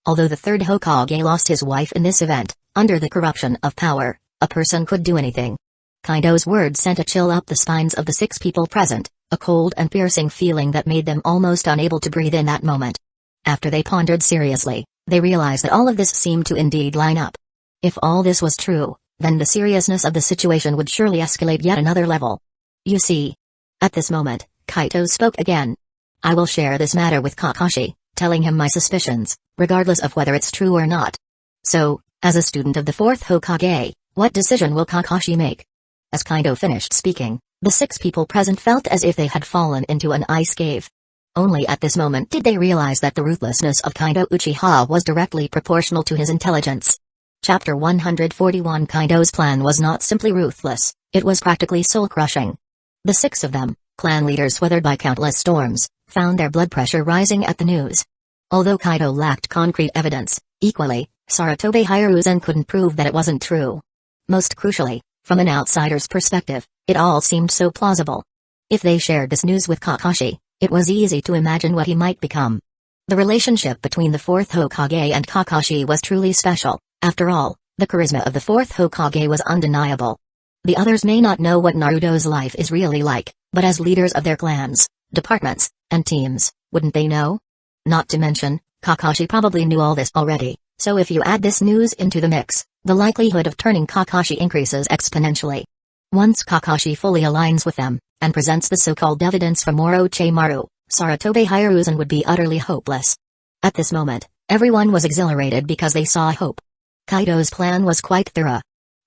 Although the third Hokage lost his wife in this event, under the corruption of power, a person could do anything. Kaido's words sent a chill up the spines of the 6 people present, a cold and piercing feeling that made them almost unable to breathe in that moment. After they pondered seriously, they realized that all of this seemed to indeed line up. If all this was true, then the seriousness of the situation would surely escalate yet another level. You see. At this moment, Kaito spoke again. I will share this matter with Kakashi, telling him my suspicions, regardless of whether it's true or not. So, as a student of the fourth Hokage, what decision will Kakashi make? As Kaido finished speaking, the 6 people present felt as if they had fallen into an ice cave. Only at this moment did they realize that the ruthlessness of Kaido Uchiha was directly proportional to his intelligence. Chapter 141 Kaido's plan was not simply ruthless, it was practically soul-crushing. The 6 of them, clan leaders weathered by countless storms, found their blood pressure rising at the news. Although Kaido lacked concrete evidence, equally, Sarutobi Hiruzen couldn't prove that it wasn't true. Most crucially, from an outsider's perspective, it all seemed so plausible. If they shared this news with Kakashi, it was easy to imagine what he might become. The relationship between the fourth Hokage and Kakashi was truly special. After all, the charisma of the fourth Hokage was undeniable. The others may not know what Naruto's life is really like, but as leaders of their clans, departments, and teams, wouldn't they know? Not to mention, Kakashi probably knew all this already, so if you add this news into the mix, the likelihood of turning Kakashi increases exponentially. Once Kakashi fully aligns with them, and presents the so-called evidence from Orochimaru, Sarutobi Hiruzen would be utterly hopeless. At this moment, everyone was exhilarated because they saw hope. Kaido's plan was quite thorough.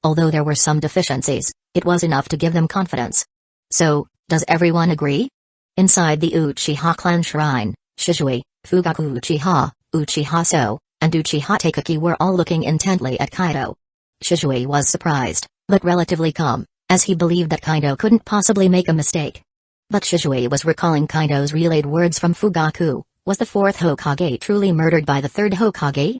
Although there were some deficiencies, it was enough to give them confidence. So, does everyone agree? Inside the Uchiha clan shrine, Shizui, Fugaku Uchiha, Uchiha So, and Uchiha Taikaki were all looking intently at Kaido. Shizui was surprised, but relatively calm, as he believed that Kaido couldn't possibly make a mistake. But Shizui was recalling Kaido's relayed words from Fugaku. Was the fourth Hokage truly murdered by the third Hokage?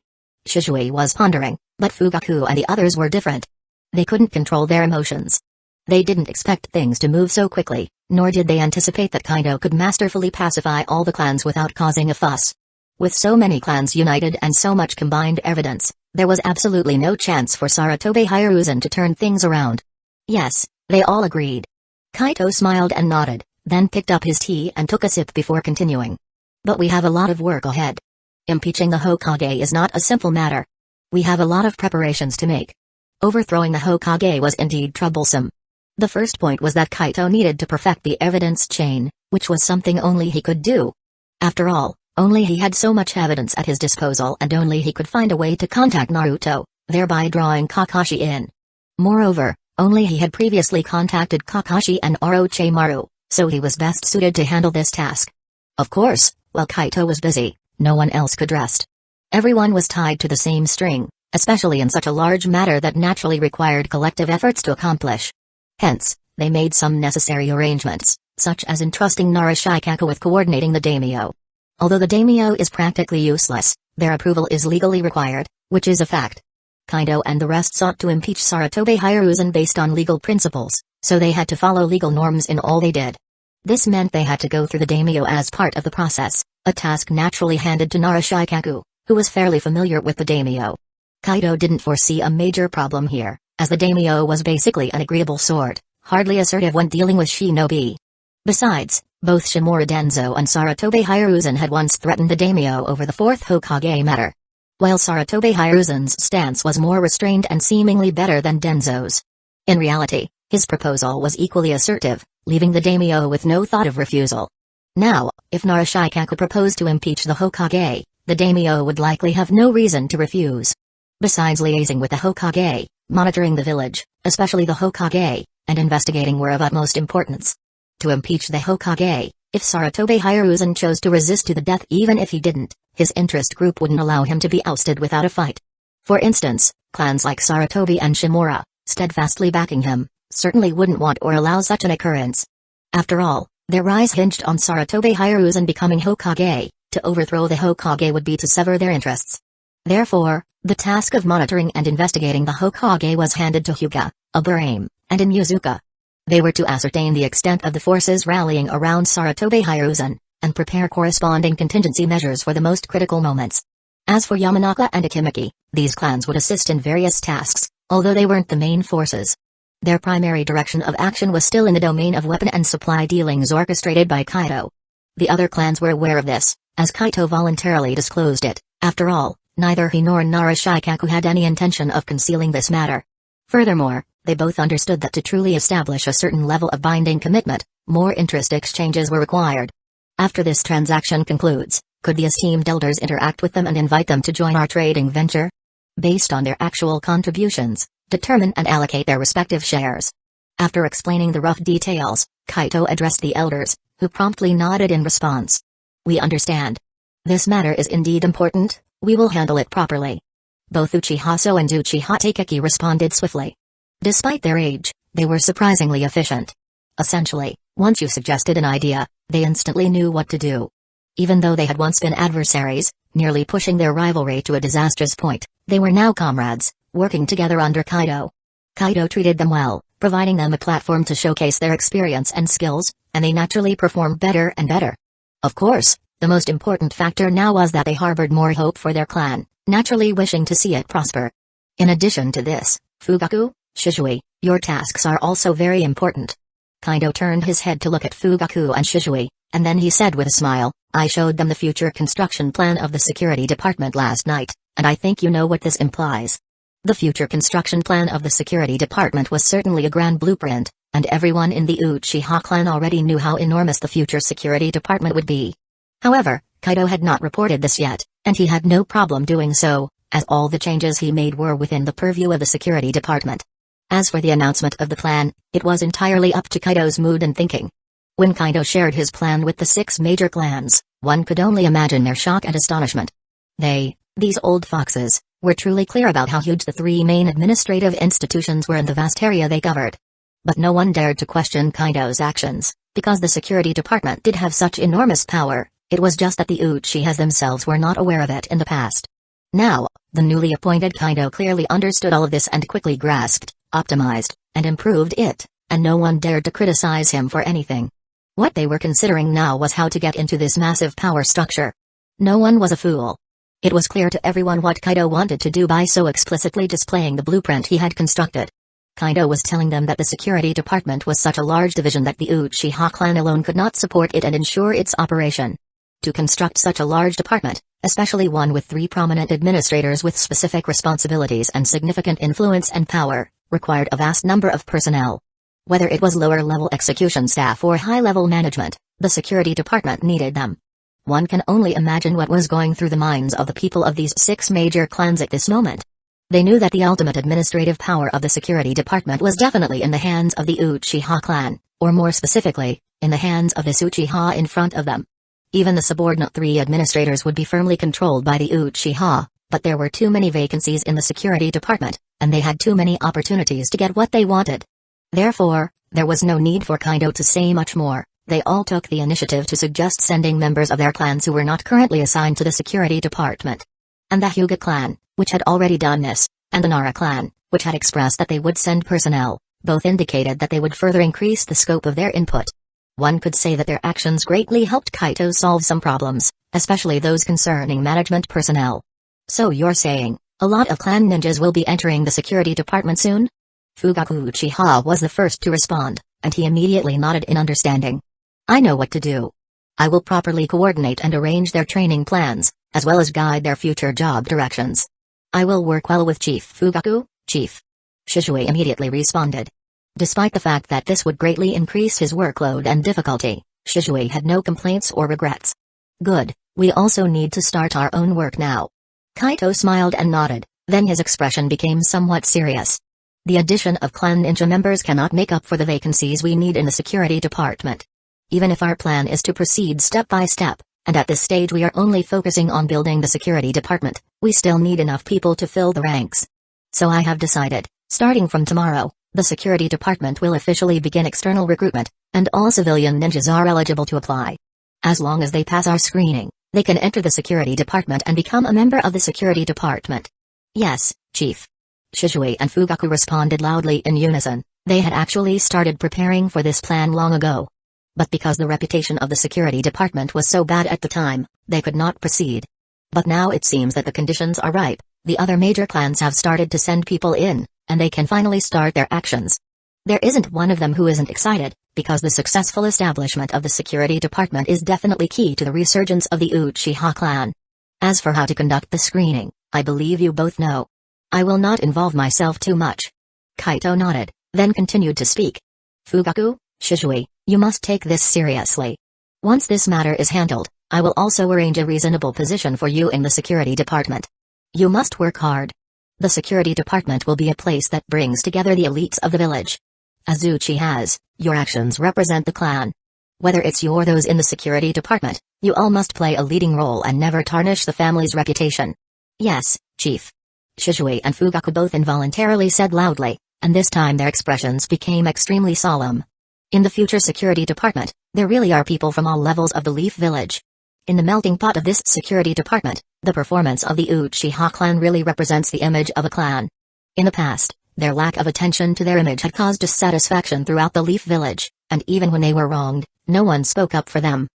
Shizui was pondering, but Fugaku and the others were different. They couldn't control their emotions. They didn't expect things to move so quickly, nor did they anticipate that Kaido could masterfully pacify all the clans without causing a fuss. With so many clans united and so much combined evidence, there was absolutely no chance for Sarutobi Hiruzen to turn things around. Yes, they all agreed. Kaito smiled and nodded, then picked up his tea and took a sip before continuing. But we have a lot of work ahead. Impeaching the Hokage is not a simple matter. We have a lot of preparations to make. Overthrowing the Hokage was indeed troublesome. The first point was that Kaito needed to perfect the evidence chain, which was something only he could do. After all, only he had so much evidence at his disposal and only he could find a way to contact Naruto, thereby drawing Kakashi in. Moreover, only he had previously contacted Kakashi and Orochimaru, so he was best suited to handle this task. Of course, while Kaito was busy, no one else could rest. Everyone was tied to the same string, especially in such a large matter that naturally required collective efforts to accomplish. Hence, they made some necessary arrangements, such as entrusting Narushikaku with coordinating the daimyo. Although the daimyo is practically useless, their approval is legally required, which is a fact. Kaido and the rest sought to impeach Sarutobi Hiruzen based on legal principles, so they had to follow legal norms in all they did. This meant they had to go through the daimyo as part of the process, a task naturally handed to Narushikaku, who was fairly familiar with the daimyo. Kaido didn't foresee a major problem here, as the daimyo was basically an agreeable sort, hardly assertive when dealing with shinobi. Besides, both Shimura Danzō and Sarutobi Hiruzen had once threatened the daimyo over the fourth Hokage matter. While Sarutobi Hiruzen's stance was more restrained and seemingly better than Danzō's. In reality, his proposal was equally assertive, leaving the daimyo with no thought of refusal. Now, if Narushikaku proposed to impeach the Hokage, the daimyo would likely have no reason to refuse. Besides liaising with the Hokage, monitoring the village, especially the Hokage, and investigating were of utmost importance. To impeach the Hokage, if Sarutobi Hiruzen chose to resist to the death even if he didn't, his interest group wouldn't allow him to be ousted without a fight. For instance, clans like Sarutobi and Shimura, steadfastly backing him, certainly wouldn't want or allow such an occurrence. After all, their rise hinged on Sarutobi Hiruzen becoming Hokage. To overthrow the Hokage would be to sever their interests. Therefore, the task of monitoring and investigating the Hokage was handed to Hyuga, a Burame, and in Yuzuka. They were to ascertain the extent of the forces rallying around Saratobe Hiruzen, and prepare corresponding contingency measures for the most critical moments. As for Yamanaka and Akimiki, these clans would assist in various tasks, although they weren't the main forces. Their primary direction of action was still in the domain of weapon and supply dealings orchestrated by Kaito. The other clans were aware of this, as Kaito voluntarily disclosed it. After all, neither he nor Narashikaku had any intention of concealing this matter. Furthermore, they both understood that to truly establish a certain level of binding commitment, more interest exchanges were required. After this transaction concludes, could the esteemed elders interact with them and invite them to join our trading venture? Based on their actual contributions, determine and allocate their respective shares. After explaining the rough details, Kaito addressed the elders, who promptly nodded in response. We understand. This matter is indeed important, we will handle it properly. Both Uchiha So and Uchiha Taikeki responded swiftly. Despite their age, they were surprisingly efficient. Essentially, once you suggested an idea, they instantly knew what to do. Even though they had once been adversaries, nearly pushing their rivalry to a disastrous point, they were now comrades, working together under Kaito. Kaito treated them well, providing them a platform to showcase their experience and skills, and they naturally performed better and better. Of course, the most important factor now was that they harbored more hope for their clan, naturally wishing to see it prosper. In addition to this, Fugaku, Shisui, your tasks are also very important. Kaito turned his head to look at Fugaku and Shisui, and then he said with a smile, I showed them the future construction plan of the security department last night, and I think you know what this implies. The future construction plan of the security department was certainly a grand blueprint, and everyone in the Uchiha clan already knew how enormous the future security department would be. However, Kaito had not reported this yet, and he had no problem doing so, as all the changes he made were within the purview of the security department. As for the announcement of the plan, it was entirely up to Kaito's mood and thinking. When Kaito shared his plan with the 6 major clans, one could only imagine their shock and astonishment. These old foxes, were truly clear about how huge the 3 main administrative institutions were in the vast area they covered. But no one dared to question Kaito's actions, because the security department did have such enormous power, it was just that the Uchihas themselves were not aware of it in the past. Now, the newly appointed Kaito clearly understood all of this and quickly grasped, optimized, and improved it, and no one dared to criticize him for anything. What they were considering now was how to get into this massive power structure. No one was a fool. It was clear to everyone what Kaito wanted to do by so explicitly displaying the blueprint he had constructed. Kaito was telling them that the security department was such a large division that the Uchiha clan alone could not support it and ensure its operation. To construct such a large department, especially one with 3 prominent administrators with specific responsibilities and significant influence and power, required a vast number of personnel. Whether it was lower-level execution staff or high-level management, the security department needed them. One can only imagine what was going through the minds of the people of these 6 major clans at this moment. They knew that the ultimate administrative power of the security department was definitely in the hands of the Uchiha clan, or more specifically, in the hands of this Uchiha in front of them. Even the subordinate 3 administrators would be firmly controlled by the Uchiha, but there were too many vacancies in the security department, and they had too many opportunities to get what they wanted. Therefore, there was no need for Kaito to say much more. They all took the initiative to suggest sending members of their clans who were not currently assigned to the security department. And the Hyuga clan, which had already done this, and the Nara clan, which had expressed that they would send personnel, both indicated that they would further increase the scope of their input. One could say that their actions greatly helped Kaito solve some problems, especially those concerning management personnel. So you're saying, a lot of clan ninjas will be entering the security department soon? Fugaku Uchiha was the first to respond, and he immediately nodded in understanding. I know what to do. I will properly coordinate and arrange their training plans, as well as guide their future job directions. I will work well with Chief Fugaku, Chief. Shisui immediately responded. Despite the fact that this would greatly increase his workload and difficulty, Shisui had no complaints or regrets. Good, we also need to start our own work now. Kaito smiled and nodded, then his expression became somewhat serious. The addition of clan ninja members cannot make up for the vacancies we need in the security department. Even if our plan is to proceed step by step, and at this stage we are only focusing on building the security department, we still need enough people to fill the ranks. So I have decided, starting from tomorrow, the security department will officially begin external recruitment, and all civilian ninjas are eligible to apply. As long as they pass our screening, they can enter the security department and become a member of the security department. Yes, Chief. Shisui and Fugaku responded loudly in unison, They had actually started preparing for this plan long ago. But because the reputation of the security department was so bad at the time, they could not proceed. But now it seems that the conditions are ripe, the other major clans have started to send people in, and they can finally start their actions. There isn't one of them who isn't excited, because the successful establishment of the security department is definitely key to the resurgence of the Uchiha clan. As for how to conduct the screening, I believe you both know. I will not involve myself too much. Kaito nodded, then continued to speak. Fugaku, Shisui, you must take this seriously. Once this matter is handled, I will also arrange a reasonable position for you in the security department. You must work hard. The security department will be a place that brings together the elites of the village. As Uchihas, your actions represent the clan. Whether it's you or those in the security department, you all must play a leading role and never tarnish the family's reputation. Yes, Chief. Shisui and Fugaku both involuntarily said loudly, and this time their expressions became extremely solemn. In the future security department, there really are people from all levels of the Leaf Village. In the melting pot of this security department, the performance of the Uchiha clan really represents the image of a clan. In the past, their lack of attention to their image had caused dissatisfaction throughout the Leaf Village, and even when they were wronged, no one spoke up for them.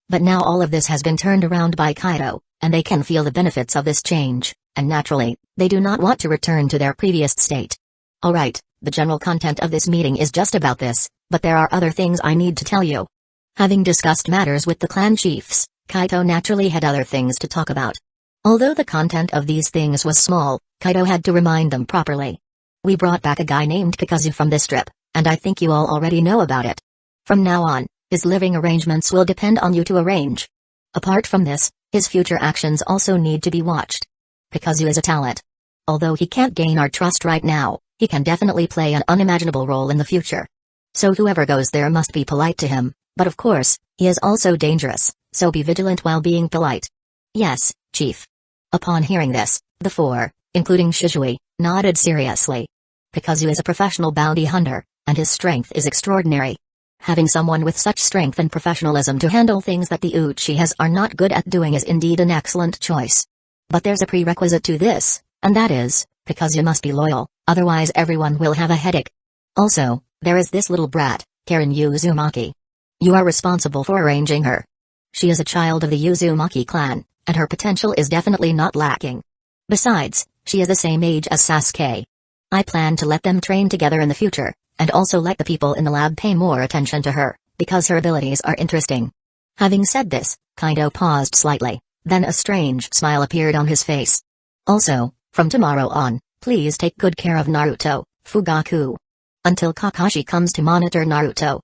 But now all of this has been turned around by Kaito, and they can feel the benefits of this change, and naturally, they do not want to return to their previous state. Alright, the general content of this meeting is just about this, but there are other things I need to tell you. Having discussed matters with the clan chiefs, Kaito naturally had other things to talk about. Although the content of these things was small, Kaito had to remind them properly. We brought back a guy named Kakazu from this trip, and I think you all already know about it. From now on, his living arrangements will depend on you to arrange. Apart from this, his future actions also need to be watched. Kakazu is a talent. Although he can't gain our trust right now, he can definitely play an unimaginable role in the future. So whoever goes there must be polite to him, but of course, he is also dangerous, so be vigilant while being polite. Yes, Chief. Upon hearing this, the four, including Shisui, nodded seriously. Kakazu is a professional bounty hunter, and his strength is extraordinary. Having someone with such strength and professionalism to handle things that the Uchihas are not good at doing is indeed an excellent choice. But there's a prerequisite to this, and that is, Kakazu must be loyal, otherwise everyone will have a headache. Also, there is this little brat, Karen Uzumaki. You are responsible for arranging her. She is a child of the Uzumaki clan, and her potential is definitely not lacking. Besides, she is the same age as Sasuke. I plan to let them train together in the future, and also let the people in the lab pay more attention to her, because her abilities are interesting. Having said this, Kaito paused slightly, then a strange smile appeared on his face. Also, from tomorrow on, please take good care of Naruto, Fugaku. Until Kakashi comes to monitor Naruto.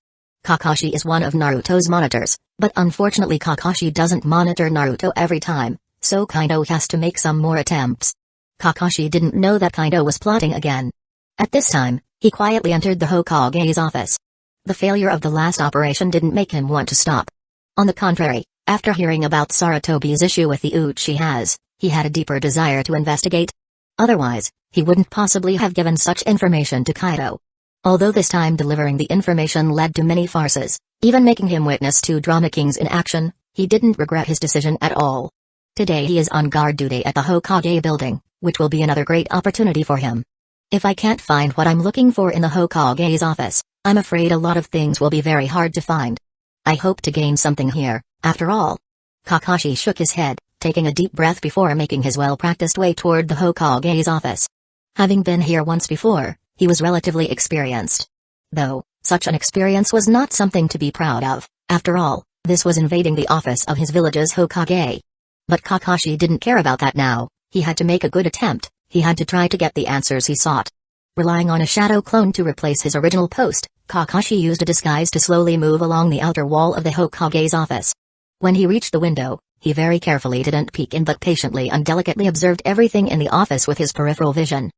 Kakashi is one of Naruto's monitors, but unfortunately Kakashi doesn't monitor Naruto every time, so Kaito has to make some more attempts. Kakashi didn't know that Kaito was plotting again. At this time, he quietly entered the Hokage's office. The failure of the last operation didn't make him want to stop. On the contrary, after hearing about Sarutobi's issue with the Uchihas, he had a deeper desire to investigate. Otherwise, he wouldn't possibly have given such information to Kaito. Although this time delivering the information led to many farces, even making him witness 2 drama kings in action, he didn't regret his decision at all. Today he is on guard duty at the Hokage building, which will be another great opportunity for him. If I can't find what I'm looking for in the Hokage's office, I'm afraid a lot of things will be very hard to find. I hope to gain something here, after all. Kakashi shook his head, taking a deep breath before making his well-practiced way toward the Hokage's office. Having been here once before, he was relatively experienced. Though, such an experience was not something to be proud of, after all, this was invading the office of his village's Hokage. But Kakashi didn't care about that now, he had to make a good attempt, he had to try to get the answers he sought. Relying on a shadow clone to replace his original post, Kakashi used a disguise to slowly move along the outer wall of the Hokage's office. When he reached the window, he very carefully didn't peek in but patiently and delicately observed everything in the office with his peripheral vision.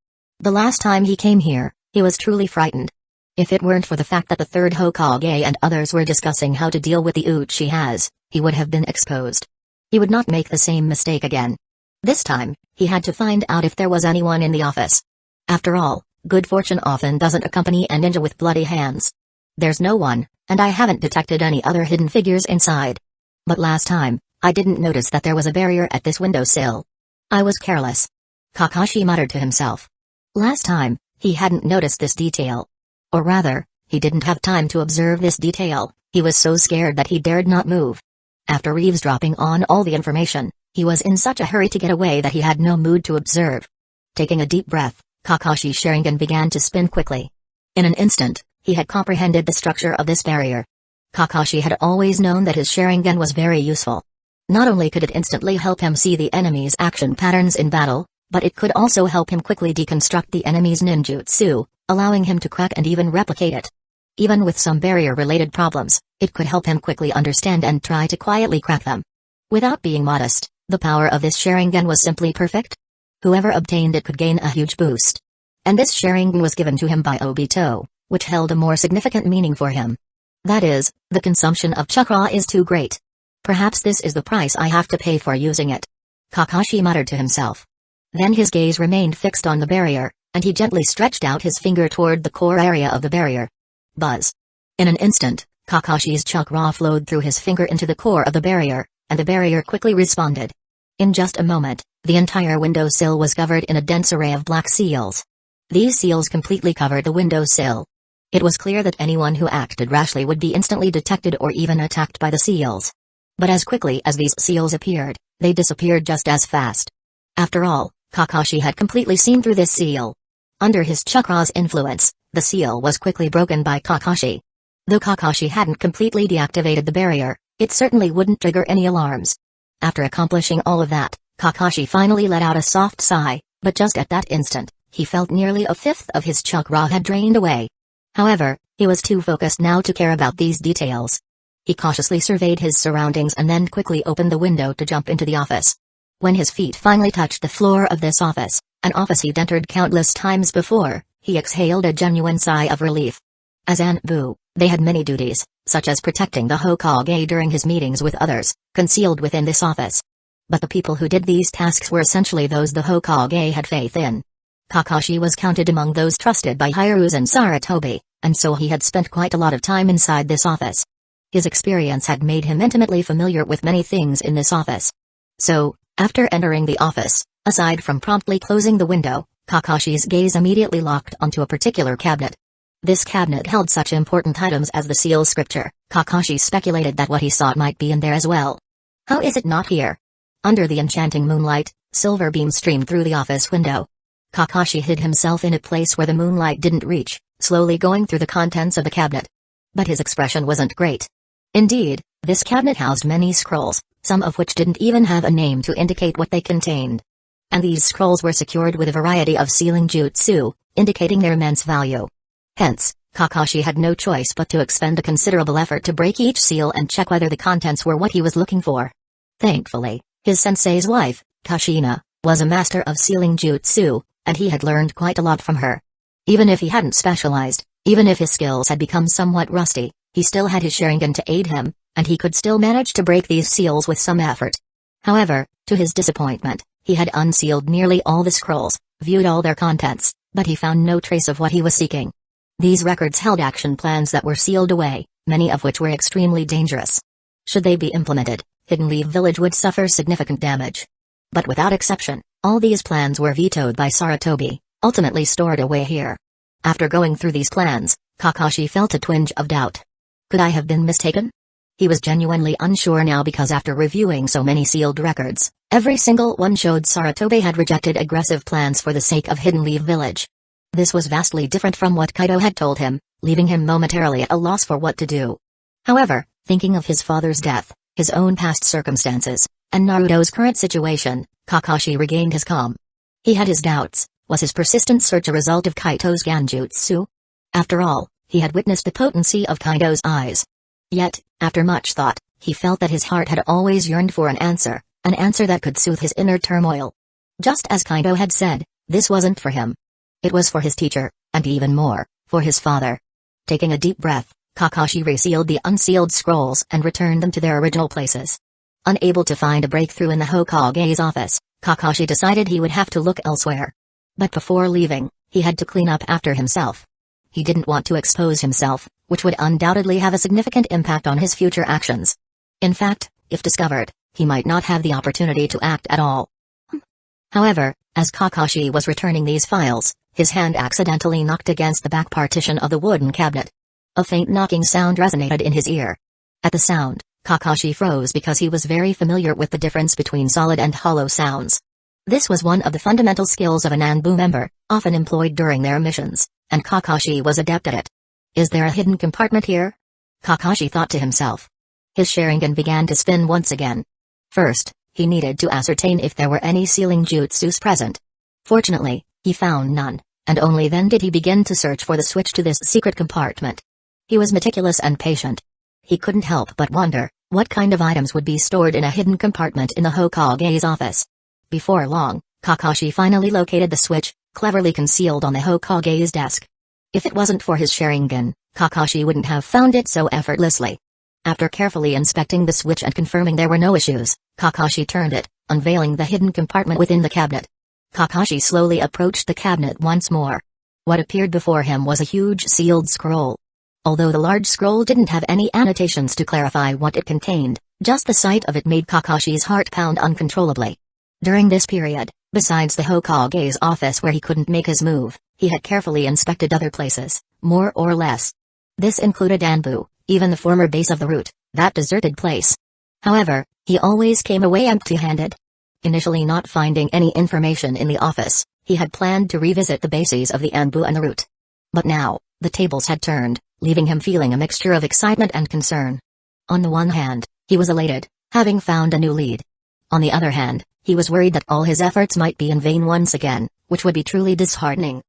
The last time he came here, he was truly frightened. If it weren't for the fact that the third Hokage and others were discussing how to deal with the Uchihas, he would have been exposed. He would not make the same mistake again. This time, he had to find out if there was anyone in the office. After all, good fortune often doesn't accompany a ninja with bloody hands. There's no one, and I haven't detected any other hidden figures inside. But last time, I didn't notice that there was a barrier at this windowsill. I was careless. Kakashi muttered to himself. Last time, he hadn't noticed this detail. Or rather, he didn't have time to observe this detail, he was so scared that he dared not move. After eavesdropping on all the information, he was in such a hurry to get away that he had no mood to observe. Taking a deep breath, Kakashi's Sharingan began to spin quickly. In an instant, he had comprehended the structure of this barrier. Kakashi had always known that his Sharingan was very useful. Not only could it instantly help him see the enemy's action patterns in battle, but it could also help him quickly deconstruct the enemy's ninjutsu, allowing him to crack and even replicate it. Even with some barrier-related problems, it could help him quickly understand and try to quietly crack them. Without being modest, the power of this Sharingan was simply perfect. Whoever obtained it could gain a huge boost. And this Sharingan was given to him by Obito, which held a more significant meaning for him. That is, the consumption of chakra is too great. Perhaps this is the price I have to pay for using it. Kakashi muttered to himself. Then his gaze remained fixed on the barrier, and he gently stretched out his finger toward the core area of the barrier. Buzz. In an instant, Kakashi's chakra flowed through his finger into the core of the barrier, and the barrier quickly responded. In just a moment, the entire windowsill was covered in a dense array of black seals. These seals completely covered the windowsill. It was clear that anyone who acted rashly would be instantly detected or even attacked by the seals. But as quickly as these seals appeared, they disappeared just as fast. After all, Kakashi had completely seen through this seal. Under his chakra's influence, the seal was quickly broken by Kakashi. Though Kakashi hadn't completely deactivated the barrier, it certainly wouldn't trigger any alarms. After accomplishing all of that, Kakashi finally let out a soft sigh, but just at that instant, he felt nearly a fifth of his chakra had drained away. However, he was too focused now to care about these details. He cautiously surveyed his surroundings and then quickly opened the window to jump into the office. When his feet finally touched the floor of this office, an office he'd entered countless times before, he exhaled a genuine sigh of relief. As Anbu, they had many duties, such as protecting the Hokage during his meetings with others, concealed within this office. But the people who did these tasks were essentially those the Hokage had faith in. Kakashi was counted among those trusted by Hiruzen Sarutobi, and so he had spent quite a lot of time inside this office. His experience had made him intimately familiar with many things in this office. So, after entering the office, aside from promptly closing the window, Kakashi's gaze immediately locked onto a particular cabinet. This cabinet held such important items as the seal scripture. Kakashi speculated that what he sought might be in there as well. How is it not here? Under the enchanting moonlight, silver beams streamed through the office window. Kakashi hid himself in a place where the moonlight didn't reach, slowly going through the contents of the cabinet. But his expression wasn't great. Indeed, this cabinet housed many scrolls, some of which didn't even have a name to indicate what they contained. And these scrolls were secured with a variety of sealing jutsu, indicating their immense value. Hence, Kakashi had no choice but to expend a considerable effort to break each seal and check whether the contents were what he was looking for. Thankfully, his sensei's wife, Kushina, was a master of sealing jutsu, and he had learned quite a lot from her. Even if he hadn't specialized, even if his skills had become somewhat rusty, he still had his Sharingan to aid him, and he could still manage to break these seals with some effort. However, to his disappointment, he had unsealed nearly all the scrolls, viewed all their contents, but he found no trace of what he was seeking. These records held action plans that were sealed away, many of which were extremely dangerous. Should they be implemented, Hidden Leaf Village would suffer significant damage. But without exception, all these plans were vetoed by Sarutobi, ultimately stored away here. After going through these plans, Kakashi felt a twinge of doubt. Could I have been mistaken? He was genuinely unsure now because after reviewing so many sealed records, every single one showed Sarutobi had rejected aggressive plans for the sake of Hidden Leaf Village. This was vastly different from what Kaido had told him, leaving him momentarily at a loss for what to do. However, thinking of his father's death, his own past circumstances, and Naruto's current situation, Kakashi regained his calm. He had his doubts. Was his persistent search a result of Kaito's Genjutsu? After all, he had witnessed the potency of Kaido's eyes. Yet, after much thought, he felt that his heart had always yearned for an answer that could soothe his inner turmoil. Just as Kaido had said, this wasn't for him. It was for his teacher, and even more, for his father. Taking a deep breath, Kakashi resealed the unsealed scrolls and returned them to their original places. Unable to find a breakthrough in the Hokage's office, Kakashi decided he would have to look elsewhere. But before leaving, he had to clean up after himself. He didn't want to expose himself, which would undoubtedly have a significant impact on his future actions. In fact, if discovered, he might not have the opportunity to act at all. However, as Kakashi was returning these files, his hand accidentally knocked against the back partition of the wooden cabinet. A faint knocking sound resonated in his ear. At the sound, Kakashi froze because he was very familiar with the difference between solid and hollow sounds. This was one of the fundamental skills of a Nanbu member, often employed during their missions, and Kakashi was adept at it. Is there a hidden compartment here? Kakashi thought to himself. His Sharingan began to spin once again. First, he needed to ascertain if there were any sealing jutsus present. Fortunately, he found none, and only then did he begin to search for the switch to this secret compartment. He was meticulous and patient. He couldn't help but wonder, what kind of items would be stored in a hidden compartment in the Hokage's office. Before long, Kakashi finally located the switch, cleverly concealed on the Hokage's desk. If it wasn't for his Sharingan, Kakashi wouldn't have found it so effortlessly. After carefully inspecting the switch and confirming there were no issues, Kakashi turned it, unveiling the hidden compartment within the cabinet. Kakashi slowly approached the cabinet once more. What appeared before him was a huge sealed scroll. Although the large scroll didn't have any annotations to clarify what it contained, just the sight of it made Kakashi's heart pound uncontrollably. During this period, besides the Hokage's office where he couldn't make his move, he had carefully inspected other places, more or less. This included Anbu, even the former base of the Root, that deserted place. However, he always came away empty-handed. Initially not finding any information in the office, he had planned to revisit the bases of the Anbu and the Root. But now, the tables had turned, leaving him feeling a mixture of excitement and concern. On the one hand, he was elated, having found a new lead. On the other hand, he was worried that all his efforts might be in vain once again, which would be truly disheartening.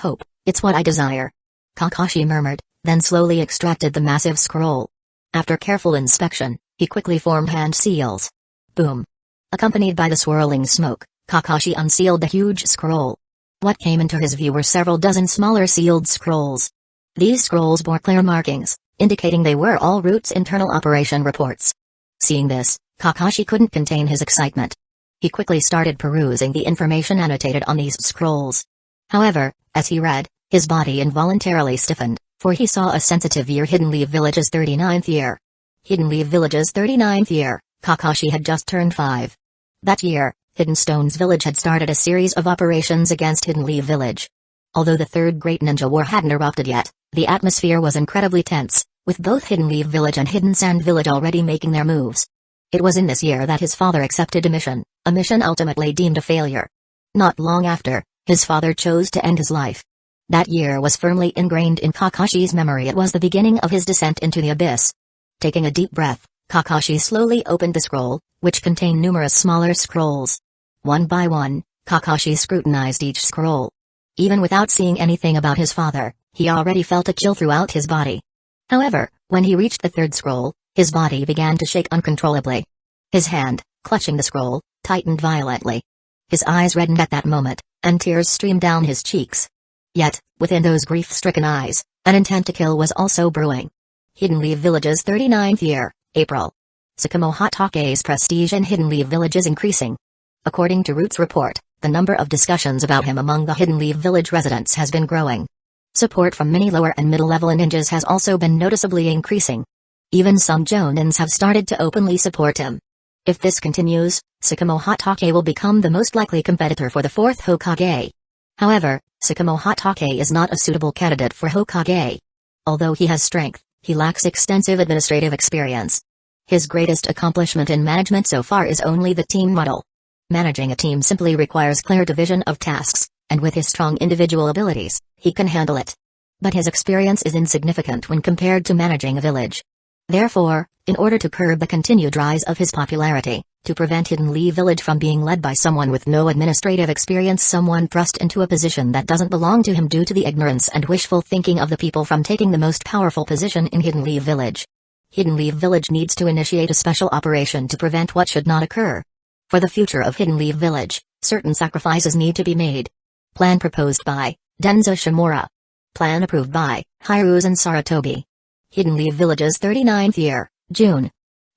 Hope, it's what I desire. Kakashi murmured, then slowly extracted the massive scroll. After careful inspection, he quickly formed hand seals. Boom. Accompanied by the swirling smoke, Kakashi unsealed the huge scroll. What came into his view were several dozen smaller sealed scrolls. These scrolls bore clear markings, indicating they were all Root's internal operation reports. Seeing this, Kakashi couldn't contain his excitement. He quickly started perusing the information annotated on these scrolls. However, as he read, his body involuntarily stiffened, for he saw a sensitive year: Hidden Leaf Village's 39th year. Hidden Leaf Village's 39th year, Kakashi had just turned 5. That year, Hidden Stone's village had started a series of operations against Hidden Leaf Village. Although the Third Great Ninja War hadn't erupted yet, the atmosphere was incredibly tense, with both Hidden Leaf Village and Hidden Sand Village already making their moves. It was in this year that his father accepted a mission ultimately deemed a failure. Not long after, his father chose to end his life. That year was firmly ingrained in Kakashi's memory. It was the beginning of his descent into the abyss. Taking a deep breath, Kakashi slowly opened the scroll, which contained numerous smaller scrolls. One by one, Kakashi scrutinized each scroll. Even without seeing anything about his father, he already felt a chill throughout his body. However, when he reached the third scroll, his body began to shake uncontrollably. His hand, clutching the scroll, tightened violently. His eyes reddened at that moment, and tears streamed down his cheeks. Yet, within those grief-stricken eyes, an intent to kill was also brewing. Hidden Leaf Village's 39th year, April. Sakamo Hatake's prestige in Hidden Leaf Village is increasing. According to Root's report, the number of discussions about him among the Hidden Leaf Village residents has been growing. Support from many lower and middle-level ninjas has also been noticeably increasing. Even some jonins have started to openly support him. If this continues, Sakamo Hatake will become the most likely competitor for the 4th Hokage. However, Sakamo Hatake is not a suitable candidate for Hokage. Although he has strength, he lacks extensive administrative experience. His greatest accomplishment in management so far is only the team model. Managing a team simply requires clear division of tasks, and with his strong individual abilities, he can handle it. But his experience is insignificant when compared to managing a village. Therefore, in order to curb the continued rise of his popularity, to prevent Hidden Leaf Village from being led by someone with no administrative experience, someone thrust into a position that doesn't belong to him due to the ignorance and wishful thinking of the people from taking the most powerful position in Hidden Leaf Village. Hidden Leaf Village needs to initiate a special operation to prevent what should not occur. For the future of Hidden Leaf Village, certain sacrifices need to be made. Plan proposed by Danzō Shimura. Plan approved by Hiruzen Saratobi. Hidden Leaf Village's 39th year, June.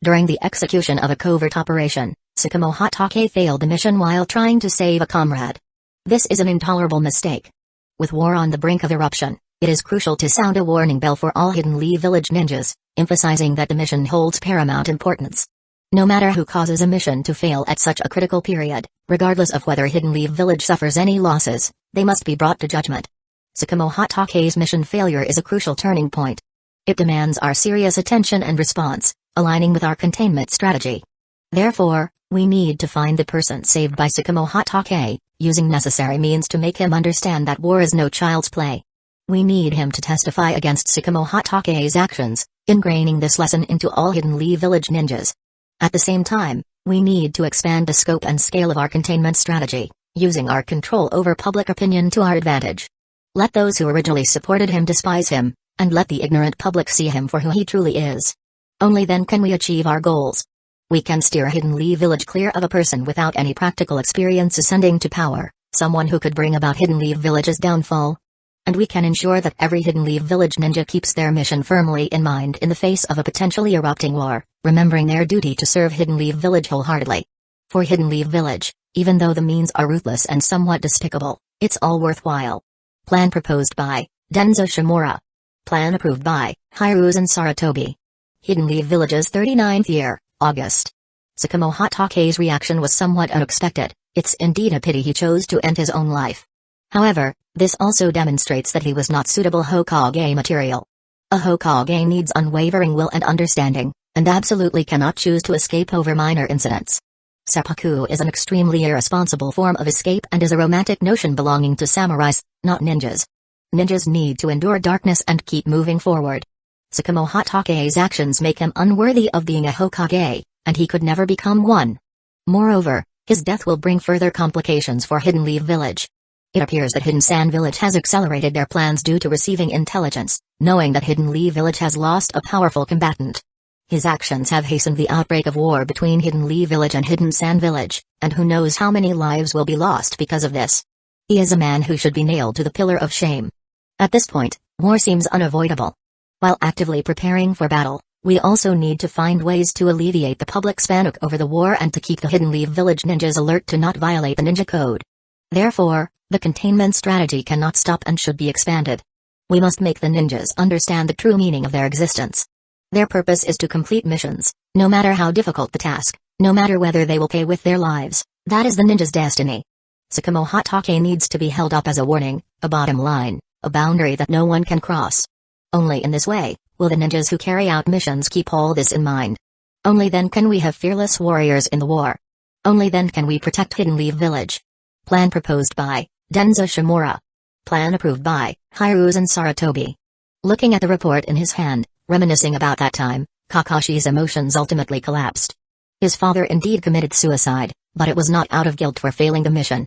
During the execution of a covert operation, Sakamo Hatake failed the mission while trying to save a comrade. This is an intolerable mistake. With war on the brink of eruption, it is crucial to sound a warning bell for all Hidden Leaf Village ninjas, emphasizing that the mission holds paramount importance. No matter who causes a mission to fail at such a critical period, regardless of whether Hidden Leaf Village suffers any losses, they must be brought to judgment. Tsukumo Hatake's mission failure is a crucial turning point. It demands our serious attention and response, aligning with our containment strategy. Therefore, we need to find the person saved by Tsukumo Hatake, using necessary means to make him understand that war is no child's play. We need him to testify against Tsukumo Hatake's actions, ingraining this lesson into all Hidden Leaf Village ninjas. At the same time, we need to expand the scope and scale of our containment strategy, using our control over public opinion to our advantage. Let those who originally supported him despise him, and let the ignorant public see him for who he truly is. Only then can we achieve our goals. We can steer Hidden Leaf Village clear of a person without any practical experience ascending to power, someone who could bring about Hidden Leaf Village's downfall. And we can ensure that every Hidden Leaf Village ninja keeps their mission firmly in mind in the face of a potentially erupting war, remembering their duty to serve Hidden Leaf Village wholeheartedly. For Hidden Leaf Village, even though the means are ruthless and somewhat despicable, it's all worthwhile. Plan proposed by Danzō Shimura. Plan approved by Hiruzen Saratobi. Hidden Leaf Village's 39th year, August. Tsukumo Hatake's reaction was somewhat unexpected. It's indeed a pity he chose to end his own life. However, this also demonstrates that he was not suitable Hokage material. A Hokage needs unwavering will and understanding, and absolutely cannot choose to escape over minor incidents. Seppuku is an extremely irresponsible form of escape and is a romantic notion belonging to samurais, not ninjas. Ninjas need to endure darkness and keep moving forward. Tsukumo Hatake's actions make him unworthy of being a Hokage, and he could never become one. Moreover, his death will bring further complications for Hidden Leaf Village. It appears that Hidden Sand Village has accelerated their plans due to receiving intelligence, knowing that Hidden Leaf Village has lost a powerful combatant. His actions have hastened the outbreak of war between Hidden Leaf Village and Hidden Sand Village, and who knows how many lives will be lost because of this. He is a man who should be nailed to the pillar of shame. At this point, war seems unavoidable. While actively preparing for battle, we also need to find ways to alleviate the public's panic over the war and to keep the Hidden Leaf Village ninjas alert to not violate the ninja code. Therefore, the containment strategy cannot stop and should be expanded. We must make the ninjas understand the true meaning of their existence. Their purpose is to complete missions, no matter how difficult the task, no matter whether they will pay with their lives. That is the ninja's destiny. Tsukumo Hatake needs to be held up as a warning, a bottom line, a boundary that no one can cross. Only in this way will the ninjas who carry out missions keep all this in mind. Only then can we have fearless warriors in the war. Only then can we protect Hidden Leaf Village. Plan proposed by Danzō Shimura. Plan approved by Hiruzen Saratobi. Looking at the report in his hand, reminiscing about that time, Kakashi's emotions ultimately collapsed. His father indeed committed suicide, but it was not out of guilt for failing the mission.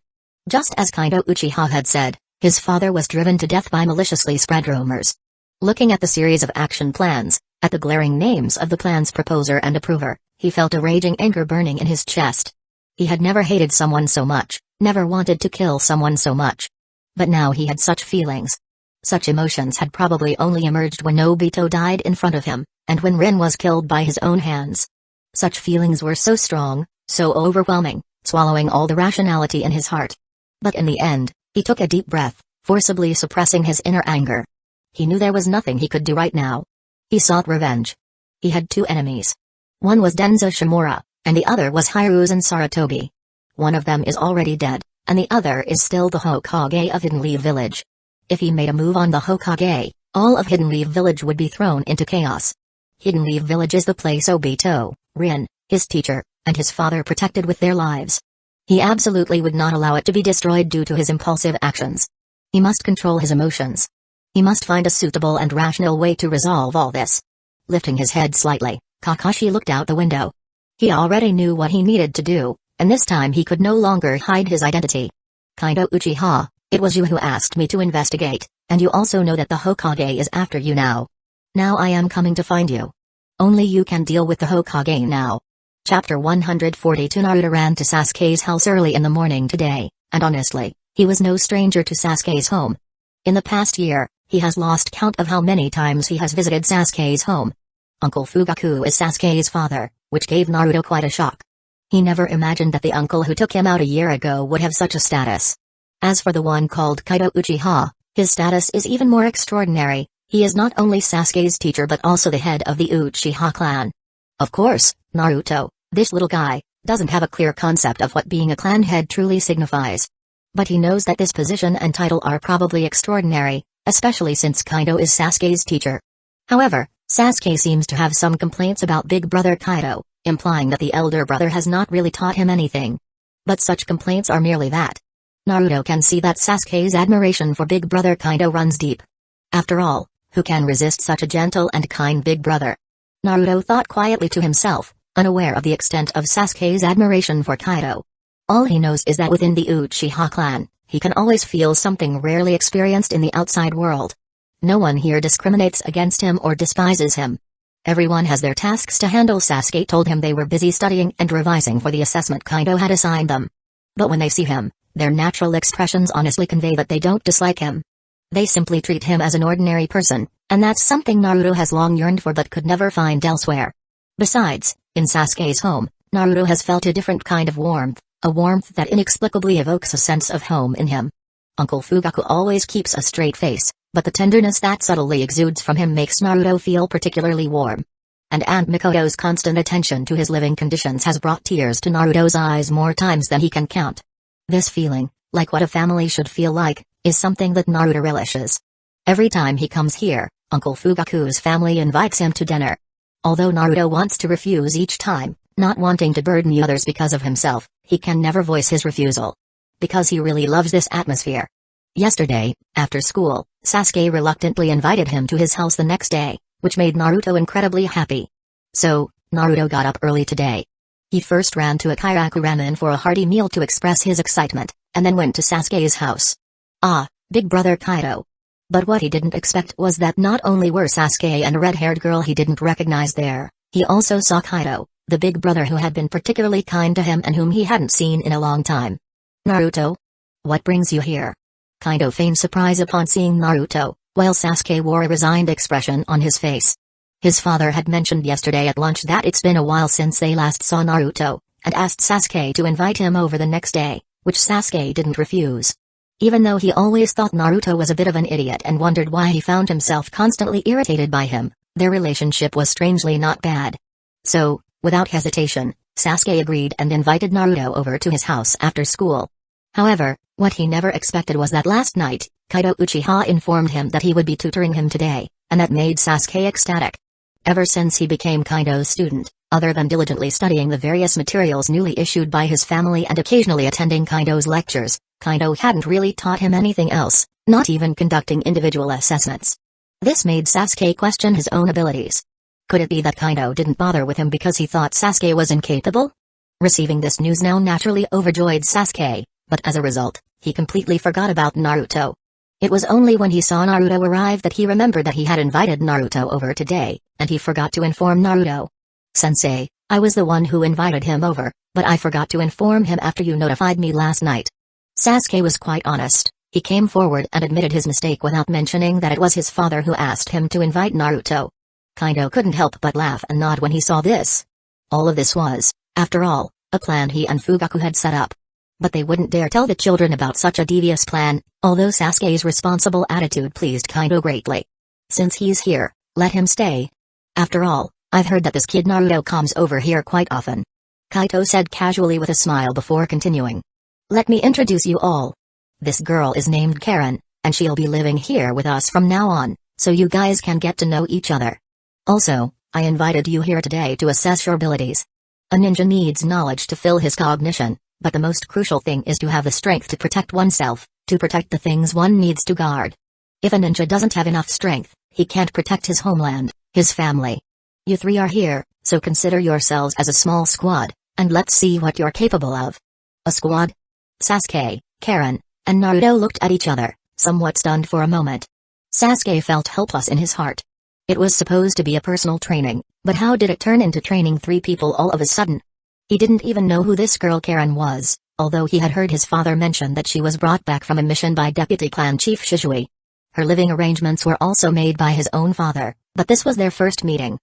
Just as Kaido Uchiha had said, his father was driven to death by maliciously spread rumors. Looking at the series of action plans, at the glaring names of the plan's proposer and approver, he felt a raging anger burning in his chest. He had never hated someone so much, never wanted to kill someone so much. But now he had such feelings. Such emotions had probably only emerged when Obito died in front of him, and when Rin was killed by his own hands. Such feelings were so strong, so overwhelming, swallowing all the rationality in his heart. But in the end, he took a deep breath, forcibly suppressing his inner anger. He knew there was nothing he could do right now. He sought revenge. He had two enemies. One was Danzō Shimura, and the other was Hiruzen Saratobi. One of them is already dead, and the other is still the Hokage of Hidden Leaf Village. If he made a move on the Hokage, all of Hidden Leaf Village would be thrown into chaos. Hidden Leaf Village is the place Obito, Rin, his teacher, and his father protected with their lives. He absolutely would not allow it to be destroyed due to his impulsive actions. He must control his emotions. He must find a suitable and rational way to resolve all this. Lifting his head slightly, Kakashi looked out the window. He already knew what he needed to do, and this time he could no longer hide his identity. Kaido Uchiha, it was you who asked me to investigate, and you also know that the Hokage is after you now. Now I am coming to find you. Only you can deal with the Hokage now. Chapter 142 Naruto ran to Sasuke's house early in the morning today, and honestly, he was no stranger to Sasuke's home. In the past year, he has lost count of how many times he has visited Sasuke's home. Uncle Fugaku is Sasuke's father, which gave Naruto quite a shock. He never imagined that the uncle who took him out a year ago would have such a status. As for the one called Kaido Uchiha, his status is even more extraordinary. He is not only Sasuke's teacher but also the head of the Uchiha clan. Of course, Naruto, This little guy doesn't have a clear concept of what being a clan head truly signifies. But he knows that this position and title are probably extraordinary, especially since Kaido is Sasuke's teacher. However, Sasuke seems to have some complaints about big brother Kaido, implying that the elder brother has not really taught him anything. But such complaints are merely that. Naruto can see that Sasuke's admiration for big brother Kaido runs deep. After all, who can resist such a gentle and kind big brother? Naruto thought quietly to himself, unaware of the extent of Sasuke's admiration for Kaido. All he knows is that within the Uchiha clan, he can always feel something rarely experienced in the outside world. No one here discriminates against him or despises him. Everyone has their tasks to handle. Sasuke told him they were busy studying and revising for the assessment Kaido had assigned them. But when they see him, their natural expressions honestly convey that they don't dislike him. They simply treat him as an ordinary person, and that's something Naruto has long yearned for but could never find elsewhere. Besides, in Sasuke's home, Naruto has felt a different kind of warmth, a warmth that inexplicably evokes a sense of home in him. Uncle Fugaku always keeps a straight face, but the tenderness that subtly exudes from him makes Naruto feel particularly warm. And Aunt Mikoto's constant attention to his living conditions has brought tears to Naruto's eyes more times than he can count. This feeling, like what a family should feel like, is something that Naruto relishes. Every time he comes here, Uncle Fugaku's family invites him to dinner. Although Naruto wants to refuse each time, not wanting to burden the others because of himself, he can never voice his refusal. Because he really loves this atmosphere. Yesterday, after school, Sasuke reluctantly invited him to his house the next day, which made Naruto incredibly happy. So, Naruto got up early today. He first ran to a Kairaku ramen for a hearty meal to express his excitement, and then went to Sasuke's house. Ah, big brother Kaido. But what he didn't expect was that not only were Sasuke and a red-haired girl he didn't recognize there, he also saw Kaido, the big brother who had been particularly kind to him and whom he hadn't seen in a long time. Naruto? What brings you here? Kaido feigned surprise upon seeing Naruto, while Sasuke wore a resigned expression on his face. His father had mentioned yesterday at lunch that it's been a while since they last saw Naruto, and asked Sasuke to invite him over the next day, which Sasuke didn't refuse. Even though he always thought Naruto was a bit of an idiot and wondered why he found himself constantly irritated by him, their relationship was strangely not bad. So, without hesitation, Sasuke agreed and invited Naruto over to his house after school. However, what he never expected was that last night, Kaido Uchiha informed him that he would be tutoring him today, and that made Sasuke ecstatic. Ever since he became Kaido's student, other than diligently studying the various materials newly issued by his family and occasionally attending Kaido's lectures, Kaido hadn't really taught him anything else, not even conducting individual assessments. This made Sasuke question his own abilities. Could it be that Kaido didn't bother with him because he thought Sasuke was incapable? Receiving this news now naturally overjoyed Sasuke, but as a result, he completely forgot about Naruto. It was only when he saw Naruto arrive that he remembered that he had invited Naruto over today, and he forgot to inform Naruto. Sensei, I was the one who invited him over, but I forgot to inform him after you notified me last night. Sasuke was quite honest. He came forward and admitted his mistake without mentioning that it was his father who asked him to invite Naruto. Kaido couldn't help but laugh and nod when he saw this. All of this was, after all, a plan he and Fugaku had set up. But they wouldn't dare tell the children about such a devious plan, although Sasuke's responsible attitude pleased Kaido greatly. Since he's here, let him stay. After all, I've heard that this kid Naruto comes over here quite often. Kaido said casually with a smile before continuing. Let me introduce you all. This girl is named Karen, and she'll be living here with us from now on, so you guys can get to know each other. Also, I invited you here today to assess your abilities. A ninja needs knowledge to fill his cognition, but the most crucial thing is to have the strength to protect oneself, to protect the things one needs to guard. If a ninja doesn't have enough strength, he can't protect his homeland, his family. You three are here, so consider yourselves as a small squad, and let's see what you're capable of. A squad? Sasuke, Karen, and Naruto looked at each other, somewhat stunned for a moment. Sasuke felt helpless in his heart. It was supposed to be a personal training, but how did it turn into training three people all of a sudden? He didn't even know who this girl Karen was, although he had heard his father mention that she was brought back from a mission by Deputy Clan Chief Shizui. Her living arrangements were also made by his own father, but this was their first meeting.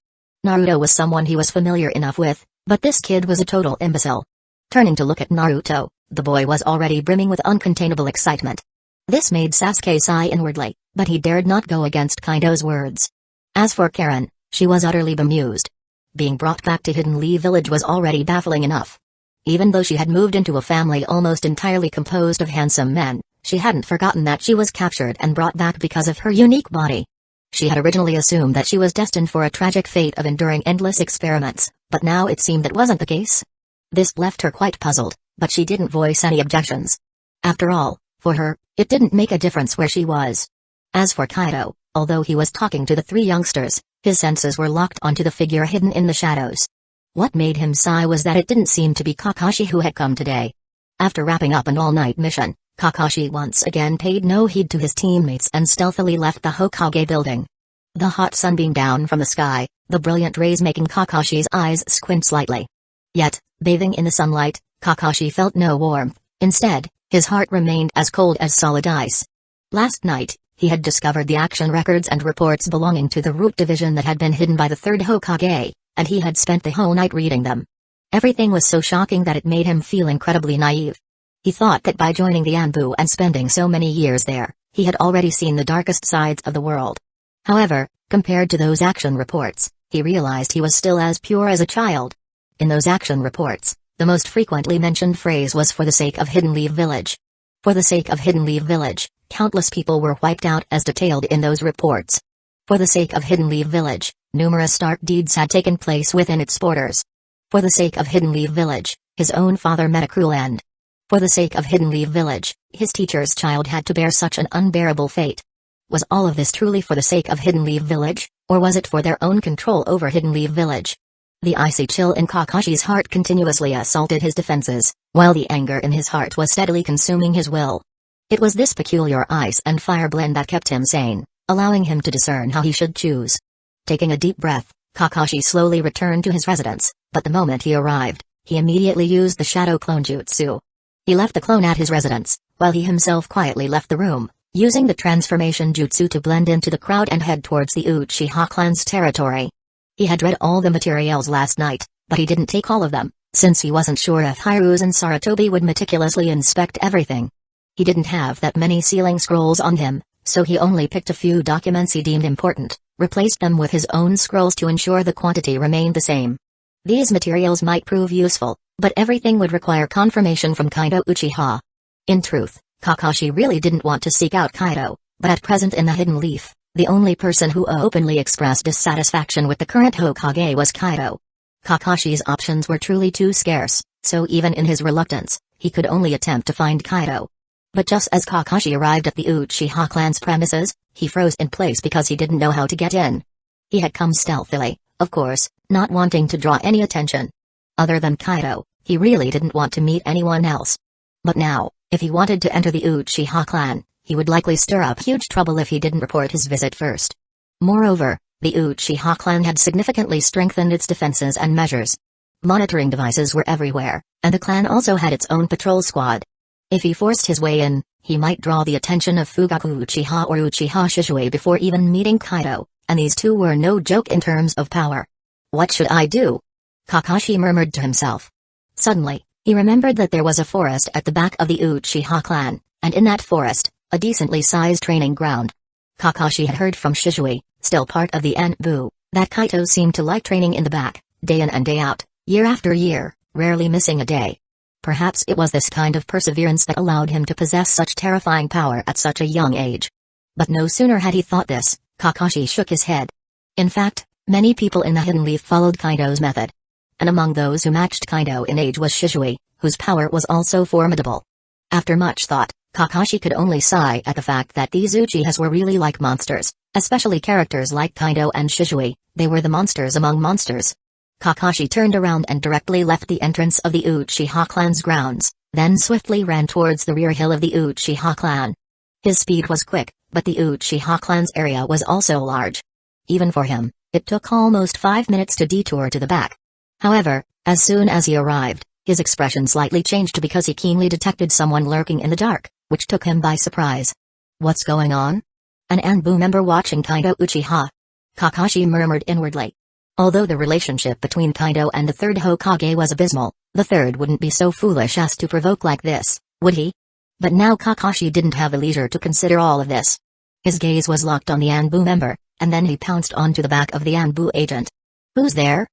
Naruto was someone he was familiar enough with, but this kid was a total imbecile. Turning to look at Naruto, the boy was already brimming with uncontainable excitement. This made Sasuke sigh inwardly, but he dared not go against Kaido's words. As for Karen, she was utterly bemused. Being brought back to Hidden Leaf Village was already baffling enough. Even though she had moved into a family almost entirely composed of handsome men, she hadn't forgotten that she was captured and brought back because of her unique body. She had originally assumed that she was destined for a tragic fate of enduring endless experiments, but now it seemed that wasn't the case. This left her quite puzzled, but she didn't voice any objections. After all, for her, it didn't make a difference where she was. As for Kaido, although he was talking to the three youngsters, his senses were locked onto the figure hidden in the shadows. What made him sigh was that it didn't seem to be Kakashi who had come today. After wrapping up an all-night mission, Kakashi once again paid no heed to his teammates and stealthily left the Hokage building. The hot sun beamed down from the sky, the brilliant rays making Kakashi's eyes squint slightly. Yet, bathing in the sunlight, Kakashi felt no warmth. Instead, his heart remained as cold as solid ice. Last night, he had discovered the action records and reports belonging to the Root Division that had been hidden by the third Hokage, and he had spent the whole night reading them. Everything was so shocking that it made him feel incredibly naive. He thought that by joining the Anbu and spending so many years there, he had already seen the darkest sides of the world. However, compared to those action reports, he realized he was still as pure as a child. In those action reports, the most frequently mentioned phrase was "for the sake of Hidden Leaf Village." For the sake of Hidden Leaf Village, countless people were wiped out as detailed in those reports. For the sake of Hidden Leaf Village, numerous dark deeds had taken place within its borders. For the sake of Hidden Leaf Village, his own father met a cruel end. For the sake of Hidden Leaf Village, his teacher's child had to bear such an unbearable fate. Was all of this truly for the sake of Hidden Leaf Village, or was it for their own control over Hidden Leaf Village? The icy chill in Kakashi's heart continuously assaulted his defenses, while the anger in his heart was steadily consuming his will. It was this peculiar ice and fire blend that kept him sane, allowing him to discern how he should choose. Taking a deep breath, Kakashi slowly returned to his residence, but the moment he arrived, he immediately used the shadow clone jutsu. He left the clone at his residence, while he himself quietly left the room, using the transformation jutsu to blend into the crowd and head towards the Uchiha clan's territory. He had read all the materials last night, but he didn't take all of them, since he wasn't sure if Hiruzen and Sarutobi would meticulously inspect everything. He didn't have that many sealing scrolls on him, so he only picked a few documents he deemed important, replaced them with his own scrolls to ensure the quantity remained the same. These materials might prove useful, but everything would require confirmation from Kaido Uchiha. In truth, Kakashi really didn't want to seek out Kaido, but at present in the Hidden Leaf, the only person who openly expressed dissatisfaction with the current Hokage was Kaido. Kakashi's options were truly too scarce, so even in his reluctance, he could only attempt to find Kaido. But just as Kakashi arrived at the Uchiha clan's premises, he froze in place because he didn't know how to get in. He had come stealthily, of course, not wanting to draw any attention. Other than Kaido, he really didn't want to meet anyone else. But now, if he wanted to enter the Uchiha clan, he would likely stir up huge trouble if he didn't report his visit first. Moreover, the Uchiha clan had significantly strengthened its defenses and measures. Monitoring devices were everywhere, and the clan also had its own patrol squad. If he forced his way in, he might draw the attention of Fugaku Uchiha or Uchiha Shisui before even meeting Kaido, and these two were no joke in terms of power. What should I do? Kakashi murmured to himself. Suddenly, he remembered that there was a forest at the back of the Uchiha clan, and in that forest, a decently sized training ground. Kakashi had heard from Shisui, still part of the Anbu, that Kaito seemed to like training in the back, day in and day out, year after year, rarely missing a day. Perhaps it was this kind of perseverance that allowed him to possess such terrifying power at such a young age. But no sooner had he thought this, Kakashi shook his head. In fact, many people in the Hidden Leaf followed Kaido's method. And among those who matched Kaido in age was Shisui, whose power was also formidable. After much thought, Kakashi could only sigh at the fact that these Uchihas were really like monsters, especially characters like Kaido and Shisui. They were the monsters among monsters. Kakashi turned around and directly left the entrance of the Uchiha clan's grounds, then swiftly ran towards the rear hill of the Uchiha clan. His speed was quick, but the Uchiha clan's area was also large. Even for him, it took almost 5 minutes to detour to the back. However, as soon as he arrived, his expression slightly changed because he keenly detected someone lurking in the dark, which took him by surprise. What's going on? An Anbu member watching Kaido Uchiha. Kakashi murmured inwardly. Although the relationship between Kaido and the third Hokage was abysmal, the third wouldn't be so foolish as to provoke like this, would he? But now Kakashi didn't have the leisure to consider all of this. His gaze was locked on the Anbu member, and then he pounced onto the back of the Anbu agent. Who's there?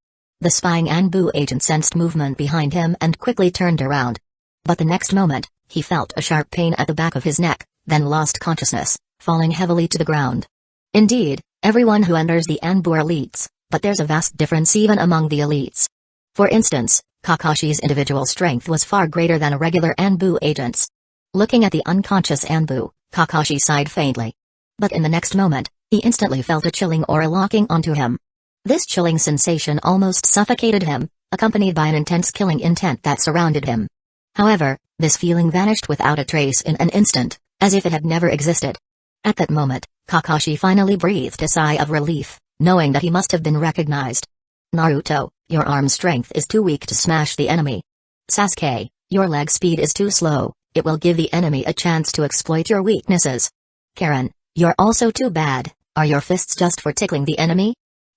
The spying Anbu agent sensed movement behind him and quickly turned around. But the next moment, he felt a sharp pain at the back of his neck, then lost consciousness, falling heavily to the ground. Indeed, everyone who enters the Anbu are elites, but there's a vast difference even among the elites. For instance, Kakashi's individual strength was far greater than a regular Anbu agent's. Looking at the unconscious Anbu, Kakashi sighed faintly. But in the next moment, he instantly felt a chilling aura locking onto him. This chilling sensation almost suffocated him, accompanied by an intense killing intent that surrounded him. However, this feeling vanished without a trace in an instant, as if it had never existed. At that moment, Kakashi finally breathed a sigh of relief, knowing that he must have been recognized. Naruto, your arm strength is too weak to smash the enemy. Sasuke, your leg speed is too slow, it will give the enemy a chance to exploit your weaknesses. Karen, you're also too bad, are your fists just for tickling the enemy?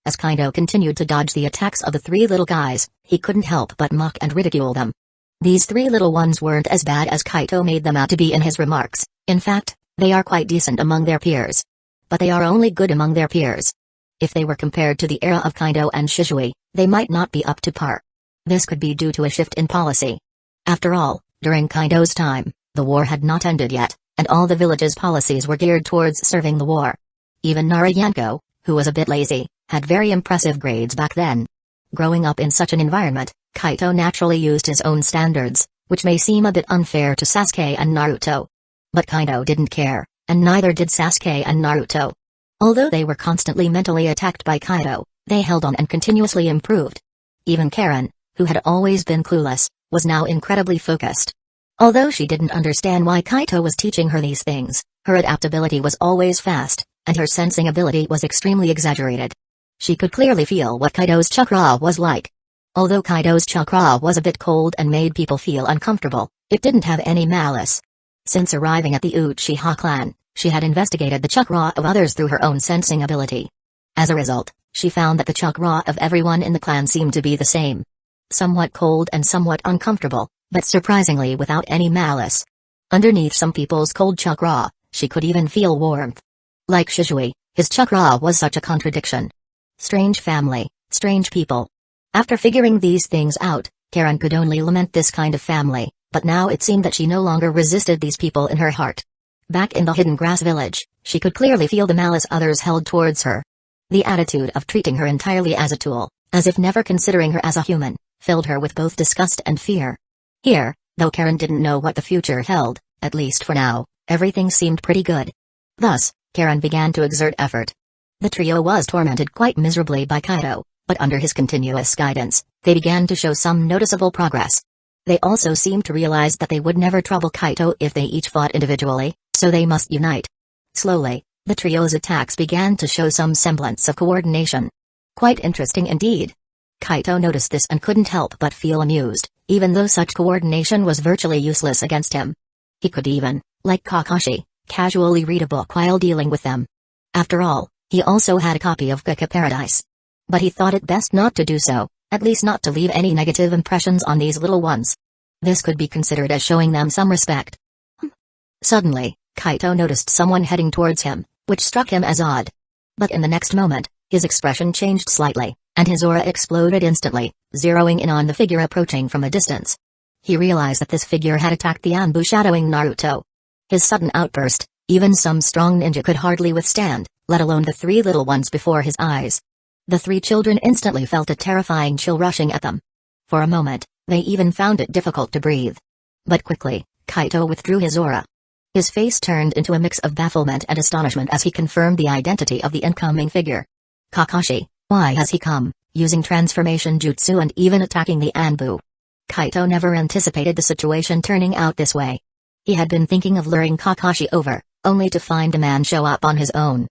As Kaido continued to dodge the attacks of the three little guys, he couldn't help but mock and ridicule them. These three little ones weren't as bad as Kaido made them out to be in his remarks. In fact, they are quite decent among their peers. But they are only good among their peers. If they were compared to the era of Kaido and Shisui, they might not be up to par. This could be due to a shift in policy. After all, during Kaido's time, the war had not ended yet, and all the village's policies were geared towards serving the war. Even Narayanko, who was a bit lazy, had very impressive grades back then. Growing up in such an environment, Kaido naturally used his own standards, which may seem a bit unfair to Sasuke and Naruto. But Kaido didn't care, and neither did Sasuke and Naruto. Although they were constantly mentally attacked by Kaido, they held on and continuously improved. Even Karen, who had always been clueless, was now incredibly focused. Although she didn't understand why Kaido was teaching her these things, her adaptability was always fast, and her sensing ability was extremely exaggerated. She could clearly feel what Kaido's chakra was like. Although Kaido's chakra was a bit cold and made people feel uncomfortable, it didn't have any malice. Since arriving at the Uchiha clan, she had investigated the chakra of others through her own sensing ability. As a result, she found that the chakra of everyone in the clan seemed to be the same. Somewhat cold and somewhat uncomfortable, but surprisingly without any malice. Underneath some people's cold chakra, she could even feel warmth. Like Shisui, his chakra was such a contradiction. Strange family, strange people. After figuring these things out, Karen could only lament this kind of family, but now it seemed that she no longer resisted these people in her heart. Back in the hidden grass village, she could clearly feel the malice others held towards her. The attitude of treating her entirely as a tool, as if never considering her as a human, filled her with both disgust and fear. Here, though Karen didn't know what the future held, at least for now, everything seemed pretty good. Thus, Karen began to exert effort. The trio was tormented quite miserably by Kaido, but under his continuous guidance, they began to show some noticeable progress. They also seemed to realize that they would never trouble Kaido if they each fought individually, so they must unite. Slowly, the trio's attacks began to show some semblance of coordination. Quite interesting indeed. Kaido noticed this and couldn't help but feel amused, even though such coordination was virtually useless against him. He could even, like Kakashi, casually read a book while dealing with them. After all, he also had a copy of Gekkei Paradise. But he thought it best not to do so, at least not to leave any negative impressions on these little ones. This could be considered as showing them some respect. Suddenly, Kaido noticed someone heading towards him, which struck him as odd. But in the next moment, his expression changed slightly, and his aura exploded instantly, zeroing in on the figure approaching from a distance. He realized that this figure had attacked the Anbu shadowing Naruto. His sudden outburst, even some strong ninja could hardly withstand, let alone the three little ones before his eyes. The three children instantly felt a terrifying chill rushing at them. For a moment, they even found it difficult to breathe. But quickly, Kaido withdrew his aura. His face turned into a mix of bafflement and astonishment as he confirmed the identity of the incoming figure. Kakashi, why has he come, using transformation jutsu and even attacking the Anbu? Kaido never anticipated the situation turning out this way. He had been thinking of luring Kakashi over, only to find the man show up on his own.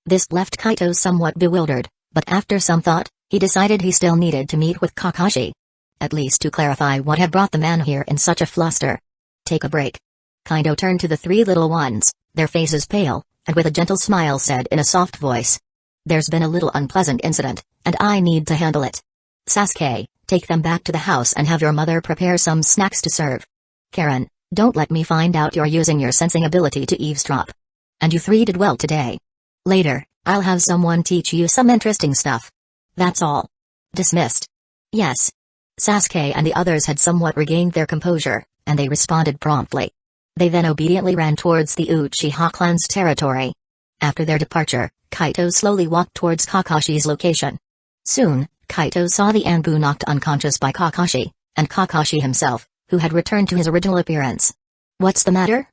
This left Kaido somewhat bewildered, but after some thought, he decided he still needed to meet with Kakashi. At least to clarify what had brought the man here in such a fluster. Take a break. Kaido turned to the three little ones, their faces pale, and with a gentle smile said in a soft voice. There's been a little unpleasant incident, and I need to handle it. Sasuke, take them back to the house and have your mother prepare some snacks to serve. Karen, don't let me find out you're using your sensing ability to eavesdrop. And you three did well today. Later, I'll have someone teach you some interesting stuff. That's all. Dismissed. Yes. Sasuke and the others had somewhat regained their composure, and they responded promptly. They then obediently ran towards the Uchiha clan's territory. After their departure, Kaito slowly walked towards Kakashi's location. Soon, Kaito saw the Anbu knocked unconscious by Kakashi, and Kakashi himself, who had returned to his original appearance. What's the matter?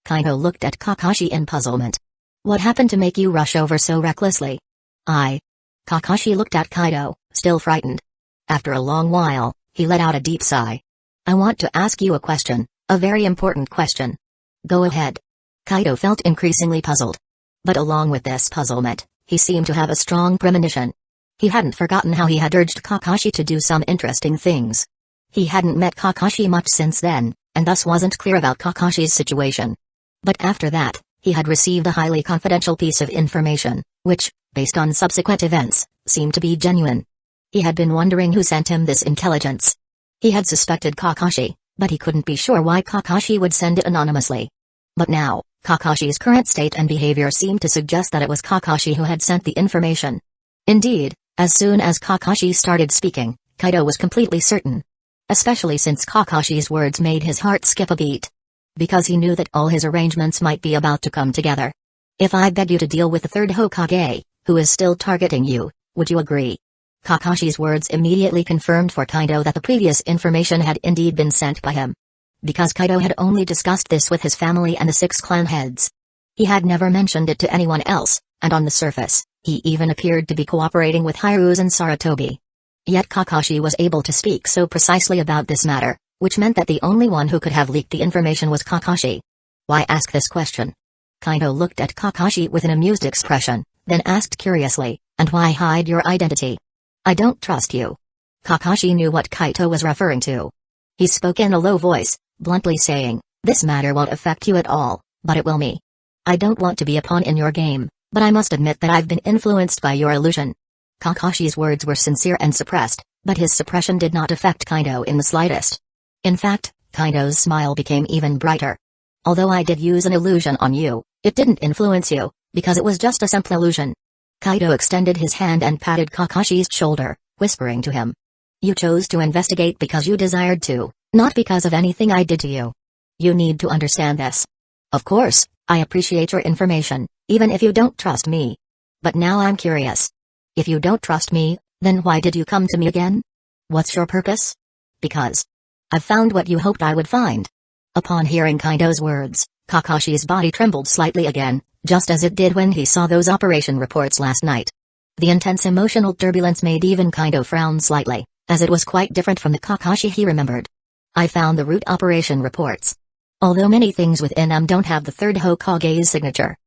Kaito looked at Kakashi in puzzlement. What happened to make you rush over so recklessly? Kakashi looked at Kaito, still frightened. After a long while, he let out a deep sigh. I want to ask you a question, a very important question. Go ahead. Kaito felt increasingly puzzled. But along with this puzzlement, he seemed to have a strong premonition. He hadn't forgotten how he had urged Kakashi to do some interesting things. He hadn't met Kakashi much since then, and thus wasn't clear about Kakashi's situation. But after that, he had received a highly confidential piece of information, which, based on subsequent events, seemed to be genuine. He had been wondering who sent him this intelligence. He had suspected Kakashi, but he couldn't be sure why Kakashi would send it anonymously. But now, Kakashi's current state and behavior seemed to suggest that it was Kakashi who had sent the information. Indeed, as soon as Kakashi started speaking, Kaito was completely certain. Especially since Kakashi's words made his heart skip a beat. Because he knew that all his arrangements might be about to come together. If I beg you to deal with the third Hokage, who is still targeting you, would you agree? Kakashi's words immediately confirmed for Kaito that the previous information had indeed been sent by him. Because Kaito had only discussed this with his family and the 6 clan heads. He had never mentioned it to anyone else, and on the surface, he even appeared to be cooperating with Hiruzen Sarutobi. Yet Kakashi was able to speak so precisely about this matter, which meant that the only one who could have leaked the information was Kakashi. Why ask this question? Kaito looked at Kakashi with an amused expression, then asked curiously, and why hide your identity? I don't trust you. Kakashi knew what Kaito was referring to. He spoke in a low voice, bluntly saying, this matter won't affect you at all, but it will me. I don't want to be a pawn in your game, but I must admit that I've been influenced by your illusion. Kakashi's words were sincere and suppressed, but his suppression did not affect Kaito in the slightest. In fact, Kaito's smile became even brighter. Although I did use an illusion on you, it didn't influence you, because it was just a simple illusion. Kaito extended his hand and patted Kakashi's shoulder, whispering to him. You chose to investigate because you desired to, not because of anything I did to you. You need to understand this. Of course, I appreciate your information, even if you don't trust me. But now I'm curious. If you don't trust me, then why did you come to me again? What's your purpose? Because I've found what you hoped I would find. Upon hearing Kaito's words, Kakashi's body trembled slightly again, just as it did when he saw those operation reports last night. The intense emotional turbulence made even Kaito frown slightly, as it was quite different from the Kakashi he remembered. I found the root operation reports. Although many things within them don't have the third Hokage's signature.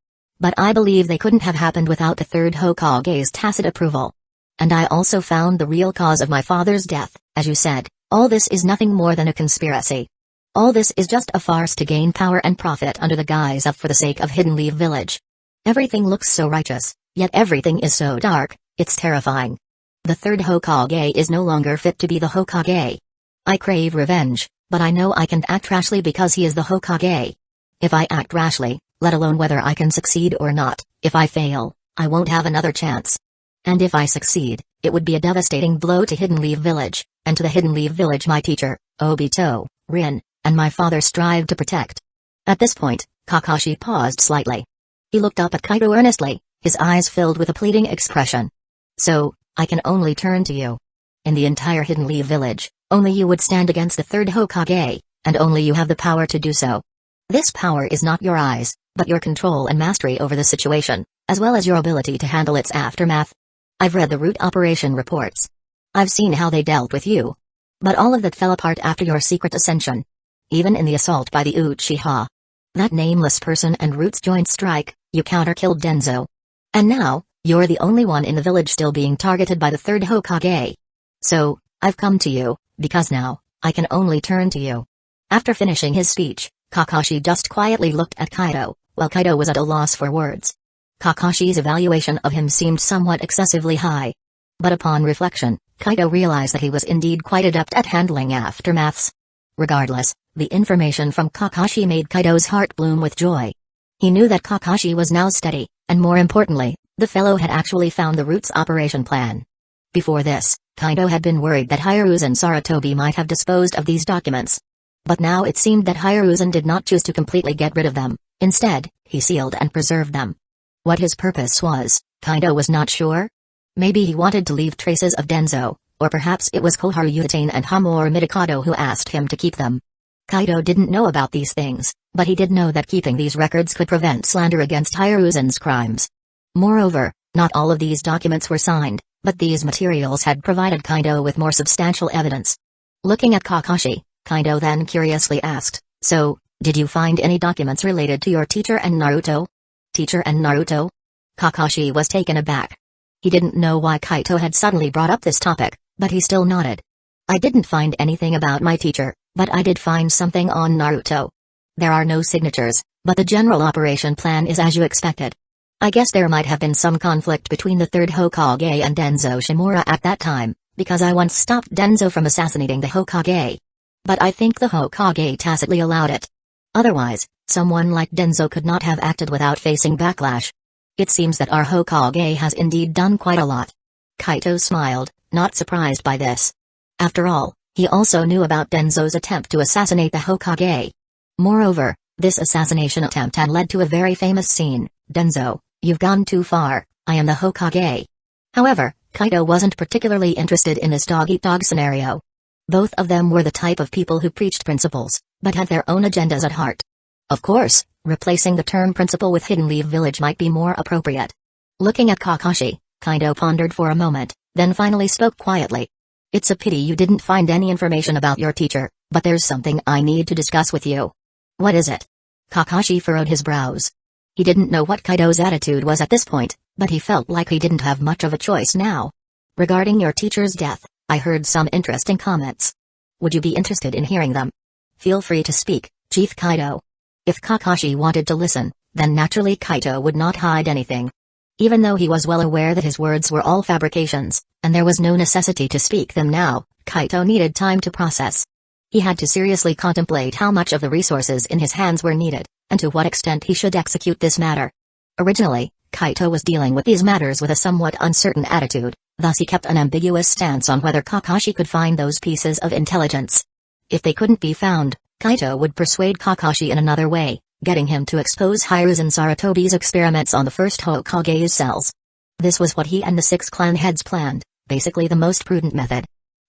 But I believe they couldn't have happened without the third Hokage's tacit approval. And I also found the real cause of my father's death, as you said. All this is nothing more than a conspiracy. All this is just a farce to gain power and profit under the guise of for the sake of Hidden Leaf Village. Everything looks so righteous, yet everything is so dark, it's terrifying. The third Hokage is no longer fit to be the Hokage. I crave revenge, but I know I can't act rashly because he is the Hokage. If I act rashly, let alone whether I can succeed or not, if I fail, I won't have another chance. And if I succeed, it would be a devastating blow to Hidden Leaf Village, and to the Hidden Leaf Village my teacher, Obito, Rin, and my father strive to protect. At this point, Kakashi paused slightly. He looked up at Kaito earnestly, his eyes filled with a pleading expression. So, I can only turn to you. In the entire Hidden Leaf Village, only you would stand against the third Hokage, and only you have the power to do so. This power is not your eyes, but your control and mastery over the situation, as well as your ability to handle its aftermath. I've read the root operation reports. I've seen how they dealt with you. But all of that fell apart after your secret ascension. Even in the assault by the Uchiha. That nameless person and Root's joint strike, you counter-killed Danzō. And now, you're the only one in the village still being targeted by the third Hokage. So, I've come to you, because now, I can only turn to you. After finishing his speech, Kakashi just quietly looked at Kaito, while Kaito was at a loss for words. Kakashi's evaluation of him seemed somewhat excessively high. But upon reflection, Kaito realized that he was indeed quite adept at handling aftermaths. Regardless, the information from Kakashi made Kaito's heart bloom with joy. He knew that Kakashi was now steady, and more importantly, the fellow had actually found the Root's operation plan. Before this, Kaido had been worried that Hiruzen Sarutobi might have disposed of these documents. But now it seemed that Hiruzen did not choose to completely get rid of them. Instead, he sealed and preserved them. What his purpose was, Kaido was not sure. Maybe he wanted to leave traces of Danzō, or perhaps it was Koharu Utain and Hamura Midokado who asked him to keep them. Kaido didn't know about these things, but he did know that keeping these records could prevent slander against Hiruzen's crimes. Moreover, not all of these documents were signed, but these materials had provided Kaido with more substantial evidence. Looking at Kakashi, Kaido then curiously asked, "So, did you find any documents related to your teacher and Naruto?" Teacher and Naruto? Kakashi was taken aback. He didn't know why Kaido had suddenly brought up this topic, but he still nodded. "I didn't find anything about my teacher, but I did find something on Naruto. There are no signatures, but the general operation plan is as you expected. I guess there might have been some conflict between the third Hokage and Danzō Shimura at that time, because I once stopped Danzō from assassinating the Hokage. But I think the Hokage tacitly allowed it. Otherwise, someone like Danzō could not have acted without facing backlash. It seems that our Hokage has indeed done quite a lot." Kaido smiled, not surprised by this. After all, he also knew about Danzō's attempt to assassinate the Hokage. Moreover, this assassination attempt had led to a very famous scene. "Danzō, you've gone too far, I am the Hokage." However, Kaido wasn't particularly interested in this dog-eat-dog scenario. Both of them were the type of people who preached principles, but had their own agendas at heart. Of course, replacing the term principle with Hidden Leaf Village might be more appropriate. Looking at Kakashi, Kaido pondered for a moment, then finally spoke quietly. "It's a pity you didn't find any information about your teacher, but there's something I need to discuss with you." "What is it?" Kakashi furrowed his brows. He didn't know what Kaido's attitude was at this point, but he felt like he didn't have much of a choice now. "Regarding your teacher's death, I heard some interesting comments. Would you be interested in hearing them?" "Feel free to speak, Chief Kaido." If Kakashi wanted to listen, then naturally Kaido would not hide anything. Even though he was well aware that his words were all fabrications, and there was no necessity to speak them now, Kaido needed time to process. He had to seriously contemplate how much of the resources in his hands were needed, and to what extent he should execute this matter. Originally, Kaido was dealing with these matters with a somewhat uncertain attitude, thus he kept an ambiguous stance on whether Kakashi could find those pieces of intelligence. If they couldn't be found, Kaido would persuade Kakashi in another way, getting him to expose Hiruzen Sarutobi's experiments on the first Hokage's cells. This was what he and the 6 clan heads planned, basically the most prudent method.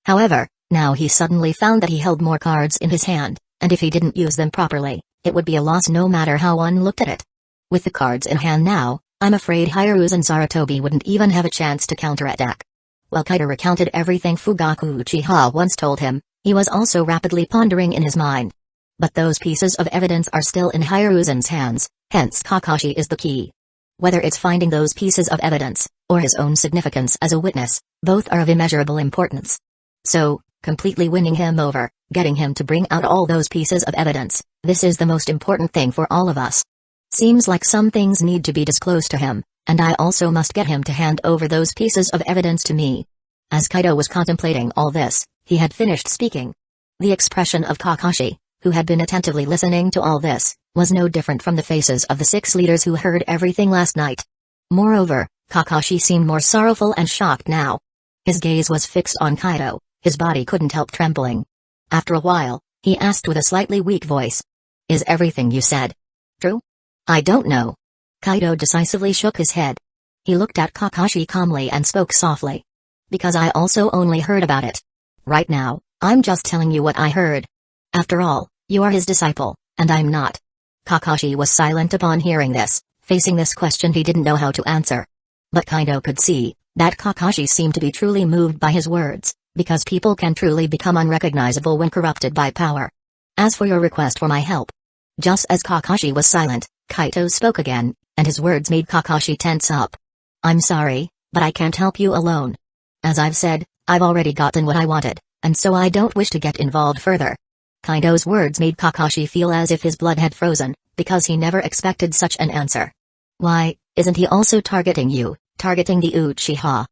However, now he suddenly found that he held more cards in his hand, and if he didn't use them properly, it would be a loss no matter how one looked at it. With the cards in hand now, I'm afraid Hiruzen Sarutobi wouldn't even have a chance to counterattack. While Kaido recounted everything Fugaku Uchiha once told him, he was also rapidly pondering in his mind. But those pieces of evidence are still in Hiruzen's hands, hence Kakashi is the key. Whether it's finding those pieces of evidence, or his own significance as a witness, both are of immeasurable importance. So, completely winning him over, getting him to bring out all those pieces of evidence, this is the most important thing for all of us. Seems like some things need to be disclosed to him, and I also must get him to hand over those pieces of evidence to me. As Kaido was contemplating all this, he had finished speaking. The expression of Kakashi, who had been attentively listening to all this, was no different from the faces of the 6 leaders who heard everything last night. Moreover, Kakashi seemed more sorrowful and shocked now. His gaze was fixed on Kaido, his body couldn't help trembling. After a while, he asked with a slightly weak voice. "Is everything you said true?" "I don't know." Kaido decisively shook his head. He looked at Kakashi calmly and spoke softly. "Because I also only heard about it. Right now, I'm just telling you what I heard. After all, you are his disciple, and I'm not." Kakashi was silent upon hearing this, facing this question he didn't know how to answer. But Kaido could see that Kakashi seemed to be truly moved by his words, because people can truly become unrecognizable when corrupted by power. "As for your request for my help." Just as Kakashi was silent, Kaido spoke again, and his words made Kakashi tense up. "I'm sorry, but I can't help you alone. As I've said, I've already gotten what I wanted, and so I don't wish to get involved further." Kaido's words made Kakashi feel as if his blood had frozen, because he never expected such an answer. "Why, isn't he also targeting you, targeting the Uchiha?"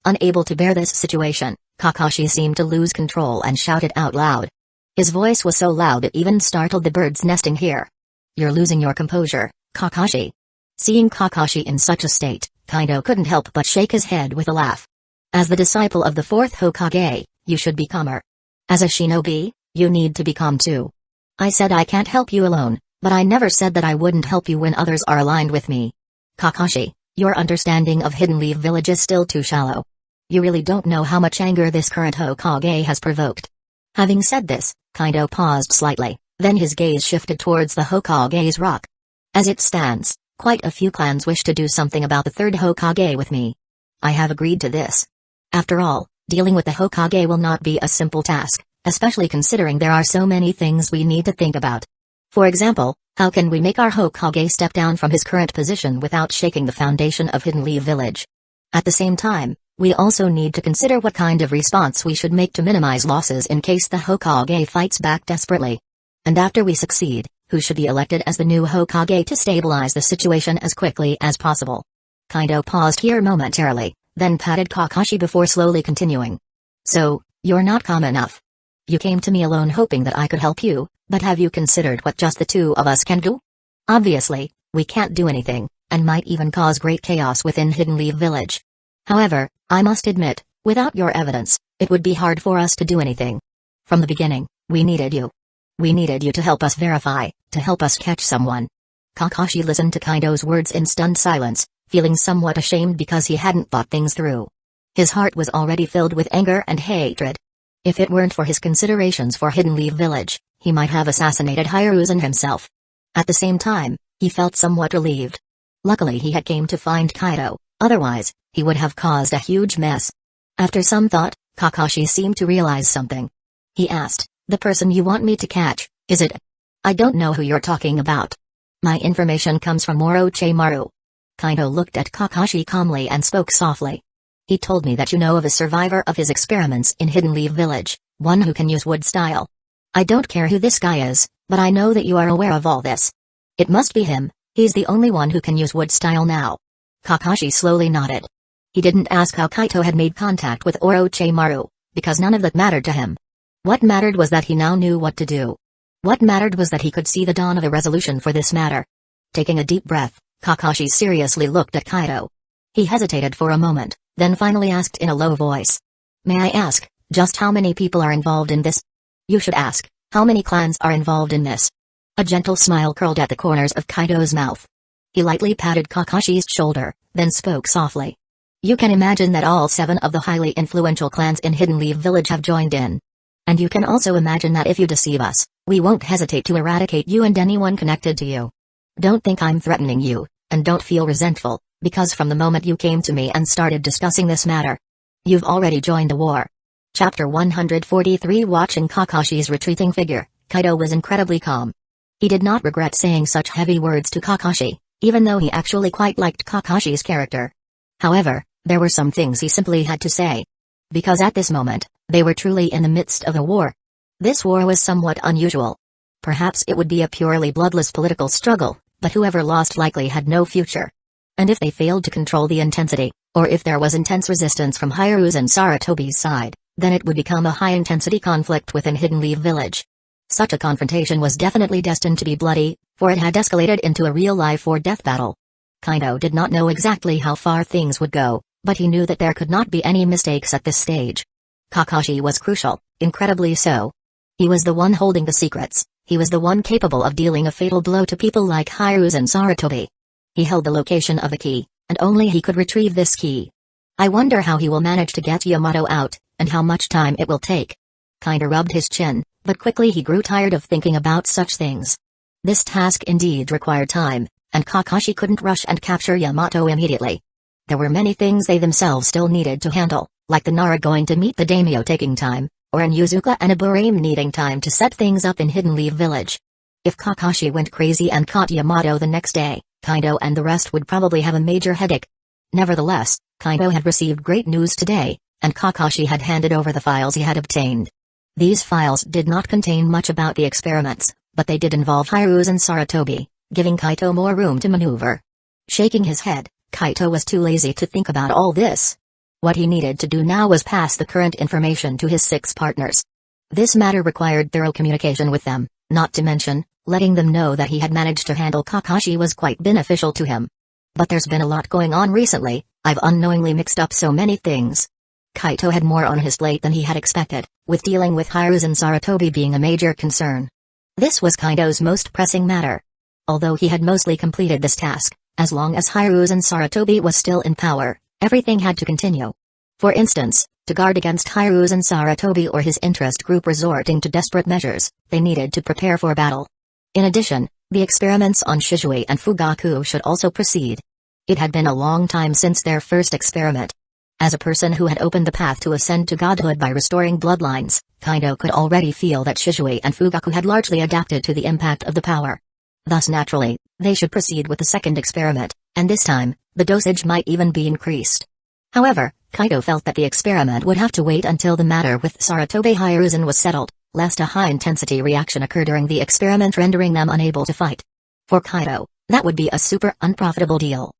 Unable to bear this situation, Kakashi seemed to lose control and shouted out loud. His voice was so loud it even startled the birds nesting here. "You're losing your composure, Kakashi." Seeing Kakashi in such a state, Kaido couldn't help but shake his head with a laugh. As the disciple of the fourth Hokage, you should become her. As a shinobi, you need to become too. I said I can't help you alone, but I never said that I wouldn't help you when others are aligned with me. Kakashi, your understanding of Hidden Leaf Village is still too shallow. You really don't know how much anger this current Hokage has provoked. Having said this, Kaido paused slightly, then his gaze shifted towards the Hokage's rock. As it stands, quite a few clans wish to do something about the third Hokage with me. I have agreed to this. After all, dealing with the Hokage will not be a simple task, especially considering there are so many things we need to think about. For example, how can we make our Hokage step down from his current position without shaking the foundation of Hidden Leaf Village? At the same time, we also need to consider what kind of response we should make to minimize losses in case the Hokage fights back desperately. And after we succeed, who should be elected as the new Hokage to stabilize the situation as quickly as possible? Kaido paused here momentarily, then patted Kakashi before slowly continuing. So, you're not calm enough. You came to me alone hoping that I could help you, but have you considered what just the two of us can do? Obviously, we can't do anything, and might even cause great chaos within Hidden Leaf Village. However, I must admit, without your evidence, it would be hard for us to do anything. From the beginning, we needed you. We needed you to help us verify, to help us catch someone. Kakashi listened to Kaido's words in stunned silence, feeling somewhat ashamed because he hadn't thought things through. His heart was already filled with anger and hatred. If it weren't for his considerations for Hidden Leaf Village, he might have assassinated Hiruzen himself. At the same time, he felt somewhat relieved. Luckily he had came to find Kaido, otherwise, he would have caused a huge mess. After some thought, Kakashi seemed to realize something. He asked, "The person you want me to catch, is it?" "I don't know who you're talking about. My information comes from Orochimaru." Kaido looked at Kakashi calmly and spoke softly. "He told me that you know of a survivor of his experiments in Hidden Leaf Village, one who can use wood style. I don't care who this guy is, but I know that you are aware of all this. It must be him, he's the only one who can use wood style now." Kakashi slowly nodded. He didn't ask how Kaito had made contact with Orochimaru, because none of that mattered to him. What mattered was that he now knew what to do. What mattered was that he could see the dawn of a resolution for this matter. Taking a deep breath, Kakashi seriously looked at Kaito. He hesitated for a moment, then finally asked in a low voice. "May I ask, just how many people are involved in this?" "You should ask, how many clans are involved in this?" A gentle smile curled at the corners of Kaido's mouth. He lightly patted Kakashi's shoulder, then spoke softly. "You can imagine that all 7 of the highly influential clans in Hidden Leaf Village have joined in. And you can also imagine that if you deceive us, we won't hesitate to eradicate you and anyone connected to you. Don't think I'm threatening you, and don't feel resentful, because from the moment you came to me and started discussing this matter, you've already joined the war." Chapter 143. Watching Kakashi's retreating figure, Kaido was incredibly calm. He did not regret saying such heavy words to Kakashi, even though he actually quite liked Kakashi's character. However, there were some things he simply had to say. Because at this moment, they were truly in the midst of a war. This war was somewhat unusual. Perhaps it would be a purely bloodless political struggle, but whoever lost likely had no future. And if they failed to control the intensity, or if there was intense resistance from Hiruzen and Saratobi's side, then it would become a high-intensity conflict within Hidden Leaf Village. Such a confrontation was definitely destined to be bloody, for it had escalated into a real life-or-death battle. Kaido did not know exactly how far things would go, but he knew that there could not be any mistakes at this stage. Kakashi was crucial, incredibly so. He was the one holding the secrets, he was the one capable of dealing a fatal blow to people like Hiruzen and Saratobi. He held the location of the key, and only he could retrieve this key. I wonder how he will manage to get Yamato out, and how much time it will take. Kaido rubbed his chin, but quickly he grew tired of thinking about such things. This task indeed required time, and Kakashi couldn't rush and capture Yamato immediately. There were many things they themselves still needed to handle, like the Nara going to meet the daimyo taking time, or an Yuzuka and a Burame needing time to set things up in Hidden Leaf Village. If Kakashi went crazy and caught Yamato the next day, Kaido and the rest would probably have a major headache. Nevertheless, Kaido had received great news today, and Kakashi had handed over the files he had obtained. These files did not contain much about the experiments, but they did involve Hiruzen and Saratobi, giving Kaito more room to maneuver. Shaking his head, Kaito was too lazy to think about all this. What he needed to do now was pass the current information to his 6 partners. This matter required thorough communication with them, not to mention, letting them know that he had managed to handle Kakashi was quite beneficial to him. But there's been a lot going on recently, I've unknowingly mixed up so many things. Kaito had more on his plate than he had expected, with dealing with Hiruzen Sarutobi being a major concern. This was Kaito's most pressing matter. Although he had mostly completed this task, as long as Hiruzen Sarutobi was still in power, everything had to continue. For instance, to guard against Hiruzen Sarutobi or his interest group resorting to desperate measures, they needed to prepare for battle. In addition, the experiments on Shizue and Fugaku should also proceed. It had been a long time since their first experiment. As a person who had opened the path to ascend to godhood by restoring bloodlines, Kaito could already feel that Shizue and Fugaku had largely adapted to the impact of the power. Thus naturally, they should proceed with the second experiment, and this time, the dosage might even be increased. However, Kaito felt that the experiment would have to wait until the matter with Sarutobi Hiruzen was settled, lest a high-intensity reaction occur during the experiment rendering them unable to fight. For Kaito, that would be a super unprofitable deal.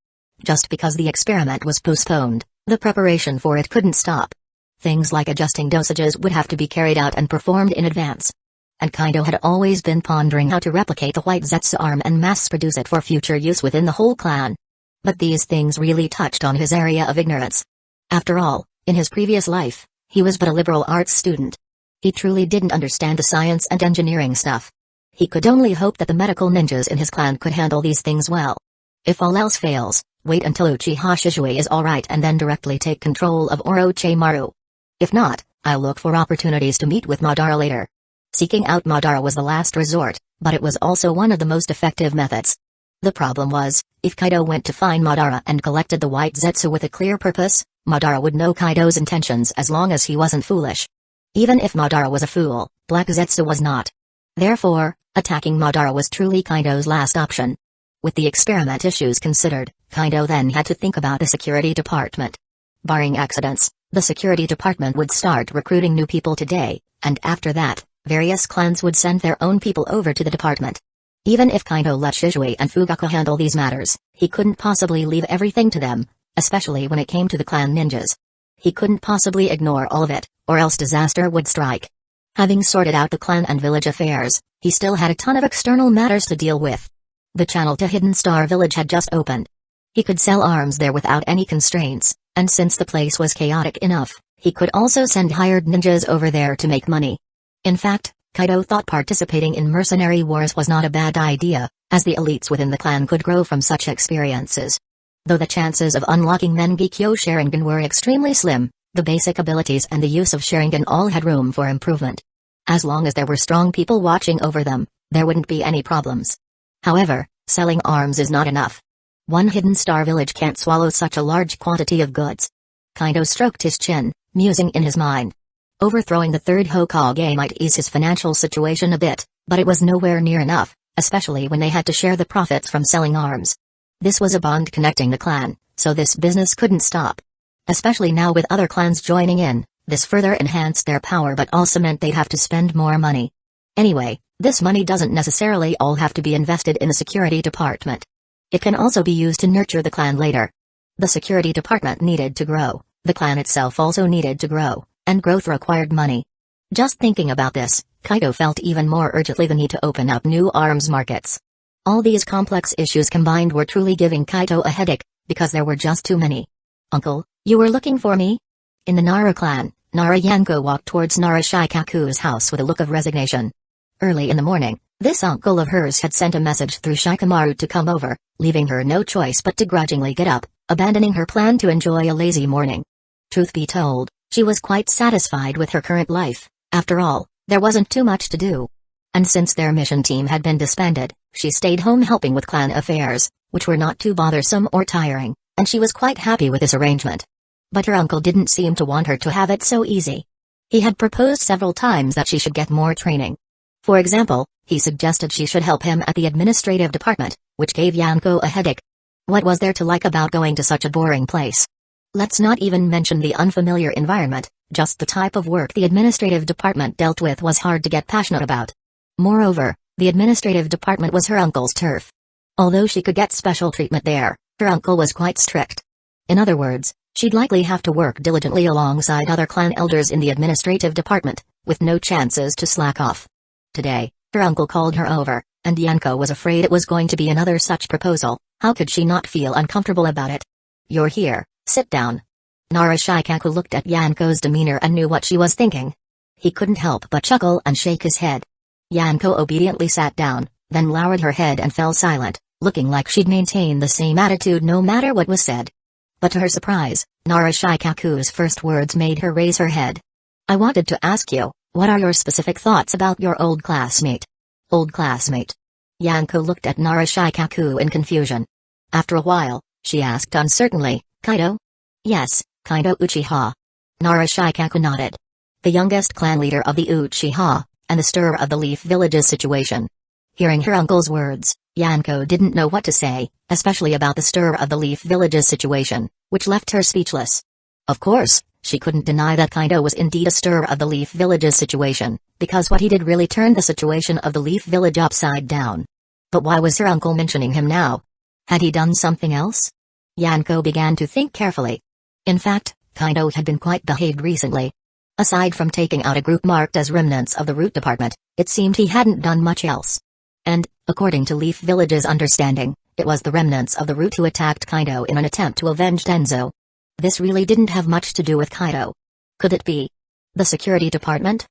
Just because the experiment was postponed, the preparation for it couldn't stop. Things like adjusting dosages would have to be carried out and performed in advance. And Kaito had always been pondering how to replicate the white Zetsu arm and mass-produce it for future use within the whole clan. But these things really touched on his area of ignorance. After all, in his previous life, he was but a liberal arts student. He truly didn't understand the science and engineering stuff. He could only hope that the medical ninjas in his clan could handle these things well. If all else fails, wait until Uchiha Shizue is alright and then directly take control of Orochimaru. If not, I'll look for opportunities to meet with Madara later. Seeking out Madara was the last resort, but it was also one of the most effective methods. The problem was, if Kaito went to find Madara and collected the white Zetsu with a clear purpose, Madara would know Kaito's intentions as long as he wasn't foolish. Even if Madara was a fool, Black Zetsu was not. Therefore, attacking Madara was truly Kaito's last option. With the experiment issues considered, Kaito then had to think about the security department. Barring accidents, the security department would start recruiting new people today, and after that, various clans would send their own people over to the department. Even if Kaito let Shizue and Fugaku handle these matters, he couldn't possibly leave everything to them, especially when it came to the clan ninjas. He couldn't possibly ignore all of it, or else disaster would strike. Having sorted out the clan and village affairs, he still had a ton of external matters to deal with. The channel to Hidden Star Village had just opened. He could sell arms there without any constraints, and since the place was chaotic enough, he could also send hired ninjas over there to make money. In fact, Kaito thought participating in mercenary wars was not a bad idea, as the elites within the clan could grow from such experiences. Though the chances of unlocking Mengekyo Sharingan were extremely slim, the basic abilities and the use of Sharingan all had room for improvement. As long as there were strong people watching over them, there wouldn't be any problems. However, selling arms is not enough. One Hidden Star Village can't swallow such a large quantity of goods. Kaito stroked his chin, musing in his mind. Overthrowing the third Hokage might ease his financial situation a bit, but it was nowhere near enough, especially when they had to share the profits from selling arms. This was a bond connecting the clan, so this business couldn't stop. Especially now with other clans joining in, this further enhanced their power but also meant they'd have to spend more money. Anyway, this money doesn't necessarily all have to be invested in the security department. It can also be used to nurture the clan later. The security department needed to grow, the clan itself also needed to grow, and growth required money. Just thinking about this, Kaito felt even more urgently the need to open up new arms markets. All these complex issues combined were truly giving Kaito a headache, because there were just too many. "Uncle, you were looking for me?" In the Nara clan, Nara Yanko walked towards Nara Shikaku's house with a look of resignation. Early in the morning, this uncle of hers had sent a message through Shikamaru to come over, leaving her no choice but to grudgingly get up, abandoning her plan to enjoy a lazy morning. Truth be told, she was quite satisfied with her current life. After all, there wasn't too much to do. And since their mission team had been disbanded, she stayed home helping with clan affairs, which were not too bothersome or tiring, and she was quite happy with this arrangement. But her uncle didn't seem to want her to have it so easy. He had proposed several times that she should get more training. For example, he suggested she should help him at the administrative department, which gave Yanko a headache. What was there to like about going to such a boring place? Let's not even mention the unfamiliar environment, just the type of work the administrative department dealt with was hard to get passionate about. Moreover, the administrative department was her uncle's turf. Although she could get special treatment there, her uncle was quite strict. In other words, she'd likely have to work diligently alongside other clan elders in the administrative department, with no chances to slack off. Today, her uncle called her over, and Yanko was afraid it was going to be another such proposal. How could she not feel uncomfortable about it? "You're here, sit down." Narashikaku looked at Yanko's demeanor and knew what she was thinking. He couldn't help but chuckle and shake his head. Yanko obediently sat down, then lowered her head and fell silent, looking like she'd maintain the same attitude no matter what was said. But to her surprise, Narashikaku's first words made her raise her head. "I wanted to ask you, what are your specific thoughts about your old classmate?" "Old classmate?" Yanko looked at Narashikaku in confusion. After a while, she asked uncertainly, "Kaido?" "Yes, Kaido Uchiha." Narashikaku nodded. The youngest clan leader of the Uchiha, and the stir of the Leaf Village's situation. Hearing her uncle's words, Yanko didn't know what to say, especially about the stir of the Leaf Village's situation, which left her speechless. Of course, she couldn't deny that Kaido was indeed a stir of the Leaf Village's situation, because what he did really turned the situation of the Leaf Village upside down. But why was her uncle mentioning him now? Had he done something else? Yanko began to think carefully. In fact, Kaido had been quite behaved recently. Aside from taking out a group marked as remnants of the Root Department, it seemed he hadn't done much else. And, according to Leaf Village's understanding, it was the remnants of the Root who attacked Kaido in an attempt to avenge Danzō. This really didn't have much to do with Kaido. Could it be the security department?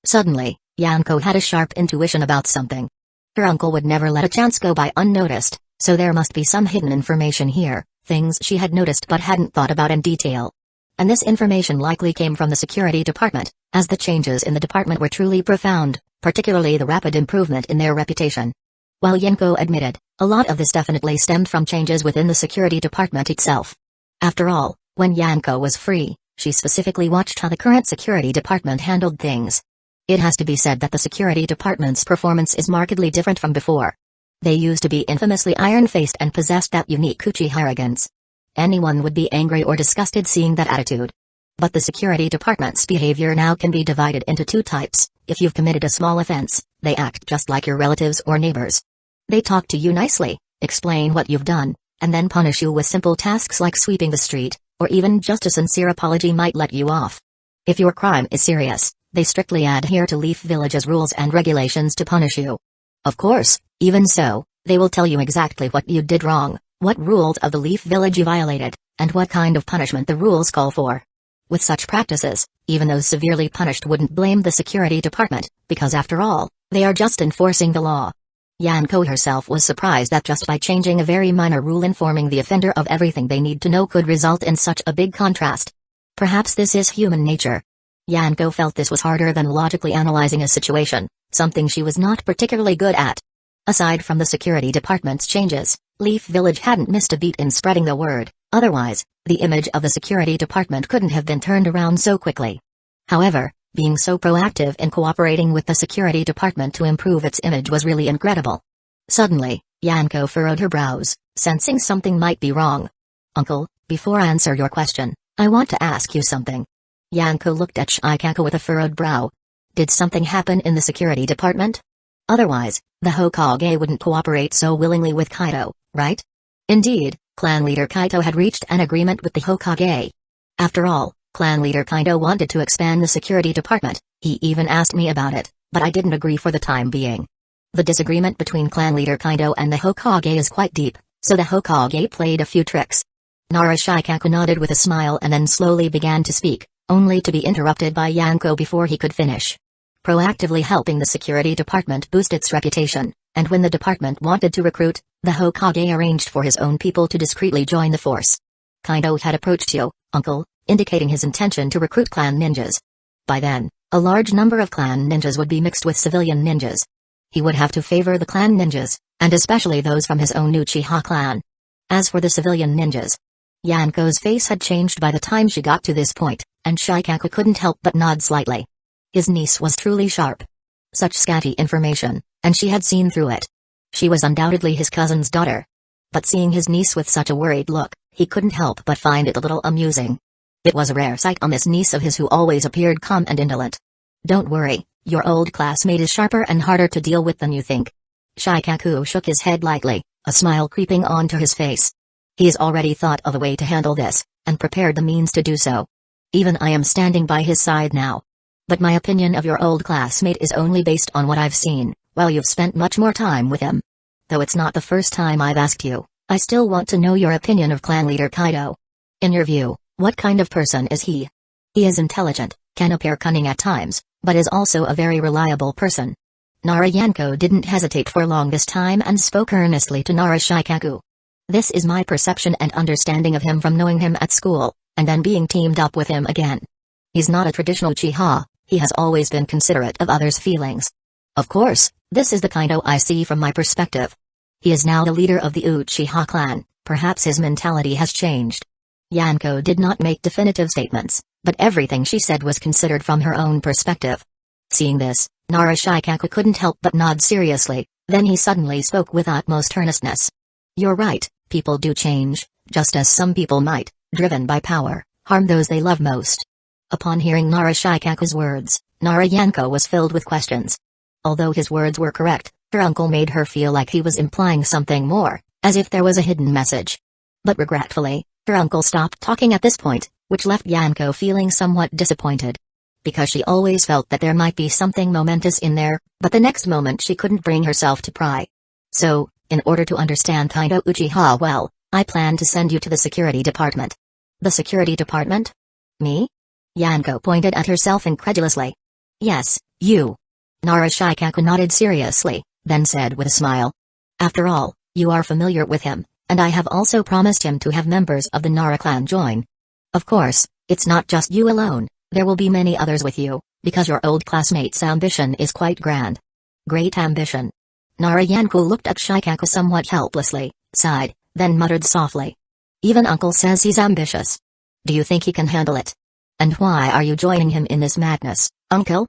Suddenly, Yanko had a sharp intuition about something. Her uncle would never let a chance go by unnoticed, so there must be some hidden information here, things she had noticed but hadn't thought about in detail. And this information likely came from the security department, as the changes in the department were truly profound, particularly the rapid improvement in their reputation. While Yanko admitted, a lot of this definitely stemmed from changes within the security department itself. After all, when Yanko was free, she specifically watched how the current security department handled things. It has to be said that the security department's performance is markedly different from before. They used to be infamously iron-faced and possessed that unique Uchiha arrogance. Anyone would be angry or disgusted seeing that attitude. But the security department's behavior now can be divided into two types. If you've committed a small offense, they act just like your relatives or neighbors. They talk to you nicely, explain what you've done, and then punish you with simple tasks like sweeping the street, or even just a sincere apology might let you off. If your crime is serious, they strictly adhere to Leaf Village's rules and regulations to punish you. Of course, even so, they will tell you exactly what you did wrong, what rules of the Leaf Village you violated, and what kind of punishment the rules call for. With such practices, even those severely punished wouldn't blame the security department, because after all, they are just enforcing the law. Yanko herself was surprised that just by changing a very minor rule informing the offender of everything they need to know could result in such a big contrast. Perhaps this is human nature. Yanko felt this was harder than logically analyzing a situation, something she was not particularly good at. Aside from the security department's changes, Leaf Village hadn't missed a beat in spreading the word, otherwise, the image of the security department couldn't have been turned around so quickly. However, being so proactive in cooperating with the security department to improve its image was really incredible. Suddenly, Yanko furrowed her brows, sensing something might be wrong. "Uncle, before I answer your question, I want to ask you something." Yanko looked at Shikaku with a furrowed brow. Did something happen in the security department? Otherwise, the Hokage wouldn't cooperate so willingly with Kaido, right? Indeed, clan leader Kaido had reached an agreement with the Hokage. After all, clan leader Kaido wanted to expand the security department. He even asked me about it, but I didn't agree for the time being. The disagreement between clan leader Kaido and the Hokage is quite deep, so the Hokage played a few tricks. Narashikaku nodded with a smile and then slowly began to speak, only to be interrupted by Yanko before he could finish. Proactively helping the security department boost its reputation, and when the department wanted to recruit, the Hokage arranged for his own people to discreetly join the force. Kaido had approached you, uncle, indicating his intention to recruit clan ninjas. By then, a large number of clan ninjas would be mixed with civilian ninjas. He would have to favor the clan ninjas, and especially those from his own Uchiha clan. As for the civilian ninjas, Yanko's face had changed by the time she got to this point, and Shikaku couldn't help but nod slightly. His niece was truly sharp. Such scanty information, and she had seen through it. She was undoubtedly his cousin's daughter. But seeing his niece with such a worried look, he couldn't help but find it a little amusing. It was a rare sight on this niece of his who always appeared calm and indolent. "Don't worry, your old classmate is sharper and harder to deal with than you think." Shikaku shook his head lightly, a smile creeping onto his face. He's already thought of a way to handle this, and prepared the means to do so. Even I am standing by his side now. But my opinion of your old classmate is only based on what I've seen, while you've spent much more time with him. Though it's not the first time I've asked you, I still want to know your opinion of clan leader Kaido. In your view, What kind of person is he? He is intelligent, can appear cunning at times, but is also a very reliable person. Narayanko didn't hesitate for long this time and spoke earnestly to Narashikaku. This is my perception and understanding of him from knowing him at school, and then being teamed up with him again. He's not a traditional Uchiha, he has always been considerate of others' feelings. Of course, this is the kind I see from my perspective. He is now the leader of the Uchiha clan, perhaps his mentality has changed. Yanko did not make definitive statements, but everything she said was considered from her own perspective. Seeing this, Narashikaku couldn't help but nod seriously, then he suddenly spoke with utmost earnestness. You're right, people do change, just as some people might, driven by power, harm those they love most. Upon hearing Narashikaku's words, Narayanko was filled with questions. Although his words were correct, her uncle made her feel like he was implying something more, as if there was a hidden message. But regretfully, her uncle stopped talking at this point, which left Yanko feeling somewhat disappointed. Because she always felt that there might be something momentous in there, but the next moment she couldn't bring herself to pry. So, in order to understand Kaido Uchiha well, I plan to send you to the security department. The security department? Me? Yanko pointed at herself incredulously. Yes, you. Narashikaku nodded seriously, then said with a smile. After all, you are familiar with him, and I have also promised him to have members of the Nara clan join. Of course, it's not just you alone, there will be many others with you, because your old classmate's ambition is quite grand. Great ambition. Narayanko looked at Shikaku somewhat helplessly, sighed, then muttered softly. Even uncle says he's ambitious. Do you think he can handle it? And why are you joining him in this madness, uncle?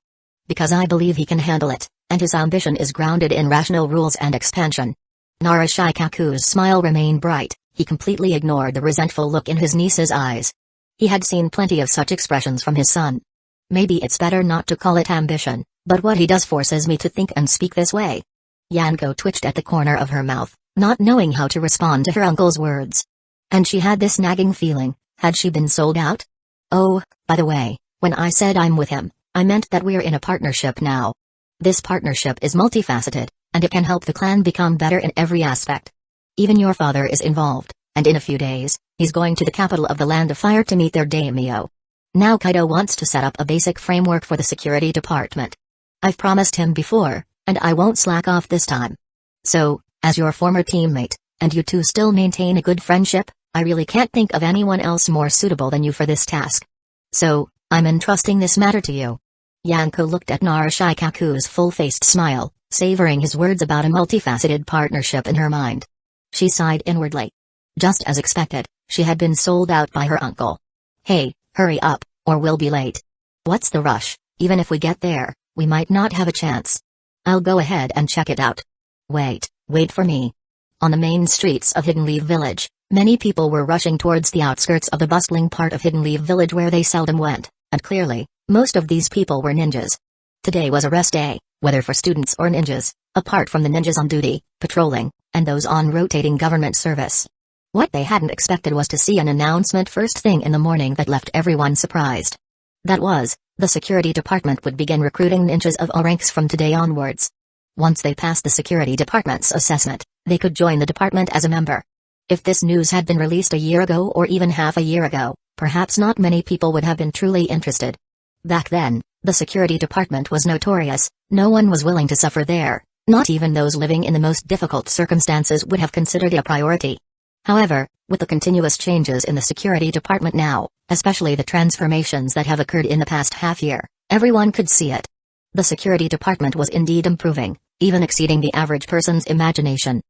Because I believe he can handle it, and his ambition is grounded in rational rules and expansion. Narashikaku's smile remained bright, he completely ignored the resentful look in his niece's eyes. He had seen plenty of such expressions from his son. Maybe it's better not to call it ambition, but what he does forces me to think and speak this way. Yanko twitched at the corner of her mouth, not knowing how to respond to her uncle's words. And she had this nagging feeling, had she been sold out? Oh, by the way, when I said I'm with him, I meant that we're in a partnership now. This partnership is multifaceted, and it can help the clan become better in every aspect. Even your father is involved, and in a few days, he's going to the capital of the Land of Fire to meet their daimyo. Now Kaido wants to set up a basic framework for the security department. I've promised him before, and I won't slack off this time. So, as your former teammate, and you two still maintain a good friendship, I really can't think of anyone else more suitable than you for this task. So, I'm entrusting this matter to you. Yanko looked at Narashikaku's full-faced smile, savoring his words about a multifaceted partnership in her mind. She sighed inwardly. Just as expected, she had been sold out by her uncle. Hey, hurry up, or we'll be late. What's the rush? Even if we get there, we might not have a chance. I'll go ahead and check it out. Wait for me. On the main streets of Hidden Leaf Village, many people were rushing towards the outskirts of the bustling part of Hidden Leaf Village where they seldom went, and clearly, most of these people were ninjas. Today was a rest day, whether for students or ninjas, apart from the ninjas on duty, patrolling, and those on rotating government service. What they hadn't expected was to see an announcement first thing in the morning that left everyone surprised. That was, the security department would begin recruiting ninjas of all ranks from today onwards. Once they passed the security department's assessment, they could join the department as a member. If this news had been released a year ago or even half a year ago, perhaps not many people would have been truly interested. Back then, the security department was notorious, no one was willing to suffer there, not even those living in the most difficult circumstances would have considered it a priority. However, with the continuous changes in the security department now, especially the transformations that have occurred in the past half year, everyone could see it. The security department was indeed improving, even exceeding the average person's imagination.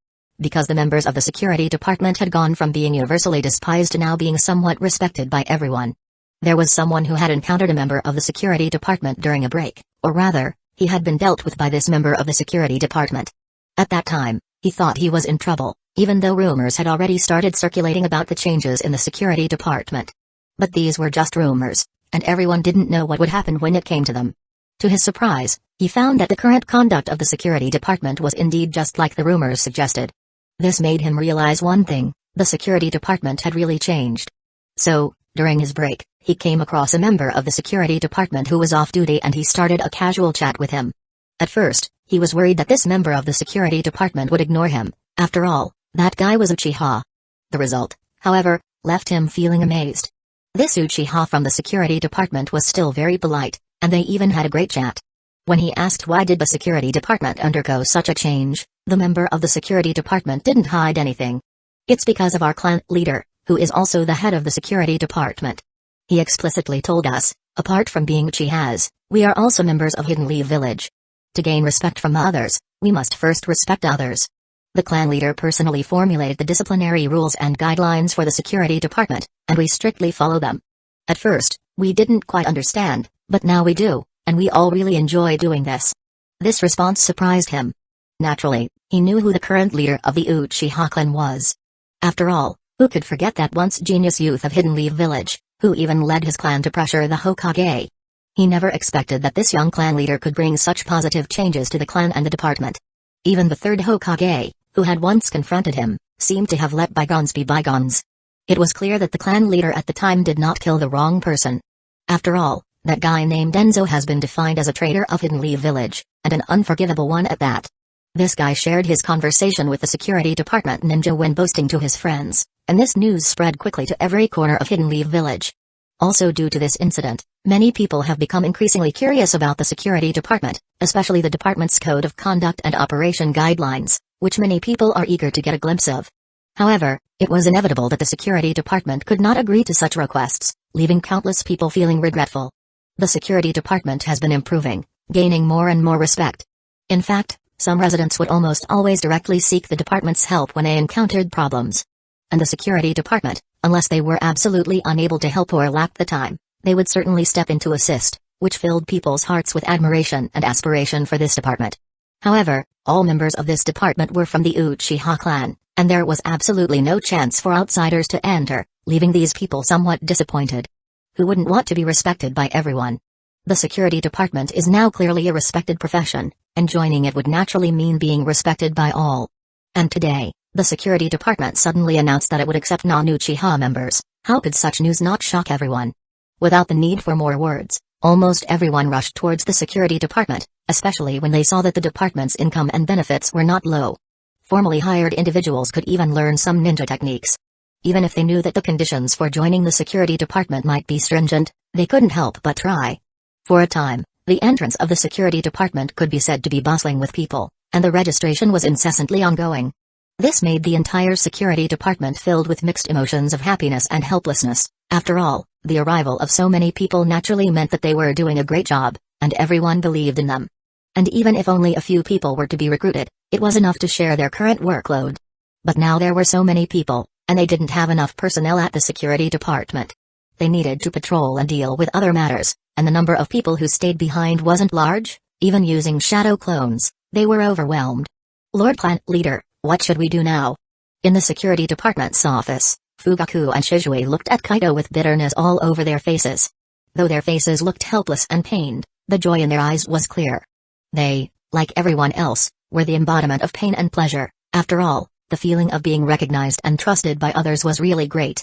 Because the members of the security department had gone from being universally despised to now being somewhat respected by everyone. There was someone who had encountered a member of the security department during a break, or rather, he had been dealt with by this member of the security department. At that time, he thought he was in trouble, even though rumors had already started circulating about the changes in the security department. But these were just rumors, and everyone didn't know what would happen when it came to them. To his surprise, he found that the current conduct of the security department was indeed just like the rumors suggested. This made him realize one thing, the security department had really changed. So, during his break, he came across a member of the security department who was off duty and he started a casual chat with him. At first, he was worried that this member of the security department would ignore him, after all, that guy was Uchiha. The result, however, left him feeling amazed. This Uchiha from the security department was still very polite, and they even had a great chat. When he asked why did the security department undergo such a change, the member of the security department didn't hide anything. It's because of our clan leader, who is also the head of the security department. He explicitly told us, apart from being Uchihas, we are also members of Hidden Leaf Village. To gain respect from others, we must first respect others. The clan leader personally formulated the disciplinary rules and guidelines for the security department, and we strictly follow them. At first, we didn't quite understand, but now we do, and we all really enjoy doing this. This response surprised him. Naturally, he knew who the current leader of the Uchiha clan was. After all, who could forget that once genius youth of Hidden Leaf Village, who even led his clan to pressure the Hokage? He never expected that this young clan leader could bring such positive changes to the clan and the department. Even the third Hokage, who had once confronted him, seemed to have let bygones be bygones. It was clear that the clan leader at the time did not kill the wrong person. After all, that guy named Danzō has been defined as a traitor of Hidden Leaf Village, and an unforgivable one at that. This guy shared his conversation with the security department ninja when boasting to his friends, and this news spread quickly to every corner of Hidden Leaf Village. Also due to this incident, many people have become increasingly curious about the security department, especially the department's code of conduct and operation guidelines, which many people are eager to get a glimpse of. However, it was inevitable that the security department could not agree to such requests, leaving countless people feeling regretful. The security department has been improving, gaining more and more respect. In fact, some residents would almost always directly seek the department's help when they encountered problems. And the security department, unless they were absolutely unable to help or lacked the time, they would certainly step in to assist, which filled people's hearts with admiration and aspiration for this department. However, all members of this department were from the Uchiha clan, and there was absolutely no chance for outsiders to enter, leaving these people somewhat disappointed. Who wouldn't want to be respected by everyone? The security department is now clearly a respected profession, and joining it would naturally mean being respected by all. And today, the security department suddenly announced that it would accept non-Uchiha members. How could such news not shock everyone? Without the need for more words, almost everyone rushed towards the security department, especially when they saw that the department's income and benefits were not low. Formally hired individuals could even learn some ninja techniques. Even if they knew that the conditions for joining the security department might be stringent, they couldn't help but try. For a time, the entrance of the security department could be said to be bustling with people, and the registration was incessantly ongoing. This made the entire security department filled with mixed emotions of happiness and helplessness. After all, the arrival of so many people naturally meant that they were doing a great job, and everyone believed in them. And even if only a few people were to be recruited, it was enough to share their current workload. But now there were so many people, and they didn't have enough personnel at the security department. They needed to patrol and deal with other matters, and the number of people who stayed behind wasn't large. Even using shadow clones, they were overwhelmed. Lord Clan Leader, what should we do now? In the security department's office, Fugaku and Shizue looked at Kaido with bitterness all over their faces. Though their faces looked helpless and pained, the joy in their eyes was clear. They, like everyone else, were the embodiment of pain and pleasure. After all, the feeling of being recognized and trusted by others was really great.